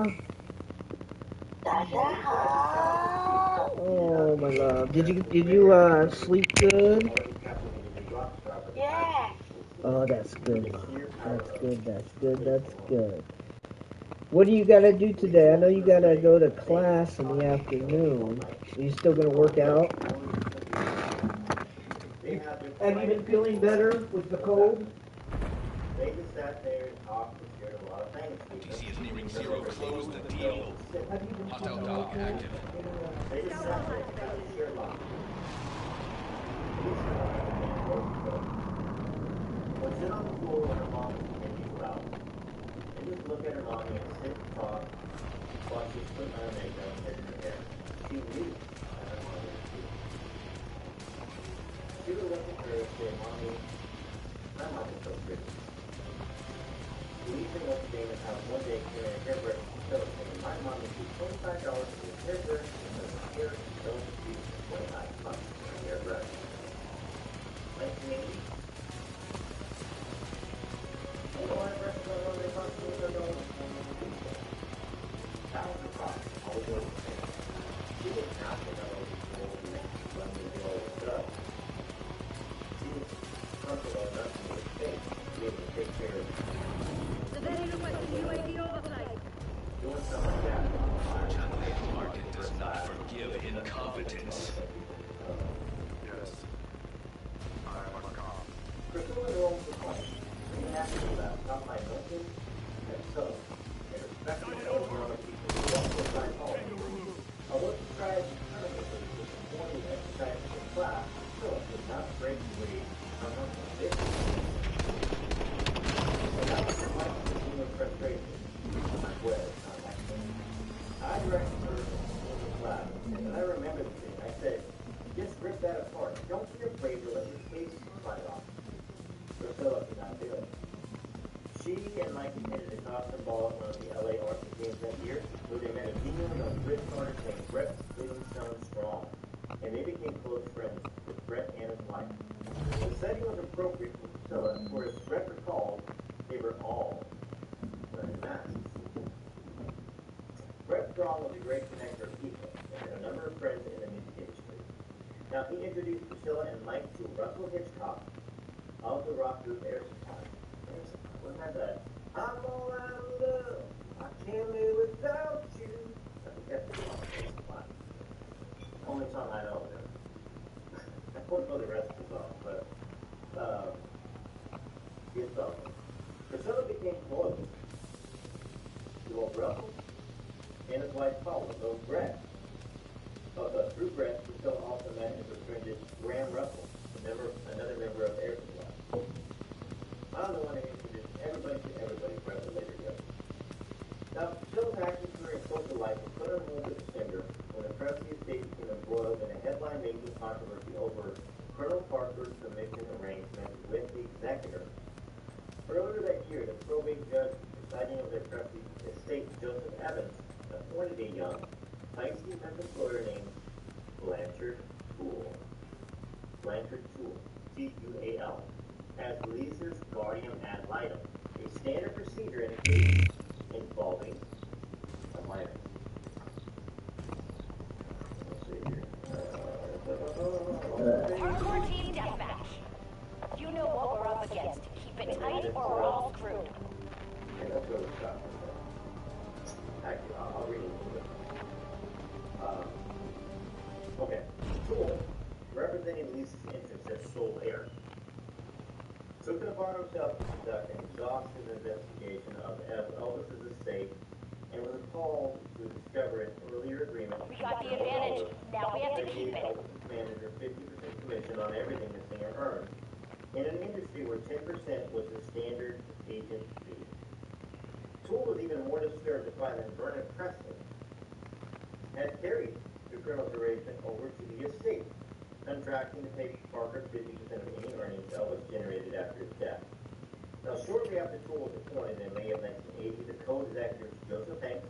Oh, my love. Did you sleep good? Yeah. Oh, that's good. That's good. What do you gotta do today? I know you gotta go to class in the afternoon. Are you still gonna work out? Have you been feeling better with the cold? They just sat there and talked and shared a lot of things. DC is nearing zero. Close the deal. Hostile dog active. They just sat there and shared a lot. Would sit on the floor when her mom and you go out, and just look at her mommy and sit and talk while she's putting on her makeup and in her hair. She knew that her mom was cute. She would look at her and say, Mommy, my mom is so pretty. We even looked at Dana how one day clearing a hairbrush and she told me, my mom would do $25 for this hairbrush because her hair is so cute. $25 for a hairbrush. 1980. Market does not forgive incompetence. Yes. I am a cop. Priscilla rolls the point. Pretty happy about how my husband and son and respectful over other people who also drive home. Although she tried permanently with the morning exercise in class, Philip did not break free from her conviction. And that was my human frustration. I directed her in the class, and I remember the thing. I said, just rip that apart. Don't be afraid to let your case fly off. Priscilla did not do it. She and Mikey hit a toss ball at one of the LA Arctic games that year, where they met a demon of Brit Carter named Brett Livingstone Strong, and they became close friends with Brett and his wife. The setting was appropriate for Priscilla, for as Brett recalled, they were all wearing masks. Brett Strong was a great connector of people, and had a number of friends in the music industry. Now, he introduced Priscilla and Mike to Russell Hitchcock of the rock group Air Supply. Wasn't that the I'm all out of love, I can't live without you? I think that's the song, Air Supply. Only song I know of them. I don't know the rest of the song, but good song. Priscilla became close to both Russell and his wife Paula, though Brett Bluegrass was also met and befriended Graham Russell, another member of Air Supply. I'm the one who introduced everybody to everybody for the later years. Now, Jill's active career in social life was put on hold this December when the Presley estate became embroiled in a headline-making controversy over Colonel Parker's commission arrangement with the executor. Earlier that year, the probate judge presiding over the Presley estate, Joseph Evans, appointed a young, feisty Memphis lawyer named Blanchard Toole, T-U-A-L, as Lisa's guardian ad litem, a standard procedure in a case involving a minor. Hardcore team deathmatch. You know what we're up against. Keep it tight or we're all screwed. And that's where we stop. Actually, I'll read it a little bit. Okay. Toole, representing Lisa's interests as sole heir, took it upon himself to conduct an exhaustive investigation of Elvis's estate and was called to discover an earlier agreement. We got the advantage. Now we have to keep it. Elvis's manager 50% commission on everything the singer earned, in an industry where 10% was the standard agent fee. Toole was even more disturbed to find that Vernon Presley had carried the Colonel's arrangement over to the estate, contracting to pay Parker 50% of any earnings Elvis generated after his death. Now, shortly after Toole was appointed in May of 1980, the co-executives Joseph Hanks,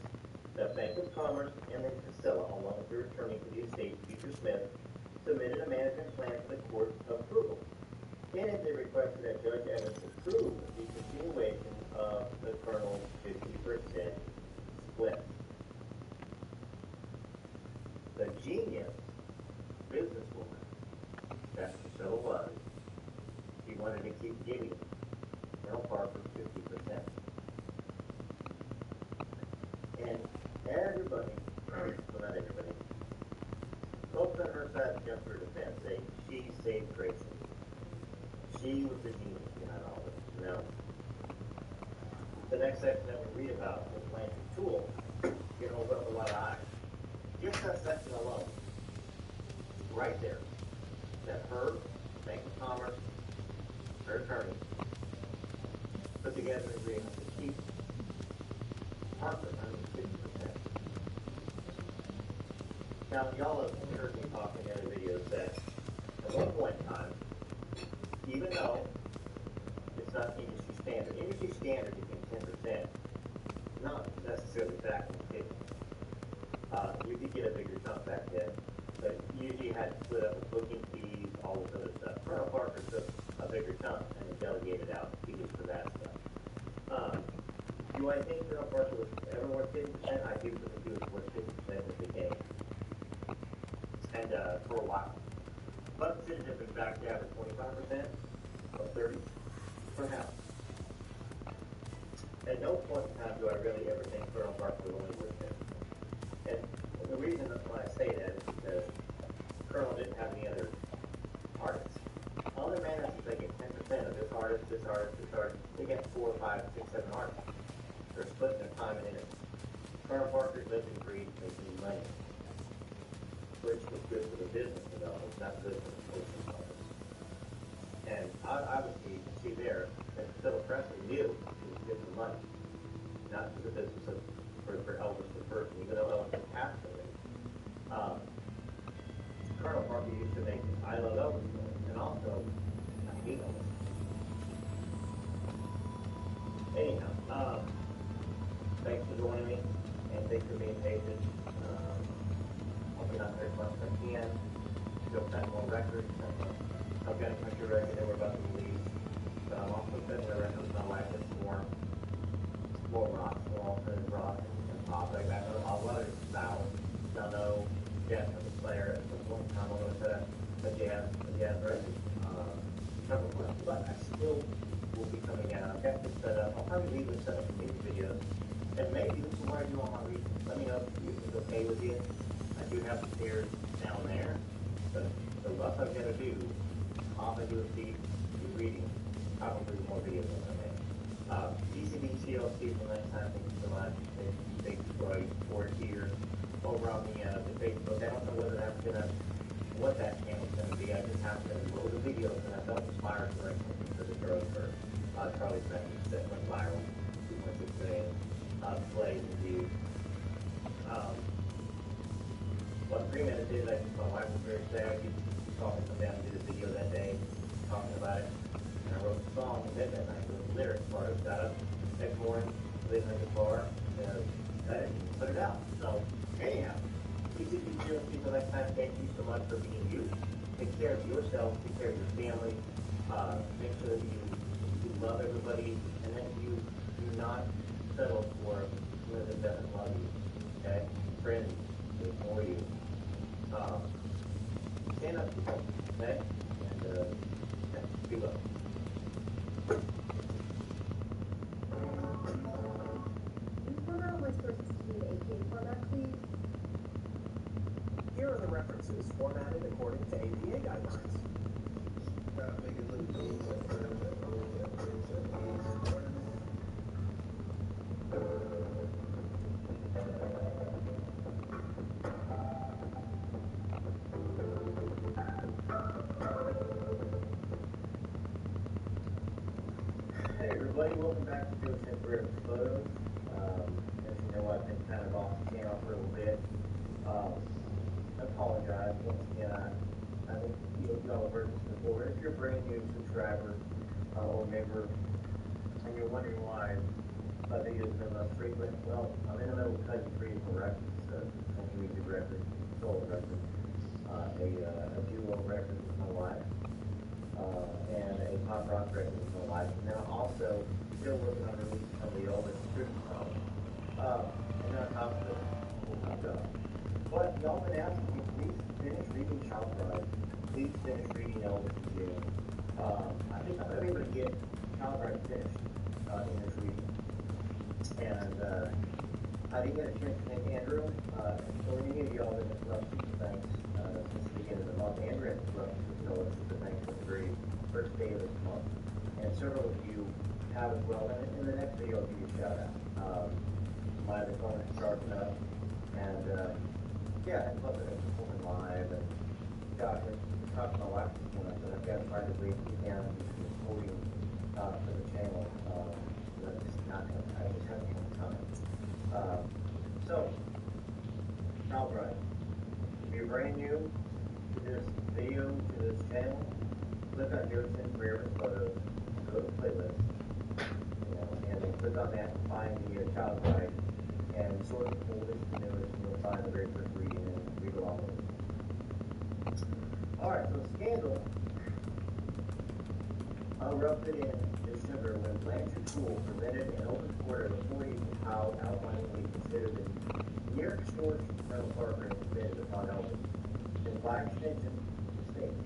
the Bank of Commerce, and then Casella, along with their attorney for the estate, Peter Smith, submitted a management plan for the court approval. In it, they requested that Judge Evans approve the continuation of the Colonel's 50% split. The genius businesswoman that Priscilla was, she wanted to keep giving Colonel Parker 50%. And everybody, well not everybody, folks on her side jumped to her defense, saying she saved Grayson. She was the genius behind all this. Now, the next section that we read about was Blanchard Toole, can open up a lot of eyes. Just that section alone, right there, that her, Bank of Commerce, her attorney, put together an agreement to keep Parker under 50%. Now, y'all have heard me talk in other videos that at one point in time, even though it's not industry standard became 10%, not necessarily back in the 50s. You could get a bigger chunk back then, but usually you had to split up with booking fees, all this other stuff. Colonel Parker took a bigger chunk and delegated out fees for that stuff. Do I think Colonel Parker was ever worth 50%? I do think he was worth 50% at the beginning. And for a while. But should have been back down to 25% or 30%, perhaps. At no point in time do I really ever think Colonel Parker was only worth 50%. And the reason why I say that is because Colonel didn't have any other artists. All their managers, they get 10% of this artist, this artist, this artist. They get 4, 5, 6, 7 artists. They're splitting their time and energy. Colonel Parker lived and breathed making money, which was good for the business development, not good for the social development. And obviously, you can see there that Philip Presley knew he was good for money, not for the business of for Elvis the person, even though Elvis had passed away. Colonel Parker used to make I Love Elvis films, and also I Hate Elvis. Anyhow, thanks for joining me, and thanks for being patient. I'll be on there as much as I can. Still got more records. I've got a country record that we're about to release, but I'm also setting a record with my wife that's more rock, more alternative rock, and pop. I got a lot of styles. Now, no jazz player at some point in time, I'm going to set up a jazz record. Couple of months, but I still will be coming out. I've got this set up. I'll probably leave this set up in these videos. And maybe this is where I do all my research. Let me know if it's okay with you. I do have the stairs down there, but the rough I've got to do, all I do is be reading, probably more videos than I make. PCB TLC for next time. Thank you so much. Thank you for your support here. over on the Facebook. I don't know whether that's what that channel's gonna be. I just happened to load the videos and I felt inspired to write something for the girls for Charlie's message that went viral, 2.6 million plays and views. What 3 minutes did, my wife was very sad. She called me to come down and do the video that day, talking about it. And I wrote the song at midnight night with the lyrics part. I got up next morning, lit my guitar, cut it, and put it out. So, anyhow, please if you feel people next time, thank you so much for being you. Take care of yourself, take care of your family, make sure that you love everybody, and then you do not settle for someone that doesn't love you. Okay? Friends, they're for you. Stand up to people, okay? And be well. Format all my sources to be in APA format, please. Here are the references formatted according to APA guidelines. Hey everybody, welcome back to Joe Temporary Photos. As you know, I've been kind of off the channel for a little bit. I apologize. Once again, I think y'all have heard this before. If you're a brand new subscriber or member and you're wondering why my videos have been less frequent, well, I'm in the middle of cutting 3 different records, a music record, solo record, a duo record with my wife, and a pop rock record with my wife. And then I'm also still working on releasing some of the Elvis tribute songs. And then on top of it, full-time job. But y'all been asking me, please finish reading Child Bride. Please finish reading Elvis in June. I think I'm going to be able to get Child Bride finished in this reading. And I didn't get a chance to thank Andrew. For any of y'all that have left super thanks since the beginning of the month, Andrew has left super thanks for the very first day of this month. And several of you have as well. And in the next video, I'll give you a shout out. My other phone is charging up. And yeah, I love it. I'm performing live. And gosh, I talked to my wife this morning. I said, I've got to find a way to get down and do some recording for the channel. I just haven't had time. So, Child Bride. If you're brand new to this video, to this channel, click on Joe Temporary Photos, go to playlist, and then click on that and find the Child Bride, and sort of oldest to newest, and you'll find the very first reading and read along with it. Alright, so Scandal erupted in December when Blanchard Poole presented an open court of reporting how outlining what he considered the near extortion Colonel Parker had committed upon Elvis, and by extension, the state.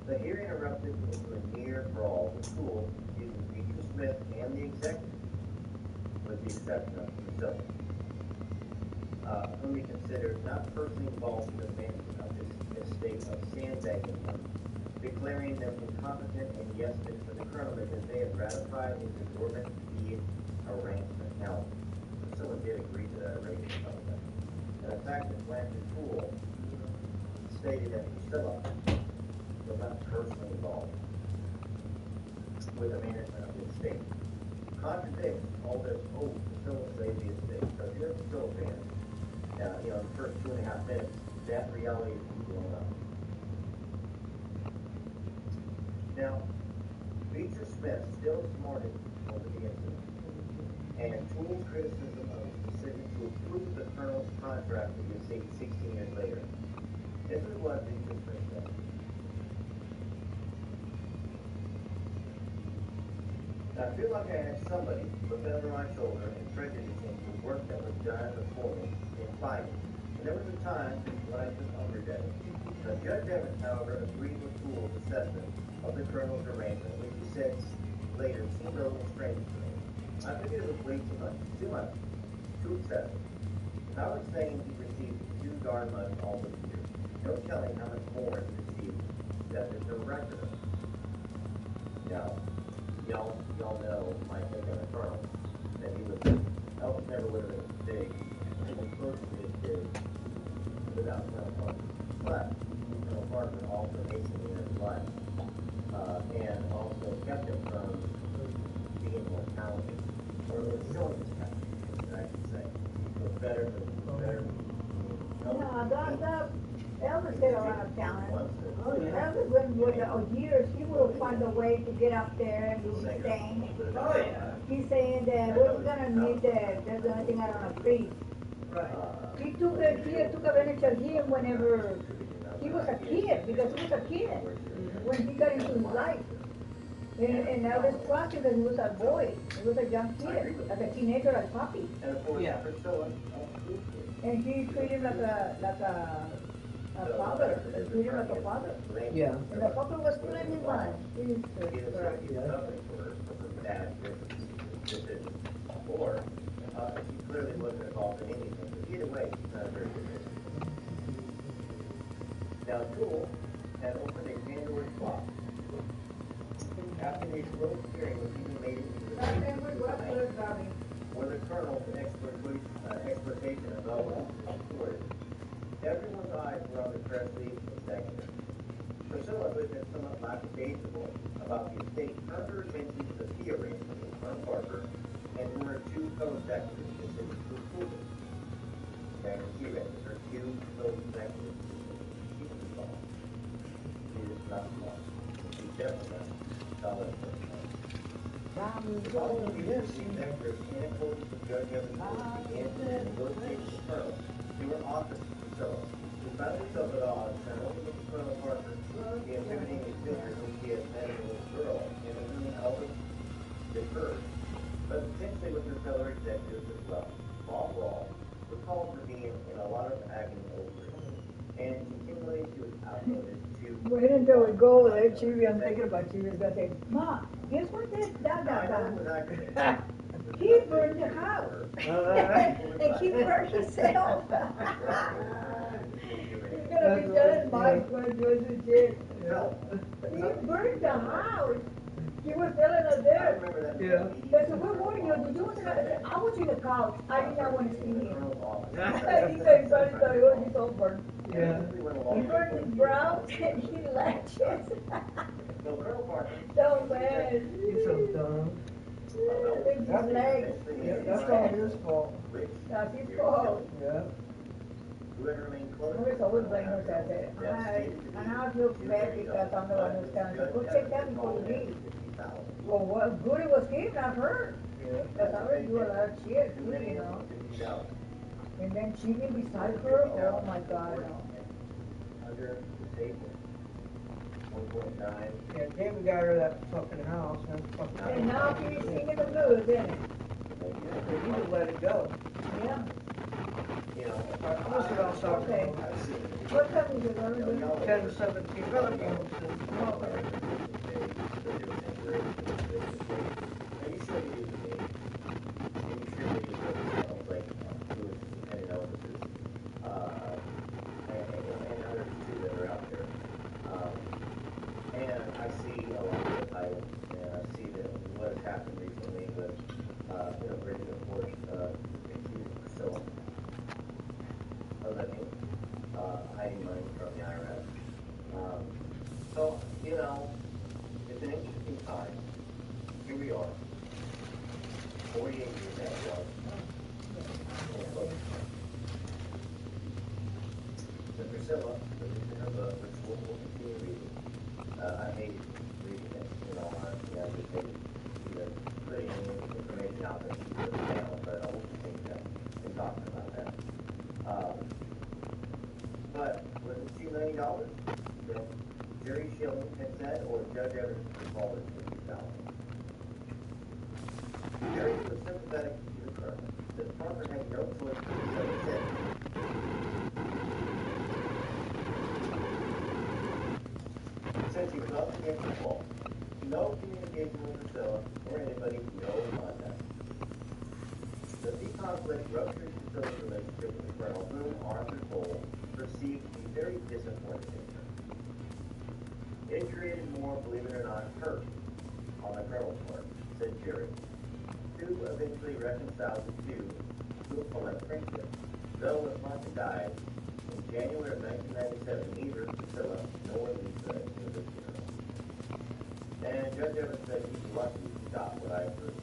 The hearing erupted into a near brawl with Poole using Beecher Smith and the executive, with the exception of himself, whom he considered not personally involved in the management of his estate of sandbagging him, declaring them incompetent and yes for the colonel because they had ratified his exorbitant fee arrangement. Now, someone did agree to that arrangement, and the fact that Blanchard Poole stated that Priscilla was not personally involved with the management of the estate contradicts all this, Priscilla saved the estate. So if you're a Priscilla fan, the first 2.5 minutes, that reality is blown up. Now, Beecher Smith still smarted over the incident, and Poole's criticism of his decision to approve the colonel's contract with the estate 16 years later. This is what Beecher Smith said. I feel like I had somebody looking over my shoulder and prejudicing the work that was done before me in fighting. And there was a time when I took umbrage at it. Judge Evans, however, agreed with Poole's assessment of the colonel's arrangement, which he said later seemed a little strange to me. I figured it was way too much, too excessive. I was saying he received 2 darn months all this year. No telling how much more he received that there's no record of. Now, y'all know my take on the colonel, that he was Elvis never would have been as big, even close to as big, without Colonel Parker. But Colonel Parker also made him in his life, and also kept him from being more talented, or showing his talent, I should say. It was better. Elvis had a lot of talent. Elvis went for years. He will find a way to get up there and do his thing. Oh, yeah. He's saying that we're gonna need that. That's the only thing I don't agree. Right. He took advantage of him whenever he was a kid, because he was a kid when he got into his life. And Elvis trusted that he was a boy. He was a young kid, like a teenager, like Papi. Yeah. And he treated him like a father. He treated him like a father. Yeah. And the father was putting him on. Or she clearly wasn't involved in anything. But either way, she's not a very good business. Now, Tool had opened a Pandora's box. After the explosive hearing was even made into the where the colonel's exploitation of Elvis was reported. Everyone's eyes were on the Presley executive. Priscilla, who had been somewhat lackadaisical about the estate, turned her attention to the fee arrangement with Colonel Parker and her two co-executives considered to approve it. And she read her two co-executives. She was small. She is not small. She's definitely not solid. All of these executives, in accordance with Judge Evans' rules, began to negotiate with the colonel. They were officers of Priscilla, who found herself at odds and only with Colonel Parker, the intimidating figure whom she had met as a little girl, and with whom Elvis deferred, but potentially with her fellow executives as well. Bob Rawl recalled her being in a lot of agony over it, and continually she was outvoted to... Wait until we go there, Chibi, I'm thinking about Chibi's gonna say, Ma, guess what that done? He burned the house. And he burned himself. He's gonna be telling Mike when he goes to jail. He burned the house. He was telling us there. Yeah. They said, where were you? Did you want to go? I was in the couch. I did not want to see him. He said, sorry, oh, he's all burned. Yeah. He burned his brows and he lashes. So bad. He's so dumb. His legs. That's all his fault. That's his fault. Yeah. Always blame us at that. And I feel bad because I'm the one who's telling you, go check that before you leave. Well, what good it was him, not her. Because I already do a lot of shit, too, you know. And then cheating beside her, oh my God, no. Under the table. 1.9. Yeah, David got her that fucking house. And now he's singing the blues, isn't it? You just let it go. Yeah. What's it all talking Okay. about? What time is it going to be? 10:17. Really good. And I see a lot of the titles, and I see that what has happened recently with, Bridget, of course, accused Priscilla of hiding money from the IRS. So, it's an interesting time. Here we are. 48 years after So Priscilla, the reason her book, which we'll continue reading, I hate reading it, in all honesty. I just hate putting any information out that she put down, but I will continue that and talking about that. But was it $2 million that Jerry Schilling had said, or Judge Evans called it $50,000? Jerry was sympathetic to the colonel, that Parker had no choice but to say it. Since he was up against the wall, no communication with Priscilla or anybody, no contact. The conflict ruptured Priscilla's relationship with the colonel, whom Arthur Cole perceived to be very disappointed in her. It created more, believe it or not, hurt on the colonel's part, said Jerry. 2 of eventually reconciled the two to a polite friendship. Though when Monty died in January of 1997, neither Priscilla nor Lisa attended the funeral. And Judge Evans said he's lucky he got what I heard.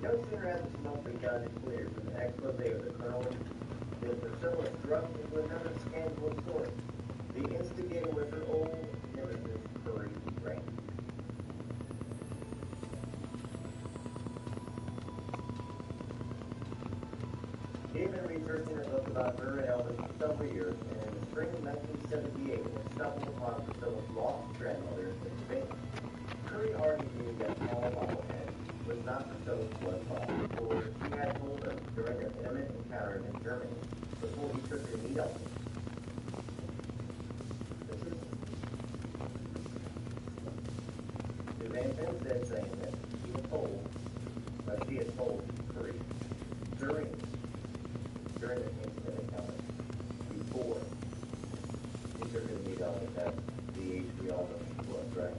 No sooner had the smoke begun to clear from the expose of the colonel than Priscilla struck into another scandalous story. The instigator was her old nemesis, Curry Grant. He had been researching a book about her and Elvis for several years, and in the spring of 1978, he stumbled upon Priscilla's lost grandmother in Pennsylvania. Curry already knew that Paul Bobblehead was not Priscilla's blood father, for he had told him during their intimate encounter in Germany before he took her to meet Elvis. Suzanne then said, saying that she had told Curry during the incident encounter, before he took her to meet Elvis at the age we all know she was, right?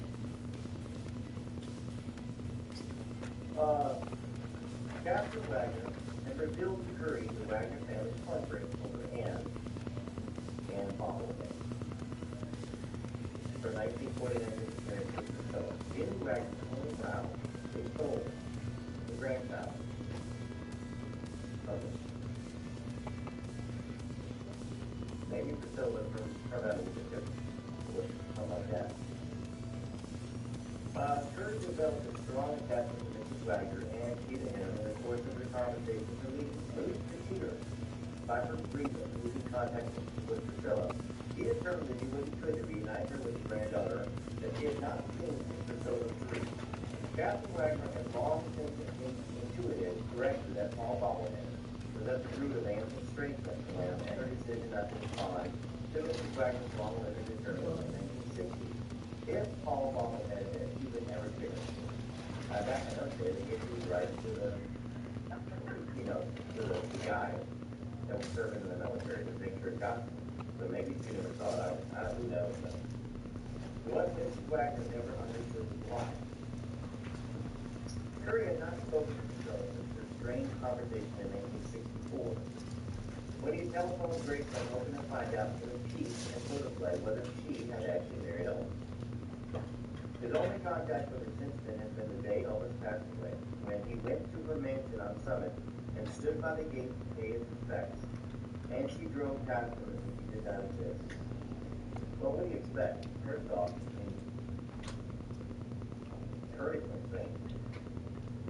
Captain Wagner had revealed to Curry the Wagner family's heartbreak over Anne Bobblehead. For 1949 experience with Priscilla, Jimmy Wagner's only child, they told the grandchild of it. Maybe Priscilla from that was a different with something like that. Curry developed a strong attachment to Mrs. Wagner, and she to him in the course of their conversations and moved to cheer by her freedom losing contact with Priscilla. He determined to do what he could to reunite her with his granddaughter that he had not seen since Priscilla's grief. Captain Wagner had long since intuited correctly that Paul Bobblehead was at the root of Anne's estrangement from him and her decision not to respond to Mrs. Wagner's long-lived return in 1960. If Paul Bobblehead had even ever cared, back in those days, they gave these rights to the guy that was serving in the military to make sure it got them. But maybe she never thought who knows. What Mrs. Wagner never understood was why. Curry had not spoken to Priscilla since their strange conversation in 1964. When he telephoned Grace and hoping to find out from the chief and photoplay whether she had actually married Elvis. His only contact with her since then has been the day Elvis passed away, when he went to her mansion on Summit and stood by the gate to pay his respects, and she drove past him as if he did not exist. Well, what do you expect? First off, Curry went insane.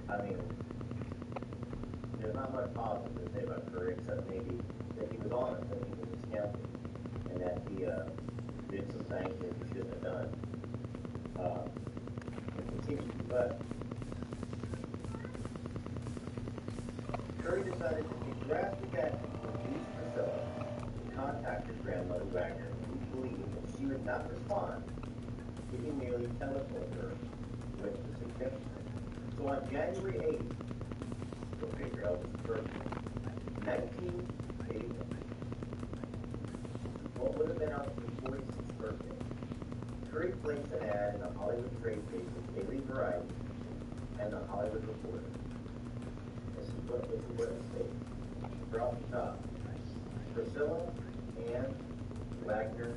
I mean, there's not much positive to say about Curry except maybe that he was honest, that he was a skeptic, and that he did some things that he shouldn't have done. But Curry decided to take drastic action to induce Priscilla to contact his grandmother Wagner, who believed that she would not respond if he merely telephoned her with the suggestion. So on January 8th, go figure out his birthday, 1981, what would have been Elvis' 46th birthday, Curry placed an ad in the Hollywood trade papers, Daily Variety, and the Hollywood Reporter. This is what it states. From the top, Priscilla Anne Wagner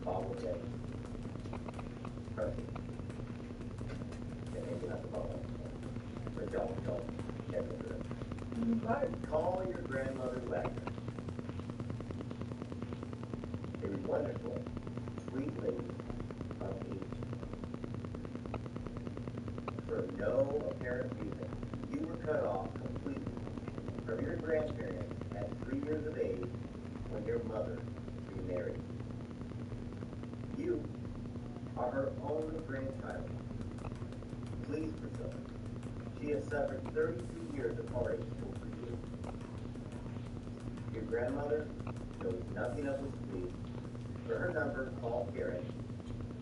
Bobblehead. Perfect. Maybe not the Bobblehead, but don't get into it. Call your grandmother Wagner. A wonderful, sweet lady of age. For no apparent reason, you were cut off completely from your grandparents at 3 years of age when your mother remarried. You are her only grandchild. Please, Priscilla. She has suffered 32 years of heartache over you. Your grandmother knows nothing of this plea. For her number, call Karen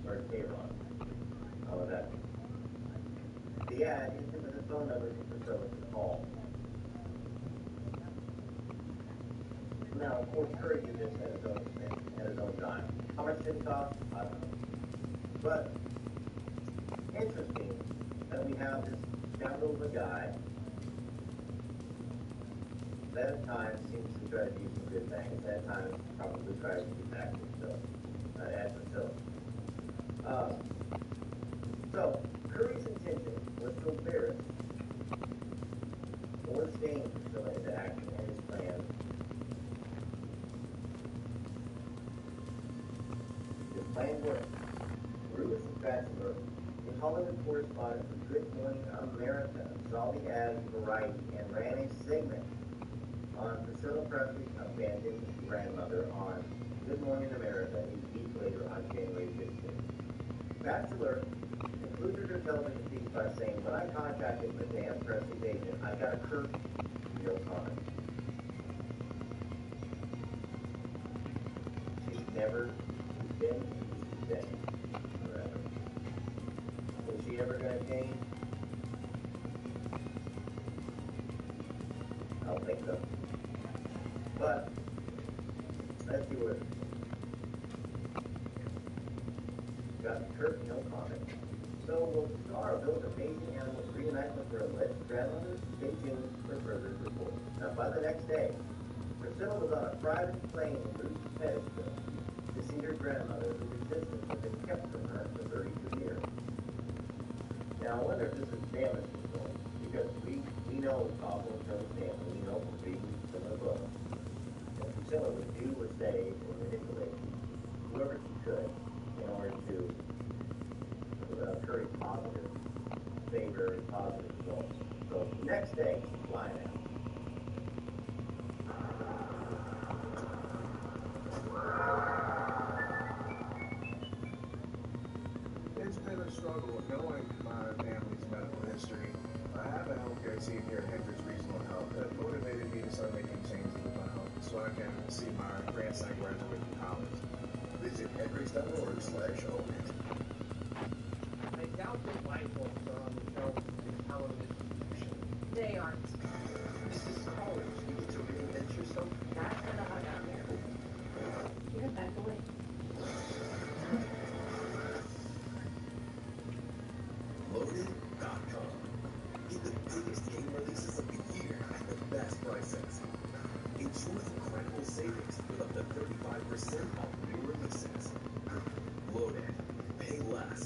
or Kayron. All of that. The ad is given the phone number for Priscilla to call. Now, of course, Curry did this at his own expense, at his own time. How much did it cost? I don't know. But, interesting, And we have this scoundrel of a guy that at times seems to try to do some good things, at times probably tries to be back to himself, at himself. So, Curry's intention was to embarrass or stain Priscilla into action and his plan. His plan worked. Rufus Bachelor, a Hollywood correspondent for Good Morning America, saw the ad in Variety and ran a segment on Priscilla Presley's abandoned grandmother on Good Morning America a week later on January 15th. Bachelor concluded her television piece by saying, when I contacted Madame Presley's agent, I got a curt no comment. She's never been the same forever. Is she ever going to change? I don't think so. But, let's see what got curt no comment. So will the star of those amazing animals reenactment for alleged grandmother? Stay tuned for further reports. Now, by the next day, Priscilla was on a private plane in Pettisville to see her grandmother, whose existence had been kept from her for 32 years. Now, I wonder if this is damage control, because we know Pablo and Tony's family, we know from reading some of the books, that Priscilla would do or say or manipulate whoever she could in order to curry positive favor and positive results. So next day, she's flying out. It's been a struggle knowing my family's medical history. I have a healthcare team here at Hendricks Regional Health that motivated me to start making changes with my health so I can see my grandson graduate from college. Visit hendricks.org/ownit. I doubt that rifles are on the shelf in television. They aren't. This is college. You need to reinvent yourself. That's gonna hug out there. Get it back away. Loaded.com. Get the biggest game releases of the year at the best prices. Enjoy incredible savings with up to 35% off new releases. Loaded. Pay less.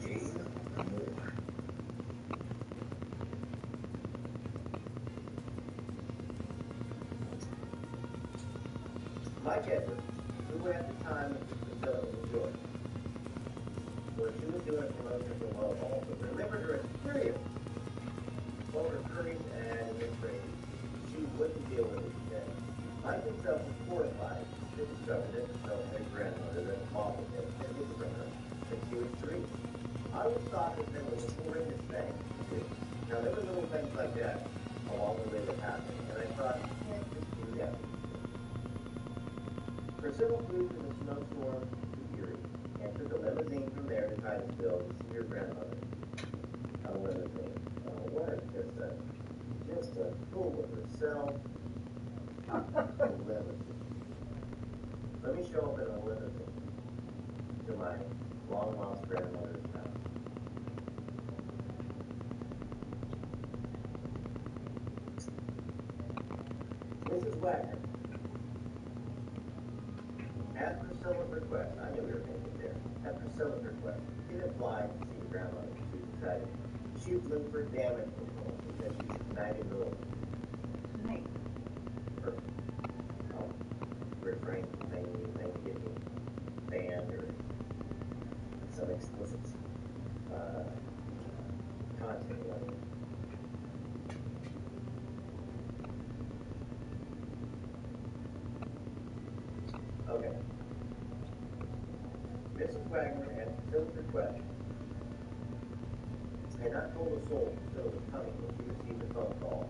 Game more. Mike Edwards, who at the time of Priscilla was George, where she was doing a promotion for Love also, remembered her experience over Curry's ad in the trade. She wouldn't deal with it today. Mike himself was horrified to discover that Priscilla had a grandmother that awful thing had hidden from her since she was 3. I always thought that there was a horrendous thing to do. Now, there were little things like that along the way that happened, and I thought, you can't just do that. Priscilla flew through the snowstorm to Erie and took a limousine from there to Titusville to see her grandmother. A limousine. Oh, what just a fool with herself. A limousine. Let me show up in a limousine to my long-lost grandmother's house. Mrs. Wagner, at Priscilla's request, I knew we were going to get there. At Priscilla's request, she didn't fly to see her grandmother. She decided she flew for damage control because she's 90 years old. Perfect. I'll refrain from saying anything to get me banned or some explicit content. Okay. Mrs. Wagner, at Priscilla's request, had not told a soul Priscilla was coming when she received a phone call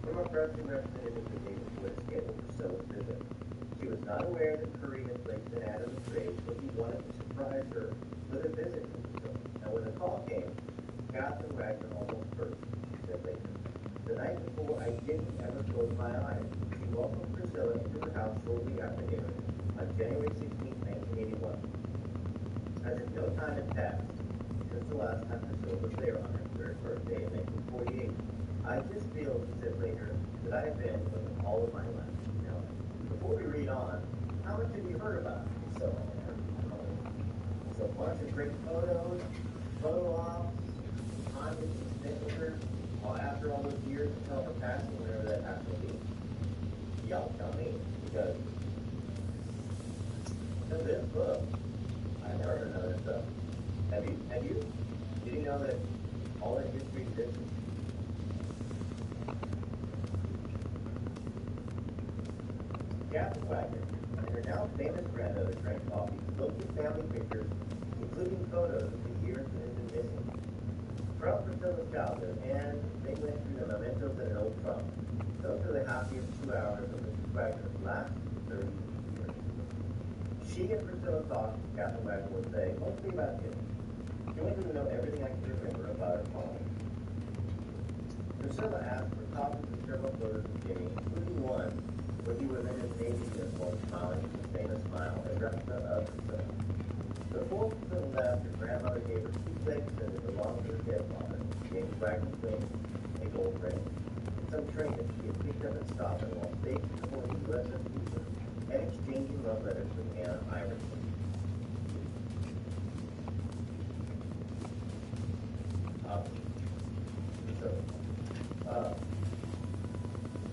from a Presley representative who gave us a schedule for Priscilla's visit. She was not aware that Curry had placed an ad on the trade, but he wanted to surprise her with a visit from Priscilla. And when the call came, Catherine Wagner almost burst. She said later, the night before, I didn't ever close my eyes. She welcomed Priscilla into her house shortly after dinner on January 16, 1981. As if no time had passed, since the last time Priscilla was there on her third birthday in 1948. I just feel, he said later, that I have been with all of my life. Now, before we read on, how much have you heard about Priscilla and her home? It's a bunch of great photos, photo ops, time that she spent with her after all those years until her passing, whenever that happened to be. Y'all tell me, because in this book, I've never heard none of this stuff. Have you? Did you know that all that history exists? Catherine Wagner and her now famous granddaughter drank coffee, looked at family pictures, including photos of the years that had been missing. From Priscilla's childhood, and they went through the mementos in an old trunk. Those are the happiest 2 hours of Mrs. Wagner's last 30 years. She and Priscilla talked, Catherine Wagner would say, mostly about Jimmy. She wanted to know everything I could remember about her home. Priscilla asked for copies of several photos of Jimmy, including one where he was in his Navy uniform, smiling with a famous smile, a replica of Priscilla. Before Priscilla left, her grandmother gave her 2 legs that belonged to her dead father, James Wagner's ring, a gold ring, and some train that she had picked up and stopped in while stationed before the USS Cruiser, and exchanging love letters with Anna Iverson.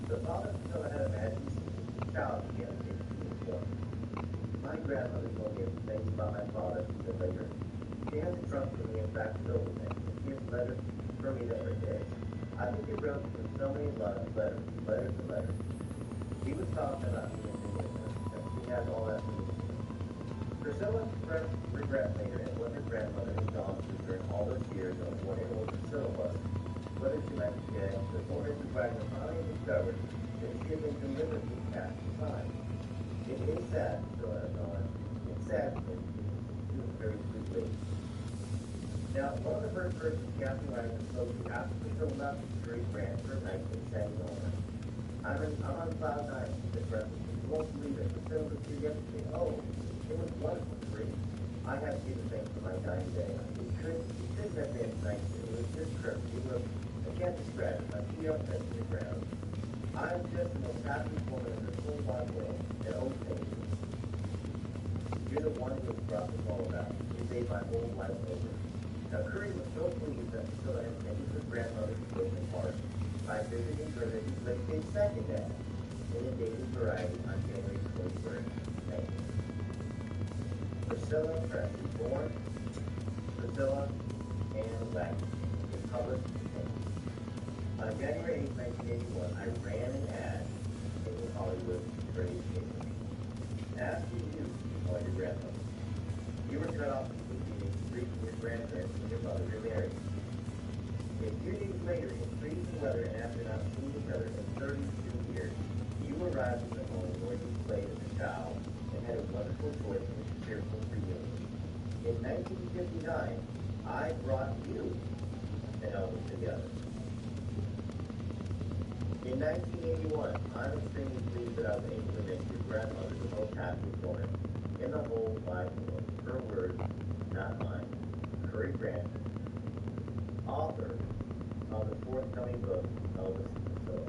The father Priscilla had imagined seeing child again if she was born. My grandmother told me things about my father, she said later. She has a trunk for me and faxed it over me. She has letters for me that were his. I think he wrote me so many letters. He was talking about me and me, and she has all that for me. Priscilla expressed regret later at what her grandmother had gone through during all those years of whatever Priscilla was. Whether she might forget, before Mrs. Wagner finally discovered that she had been deliberately cast aside. It is sad, Priscilla has gone. It's sad because she was a very sweet lady. Now, one of the first persons Catherine Wagner spoke to after Priscilla left the Curry Ranch for a night was Sandy Norman. I'm on cloud 9, she said breathlessly. You won't believe it. Priscilla was here yesterday. Oh, it was wonderful, Curry. I have to do the same for my dying day. It couldn't have been nice. It was just perfect. It was, I can't describe it. My feet are touching the ground. I'm just the most happiest woman in this whole wide world. And oh, thank you. You're the one who has brought this all about. You saved my whole life over. Now, Curry was so pleased that Priscilla had ended his grandmother's broken heart by visiting her that he lived his second dad in a daily variety on January 21st, 19. Priscilla Presley, born Priscilla Ann Wagner, was published on January 8, 1981. I ran an ad in the Hollywood trade paper. Asking you to call your grandmother. You were cut off from the street from your grandparents when your mother remarried. A few days later, in freezing weather and after not seeing each other in 32 years, you arrived at the home where you played as a child and had a wonderful voice and a cheerful reunion. In 1959, I brought you and Elvis together. In 1981, I'm extremely pleased that I was able to make your grandmother the most happiest woman in the whole wide world. Her words, not mine. Curry Grant, author of the forthcoming book, Elvis and Priscilla.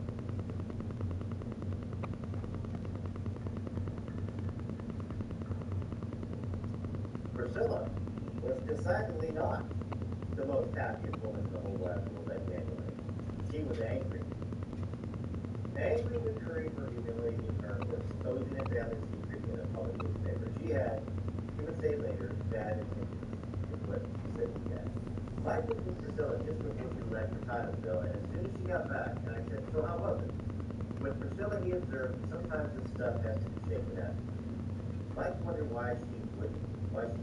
Priscilla was decidedly not the most happiest woman in the whole wide world that January. She was angry. Angry with Curry for humiliating her for exposing a family secret in a public newspaper. She would say later, bad intentions, is what she said she had. Mike was with Priscilla just before she left for Titusville, and as soon as she got back, and I said, so how was it? With Priscilla, he observed, sometimes this stuff has to be shaken up. Mike wondered why she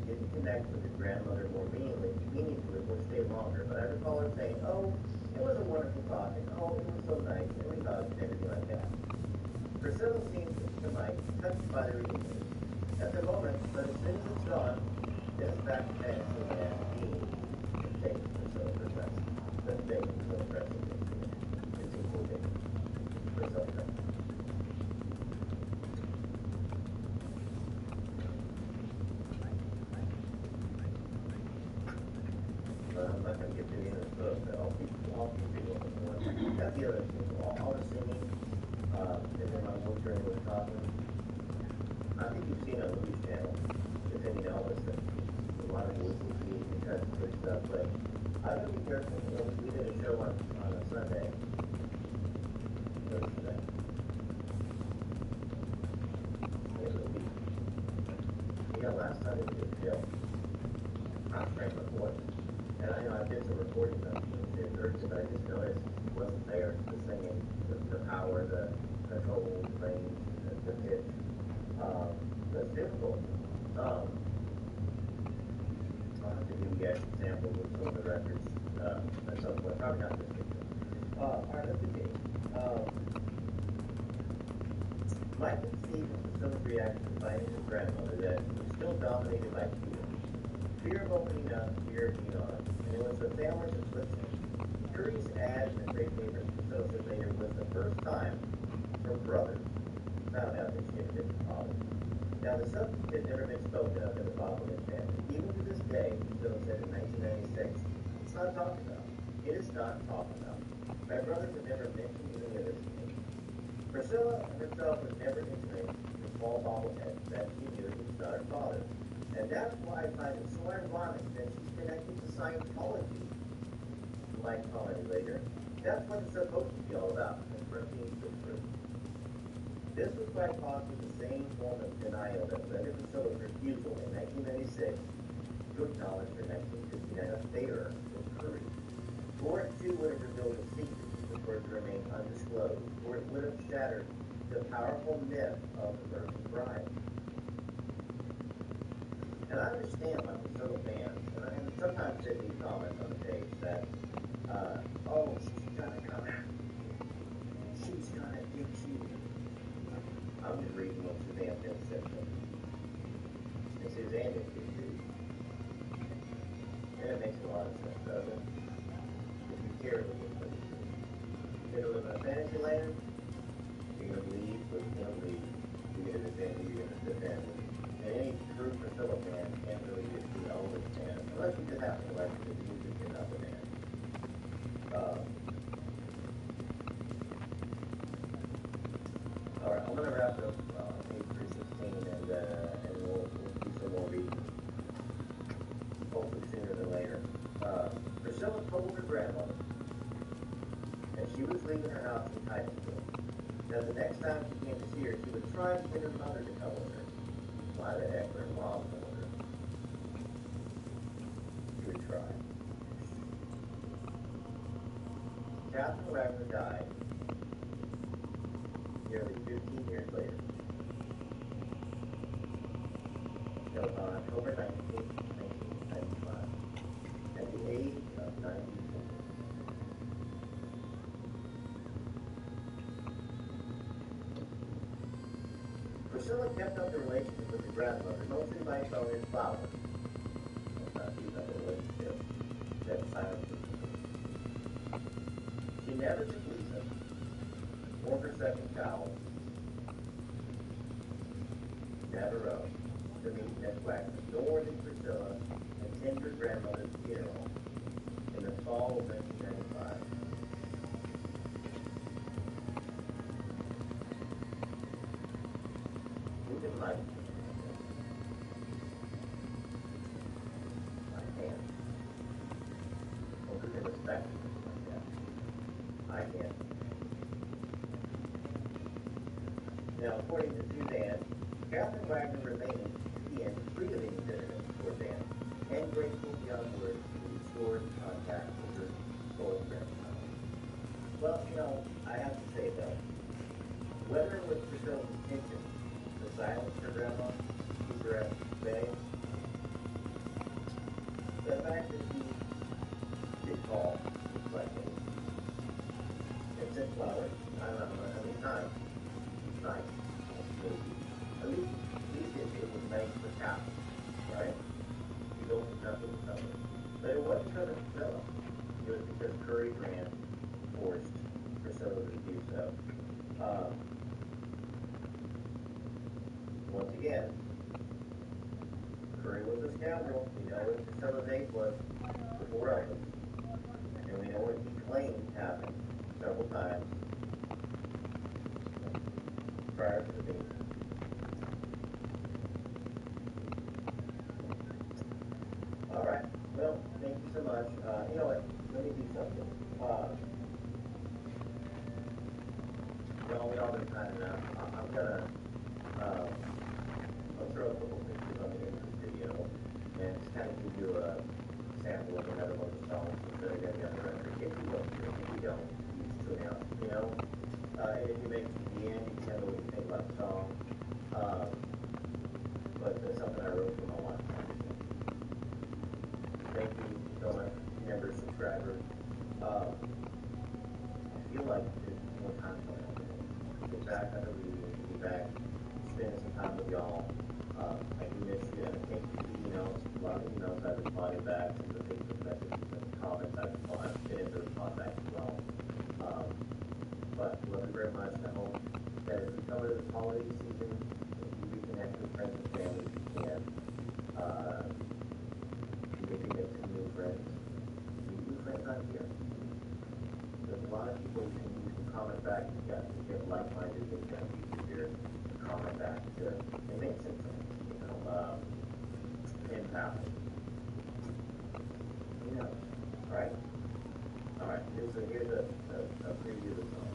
didn't connect with her grandmother more meaningfully or stay longer, but I recall her saying, oh, it was a wonderful talk, and oh, it was so nice, and we hugged and everything like that. Priscilla seemed to Mike touched by the reunion at the moment, but as soon as it's gone, then it's back to fantasy and being and taking Priscilla Presley. The thing Priscilla Presley did. It's equal thing. Priscilla Presley. to the end of the book, but I'll keep reading it. That's the other thing. All the singing, and then my work during Wisconsin. I think you've seen it on Louis Channel. It's in Elvis and a lot of voices and tries to push stuff, but I don't think there's we did a show on a Sunday. Last time we did the show, I framed my voice. And I know I did some recording of it in Thursday, but I just noticed it wasn't there. The singing, the power, the control, the range, the pitch. That's difficult. I'll have to give you guys examples of some of the records at some point. Probably not this week. Alright, let's continue. Mike and Steve Priscilla's reaction to finding his grandmother that was still dominated by fear. Fear of opening up, fear of being honest. And it was the family's affliction. Curry's ads and great neighbors Priscilla said later was the first time her brother found out that she had been father. Now the subject had never been spoken of in the Bobberman family. Even to this day, Priscilla said in 1996, it's not talked about. It is not talked about. My brothers have never mentioned any of this to me. Priscilla herself was never intimate with small bobblehead that she knew he was not her father. And that's why I find it so ironic that she's connected to Scientology. Like commented later, that's what it's supposed to be all about, and proteins the truth. This was quite possibly the same form of denial that led to Priscilla's refusal in 1996 to acknowledge her 1959 affair with Curry. Or it too would have revealed a secret which were to remain undisclosed, or it would have shattered the powerful myth of the virgin bride. And I understand my Priscilla fans, and I sometimes get these comments on the page that, oh, she's gonna come out. She's gonna get you. I'm just reading what Suzanne Finn said. And Suzanne did too. And it makes a lot of sense, doesn't it? If you care to look at it. You're gonna live in a fantasy land, you're gonna believe what you're gonna believe, you're gonna defend who you're gonna defend. And any true Priscilla fan can't really get to know this man, unless you just happen to like the music and not the man. Alright, I'm gonna wrap up page 316 and we'll do some more reading. Hopefully sooner than later. Priscilla told her grandmother that she was leaving her house in Titusville. Now the next time she came to see her, she would try to get her mother to come with her. Why the heck would her mom come with her? She would try. Catherine Wagner died nearly 15 years later. On October 19, 1995, at the age of 94. Priscilla kept up the relationship with her grandmother, mostly by selling flowers. That's not keep up the relationship. That silence was she never took Lisa, or her second child, Navarro, to meet Ned Wagner, nor did Priscilla attend her grandmother's funeral in the fall of 1995. Who can like I can't. Or who can respect like that? I can't. Now, according to Suzanne, Catherine Wagner remained to the end freely bitterness toward Dan and grateful beyond words to the restored contact with her soul grandchild. Well, you know, I have to say though, whether it was Priscilla's intention to silence her grandma, keep her at bay, the fact that she did call reflecting and sent flowers, I don't know how many times, nice. At least it was nice for Cap, right? You don't think nothing was coming. But it wasn't because of Priscilla. It was because Curry Grant forced Priscilla to do so. Once again, Curry was a scoundrel. We know what Priscilla's age was before Elvis. And we know what he claimed happened several times prior to the meeting. All right. Well, thank you so much. You know what? Let me do something. We all been kind enough. I'm gonna I'll throw a couple pictures on the end of the video and just kind of give you a sample of another one of the songs that are going to be on the record. If you want to, if you don't, you just tune out, you know? And if you make it to the end, you can tell me what you think about the song. But that's something I wrote for my wife. Thank you so much, member, subscriber. I feel like there's more time for that. Get back out of the meeting, get back, spend some time with y'all. I do miss you, and thank you for the emails. A lot of emails I've responded back, and the Facebook messages and the comments I've been able to respond back as well. But love you very much. I hope that as we come into this holiday season, you reconnect with friends and family if you can. Maybe get some new friends. Meet new friends out here. There's a lot of people who can use the comment back. You have like-minded things that you here to comment back to make some things, you know, impact. You know, right? All right, here's a preview of the song.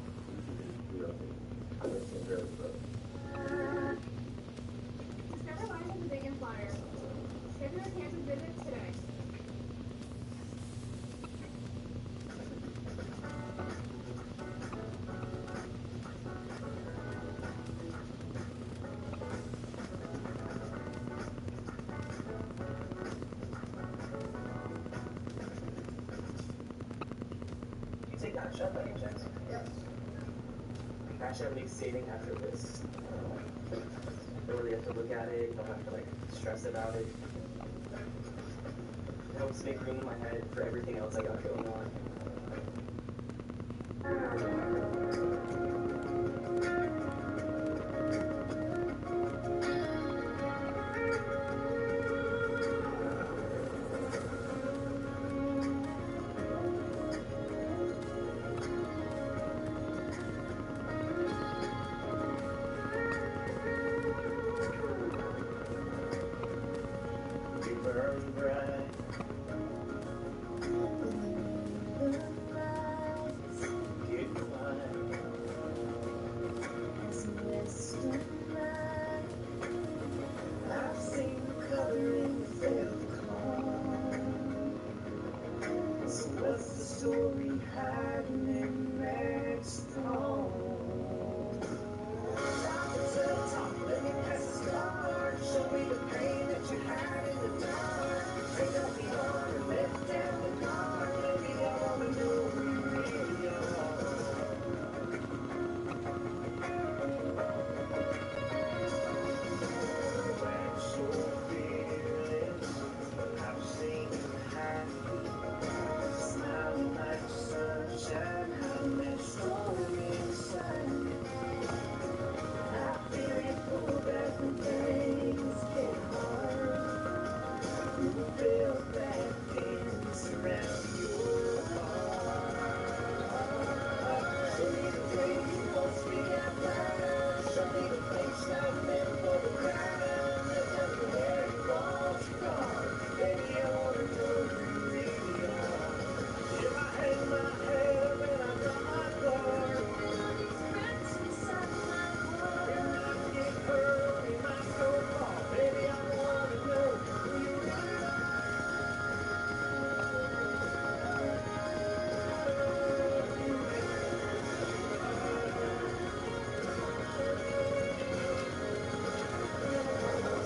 We'll see. Listen very close. Discover Lions of the Big and Flyer. Schedule a campus visit today. You take that shot by any chance? Yes. I should have any saving after this. Don't really have to look at it, don't have to like stress about it. It helps make room in my head for everything else I got going on. Burn bright. Get mine. I've seen the color in the felt calm. So what's the story hiding in that storm? Top to the top, let me pass the start. Show me the pain that you hide in the dark. Take up the arm and let down the guard. Maybe I wanna know who you really are. Wax so fearless, I've seen you happy, smiling like the sunshine, hiding that storm inside. I feel you pull back when things get hard. You feel that things around your heart. Show me the dreams you won't speak out loud. Show me the face not meant for the crowd. Lift up your hair, you fall scarred. Baby, I wanna know who you really are. If I hang my head and I drop my guard, and I get hurt, we might go far. Baby, I wanna know who you really are.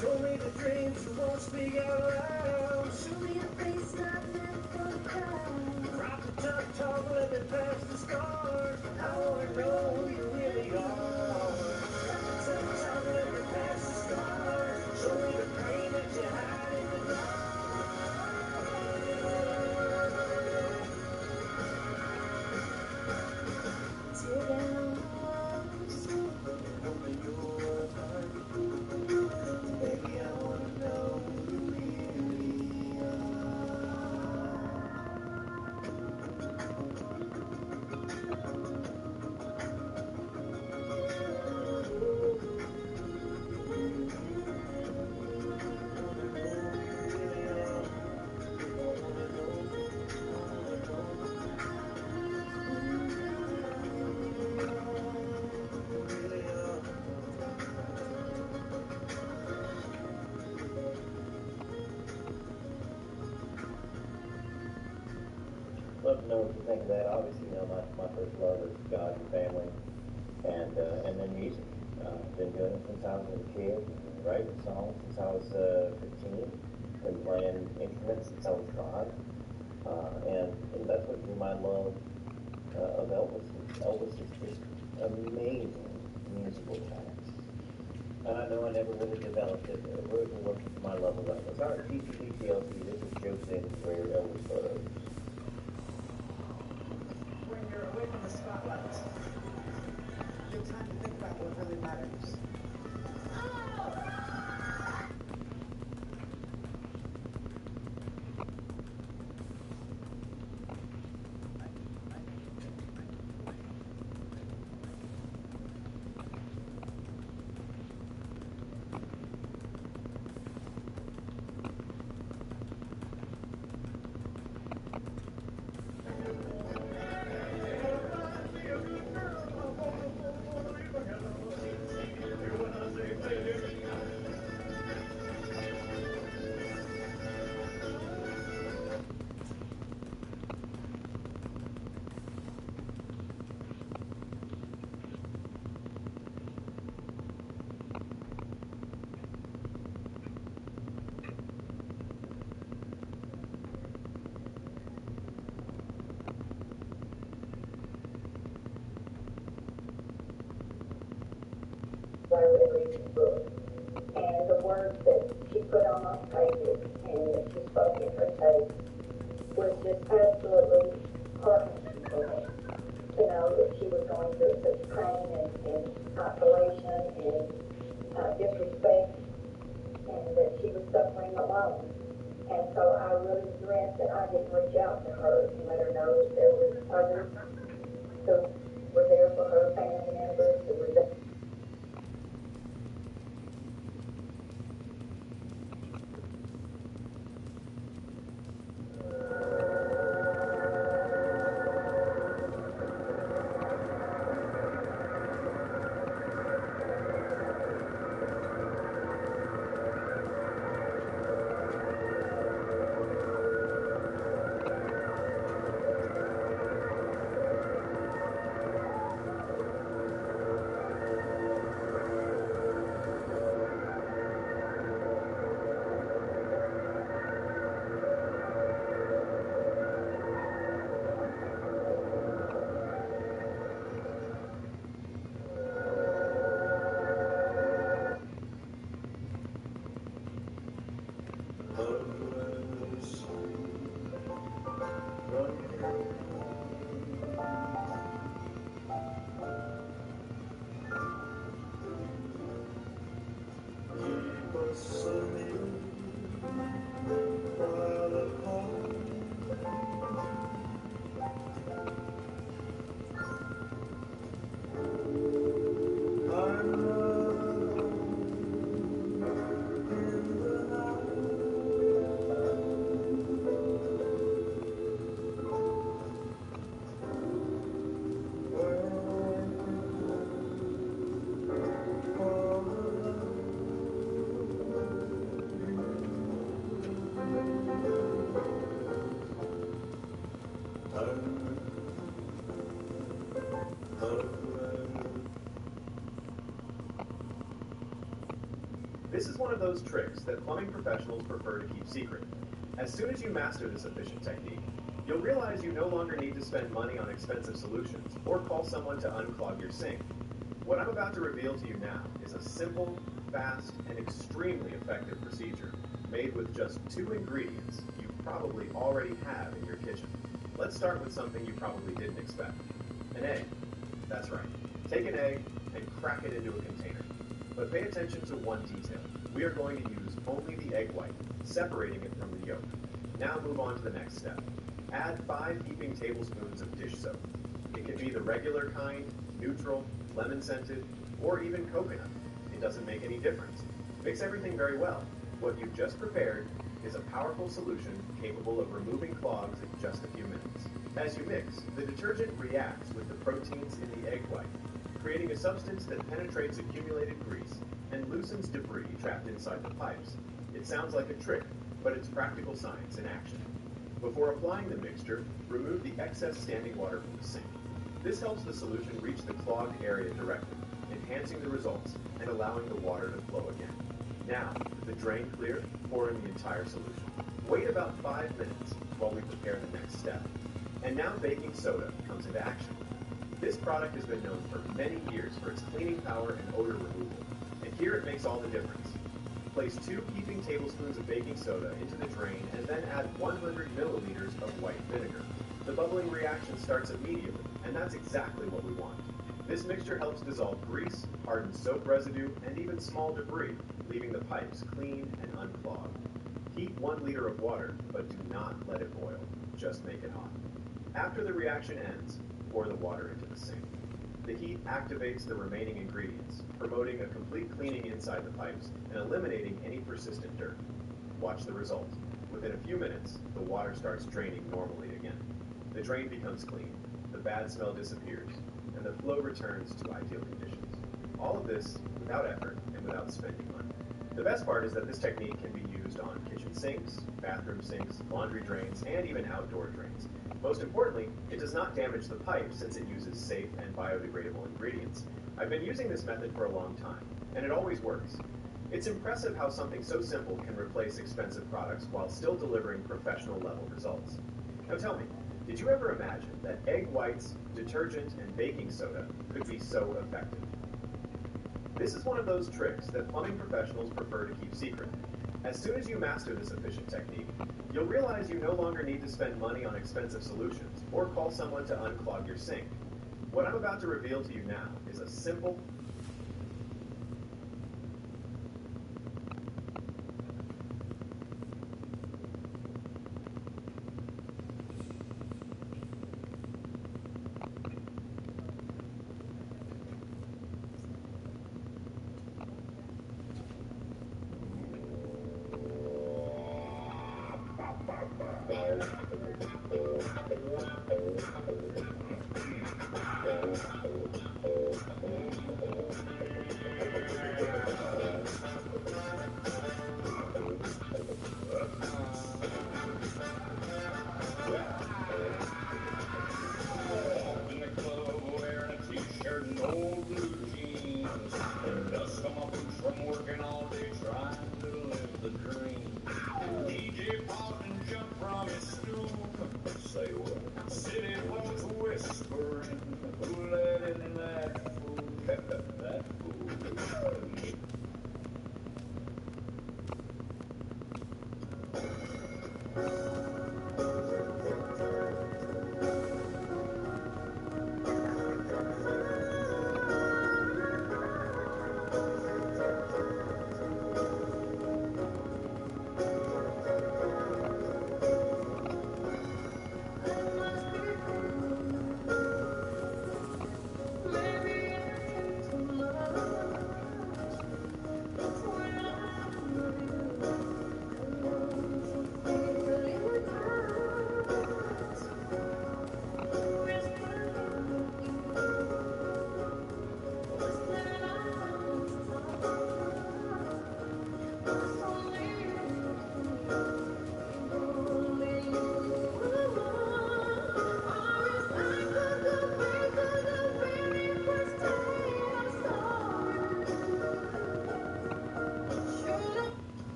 Show me the dreams you won't speak out loud. Show me a face not meant for the crowd. Drop the tongue, talk, let me pass the scars. I wanna know who you really are. Drop the tongue, talk, let me pass the scars. Show me the pain that you hide in the dark. Tear down walls, open your heart. Baby, I wanna know who you really love to know what you think of that. Obviously, you know, my first love is God and family, and then music. Been doing it since I was a kid, writing songs since I was 15, been playing instruments since I was 5, and that's what drew my love of Elvis. Elvis is just amazing musical talent. And I know I never would have developed it if it wasn't for my love of Elvis. All right, TTP TLC, this is Joe Sins, where Elvis photos. When you're away from the spotlight, you have time to think about what really matters. And the words that she put on those pages and that she spoke in her tape was just absolutely heartbreaking for me. To know that she was going through such pain and isolation and disrespect, and that she was suffering alone. And so I really regret that I didn't reach out to her and let her know that there was others who were there for her, family members who were there. This is one of those tricks that plumbing professionals prefer to keep secret. As soon as you master this efficient technique, you'll realize you no longer need to spend money on expensive solutions or call someone to unclog your sink. What I'm about to reveal to you now is a simple, fast, and extremely effective procedure made with just 2 ingredients you probably already have in your kitchen. Let's start with something you probably didn't expect. An egg. That's right. Take an egg and crack it into a container. But pay attention to one detail. We are going to use only the egg white, separating it from the yolk. Now move on to the next step. Add 5 heaping tablespoons of dish soap. It can be the regular kind, neutral, lemon-scented, or even coconut. It doesn't make any difference. Mix everything very well. What you've just prepared is a powerful solution capable of removing clogs in just a few minutes. As you mix, the detergent reacts with the proteins in the egg white, creating a substance that penetrates accumulated grease and loosens debris trapped inside the pipes. It sounds like a trick, but it's practical science in action. Before applying the mixture, remove the excess standing water from the sink. This helps the solution reach the clogged area directly, enhancing the results and allowing the water to flow again. Now, with the drain clear, pour in the entire solution. Wait about 5 minutes while we prepare the next step. And now baking soda comes into action. This product has been known for many years for its cleaning power and odor removal, and here it makes all the difference. Place 2 heaping tablespoons of baking soda into the drain and then add 100 milliliters of white vinegar. The bubbling reaction starts immediately, and that's exactly what we want. This mixture helps dissolve grease, harden soap residue, and even small debris, leaving the pipes clean and unclogged. Heat 1 liter of water, but do not let it boil. Just make it hot. After the reaction ends, pour the water into the sink. The heat activates the remaining ingredients, promoting a complete cleaning inside the pipes and eliminating any persistent dirt. Watch the result. Within a few minutes, the water starts draining normally again. The drain becomes clean, the bad smell disappears, and the flow returns to ideal conditions. All of this without effort and without spending money. The best part is that this technique can be used on kitchen sinks, bathroom sinks, laundry drains, and even outdoor drains. Most importantly, it does not damage the pipe since it uses safe and biodegradable ingredients. I've been using this method for a long time, and it always works. It's impressive how something so simple can replace expensive products while still delivering professional level results. Now tell me, did you ever imagine that egg whites, detergent, and baking soda could be so effective? This is one of those tricks that plumbing professionals prefer to keep secret. As soon as you master this efficient technique, you'll realize you no longer need to spend money on expensive solutions or call someone to unclog your sink. What I'm about to reveal to you now is a simple,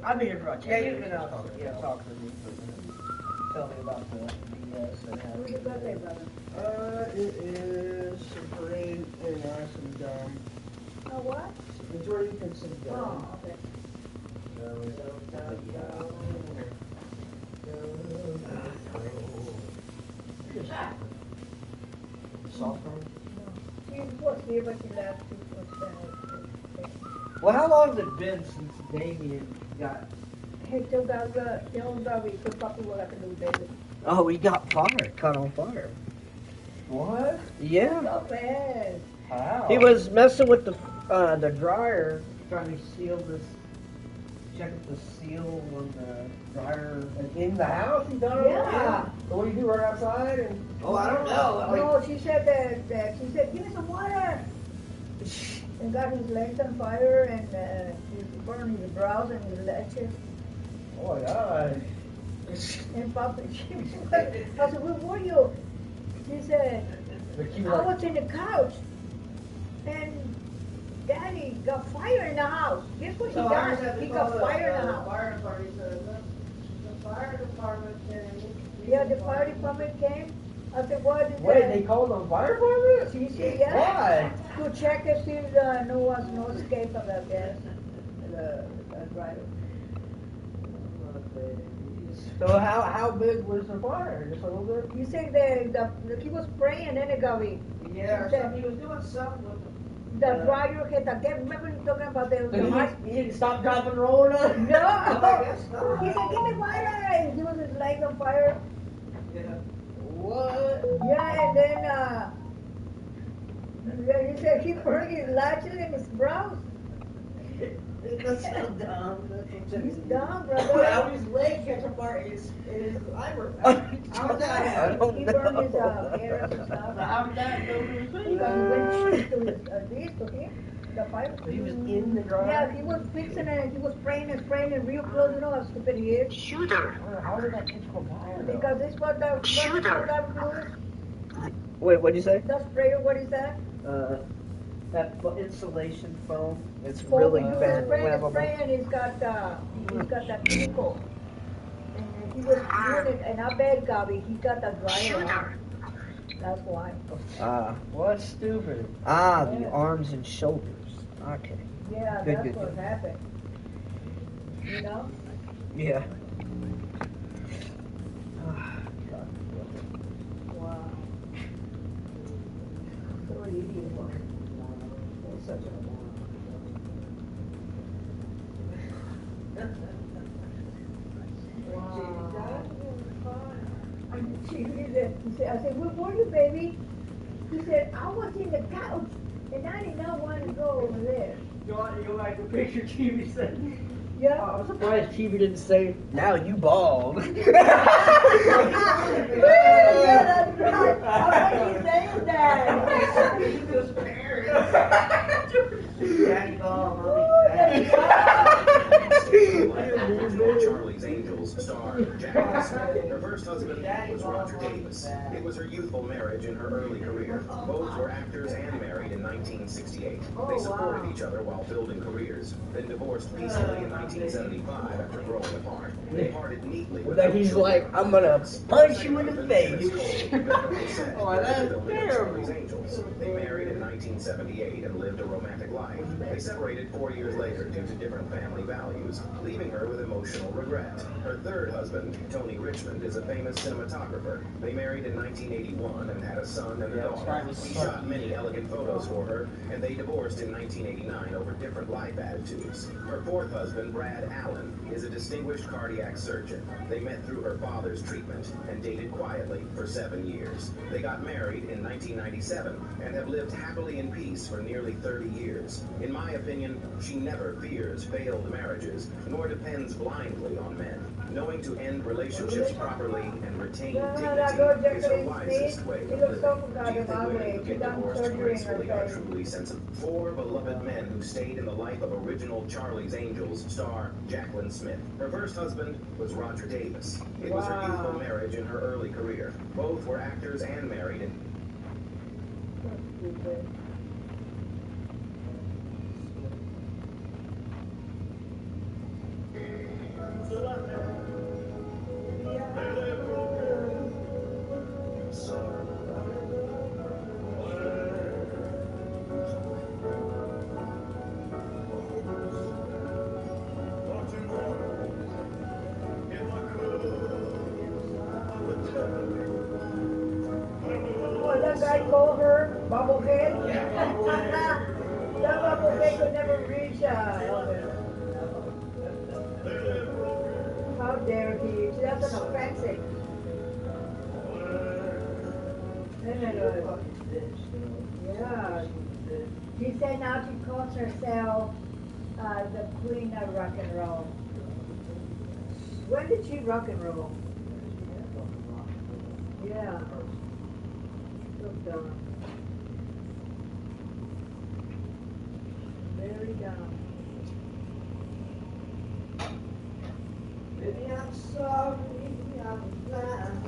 I'll be here for about 10 minutes. Yeah, you can talk to me for a minute. Tell me about the BS that happened. Who's your birthday, brother? It is some parade and some gum. Oh, what? Some drink and some gum. Oh, okay. Soft one? She was here, but she left. She was Well, how long has it been since Damien got... He still got the old dog. We put puppy will have to do baby. Oh, he got fire, caught on fire. What? Yeah. So bad. How? He was messing with the dryer, trying to seal this. Check the seal on the dryer. In the house? He done it? Yeah. So what do you do, right outside? And Oh, I don't know. No, she said that she said, give me some water. And got his legs on fire and he burned his brows and his lashes. Oh my God. And Papa, she was like, I said, where were you? She said, I was in the couch. And Daddy got fire in the house. Guess what he done? He got fire in the house. Fire department said, the fire department came. Yeah, the fire department came. I said, what is Wait, that? they called the fire department? She said, yeah. Why? To check if there's no escape of that gas. The driver. So how big was the fire? Just a little bit? You say the he was spraying and then it got me. Yeah, or something. He was doing something with the dryer had that. Remember you talking about he didn't stop, drop, and roll it up? No. He said, give me fire. And he was his legs on fire. Yeah. What? Yeah, and then he said he burned his lashes and his brows. That's so dumb. He's dumb, brother. How his leg catch fire? His eyebrow. How did that happen? He burned his ears and stuff. How did that go to his face? Because he went straight to his this, okay? The fire. He was in the dryer? Yeah, he was fixing it. He was spraying and real close. You know how stupid he is. Shooter. How did that catch fire? Because this was the Shooter. Wait, what'd you say? The sprayer, what is that? That insulation foam. It's Foam, really he was flammable. spraying, he's got that chemical. And he was doing it, and I bet Gabby, he got that dryer on. That's why. What's stupid? The arms and shoulders. Okay. Yeah, Good, that's good, what good. happened. You know? Yeah. Wow. So idiot. Such a I said, where were you, baby? He said, I was in the couch, and I did not want to go over there. You like the picture TV said? Yeah. Oh, I'm surprised TV didn't say, now you bald. Yeah, that's right. I was saying that. Daddy bald. Charlie's Angels star Jacqueline Smith. Her first husband was Roger Davis. It was her youthful marriage in her early career. Both were actors and married in 1968. They supported each other while building careers, then divorced peacefully in 1975 after growing apart. They parted neatly. Then he's like, I'm gonna punch you in the face. Oh, that's terrible. Angels. They married in 1978 and lived a romantic life. They separated 4 years later due to different family values, leaving her with emotional regret. Her third husband, Tony Richmond, is a famous cinematographer. They married in 1981 and had a son and a daughter. He shot many elegant photos for her, and they divorced in 1989 over different life attitudes. Her fourth husband, Brad Allen, is a distinguished cardiac surgeon. They met through her father's treatment and dated quietly for 7 years. They got married in 1997 and have lived happily in peace for nearly 30 years. In my opinion, she never fears failed marriages, nor depends blindly on men. Knowing to end relationships properly and retain dignity is her wisest way to live. Do you think women who get divorced gracefully are truly sensible? 4 beloved men who stayed in the life of original Charlie's Angels star Jacqueline Smith. Her first husband was Roger Davis. It was her youthful marriage in her early career. Both were actors and married in What that guy called her? Bubblehead? That bubblehead could never reach Elvis. How dare he? That's an offensive. Yeah. She said now she calls herself the queen of rock and roll. When did she rock and roll? Yeah. So dumb. Very dumb. Baby, I'm sorry, I'm blind.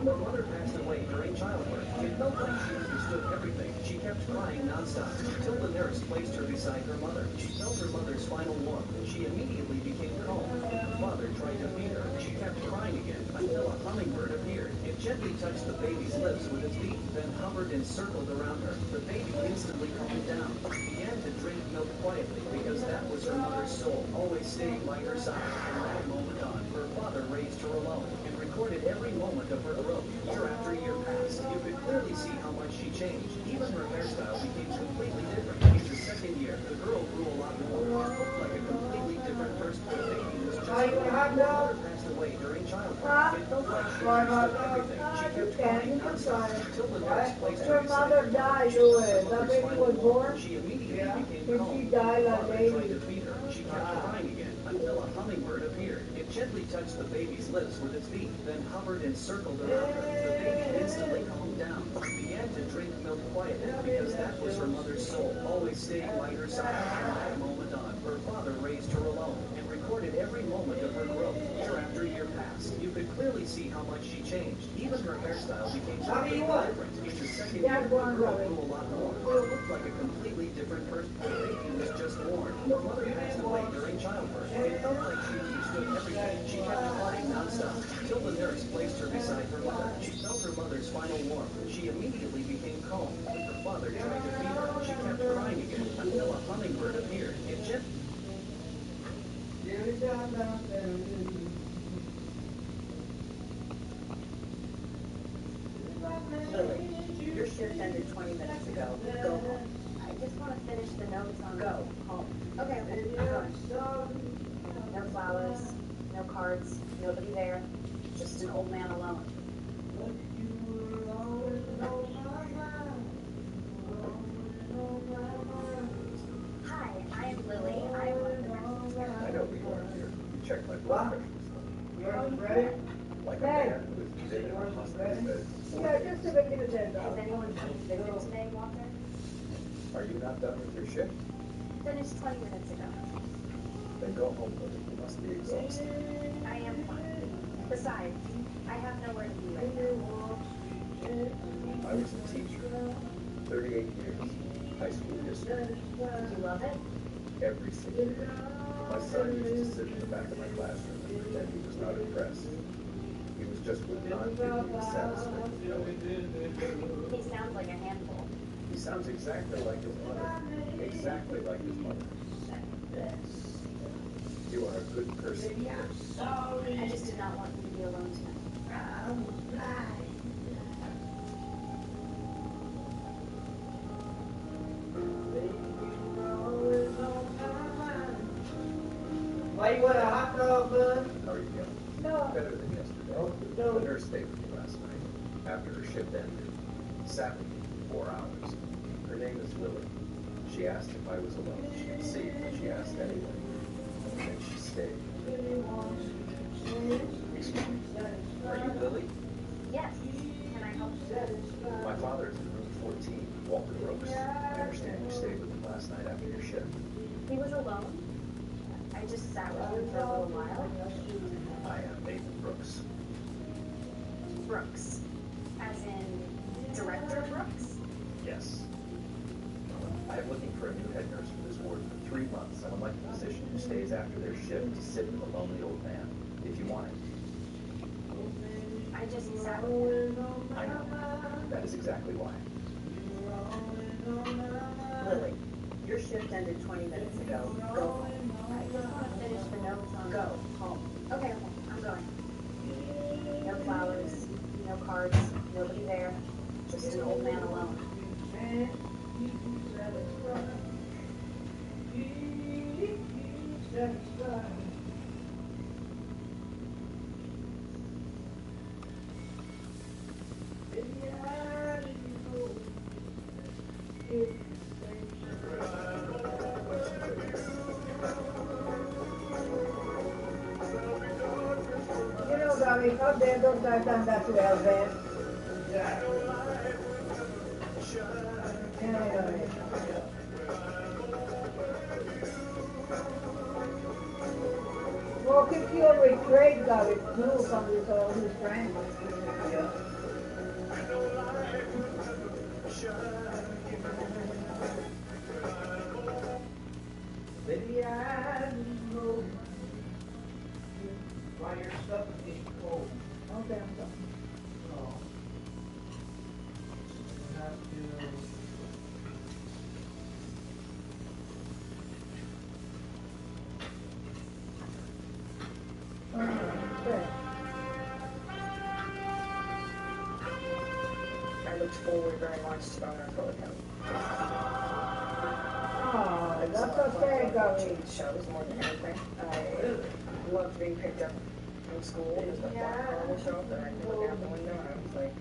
Her mother passed away during childbirth. It felt like she understood everything. She kept crying nonstop until the nurse placed her beside her mother. She felt her mother's final warmth. She immediately became calm. Her father tried to feed her. She kept crying again until a hummingbird appeared. It gently touched the baby's lips with its beak, then hovered and circled around her. The baby instantly calmed down. She began to drink milk quietly because that was her mother's soul, always staying by her side. From that moment on, her father raised her alone and recorded every moment of her growth. Year after year passed. You could clearly see how much she changed. Even her hairstyle became completely different. In the second year, the girl grew a lot more. Looked like a completely different person. The baby was just her mother passed away during childbirth. It felt like she understood everything. She kept crying nonstop until the nurse placed her Her beside mother her. died, She felt Louis. her That mother's baby final was warmth. born. She immediately became When calm. she died, Her that father baby. tried to feed her. She kept crying again until a hummingbird appeared. It gently touched the baby's lips with its beak, then hovered and circled around her. The baby instantly calmed down. She began to drink milk quietly because that was her mother's soul, always staying by her side. From that moment on, her father raised her alone and recorded every moment of her growth. Year after year passed. You could clearly see how much she changed. Even her hairstyle became completely different. In the second year, the girl grew a lot more. She looked like a completely different person. The baby was just born. Her mother passed away during childbirth. It felt like she understood everything. She kept crying nonstop until the nurse placed her beside her mother. She felt her mother's final warmth. She immediately became calm. Her father tried to feed her. She kept crying again until a hummingbird appeared. It gently Lily, your shift ended 20 minutes ago. Go home. I just want to finish the notes on go home. Okay, I'm going. No flowers, no cards, nobody there. Just an old man alone. Hi, I am Lily. I am one of the nurses here. I know we weren't here. You checked my blood pressure. Yours ready? Like a man who was sitting in a hospital bed. Yeah, just to make it a dead Has anyone seen Victor today, Walter? Are you not done with your shift? Finished 20 minutes ago. Then go home, Lily. You must be exhausted. I am fine. Besides, I have nowhere to be right now. I was a teacher. 38 years. High school history. Did you love it? Every single day. My son used to sit in the back of my classroom and pretend he was not impressed. He was just would not give me the satisfaction. He sounds like a handful. He sounds exactly like his mother. Exactly like his mother. You are a good person. I just did not want you to be alone tonight. Why you want a hot dog, bud? How are you feeling? No. Better than yesterday. The nurse stayed with me last night after her shift ended. Sat with me for 4 hours. Her name is Lily. She asked if I was alone. She could see, but she asked anyway. And then she stayed. Excuse me. Are you Lily? Yes. Can I help you? My father is in room 14, Walter Brooks. I understand you stayed with him last night after your shift. He was alone. I just sat with him for a little while. I am Nathan Brooks. Brooks. As in, Director Brooks? Yes. I am looking for a new head nurse for this ward for 3 months. I would like a physician who stays after their shift to sit with a lonely old man, if you want it. I just sat with him. I know. That is exactly why. Lily, your shift ended 20 minutes ago. Go home. I just want to finish the notes on go home. Okay, I'm going. No flowers, no cards, nobody there. Just an old man alone. You know, Gabby, how dare those guys done that to Elvis? Anyway. Well, if you betrayed Gabby too from his friends. Baby, I didn't know why your stuff is getting cold. Okay, I'm sorry. Oh. You have to. Okay. I looked forward very much to going on Silicon. Oh, that's okay, Gabby. Watching shows more than anything. I loved being picked up from school. There's the horrible show that I could look out the window and I was like,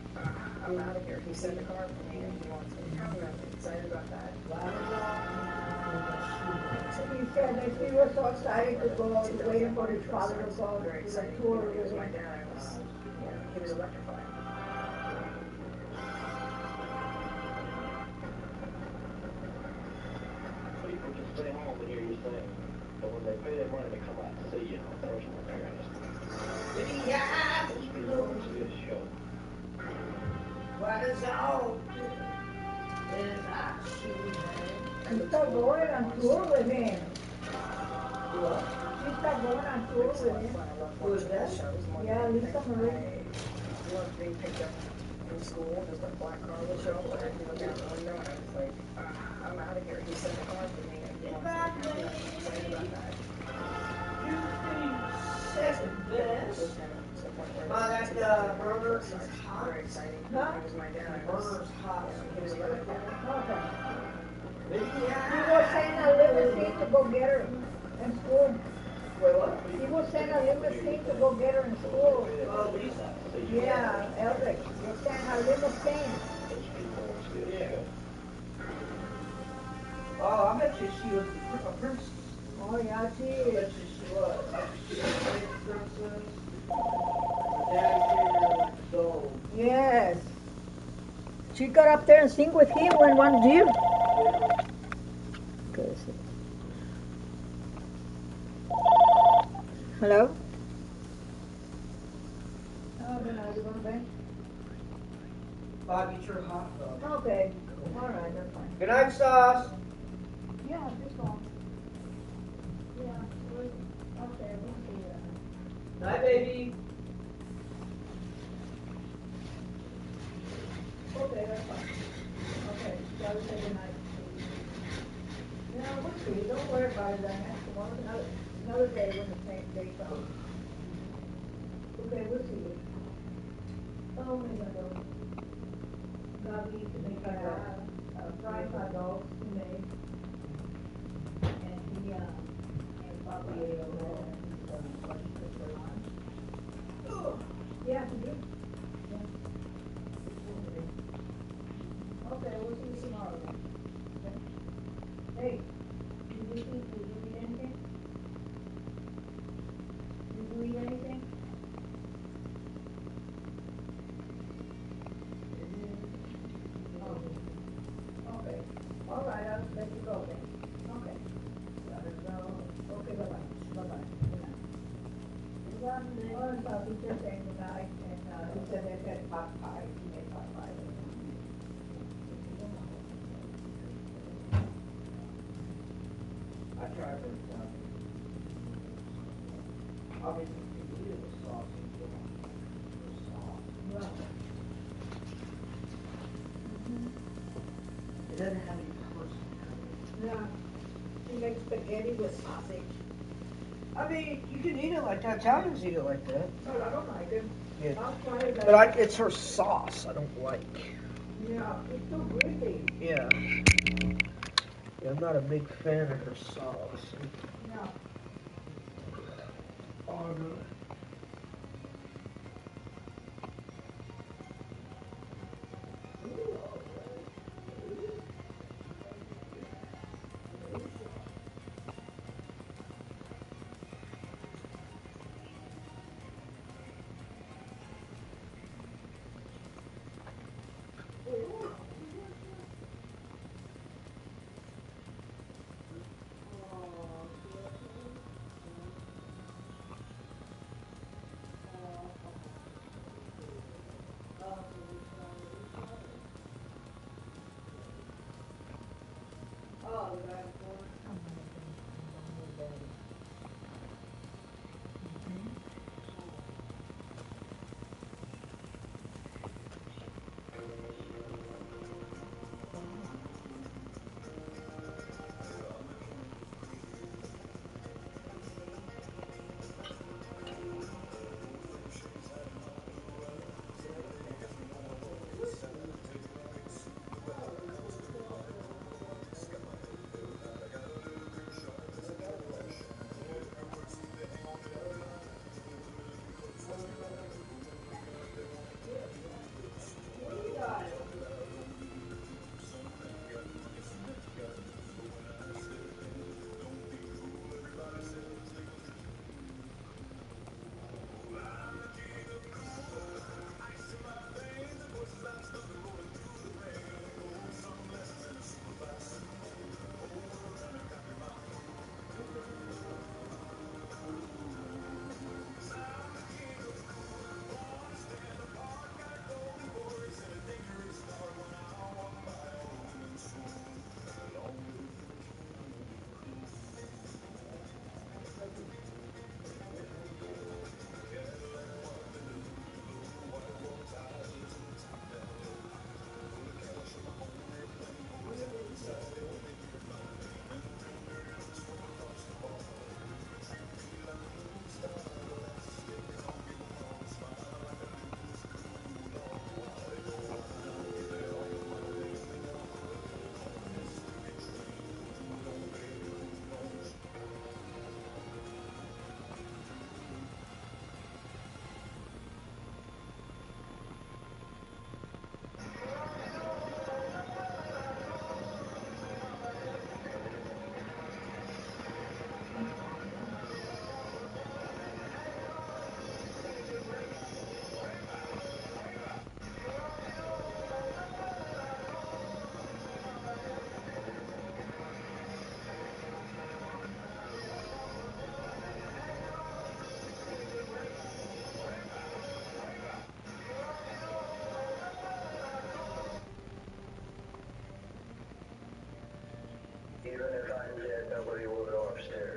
I'm out of here. He sent a car for me and he wants me to come. And I'm excited about that. He said that he was so excited to go, waiting for his father to go Very to the exciting. tour He was with my him. dad. I was, he was electrified. People can stay home and hear you sing, but when they pay their money to come out to see you, those are my parents. Those people want to see a show. What is all? Is that She started going on tour with him. She started going on tour with him. Who's that? Yeah, Lisa Marie. I loved being picked up from school. There's the Black Car would show up and I could look out the window and I was like, I'm out of here. He sent a car for me and he wants me to come. And I'm excited about that. second best? Oh, that's Burner's Hot. Very exciting. Huh? He was my dad. I was, Burner's Hot. he was electrified. Okay. Baby, He was sending a limousine to go get her in school. Wait, what? He was sending a limousine to go get her in school. Oh, Lisa. Yeah, Elric. He was sending a limousine. Yeah. Oh, I bet you she was a princess. Oh, yeah, she I bet is. you she was. She was a princess. Daddy gave her like gold. Yes. She got up there and sing with him when one year. Hello? Oh, then are you going to bed? Bob, eat your hot dog. Okay. All right, that's fine. Good night, Sauce. Yeah, just go. Yeah. Okay, we'll see you. Night, baby. Okay, that's fine. Okay, gotta say good night. Yeah, we'll see. Don't worry about it, Diane. Tomorrow's another day when the same day comes. Okay, we'll see you. Oh, my God. Gabi to make fried hot dogs to make. And he, and probably ate a roll and lunch for lunch. Yeah, to do. Okay, we'll see you tomorrow then. Okay? Hey, did you eat anything? Did you eat anything? Okay. All right, I'll let you go then. Okay. Okay, bye-bye. Bye-bye. Southeast Asia tonight, and he said they've got pot pie. He made pot pie. I tried for obviously you can eat it with sauce. It doesn't have any person. Yeah. He makes spaghetti with sausage. I mean, you can eat it like that. Italians eat it like that. But I don't like it. Yeah. I'll try it. But it's her sauce I don't like. Yeah, it's too greasy. Yeah. Yeah, I'm not a big fan of her sauce. No. Oh, no.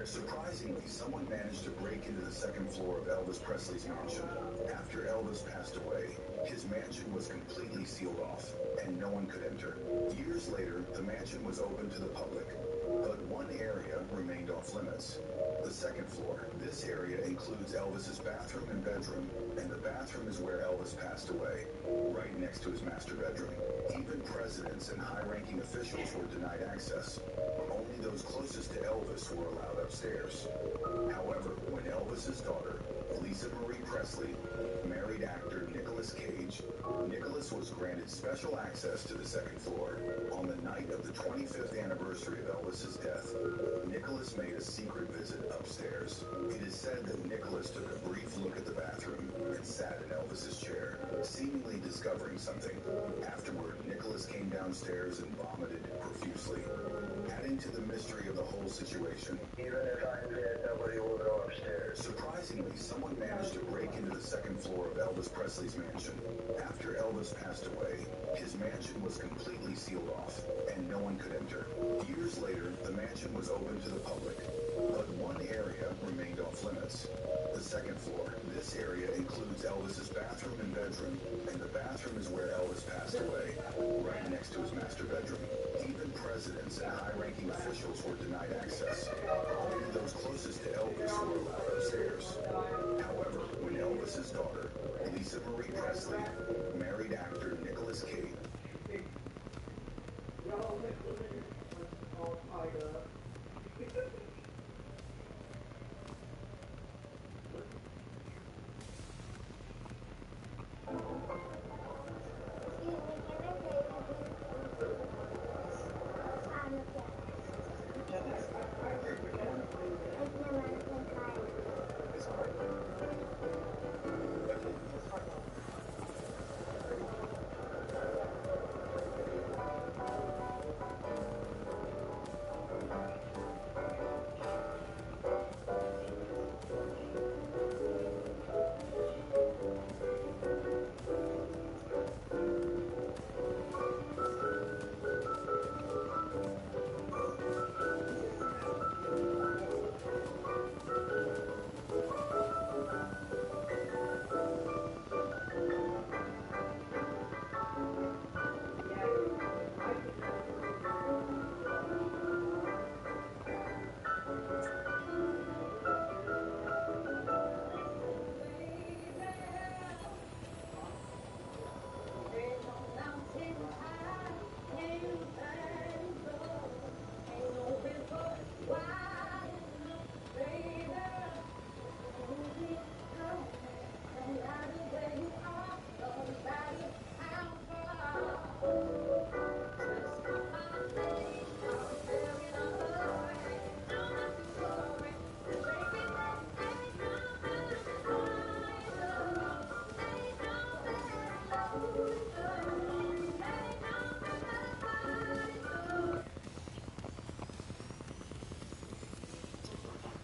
Surprisingly, someone managed to break into the second floor of Elvis Presley's mansion. After Elvis passed away, his mansion was completely sealed off, and no one could enter. Years later, the mansion was open to the public, but one area remained off limits. The second floor. This area includes Elvis's bathroom and bedroom, and the bathroom is where Elvis passed away, right next to his master bedroom. Even presidents and high-ranking officials were denied access. Only those closest to Elvis were allowed upstairs. However, when Elvis's daughter, Lisa Marie Presley, married actor Nicolas Cage, Nicolas was granted special access to the second floor. On the night of the 25th anniversary of Elvis's death, Nicolas made a secret visit upstairs. It is said that Nicolas took a brief look at the bathroom and sat in Elvis's chair, seemingly discovering something. Afterward, Nicholas came downstairs and vomited profusely, adding to the mystery of the whole situation. Even if I'm dead, nobody will go upstairs. Surprisingly, someone managed to break into the second floor of Elvis Presley's mansion. After Elvis passed away, his mansion was completely sealed off, and no one could enter. Years later, the mansion was open to the public, but one area remained off limits. The second floor. This area includes Elvis's bathroom and bedroom, and the bathroom is where Elvis passed away, right next to his master bedroom. Even presidents and high-ranking officials were denied access. Only those closest to Elvis were allowed upstairs. However, when Elvis's daughter, Lisa Marie Presley, married actor Nicholas Cage,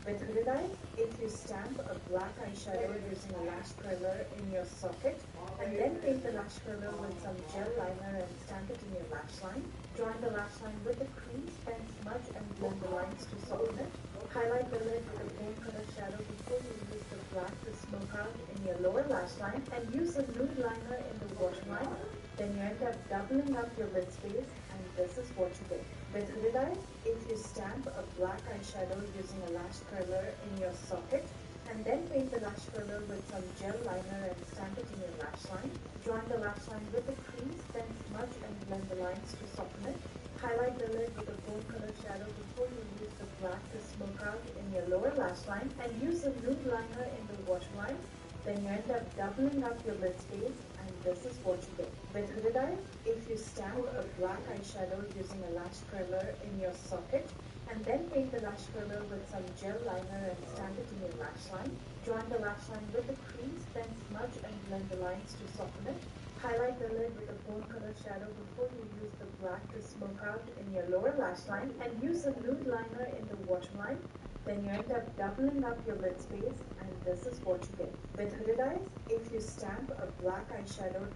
With hooded eyes, if you stamp a black eyeshadow using a lash curler in your socket, and then paint the lash curler with some gel liner and stamp it in your lash line, join the lash line with a crease, then smudge and blend the lines to soften it. Highlight the lid with a bone color shadow before you use the black to smoke out in your lower lash line, and use a nude liner in the waterline. Then you end up doubling up your lid space, and this is what you get. With hooded eyes, if you stamp a black eyeshadow using a lash curler in your socket, and then paint the lash curler with some gel liner and stamp it in your lash line, join the lash line with a crease, then smudge and blend the lines to soften it. Highlight the lid with a bone color shadow before you use the black to smoke out in your lower lash line, and use a nude liner in the waterline. Then you end up doubling up your lid space, and this is what you get. With hooded eyes, if you stamp a black eyeshadow using a lash curler in your socket, and then paint the lash curler with some gel liner and stamp it in your lash line, join the lash line with a crease, then smudge and blend the lines to soften it. Highlight the lid with a bone color shadow before you use the black to smoke out in your lower lash line, and use a nude liner in the waterline. Then you end up doubling up your lid space, and this is what you get. With hooded eyes, if you stamp a black eyeshadow,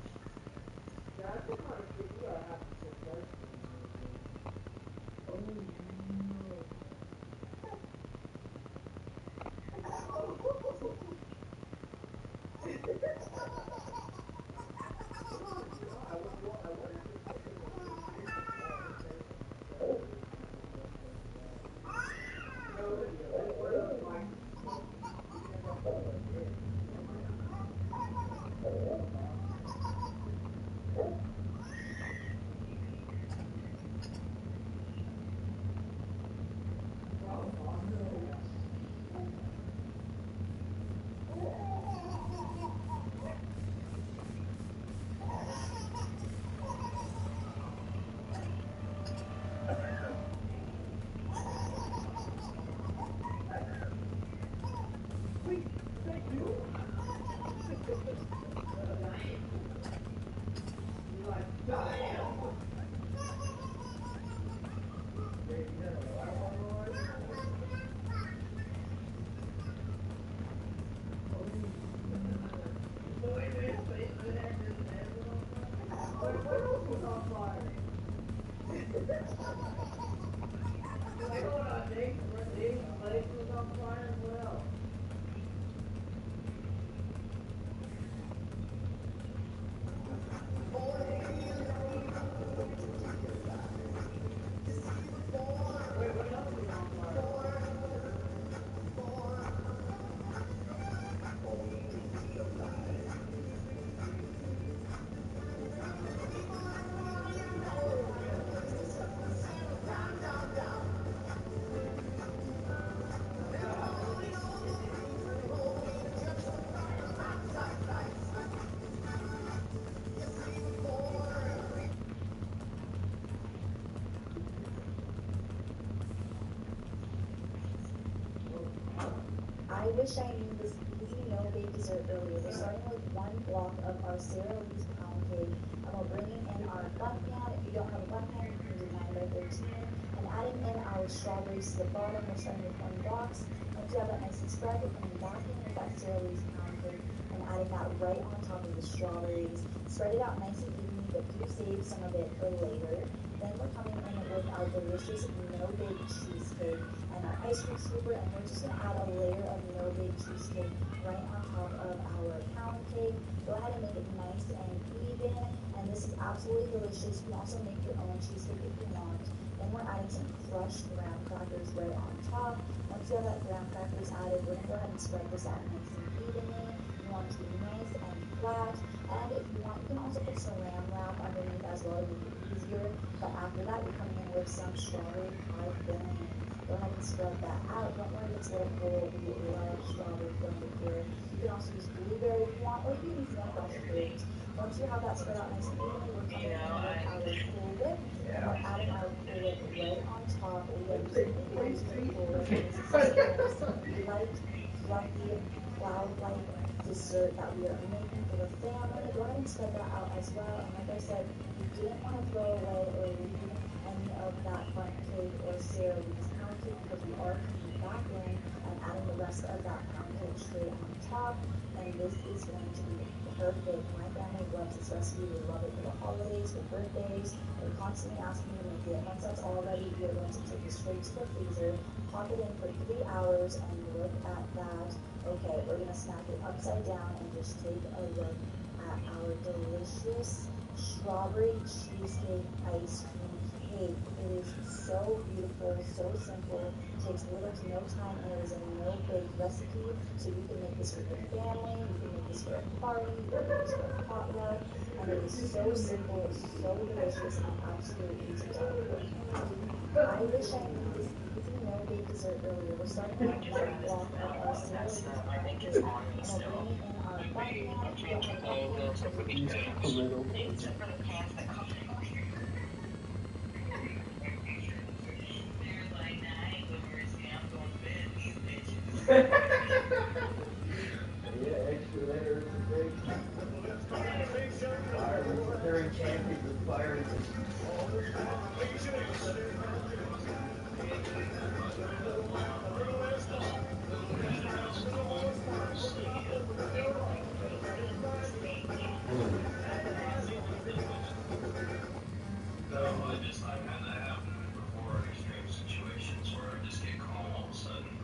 I wish I knew this easy no-bake dessert earlier. We're starting with one block of our Sara Lee's pound cake, and we're bringing in our bun pan. If you don't have a bun pan, you can use a 9x13, and adding in our strawberries to the bottom. We're starting with one box. Once you have that nice and spread, we're coming back in with that Sara Lee's pound cake and adding that right on top of the strawberries. Spread it out nice and evenly, but do save some of it for later. Then we're coming in with our delicious no-bake cheesecake and our ice cream scooper, and we're just going to add a layer of no-bake cheesecake right on top of our pound cake. Go ahead and make it nice and even, and this is absolutely delicious. You can also make your own cheesecake if you want. Then we're adding some crushed graham crackers right on top. Once you have that graham crackers added, we're going to go ahead and spread this out nice and evenly. You want it to be nice and flat, and if you want, you can also put saran wrap underneath as well to make it easier. But after that, we're coming in with some strawberry pie filling. Go ahead and spread that out. Don't worry if it's a little cold. We love strawberry filling here. You can also use blueberry if you want, or you can use more fresh fruit. Once you have that spread out nice and evenly, we're coming in with our Cool Whip, and we're adding our Cool Whip right on top. We are using English Cool Whip. This is light, fluffy, cloud-like dessert that we are making for the family. Go ahead and spread that out as well. And like I said, you didn't want to throw away or leave any of that fun cake or Sara Lee's pound cake because we are coming back in and adding the rest of that pound cake straight on top. And this is going to be perfect. My family loves this recipe. We love it for the holidays, for birthdays. They're constantly asking me to make it. Once that's all ready, we are going to take it straight to the freezer, pop it in for 3 hours, and look at that. Okay, we're going to snap it upside down and just take a look at our delicious strawberry cheesecake ice cream cake. It is so beautiful, so simple, takes little to no time, and it is a no-bake recipe, so you can make this for your family, you can make this for a party, you can make this for a potluck, and it is so simple, so delicious, and absolutely easy to make. I wish I knew this easy no-bake dessert earlier. We're starting with one block of our Sara Lee's pound cake, and we're bringing in our bun Yeah, extra layers of great. Fire, they're enchanted with fire. I've had that happen before in extreme situations where I just get calm all of a sudden.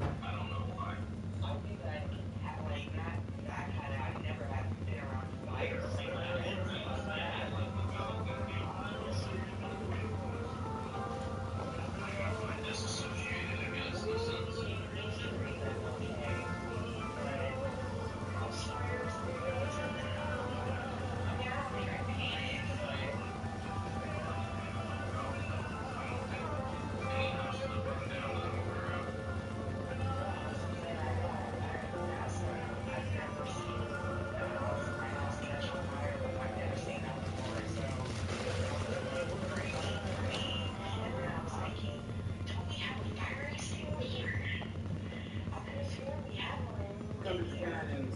I don't know why. I think that like that kind of I've never had been around fire. I disassociated, I guess, in a sense. Understand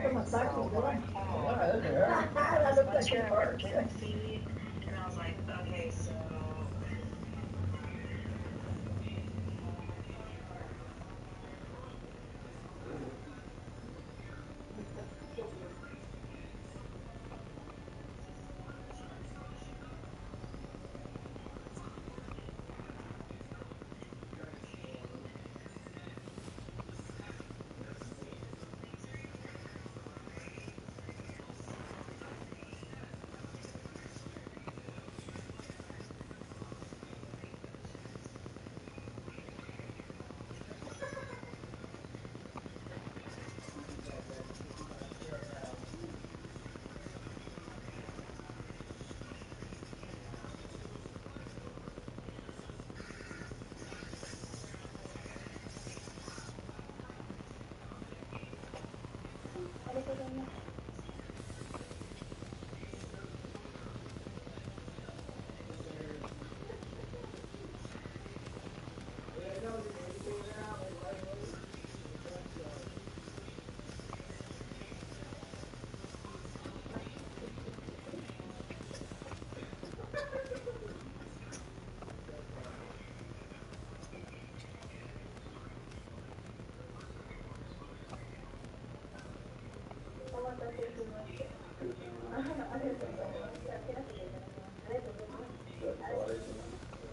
The massage was good. That looked like it hurt. And I was like, okay, so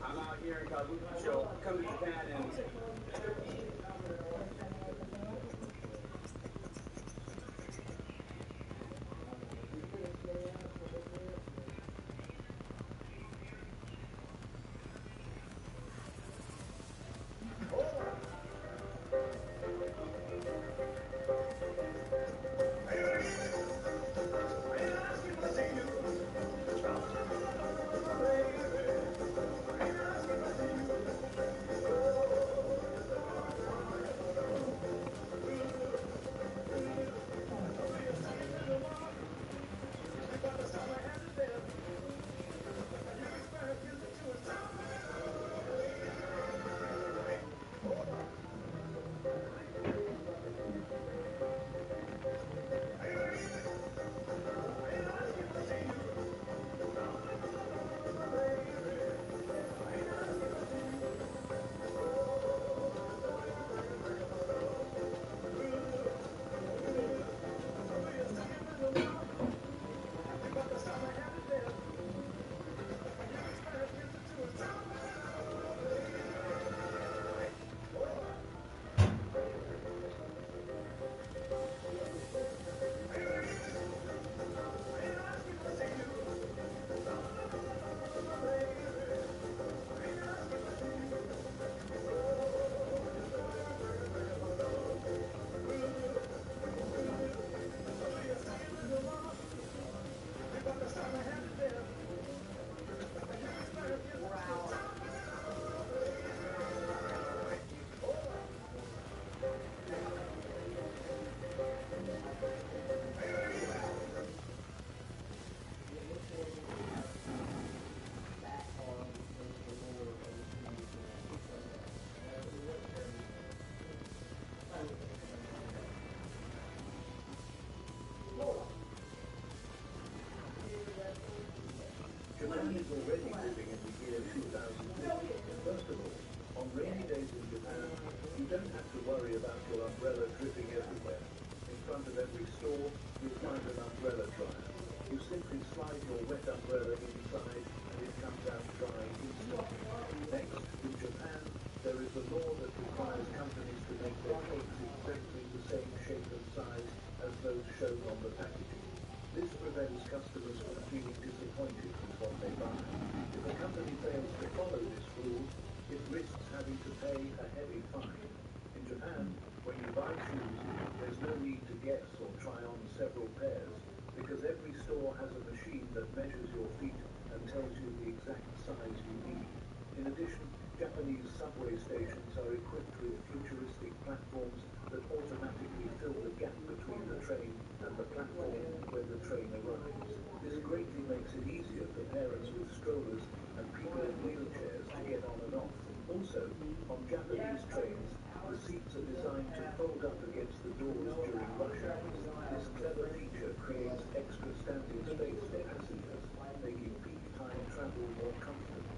I'm out here in Kabukicho, come to Japan and Japan is already moving into year 2050. First of all, on rainy days in Japan, you don't have to worry about your umbrella dripping everywhere. In front of every store, you'll find an umbrella dryer. You simply slide your wet umbrella inside and it comes out dry instantly. Next, in Japan, there is a law that requires companies to make their cakes exactly the same shape and size as those shown on the packaging. This prevents customers from feeling disappointed with what they buy. If a company fails to follow this rule, it risks having to pay a heavy fine. In Japan, when you buy shoes, there's no need to guess or try on several pairs, because every store has a machine that measures your feet and tells you the exact size you need. In addition, Japanese subway stations are equipped with futuristic platforms that automatically fill the gap between the train and the platform when the train arrives. This greatly makes it easier for parents with strollers and people in wheelchairs to get on and off. Also, on Japanese trains, the seats are designed to fold up against the doors during rush hours. This clever feature creates extra standing space for passengers, making peak time travel more comfortable.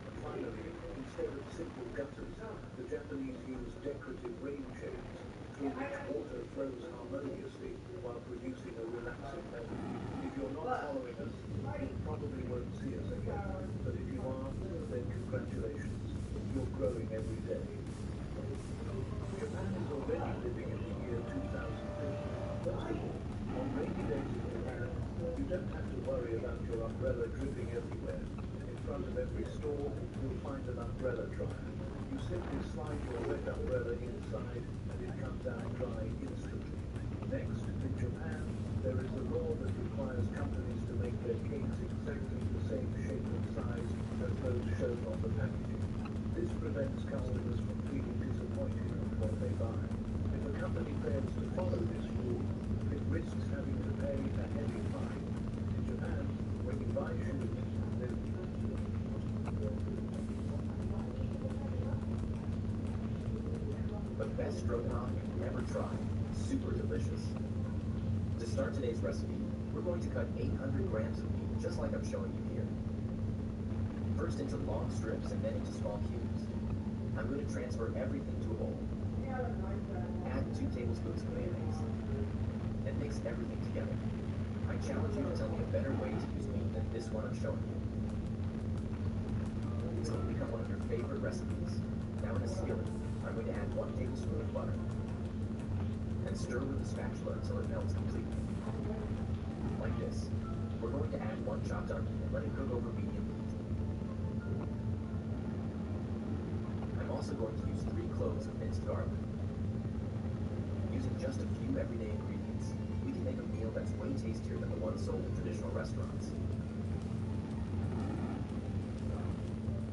And finally, instead of simple gutters, the Japanese use decorative rain shades through which water flows harmoniously while producing a relaxing melody. If you're not following us, you probably won't see us again. But if you are, then congratulations. You're growing every day. Japan is already living in the year 2050. First of all, on rainy days in Japan, you don't have to worry about your umbrella dripping everywhere. In front of every store, you'll find an umbrella dryer. You simply slide your red umbrella inside and it comes out dry instantly. Next, in Japan, there is a law that requires companies to make their cakes exactly the same shape and size as those shown on the packaging. This prevents customers from feeling disappointed with what they buy. If a company fails to follow this rule, it risks having to pay a heavy fine. In Japan, when you buy shoes, The best stroganoff you've ever tried. Super delicious. To start today's recipe, we're going to cut 800 grams of meat, just like I'm showing you here. First into long strips and then into small cubes. I'm going to transfer everything to a bowl. Add 2 tablespoons of mayonnaise. And mix everything together. I challenge you to tell me a better way to use meat than this one I'm showing you. It's going to become one of your favorite recipes. Now in a skillet, I'm going to add 1 tablespoon of butter. And stir with the spatula until it melts completely. Like this. We're going to add 1 chopped onion and let it cook over medium heat. I'm also going to use 3 cloves of minced garlic. Using just a few everyday ingredients, we can make a meal that's way tastier than the one sold in traditional restaurants.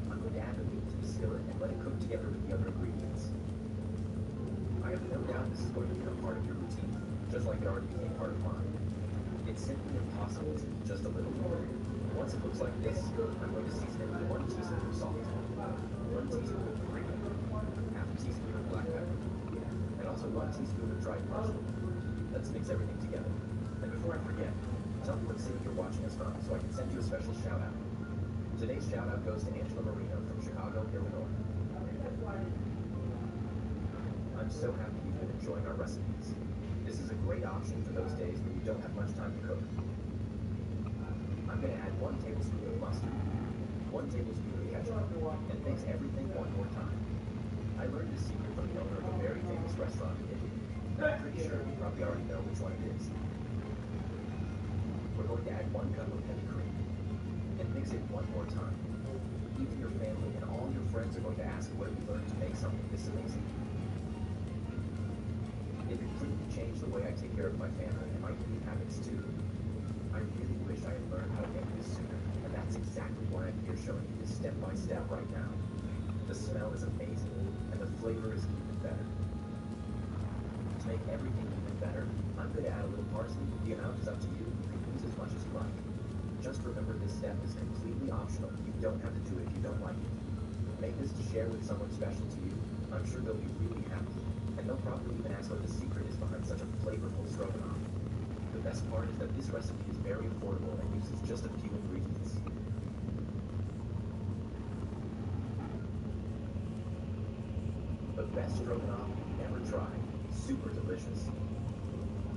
I'm going to add the meat to the skillet and let it cook together with the other ingredients. I have no doubt this is going to become part of your routine, just like it already became part of mine. It's simply impossible to eat just a little more. Once it looks like this, I'm going to season it with 1 teaspoon of salt, 1 teaspoon of paprika, half a teaspoon of black pepper, and also 1 teaspoon of dried parsley. Let's mix everything together. And before I forget, tell me what city you're watching us from so I can send you a special shout out. Today's shout out goes to Angela Marino from Chicago, Illinois. I'm so happy you've been enjoying our recipes. This is a great option for those days when you don't have much time to cook. I'm going to add 1 tablespoon of mustard, 1 tablespoon of ketchup, and mix everything one more time. I learned this secret from the owner of a very famous restaurant in Italy, and I'm pretty sure you probably already know which one it is. We're going to add 1 cup of heavy cream, and mix it one more time. Even your family and all your friends are going to ask where you learned to make something this amazing. It completely changed the way I take care of my family and my eating habits too. I really wish I had learned how to make this sooner, and that's exactly why I'm here showing you this step by step right now. The smell is amazing, and the flavor is even better. To make everything even better, I'm going to add a little parsley. The amount is up to you. You can use as much as you like. Just remember this step is completely optional. You don't have to do it if you don't like it. Make this to share with someone special to you. I'm sure they'll be really happy. And they'll probably even ask what the secret is behind such a flavorful stroganoff. The best part is that this recipe is very affordable and uses just a few ingredients. The best stroganoff you've ever tried. Super delicious.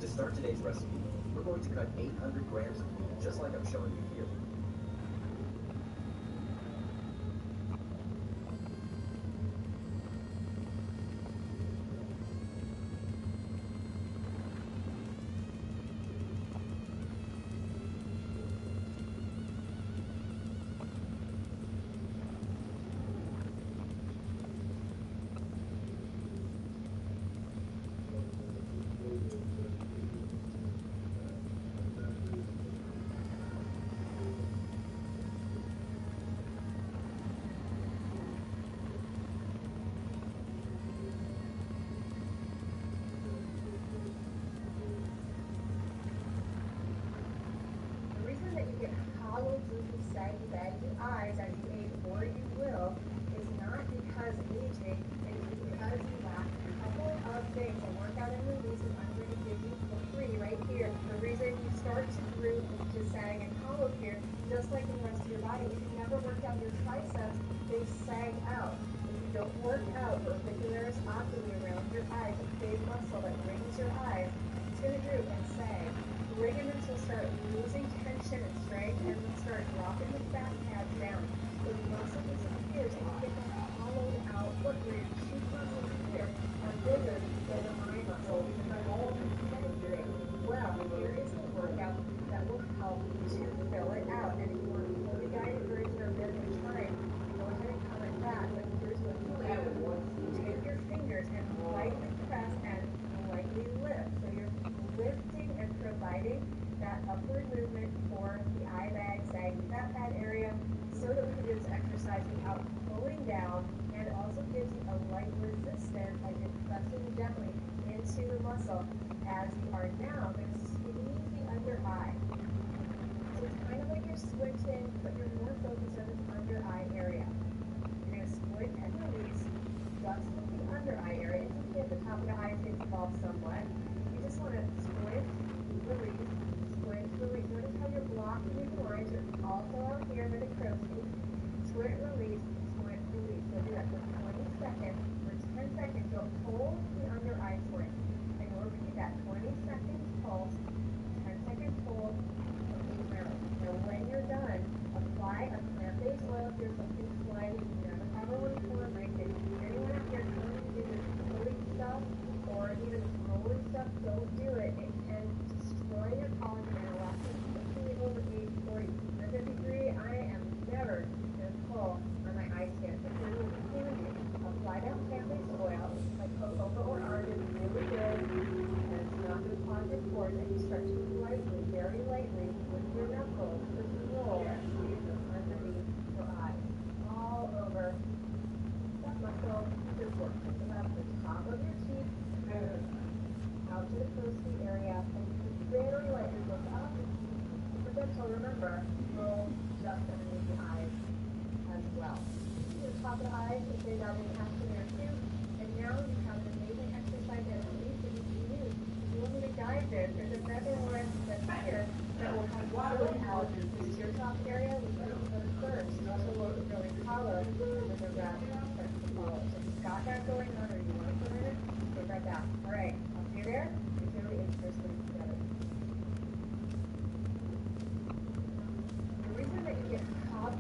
To start today's recipe, we're going to cut 800 grams of meat, just like I'm showing you here. get hollow, droopy, saggy, baggy eyes as you age, or you will, is not because aging, it's because you lack a couple of things. A workout and release is I'm going to give you for free right here. The reason you start to droop, to sag and hollow here, just like in the rest of your body, if you never worked out your triceps, they sag out. If you don't work out your orbicularis oculi around your eyes, a big muscle that rings your eyes, it's going to droop and sag. Ligaments will start losing tension and strength, and will start dropping the fat pads down. The muscle disappears, and you get that hollowed out look where your cheek muscles here are bigger than the eye muscle because all of them penetrate. Well, here is a workout that will help to fill it out. And if you want a fully guided version of this and try it, go ahead and comment back. But here's what you do. You take your fingers and lightly press and lightly lift. So you're lifting and providing that upward movement for the eye bag, saggy fat pad area so that we can do this exercise without pulling down, and also gives you a light resistance as you're pressing gently into the muscle as you are now going to squeeze the under eye. So it's kind of like you're squinting, but you're more focused on the under eye area. You're going to squint and release just with the under eye area. It's okay if the top of the eyes gets involved somewhat. You just want to squint, release, squint, release. Notice how you're blocking these lines. You're also out here with a crow's feet. Squint, release, squint, release. So do that for 20 seconds. For 10 seconds, you'll hold the under eye squint. And you'll repeat that 20 seconds pulse, 10 seconds hold, release, narrow. Now when you're done, apply a plant-based oil if there's something slimy. You never have a one for a break. If anyone out here telling you to do this pulling stuff or even rolling stuff, don't do it. It can destroy your collagen and elastin, especially over age 40. At 53, I am never going to pull on my eye skin. But here's what you can do. Apply that plant-based oil, like jojoba or argan, really good, and it's not going to clog your pores, and you start to lightly, very lightly, with your knuckles, just roll underneath your eyes, all over that muscle, just work. Think about the top of your cheek, out to the crow's feet area, and very lightly look up. But then, so remember, roll just underneath the eyes as well. The top of the eyes is made out of an action there too, and now you have an amazing exercise and release that you can use. If you want me to guide this, there's another one that's here that will have fill out this teardrop area. We put it first, so we'll really hollow, and then the rest starts to follow. So if you've got that going on, or you want to put in it, take that down. All right, I'll see you there. We can really insert them together. The reason that you get caught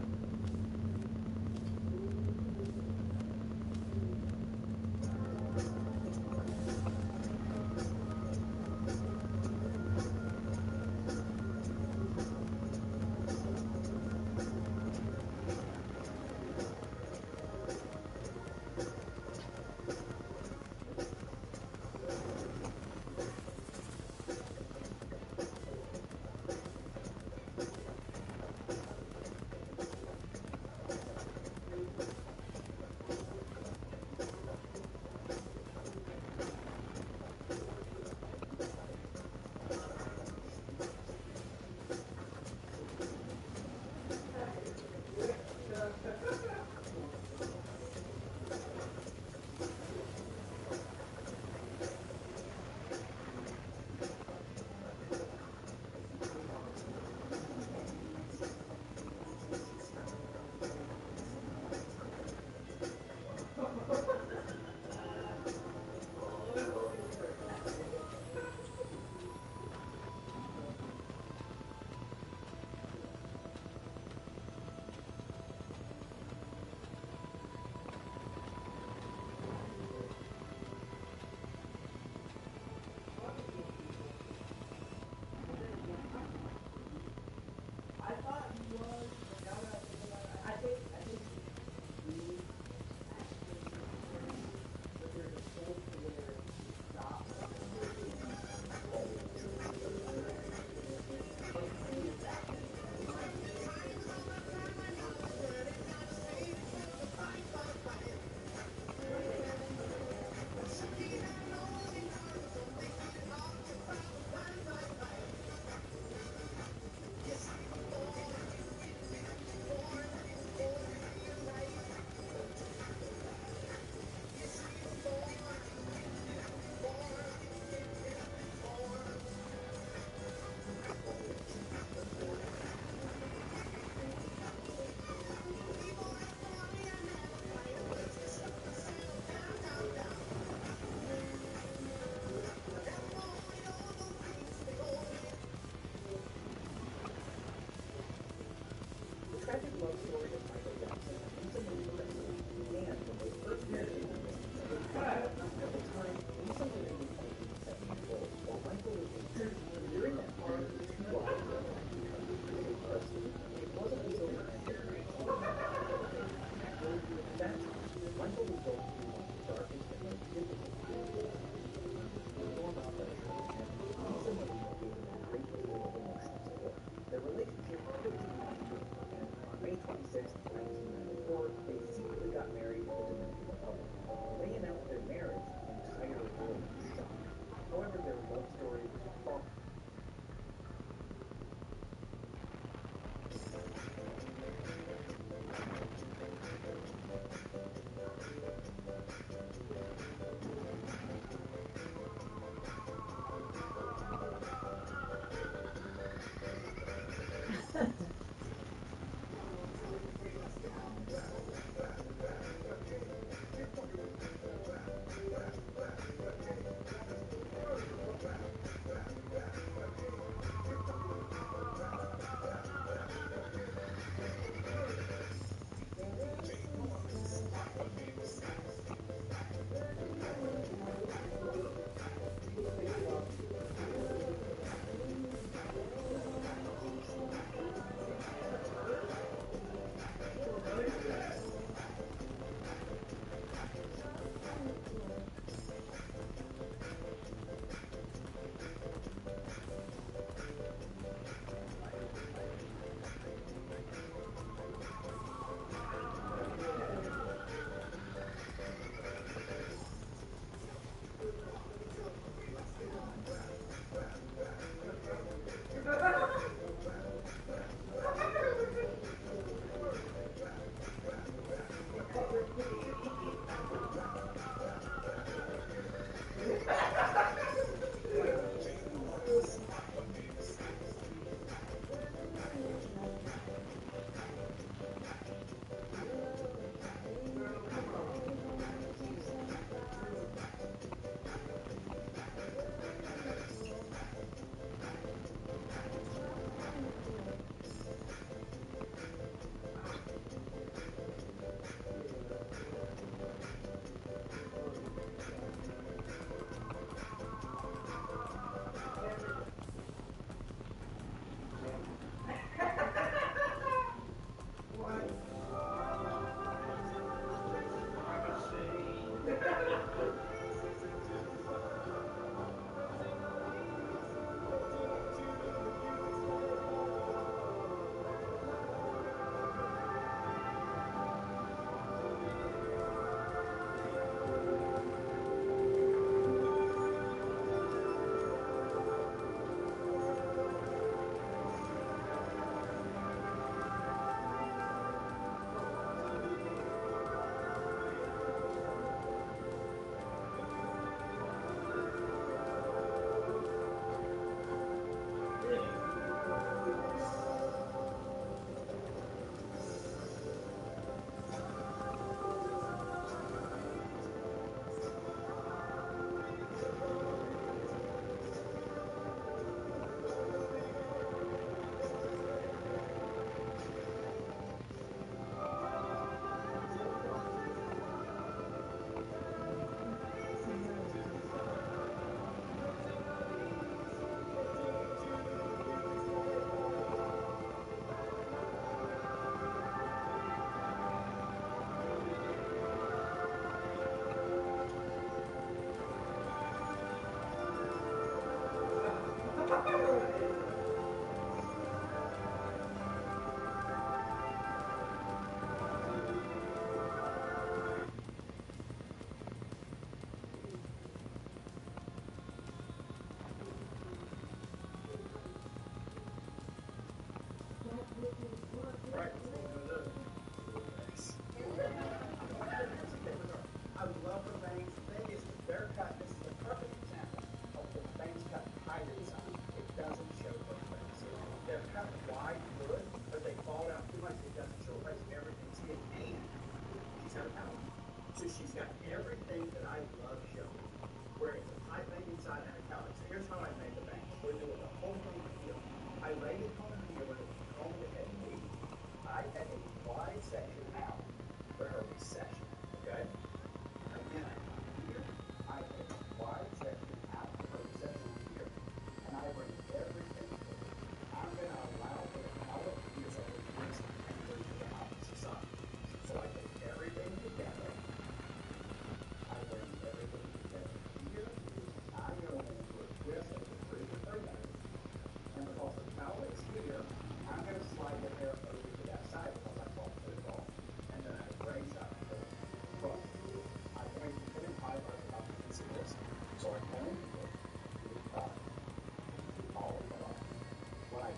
tragic love story of Michael Jackson and Lisa Marie Presley began when they first met in 1970. At the time, Lisa Marie was only 7 years old, while Michael was 18. During that time, the two wives were Presley. It wasn't until the end of 1970 at that time, Michael was going through one of the darkest and most difficult periods of his life. Normal pressure, and Lisa Marie gave him a great deal of emotional support. Their relationship quickly blossomed, and on May 26, 1994, they secretly got married in the Dominican Republic. When they announced their marriage, the entire world was shocked. However, their love story was far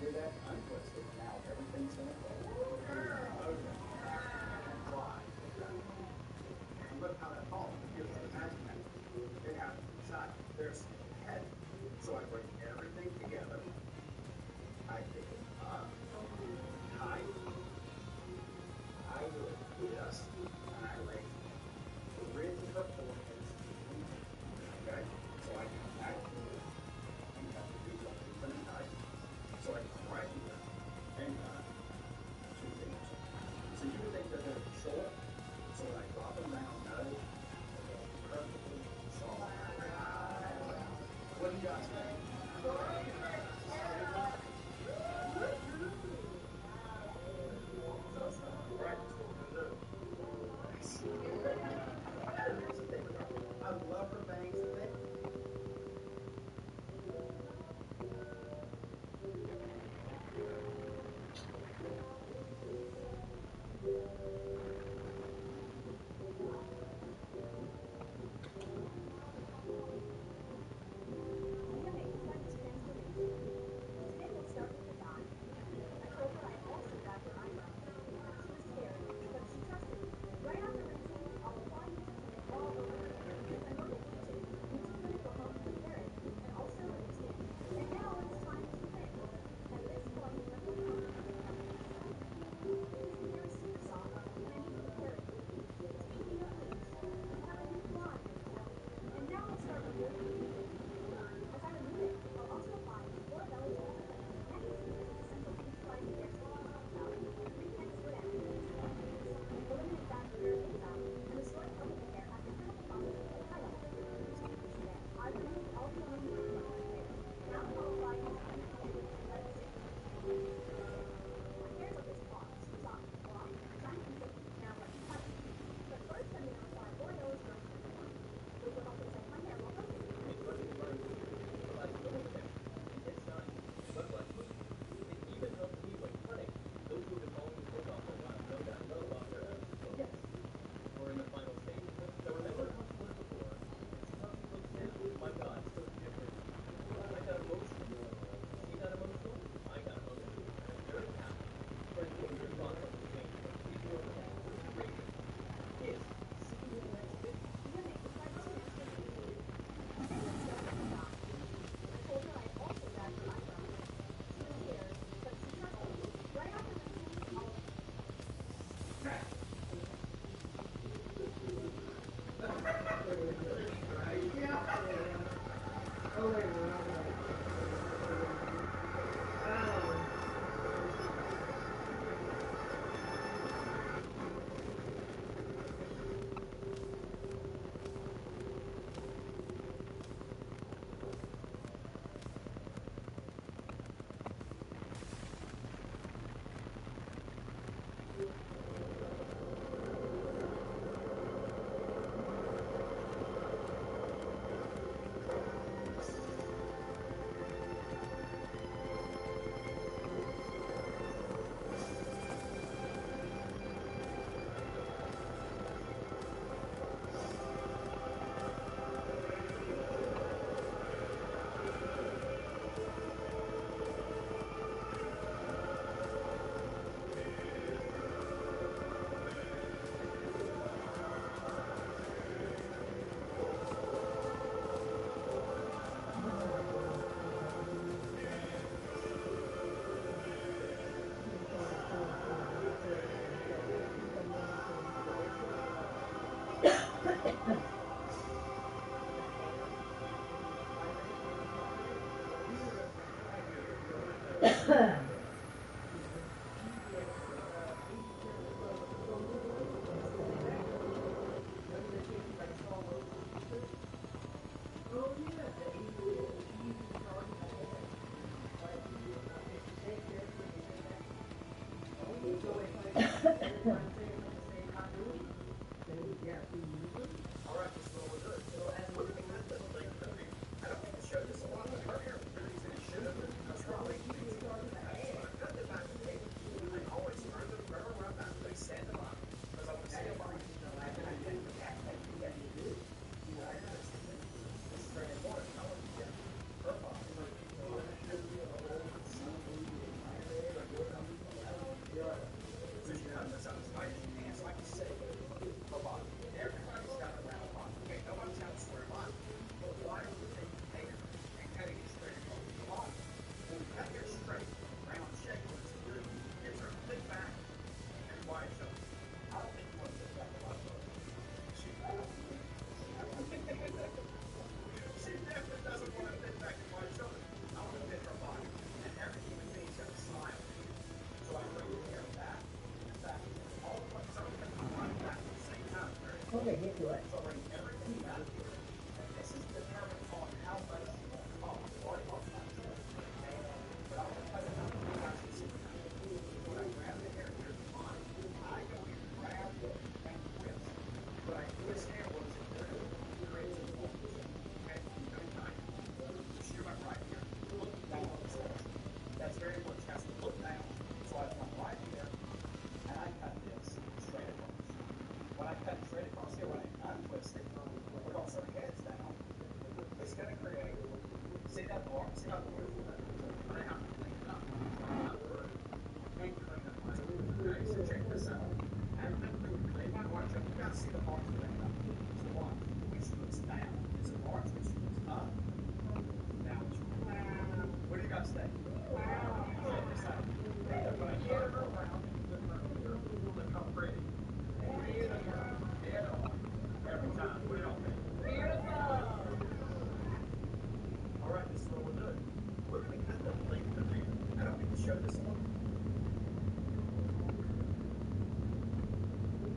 hear that? Untwisted. Now everything's gonna go. Okay. Why? And look how that falls. Here's the magic. It happens inside. There's a head. So I bring everything together. I pick it up. Hide. I will just annihilate the ridge of her forehead. Okay? So I come back here. You have to do something for the night. So I come right here and two things. So you would think that they're short. So when I drop them down, nudge, they're perfectly soft. What do you guys think? I love her bangs thick.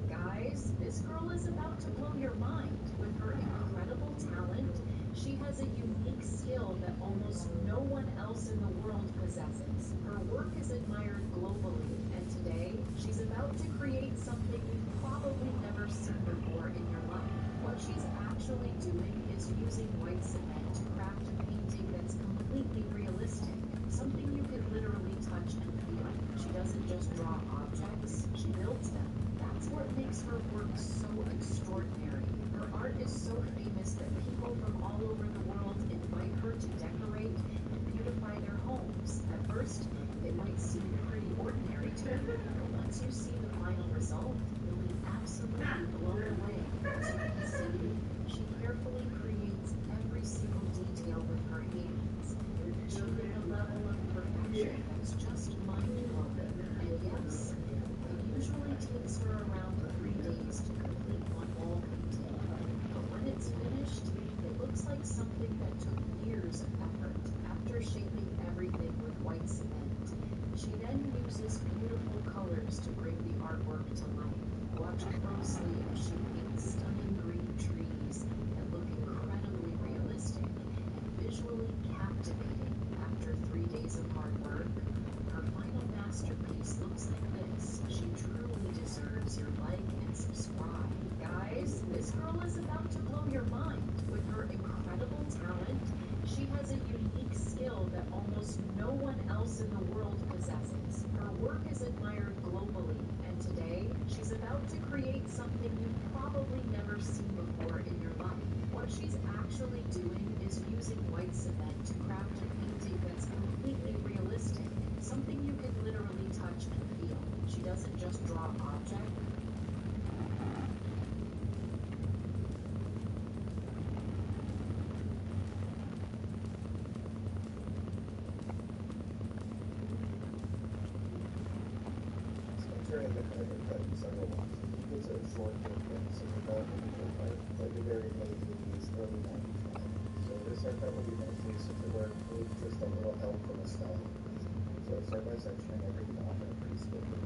Guys, this girl is about to blow your mind with her incredible talent. She has a unique skill that almost no one else in the world possesses. Her work is admired globally, and today she's about to create something you've probably never seen before in your life. What she's actually doing is using white cement to craft a painting that's completely realistic, something you can literally touch and feel. She doesn't just draw objects, she builds them. That's what makes her work so extraordinary. Her art is so famous that people from all over the world invite her to decorate and beautify their homes. At first, it might seem pretty ordinary to you, but once you see the final result, you'll be absolutely blown away. As you can see, she carefully creates every single detail with her hands, achieving a level of perfection that's just mind-blowing. And yes, it usually takes her around 3 days to complete one wall painting, but when it's finished, it looks like something that took years of effort. After shaping everything with white cement, she then uses beautiful colors to bring the artwork to life. Watch closely as she paints stunning green trees that look incredibly realistic and visually captivating. After 3 days of hard work, her final masterpiece looks like this. She truly deserves your like and subscribe. Guys, this girl is about to blow your mind with her incredible talent. She has a unique skill that almost no one else in the world possesses. Her work is admired globally, and today she's about to create something you've probably never seen before in your life. What she's actually doing is using white cement to craft a painting that's completely realistic, something you can literally touch and feel. She doesn't just draw objects. Turning the kind of cut several months. It's a short film, so the development will like a very late 80s, early 90s vibe. So this haircut will be mostly circular with just a little help from a style. So start by sectioning everything off in a pretty split way,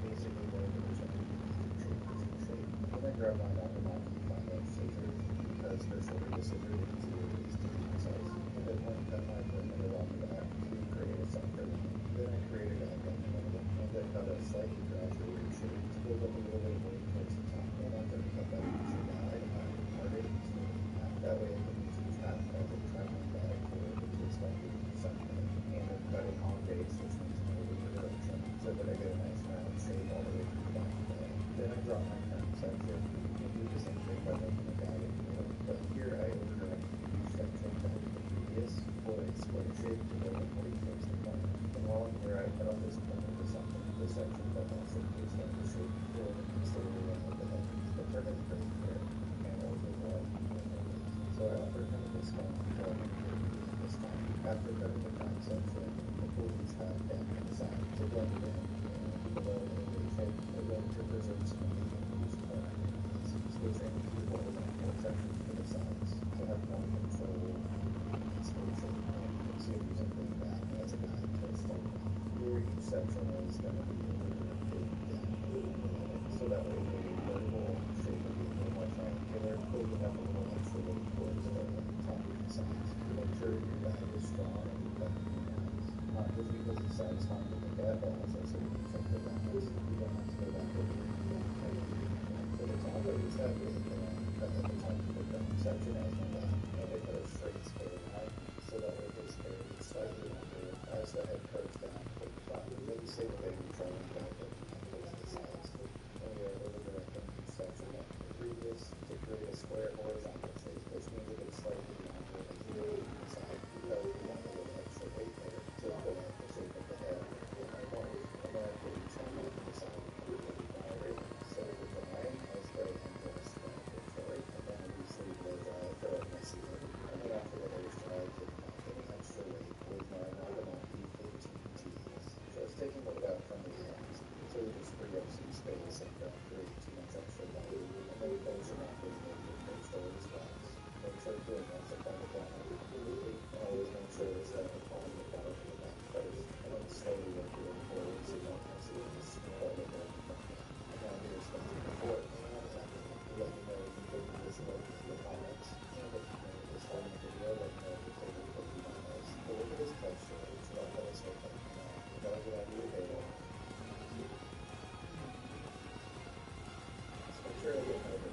basically going to the shape. And then grab line off the line and find out scissors, because they're shorter the scissors, you can see where it is to the size. And then one cut line for another off the back to create a center line. Then I created a line in the middle, and then cut a slightly graduated shape to build up a little bit of weight towards the top. And after I cut that shape out, I parted it to that way I can use each half as a traveling bag for it to expand the center. And then cutting on base, which means in the direction, so that I get a nice round shape all the way to the back of the head. Then I draw my current section and do the same thing by making a bag in the middle. But here I overdirect each section back to the previous for a square shape to build up weight towards the corner. And while I'm here, I cut off this corner to something, this section that also gives them the shape for the exterior of the head. The turn is pretty clear, and also well. So I offer kind of this one, this time. After cutting the top section, I pull these half down to the side to blend it in, and below the shape, and then to preserve some of the unused corner. Switching to what is on both sections to the sides to have more control and spatial, and you can see it using that as a guide to a start. Here each section is going to be so that way the vertical shape will be a little more triangular, building up a little extra weight towards the top of the sides. To make sure your bag is strong and you cut the lines. Not just because it's satisfying to look at, but also so you can check the balance. You don't have to go back over your to the top of this head, and then cut at the top of the front section as my back. And I cut a straight square line, so that way his hair is slightly longer as the head curves down toward the front. Then you say the baby traveling back up towards the sides. And we are over-directing each section up to the previous to create a square horizontal shape, which means it is slightly longer as the side because we want to look at taking what about from the hands. So that there's free up some space and create too much extra value. And then finish them off with maybe their story spots. Make sure doing that's a part of that. Absolutely. And always make sure it's that the quality of product in that first. And then slowly work your way forward so you don't have to see this all the way from there. And now here's something before. Let me know if you think this works in the comments. And let me know if this time in the video. Let me know if your favorite Pokemon is. But look at this texture. It's not that it's open. You gotta get out of your data. Let's make sure I get over.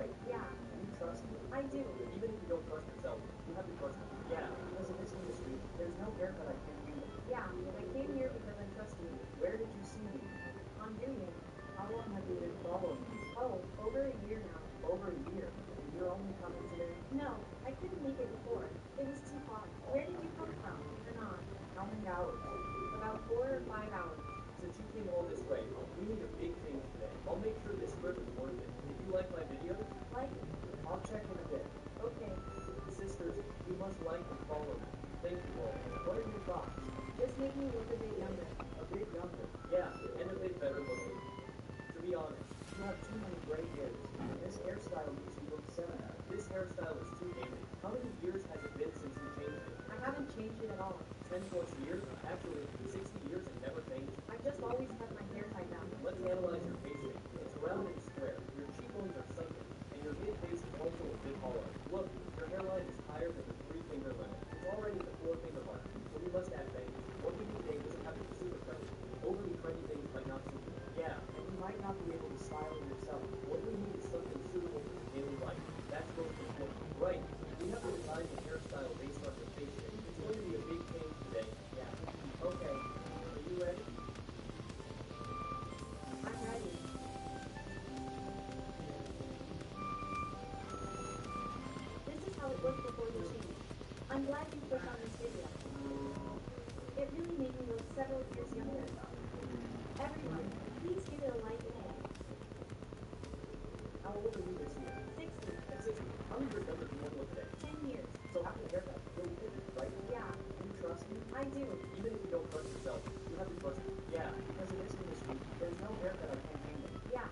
right? Yeah. You trust me? I do. Even if you don't trust yourself, you have to trust me. Yeah, because in this industry, there's no haircut I can't handle. Yeah, I came here because I trust you. Where did you see me? On Union. How long have you been following me? Oh, over a year now. Over a year. And you're only coming today? No, I couldn't make it before. It was too hot. Where did you come from? Henan. How many hours? About 4 or 5 hours. Since you came all this way, we need a big change today. I'll make sure this trip is worth it. If you like my videos, Like it? I'll check in a bit. Okay. Sisters, you must like and follow me. Thank you all. What are your thoughts? Just make me look a bit younger. A bit younger? Yeah, and a bit better looking. To be honest, you have too many gray hairs. This hairstyle makes you look 70. This hairstyle is too dated. How many years has it been since you changed it? I haven't changed it at all. 10 plus years? Actually, 60 years and never changed. I've just always kept my hair tied down. Let's analyze your face shape. It's round and square. Your cheekbones are sunken, and your mid-face is also a bit hollow. Look, your hairline is higher than the 3-finger limit. It's already the 4-finger mark, so we must add bangs. What we do today doesn't have to be super trendy. Overly trendy things might not suit you. Yeah, and you might not be able to style it yourself. What we need is something suitable for your daily life. That's most important. Right. We have to design the hairstyle based on your face shape. It's going to be a big change today. Yeah. Okay. Are you ready? I'm ready. This is how it looked before you changed. I'm glad you clicked on this video. It really made me look several years younger. Everyone, please give it a like and a. How old are you this year? 60. At 60. How many years younger do you want to look today? 10 years. So after the haircut, you'll be 50, right? Yeah. You trust me? I do. Even if you don't trust yourself, you have to trust me. Yeah, because in this industry, there's no haircut I can't handle. Yeah.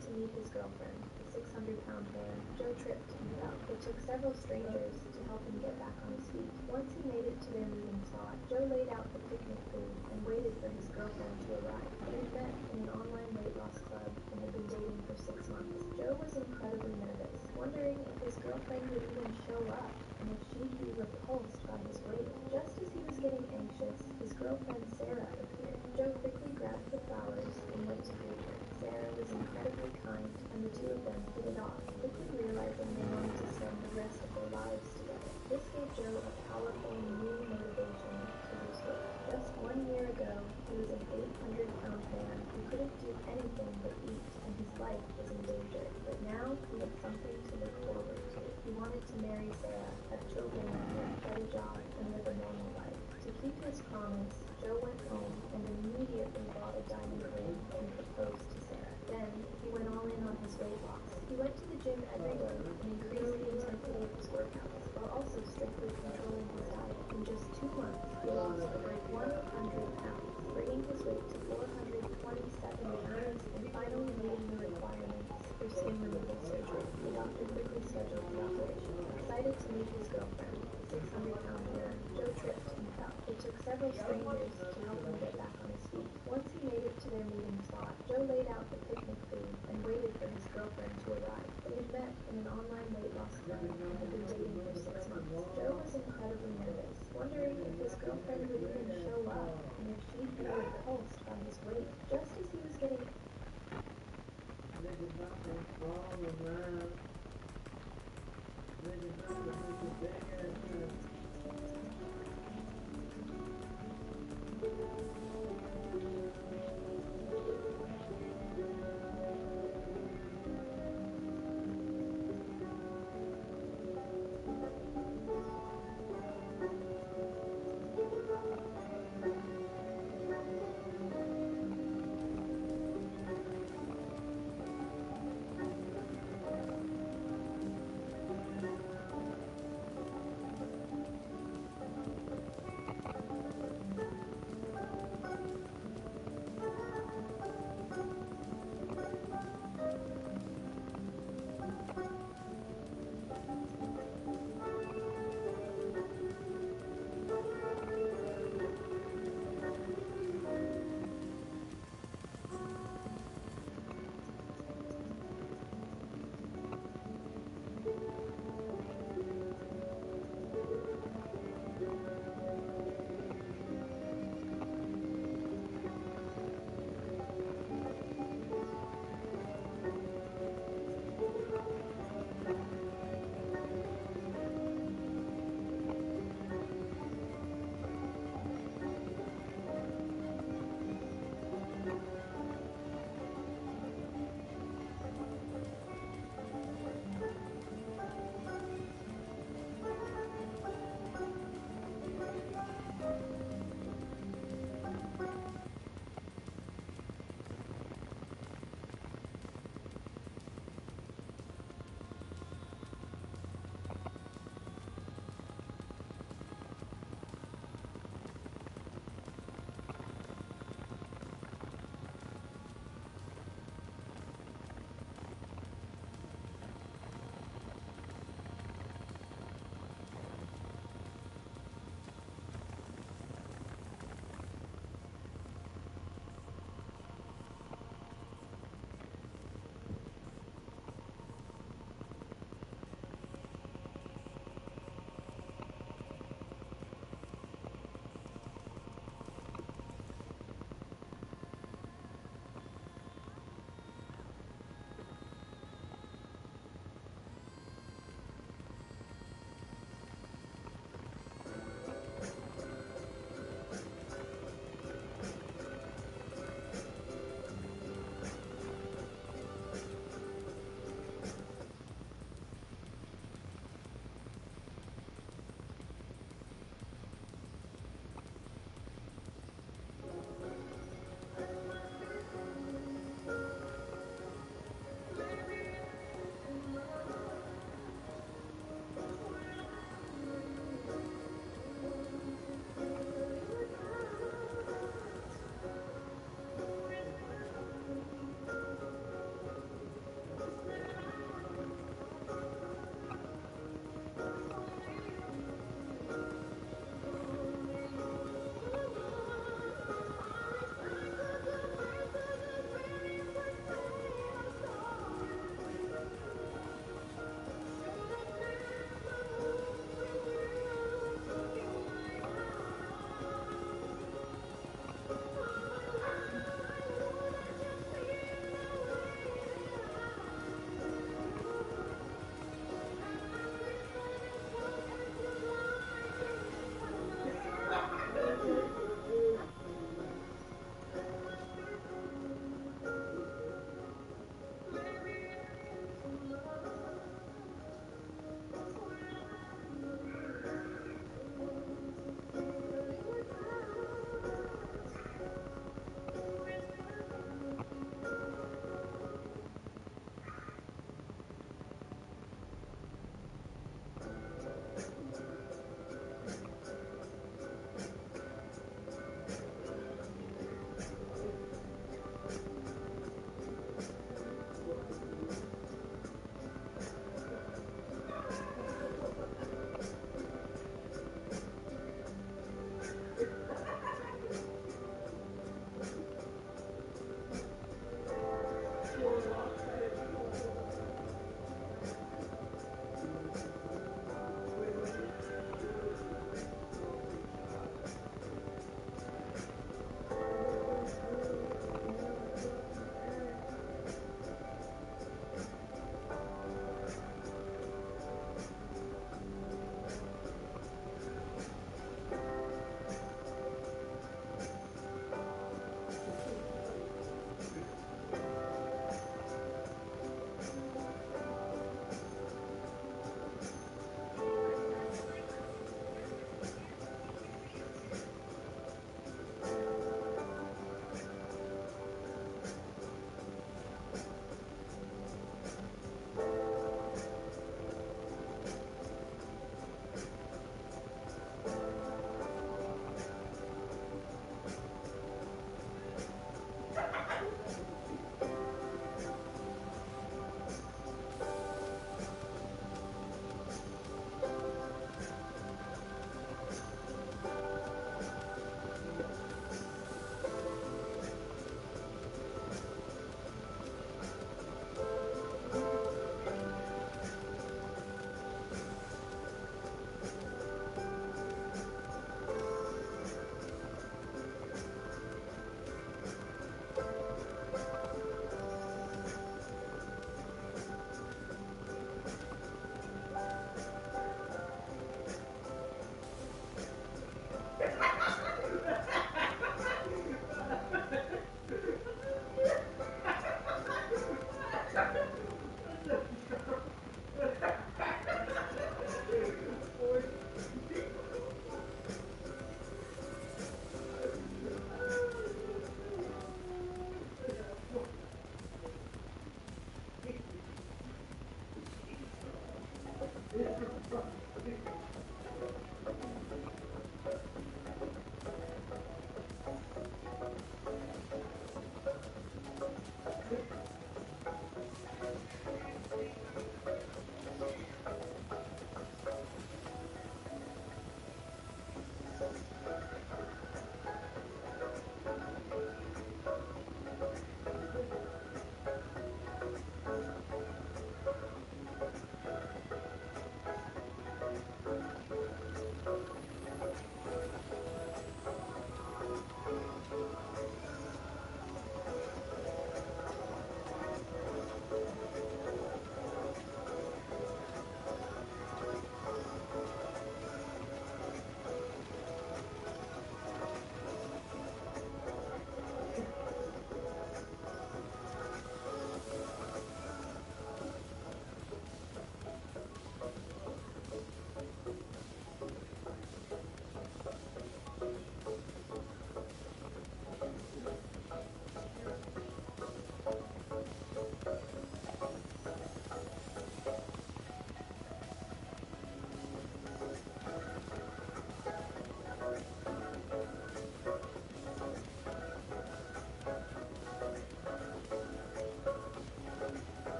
to meet his girlfriend, the 600-pound man. Joe tripped and fell. It took several strangers to help him get back on his feet. Once he made it to their meeting spot, Joe laid out the picnic food and waited for his girlfriend to arrive. They had met in an online weight loss club and had been dating for 6 months. Joe was incredibly nervous, wondering if his girlfriend would even show up and if she'd be repulsed by his weight. Just as he was getting anxious, his girlfriend Sarah appeared. Joe quickly grabbed the flowers and went to greet her. Sarah was incredibly kind, and the two of them hit it off, quickly realizing they wanted to spend the rest of their lives together. This gave Joe a powerful new motivation to lose weight. Just 1 year ago, he was an 800-pound man who couldn't do anything but eat, and his life was in danger. But now he had something to look forward to. He wanted to marry Sarah, have children with her, get a job, and live a normal life. To keep his promise, Joe went home and immediately bought a diamond ring and proposed to Sarah. Then, he went all in on his weight loss. He went to the gym every day and increased the intensity of his workouts, while also strictly controlling his diet. In just 2 months, he lost over 100 pounds, bringing his weight to 427 pounds and finally meeting the requirements for skin removal surgery. The doctor quickly scheduled the operation. Excited to meet his girlfriend, the 600-pound man, Joe tripped and fell. It took several strangers to help him get back on his feet. Once he made it to their meeting spot, Joe laid out the picnic food and waited for his girlfriend to arrive. They had met in an online weight loss club and had been dating for 6 months. Joe was incredibly nervous, wondering if his girlfriend would even show up and if she'd be repulsed by his weight. Just as he was getting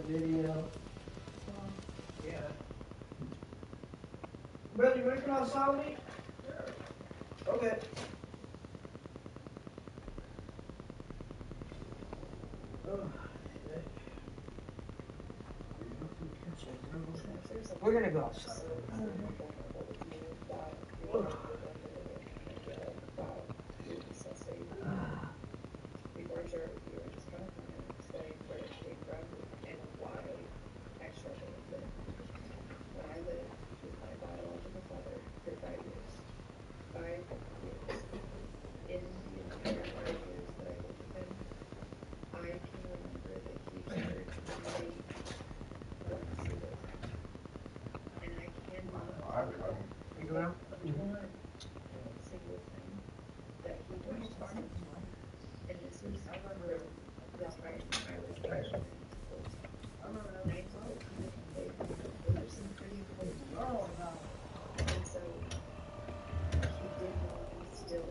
video. Yeah. Brother, you working on Saudi? Okay. We're gonna go. Before I share it with you, I just kind of want to explain where it came from and why I struggle with it. When I lived with my biological father for 5 years, 5 years, in the entire 5 years that I lived with him, I can remember that he shared maybe one single time. And I cannot remember one single thing that he wished to say. And this was for the time I was actually full time. And I told him, hey, those are some pretty important things. And so he did not instill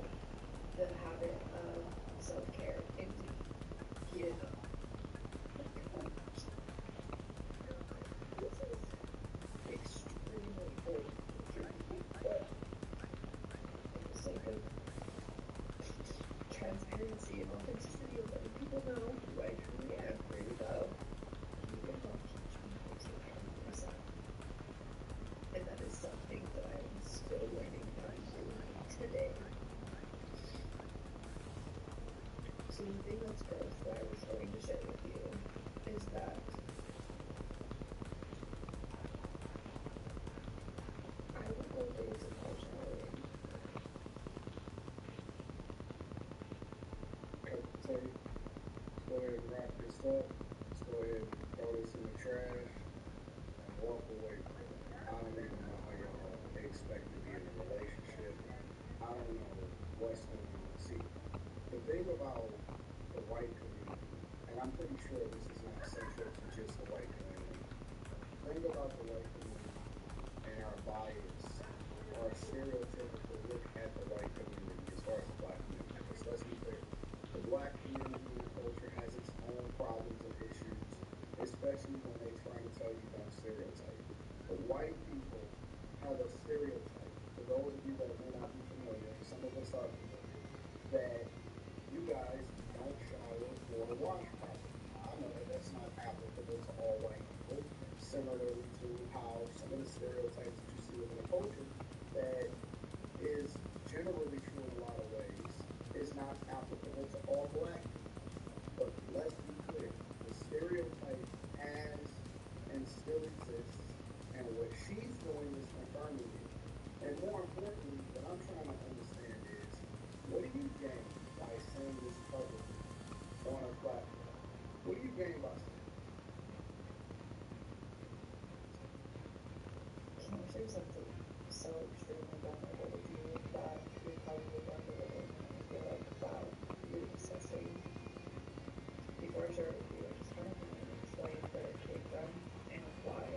the habit of self-care into me. He did not. This is extremely important for me, but for the sake of transparency and authenticity of letting people know who I truly am for you, though, he did not teach me how to take care of myself. And that is something that I am still learning how to do today. So the thing that's gross that I was going to share with you is that I would go days without showering. Say, let's go ahead and wrap this up. Let's go ahead and throw this in the trash and walk away from it. I don't even know how y'all expect to be in a relationship. I don't know what's going on. See, the thing about the white community, and I'm pretty sure this is not central to just the white community. The thing about the white community and our bias, our stereotypical look at the white community as far as the black community. Because let's be clear, the black community and culture has its own problems and issues, especially when they try to tell you don't stereotype. The white people have a stereotype. For those of you that may not be familiar, some of us are familiar, that you guys don't shower or wash properly. I know that that's not applicable to all white people, similarly to how some of the stereotypes that you see within the culture that is generally true in a lot of ways is not applicable to all black people. But let's be clear, the stereotype has and still exists, and what she's doing is confirming it. And more importantly, what I'm trying to understand is, what do you gain by saying this publicly on a platform? What do you gain by saying it? Can I share something so extremely vulnerable with you that you're probably going to look at me and be like, wow, you're disgusting. Before I share it with you, I just kind of want to explain where it came from and why.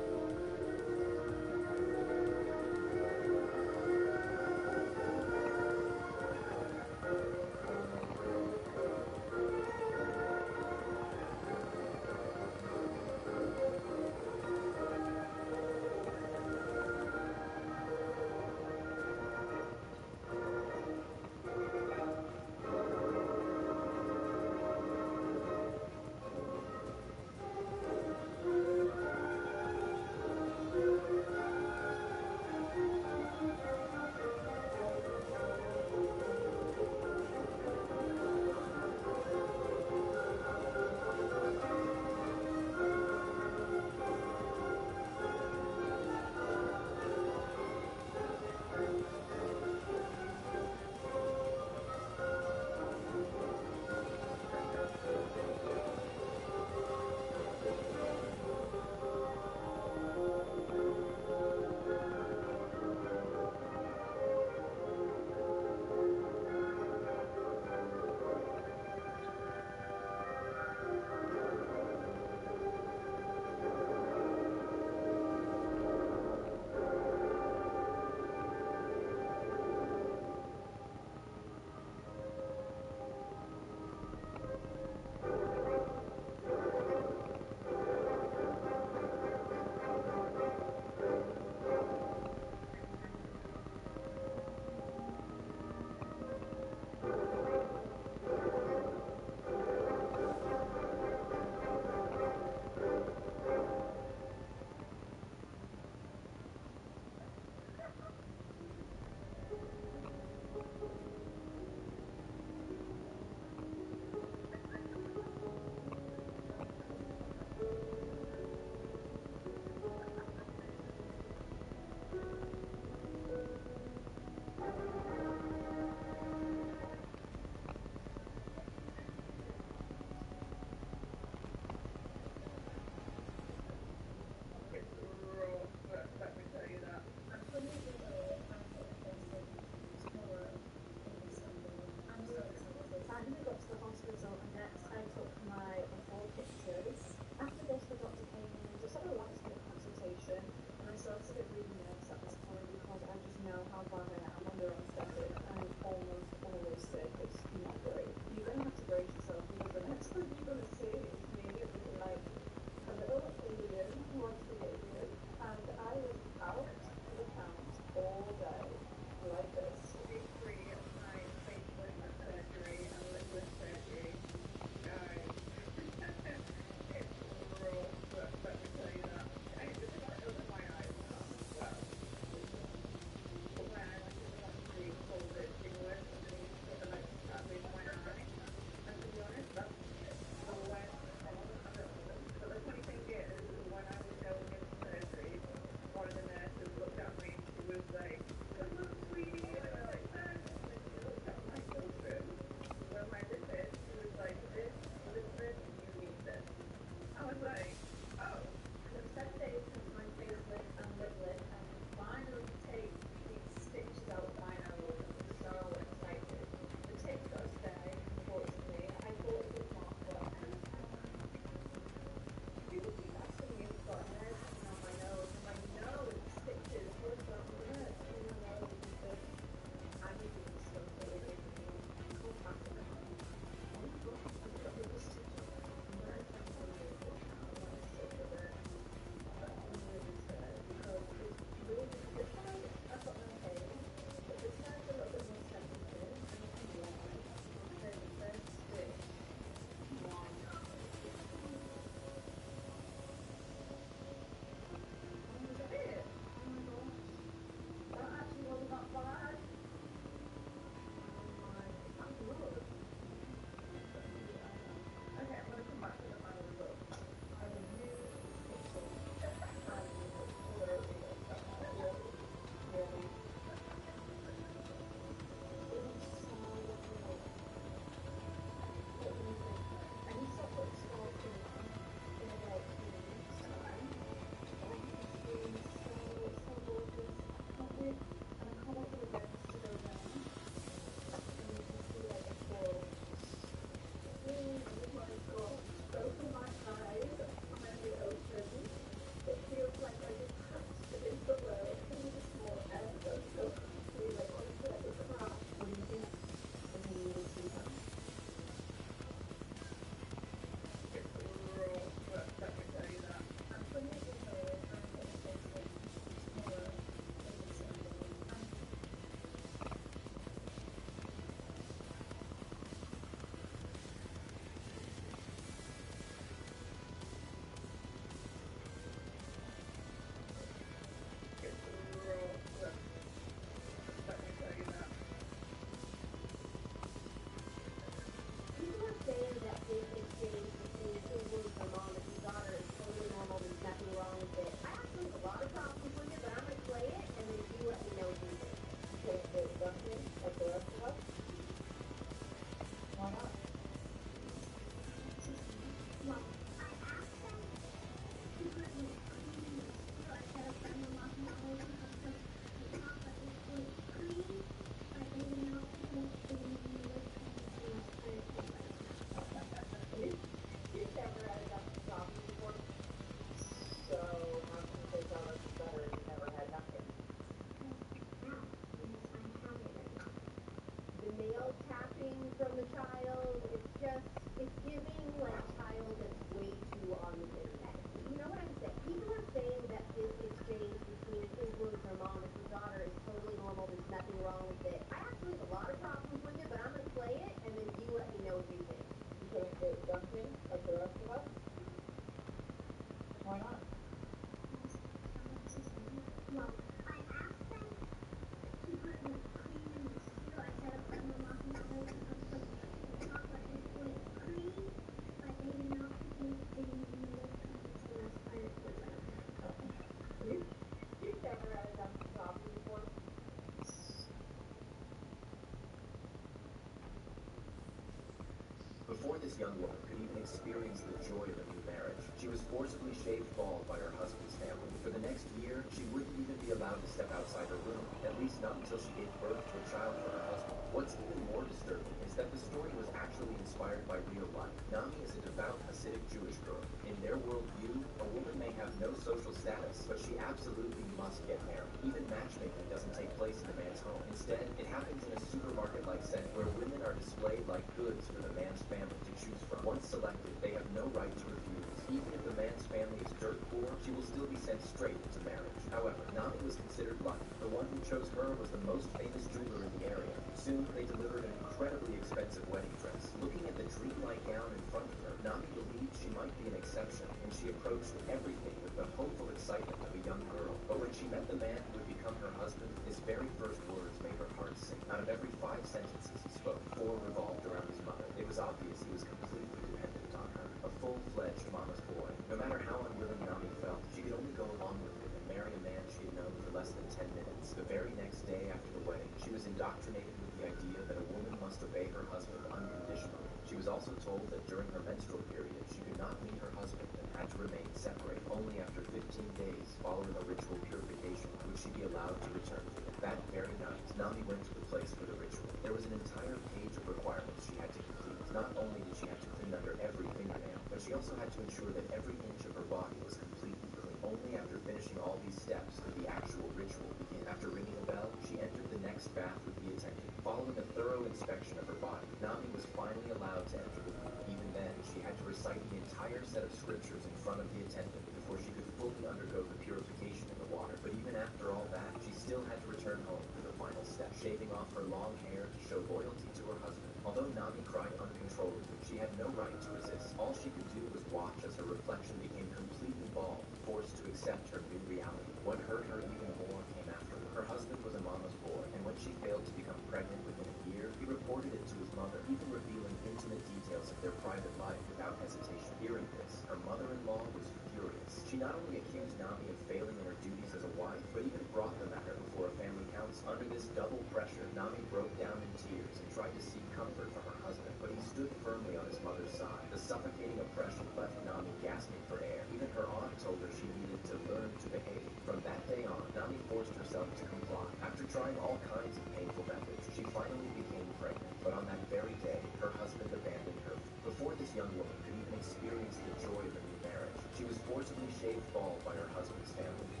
this young woman could even experience the joy of a new marriage, she was forcibly shaved bald by her husband's family. For the next year, she wouldn't even be allowed to step outside her room, at least not until she gave birth to a child for her husband. What's even more disturbing is that the story was actually inspired by real life. Nami is a devout Hasidic Jewish girl. In their worldview, a woman may have no social status, but she absolutely must get married. Even matchmaking doesn't take place in the man's home. Instead, it happens in a supermarket-like setting where women are displayed like goods for the man's family to choose from. Once selected, they have no right to refuse. Even if the man's family is dirt poor, she will still be sent straight into marriage. However, Nami was considered lucky. The one who chose her was the most famous jeweler in the area. Soon, they delivered an incredibly expensive wedding dress. Looking at the dreamlike gown in front of her, Nami believed she might be an exception, and she approached everything with the hopeful excitement of a young girl. But when she met the man who would become her husband, his very first words made her heart sink. Out of every 5 sentences he spoke, 4 revolved around his mother. It was obvious he was completely dependent on her, a full-fledged mama's boy. No matter how unwilling Nami felt, she could only go along with it and marry a man she had known for less than 10 minutes. The very next day after the wedding, she was indoctrinated with the idea that a woman must obey her husband unconditionally. She was also told that during her menstrual period, she could not meet her husband and had to remain separate. Only after 15 days following a ritual purification would she be allowed to return to him. That very night, Nami went to the place for the ritual. There was an entire page of requirements she had to complete. Not only did she have to clean under every fingernail, but she also had to ensure that every inch of her body was completely clean. Only after finishing all these steps could the actual ritual begin. After ringing the bell, she entered the next bath with the attendant. Following a thorough inspection of her body, Nami was finally allowed to enter the pool. Even then, she had to recite the entire set of scriptures in front of the attendant before she could fully undergo the purification in the water. But even after all that, she still had to return home for the final step, shaving off her long hair to show loyalty to her husband. Although Nami cried uncontrollably, she had no right to resist. All she could do was watch as her reflection became completely bald, forced to accept her new reality. What hurt her even more came afterward. Her husband was a mama's boy, and when she failed to become pregnant within a year, he reported it to his mother, even revealing intimate details of their private life without hesitation. Hearing this, her mother-in-law was furious. She not only accused Nami of failing in her duties as a wife, but even brought the matter before a family council. Under this double pressure, Nami broke down in tears and tried to seek comfort from her husband, but he stood firmly on his mother's side. The suffocating oppression left Nami gasping for air. Even her aunt told her she needed to learn to behave. From that day on, Nami forced herself to comply. After trying all kinds of painful methods, she finally became pregnant. But on that very day, her husband abandoned her. Before this young woman could even experience the joy of a new marriage, she was forcibly shaved bald by her husband's family.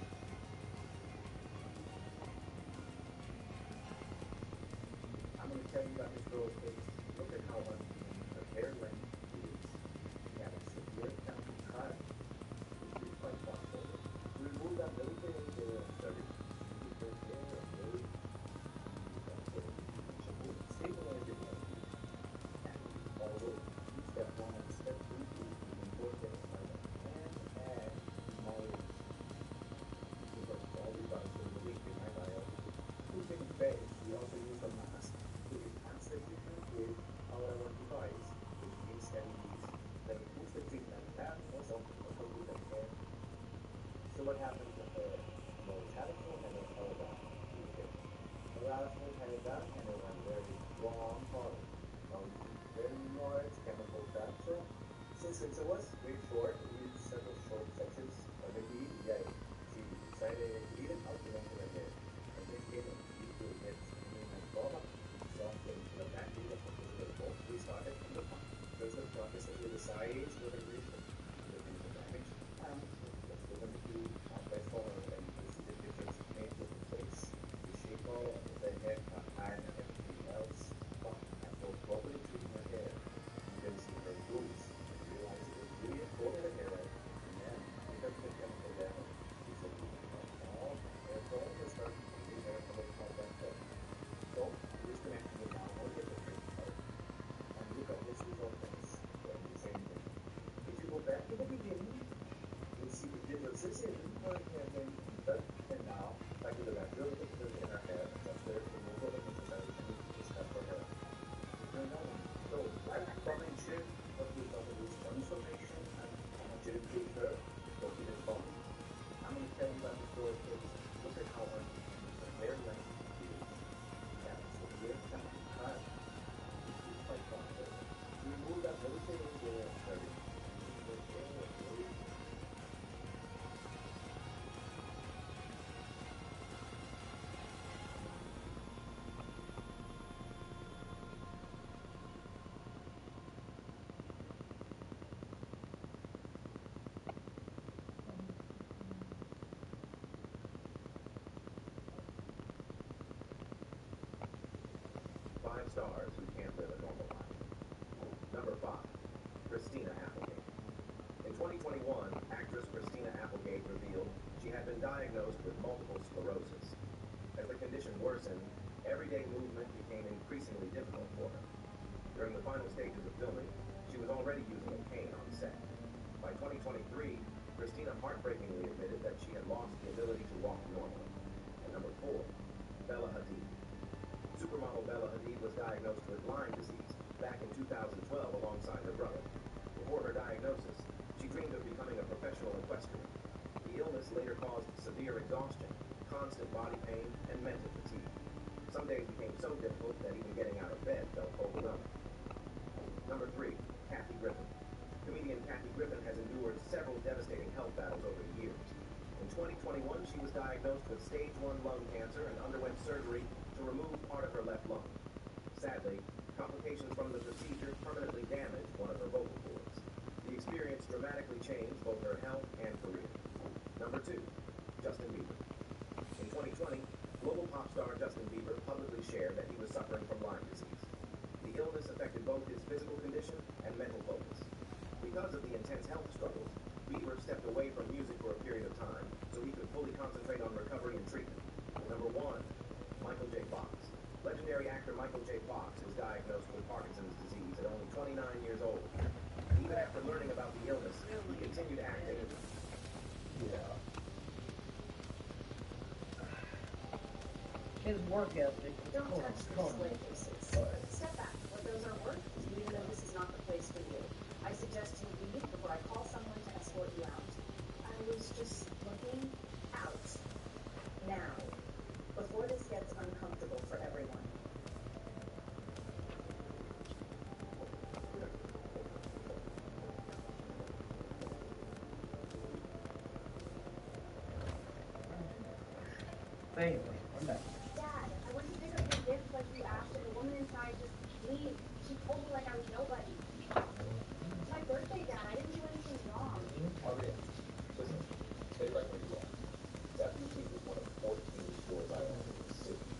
I'm going to tell you about this girl's case. Look at how much her hair length is. She had a severe county cut. She was quite thoughtful. We removed that little bit of the started her hair and wig. She stabilized it like this. And although step 1 and step 2 is important by the hand and knowledge. Because all we got is the week in my bio. Two things base. We also use a mask to enhance the treatment with our device, which means that it improves the treatment and also with the hair. So what happens to her? Well, it's having full head of color down. The last full head of down and it went very long color. Very large chemical fracture. Since it was very short, we used several short sections of the bead. Yeah, she decided to leave it out to lengthen her hair. And this came in. We started from the top. There's the process of the size of the bridge, the damage, and we're going to do by far and you see the difference made with the face, the shape of the hair, and everything else. But after properly treating her hair, you can see her roots. You realize it was really important her hair. she had been diagnosed with multiple sclerosis. As the condition worsened, everyday movement became increasingly difficult for her. During the final stages of filming, she was already using a cane on set. By 2023, Christina heartbreakingly admitted that she had lost the ability to walk normally. And number 4, Bella Hadid. Supermodel Bella Hadid was diagnosed with Lyme disease back in 2012 alongside her brother. Before her diagnosis, she dreamed of becoming a professional equestrian. The illness later caused severe exhaustion, constant body pain, and mental fatigue. Some days became so difficult that even getting out of bed felt overwhelming. Number 3, Kathy Griffin. Comedian Kathy Griffin has endured several devastating health battles over the years. In 2021, she was diagnosed with stage 1 lung cancer and underwent surgery to remove part of her left lung. Sadly, complications from the procedure permanently damaged one of her vocal cords. The experience dramatically changed both her health and career. Number 2, Justin Bieber. In 2020, global pop star Justin Bieber publicly shared that he was suffering from Lyme disease. The illness affected both his physical condition and mental focus. Because of the intense health struggles, Bieber stepped away from music for a period of time so he could fully concentrate on recovery and treatment. Number 1, Michael J. Fox. Legendary actor Michael J. Fox was diagnosed with Parkinson's disease at only 29 years old. Even after learning about the illness, he continued acting. Yeah. His work ethic. Don't touch the display cases. Step back. What those are worth, even though this is not the place for you. I suggest you leave before I call someone to escort you out. I was just looking out. Now, before this gets uncomfortable for everyone. Anyway, I'm back. Dad, I went to pick up your gift like you asked, and the woman inside just leave. She told me like I was nobody. It's my birthday, Dad. I didn't do anything wrong. Maria, listen, stay right where you are. That boutique was one of 14 stores I owned in the city.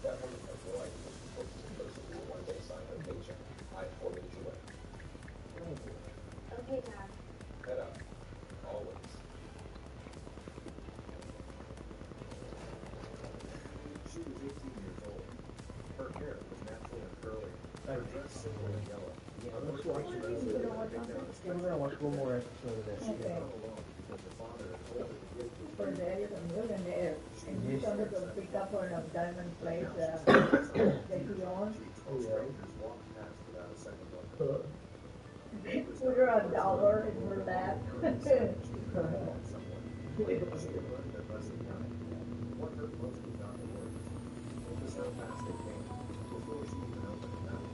That woman has no idea she's supposed to be person who will one day sign her paycheck. I have 4 minutes away. Okay, Dad. Head up. Always. She was 18 years old. Her hair was natural and curly. Her dress simple and yellow. Let's watch it. We're gonna watch one more episode of this. Okay. Because the father had told her to give For there is a millionaire, and he's going to pick up on a diamond place that he owns. strangers walked past without a second look. Put her $1 in her lap. Later, she had learned that Leslie died. What hurt most was not the words. It was how fast they came, before she even opened her mouth.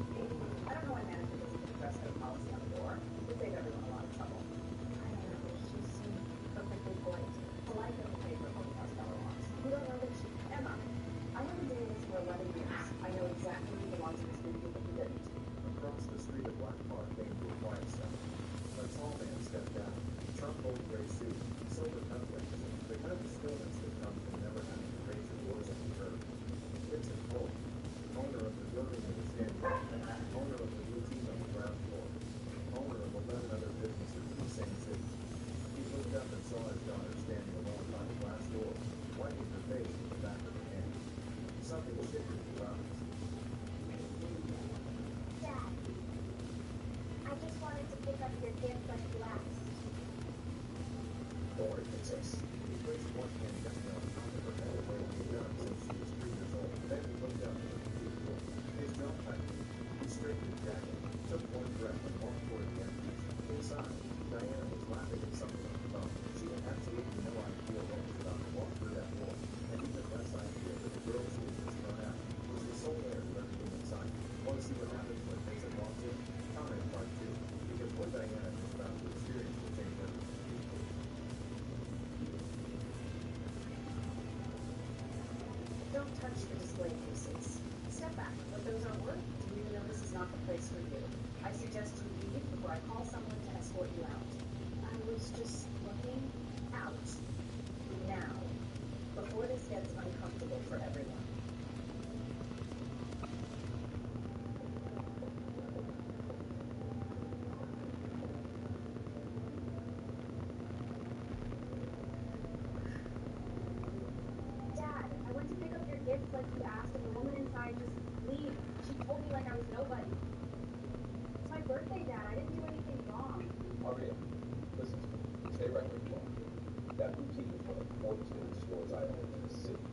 I don't know why management doesn't put dress code policy on the door. It would save everyone a lot of trouble. I don't know. She seemed perfectly polite. Polite doesn't pay for $40,000 loss. You don't know that she... Emma, I have been doing this for 11 years. I know exactly who belongs to this group and who didn't. Across the street of Black Park came to a quiet stop. A tall man stepped out, charcoal gray suit, silver cufflinks, the kind of stillness that comes from never having to raise your voice on the curb. Vincent Cole, owner of the building that was standing, owner of the boutique on the ground floor, owner of 11 other businesses in the same city. He looked up and saw his daughter standing alone by the glass door, wiping her face with the back of her hand. Something shifted in her eyes. Dad, I just wanted to pick up your gift like you asked. Don't worry, princess. He placed one hand gently on top of her head, where he had done since she was 3 years old. Then he looked up at her feet. His jaw tightened. He straightened his jacket, took one breath, and walked toward the entrance. Inside, Diana was laughing at something on the phone. She had absolutely no idea what was about to walk through that door, and even less idea that the girl she had just thrown out was the sole heir to everything inside. Want to see what happens when Vincent walks in? Comment part 2, because what Diana is about to experience will change everything. Don't touch the display cases. Step back. What those are worth, even though this is not the place for you. I suggest you leave before I call someone to escort you out. I was just looking out. Now, before this gets uncomfortable for everyone. Dad, I didn't do anything wrong. Maria, listen to me. Stay right where you are. That boutique is one of the oldest stores I own in the city.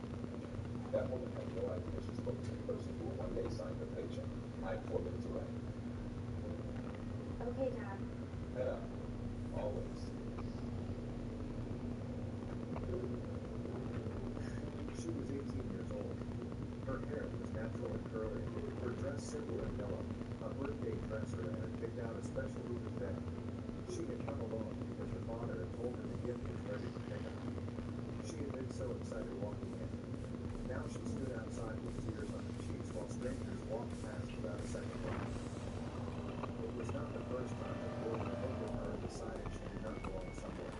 That woman had no idea she spoke to the person who one day signed her paycheck. I'm 4 minutes away. Okay, Dad. Head up. Always. She was 18 years old. Her hair was natural and curly, her dress simple and yellow. A birthday dress her and had picked out a special look of bed. She had come alone because her father had told her the gift was ready to pick up. She had been so excited walking in. Now she stood outside with tears on her cheeks while strangers walked past without a second thought. It was not the first time that Gordon had looked at her and decided she did not belong somewhere.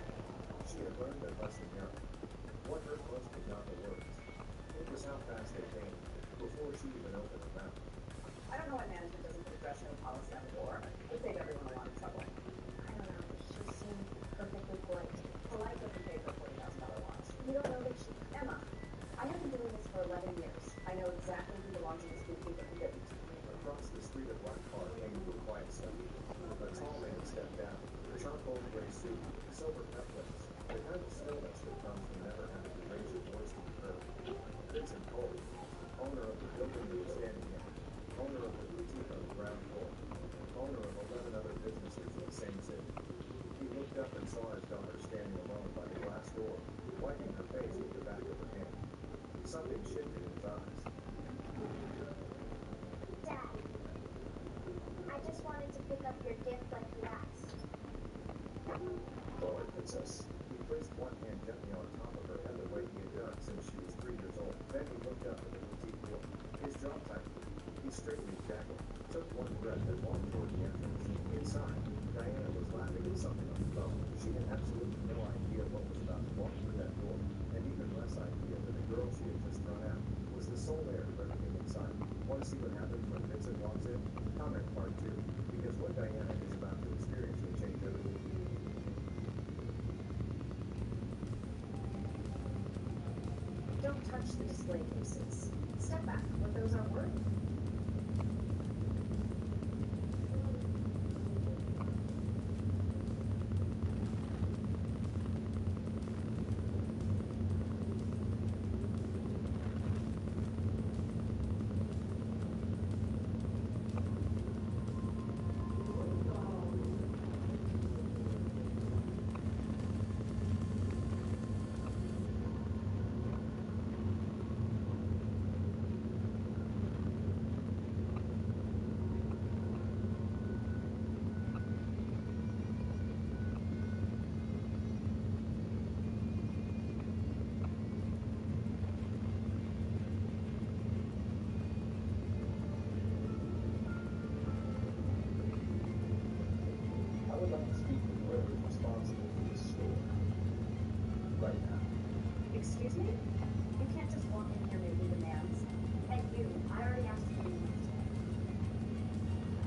She had learned that lesson young. What hurt most was not the words. It was how fast they came, before she even opened her mouth. I don't know why management doesn't put a dress code policy on the door. It would save everyone a lot of trouble. I don't know. She seemed perfectly polite. Polite doesn't pay for $40,000 watch. You don't know that she... Emma, I have been doing this for 11 years. I know exactly who belongs in this boutique and who didn't. Across the street, a black car came to a quiet stop. A tall man stepped down, charcoal gray suit, silver cufflinks, the kind of stillness that comes from never having to raise your voice to be heard. Vincent Cole, owner of the building you were standing in, owner of the boutique on the ground floor, owner of 11 other businesses in the same city. He looked up and saw his daughter standing alone by the glass door, wiping her face with the back of her hand. Something shifted in his eyes. Dad, I just wanted to pick up your gift like you asked. All right, princess. He placed one hand gently on top of her head the way he had done since she was 3 years old. Then he looked up at the boutique door. His jaw tightened. He straightened his jacket, took one breath, and walked toward the entrance. Inside, Diana was laughing at something on the phone. She had absolutely no idea what was about to walk through that door, and even less idea that the girl she had just thrown out was the sole heir to everything inside. Want to see what happens when Vincent walks in? Comment part 2, because what Diana is about to experience will change everything. Don't touch the display cases. Step back. What those are worth. I would like to speak with whoever is responsible for this store. Right now. Excuse me? You can't just walk in here making demands. And you, I already asked you.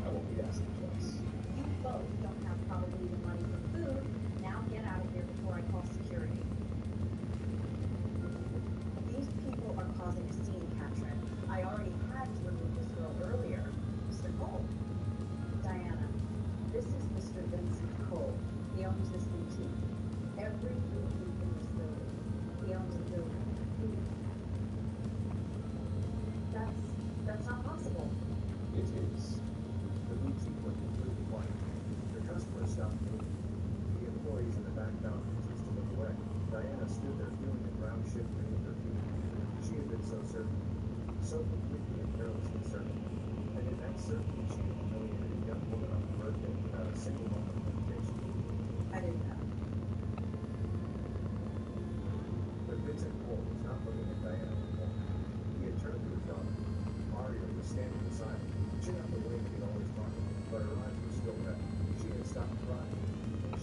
I won't be asking twice. You both don't have probably the money for food. Now get out of here before I call security. These people are causing a scene, Katrin. I already had to remove this girl earlier. Mr. Cole. Diana, this is Mr. Vincent Cole. He owns this boutique. Every boutique in this building. He owns the building. That's not possible. It is. The boutique went completely quiet. The customers stopped moving. The employees in the back found reasons to look away. Diana stood there feeling the ground shift beneath her feet. She had been so certain, so completely and carelessly certain, and in that certainty she had humiliated a young woman on her birthday without a single moment of hesitation. I didn't know. But Vincent Cole was not looking at Diana anymore. He had turned to his daughter. Maria was standing beside him, chin up the way that he'd always talked, but her eyes were still red. She had stopped crying.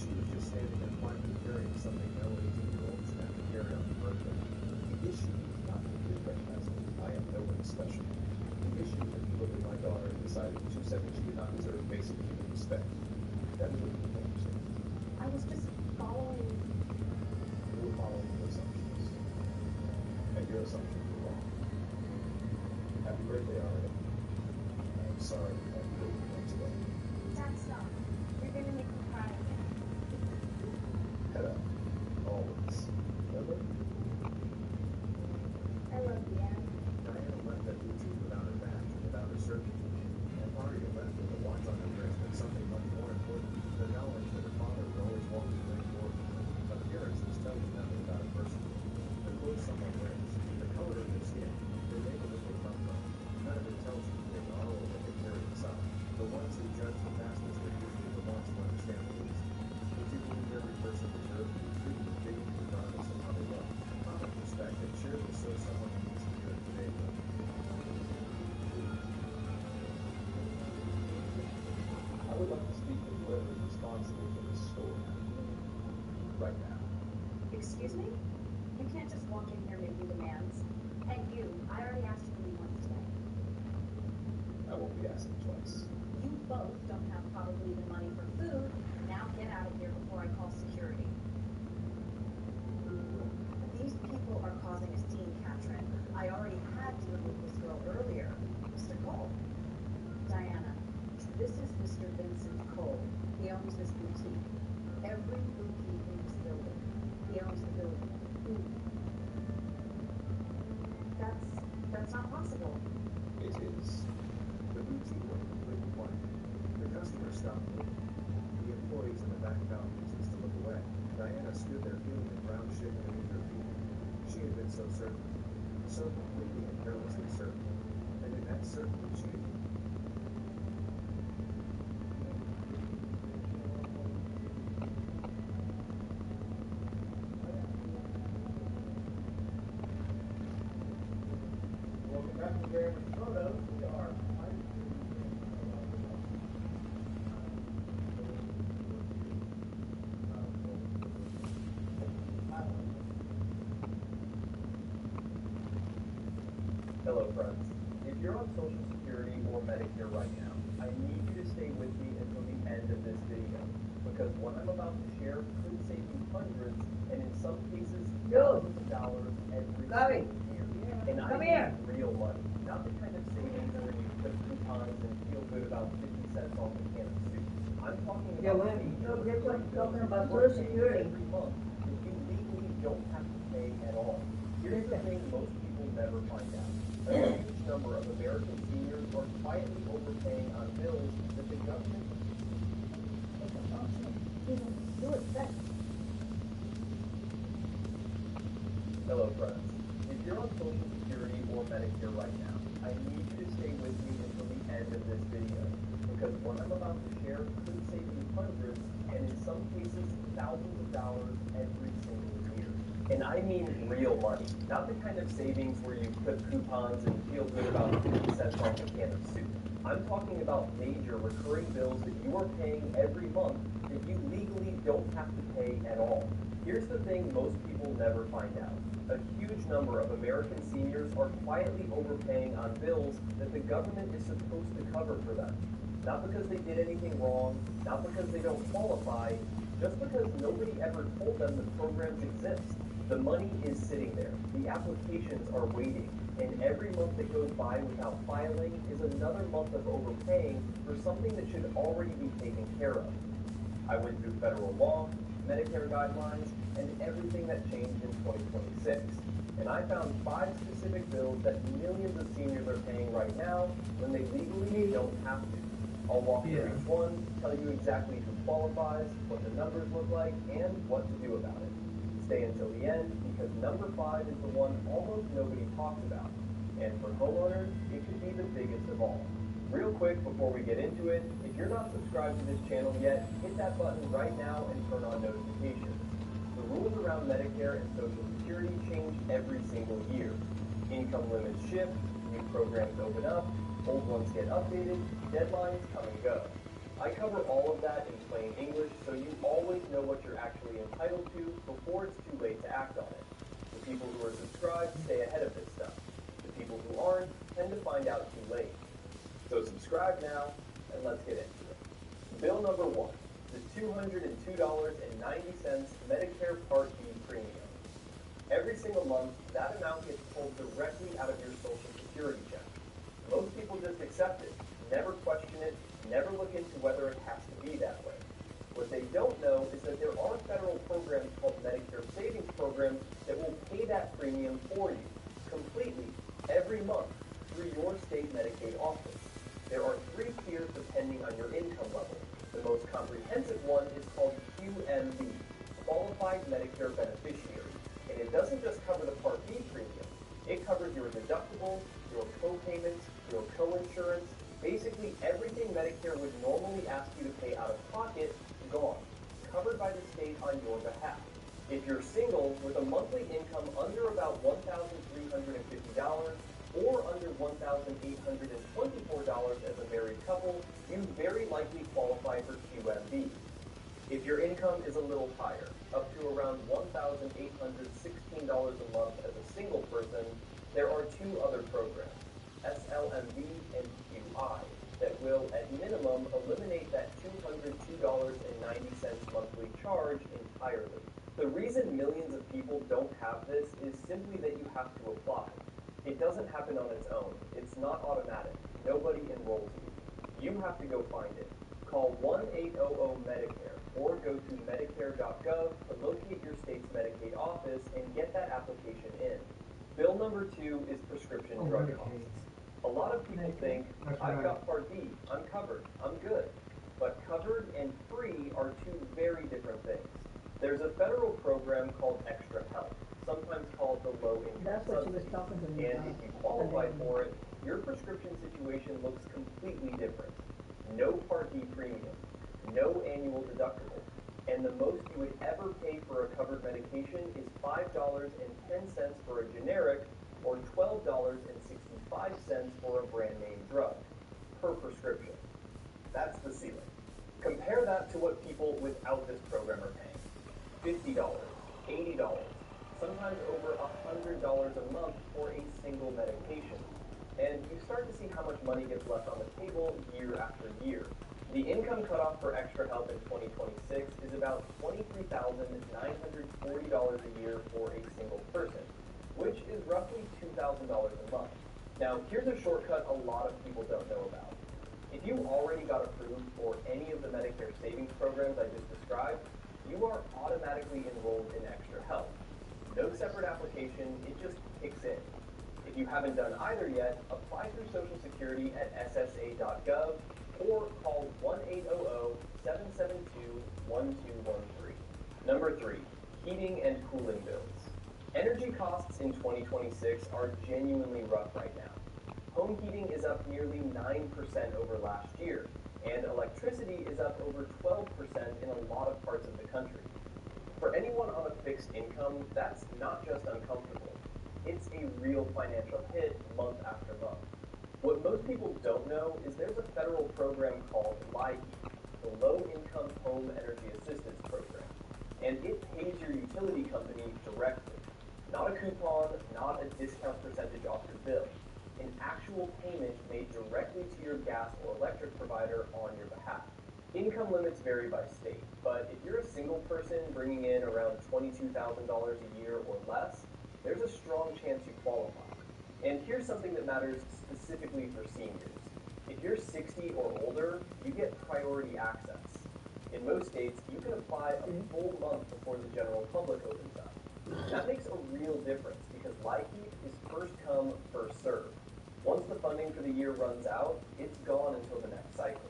She was just standing there quietly carrying something no 18-year-old should have to carry on her birthday. The issue is not that you recognize me. I am no one special. The issue is that you looked at my daughter and decided that you said that she did not deserve basic human respect. That is what you don't understand. I was just following. You were following your assumptions. And your assumptions were wrong. Happy birthday, Aria. I'm sorry that I killed you once ago. Dad, stop. Excuse me? You can't just walk in here making demands. And you, I already asked you to leave once today. I won't be asking twice. You both don't have probably even money for food. Now get out of here before I call security. These people are causing a scene, Katrin. I already had to remove this girl earlier. Mr. Cole. Diana, this is Mr. Vincent Cole. He owns this boutique. Every boutique in this building. He owns the building. That's not possible. It is. The boutique went completely quiet. The customers stopped moving. The employees in the back found reasons to look away. Diana stood there feeling the ground shake beneath her feet. She had been so certain. So completely and carelessly certain. And in that certainty she had Welcome back to Gary Photos. We are Hello, friends. If you're on Social Security or Medicare right now, I need you to stay with me until the end of this video, because what I'm about to share could save you hundreds, and in some cases, thousands of dollars every single year. And I mean real money, not the kind of savings where you clip coupons and feel good about 50 cents off a can of soup. I'm talking about talking about Social Security. every month that you legally don't have to pay at all. Here's the thing most people never find out. A huge number of American seniors are quietly overpaying on bills that the government Hello, friends. If you're on Social Security or Medicare right now, I need you to stay with me until the end of this video, because what I'm about to share could save you hundreds, and in some cases, thousands of dollars every single year. And I mean real money, not the kind of savings where you clip coupons and feel good about 50 cents off a can of soup. I'm talking about major recurring bills that you are paying every month that you legally don't have to pay at all. Here's the thing most people never find out. A huge number of American seniors are quietly overpaying on bills that the government is supposed to cover for them. Not because they did anything wrong, not because they don't qualify, just because nobody ever told them the programs exist. The money is sitting there. The applications are waiting. And every month that goes by without filing is another month of overpaying for something that should already be taken care of. I went through federal law, Medicare guidelines, and everything that changed in 2026. And I found 5 specific bills that millions of seniors are paying right now when they legally don't have to. I'll walk through each one, tell you exactly who qualifies, what the numbers look like, and what to do about it. Stay until the end, because number 5 is the one almost nobody talks about. And for homeowners, it could be the biggest of all. Real quick before we get into it, if you're not subscribed to this channel yet, hit that button right now and turn on notifications. The rules around Medicare and Social Security change every single year. Income limits shift, new programs open up, old ones get updated, deadlines come and go. I cover all of that in plain English so you always know what you're actually entitled to before it's too late to act on it. The people who are subscribed stay ahead of this stuff. The people who aren't tend to find out too late. So subscribe now, and let's get into it. Bill number 1, the $202.90 Medicare Part B premium. Every single month, that amount gets pulled directly out of your Social Security check. Most people just accept it, never question it, never look into whether it has to be that way. What they don't know is that there are federal programs called Medicare Savings Programs that will pay that premium for you, completely, every month, through your state Medicaid office. There are 3 tiers depending on your income level. The most comprehensive one is called QMB, Qualified Medicare Beneficiary, and it doesn't just cover the Part B premium. It covers your deductibles, your co-payments, your co-insurance, basically everything Medicare would normally ask you to pay out of pocket, gone, covered by the state on your behalf. If you're single with a monthly income under about $1,350 or under $1,824 as a married couple, you very likely qualify for QMB. If your income is a little higher, up to around $1,816 a month as a single person, there are two other programs, SLMV and QI, that will, at minimum, eliminate that $202.90 monthly charge entirely. The reason millions of people don't have this is simply that you have to apply. It doesn't happen on its own. It's not automatic. Nobody enrolls you. You have to go find it. Call 1-800-MEDICARE or go to Medicare.gov to locate your state's Medicaid office and get that application in. Bill number 2 is prescription drug costs. A lot of people think, I've got Part B, I'm covered, I'm good. But covered and free are two very different things. There's a federal program called Extra Help, sometimes called the Low Income Subsidy. And if you qualify for it, your prescription situation looks completely different. No Part D premium, no annual deductible, and the most you would ever pay for a covered medication is $5.10 for a generic or $12.65 for a brand name drug per prescription. That's the ceiling. Compare that to what people without this program are paying. $50, $80, sometimes over $100 a month for a single medication. And you start to see how much money gets left on the table year after year. The income cutoff for Extra Help in 2026 is about $23,940 a year for a single person, which is roughly $2,000 a month. Now, here's a shortcut a lot of people don't know about. If you already got approved for any of the Medicare savings programs I just described, you are automatically enrolled in Extra Help. No separate application, it just kicks in. If you haven't done either yet, apply through Social Security at ssa.gov or call 1-800-772-1213. Number 3, heating and cooling bills. Energy costs in 2026 are genuinely rough right now. Home heating is up nearly 9% over last year, and electricity is up over 12% in a lot of parts of the country. For anyone on a fixed income, that's not just uncomfortable. It's a real financial hit month after month. What most people don't know is there's a federal program called LIHEAP, the Low Income Home Energy Assistance Program, and it pays your utility company directly. Not a coupon, not a discount percentage off your bill. An actual payment made directly to your gas or electric provider on your behalf. Income limits vary by state, but if you're a single person bringing in around $22,000 a year or less, there's a strong chance you qualify. And here's something that matters specifically for seniors. If you're 60 or older, you get priority access. In most states, you can apply a full month before the general public opens up. That makes a real difference because LIHEAP is first come, first served. Once the funding for the year runs out, it's gone until the next cycle.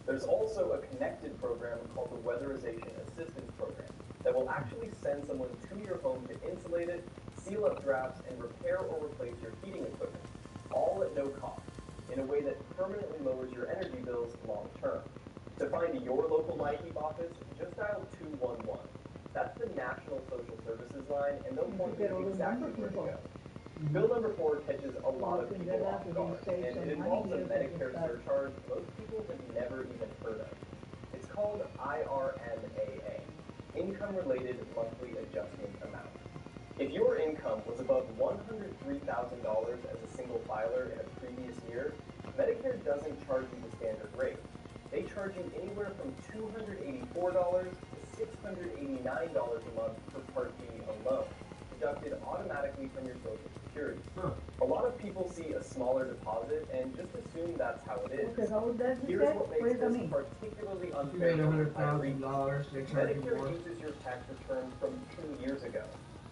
There's also a connected program called the Weatherization Assistance Program that will actually send someone to your home to insulate it, seal up drafts, and repair or replace your heating equipment, all at no cost, in a way that permanently lowers your energy bills long term. To find your local LIHEAP office, just dial 211. That's the National Social Services line, and they'll point you exactly where to go. Bill number 4 catches a lot of people off guard, and it involves a Medicare surcharge most people have never even heard of. It's called IRMAA, Income Related Monthly Adjustment Amount. If your income was above $103,000 as a single filer in a previous year, Medicare doesn't charge you the standard rate. They charge you anywhere from $284 to $689 a month for Part B alone, deducted automatically from your Social Security. A lot of people see a smaller deposit and just assume that's how it is. Here's what makes this particularly unfair for retirees. Medicare uses your tax return from 2 years ago.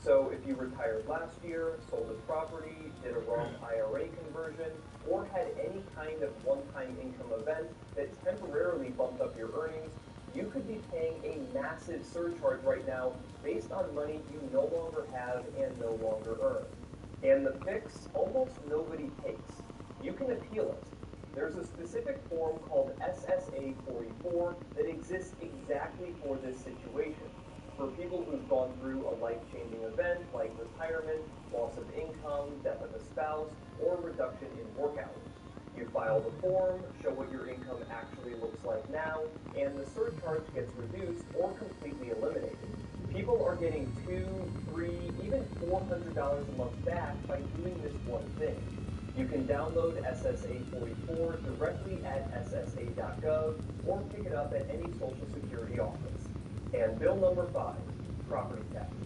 So if you retired last year, sold a property, did a wrong IRA conversion, or had any kind of one-time income event that temporarily bumped up your earnings, you could be paying a massive surcharge right now based on money you no longer have and no longer earn. And the fix, almost nobody takes. You can appeal it. There's a specific form called SSA 44 that exists exactly for this situation. For people who've gone through a life-changing event like retirement, loss of income, death of a spouse, or reduction in work hours. You You file the form, show what your income actually looks like now, and the surcharge gets reduced or completely eliminated. People are getting $200, $300, even $400 a month back by doing this one thing. You can download SSA 44 directly at ssa.gov or pick it up at any Social Security office. And bill number 5, property taxes.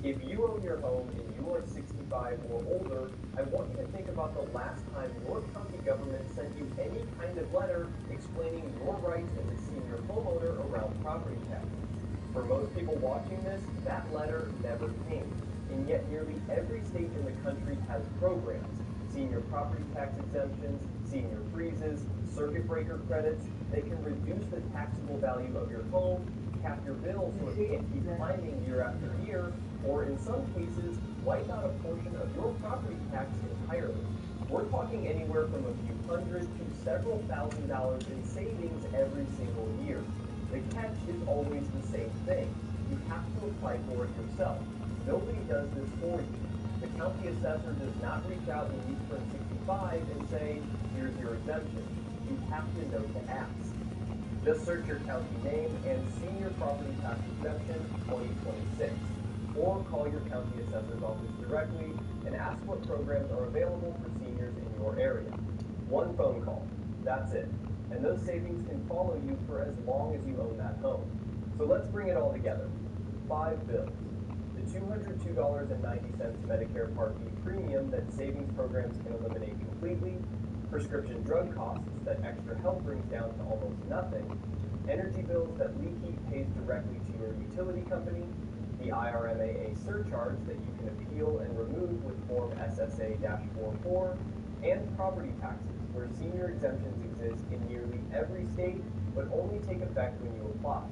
If you own your home and you are 65 or older, I want you to think about the last time your county government sent you any kind of letter explaining your rights as a senior homeowner around property taxes. For most people watching this, that letter never came. And yet nearly every state in the country has programs. Senior property tax exemptions, senior freezes, circuit breaker credits. They can reduce the taxable value of your home, cap your bills so it can't keep climbing year after year, or in some cases, wipe out a portion of your property tax entirely. We're talking anywhere from a few hundred to several $1,000s in savings every single year. The catch is always the same thing. You have to apply for it yourself. Nobody does this for you. The county assessor does not reach out when you turn 65 and say, here's your exemption. You have to know to ask. Just search your county name and Senior Property Tax Exemption 2026. Or call your county assessor's office directly and ask what programs are available for seniors in your area. One phone call. That's it. And those savings can follow you for as long as you own that home. So let's bring it all together. 5 bills. The $202.90 Medicare Part B premium that savings programs can eliminate completely, prescription drug costs that Extra Help brings down to almost nothing, energy bills that Leahy pays directly to your utility company, the IRMAA surcharge that you can appeal and remove with Form SSA-44, and property taxes, where senior exemptions exist in nearly every state, but only take effect when you apply.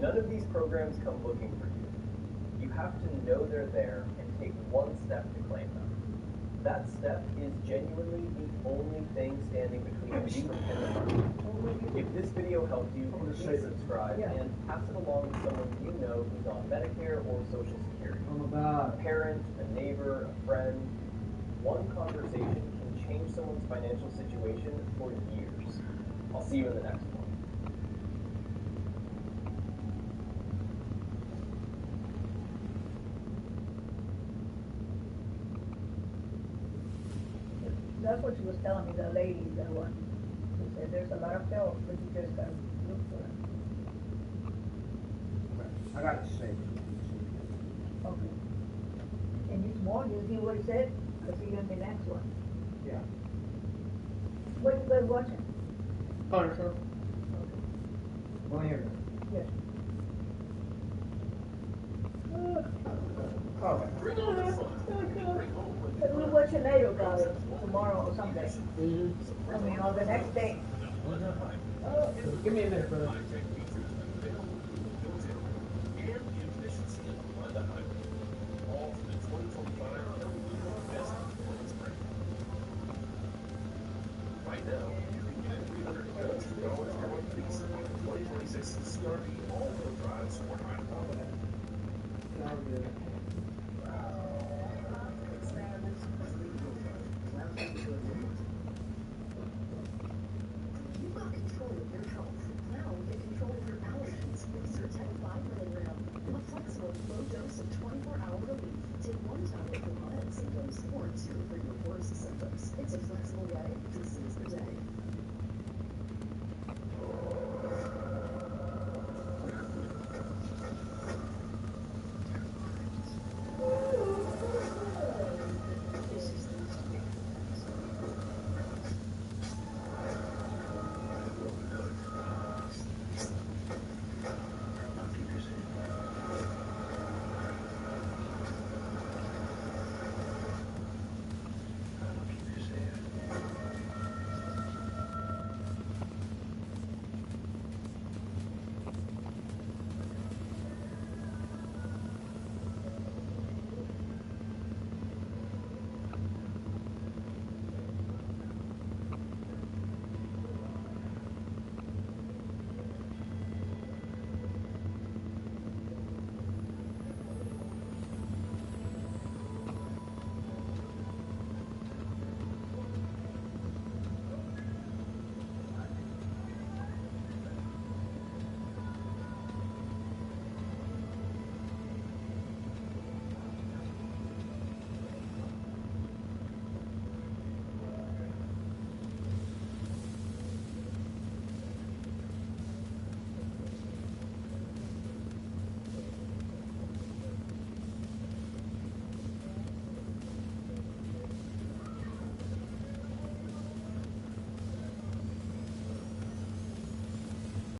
None of these programs come looking for you. You have to know they're there and take one step to claim them. That step is genuinely the only thing standing between you and the money. If this video helped you, please subscribe and pass it along to someone you know who's on Medicare or Social Security. A parent, a neighbor, a friend. One conversation can change someone's financial situation for years. I'll see you in the next one. That's what she was telling me, the lady, the one. She said there's a lot of help, but you just gotta look for it. I got it saved. Okay. And this morning, you see what it said? I'll see you in the next one. Yeah. What you guys watching? Punisher. Go here. Yes. Oh. We'll watch it later, guys, tomorrow or someday. I mean, or the next day. Give me a minute, brother. Right now, you can get $300 worth of lease on 2026 CRV all-wheel drive sport hybrid.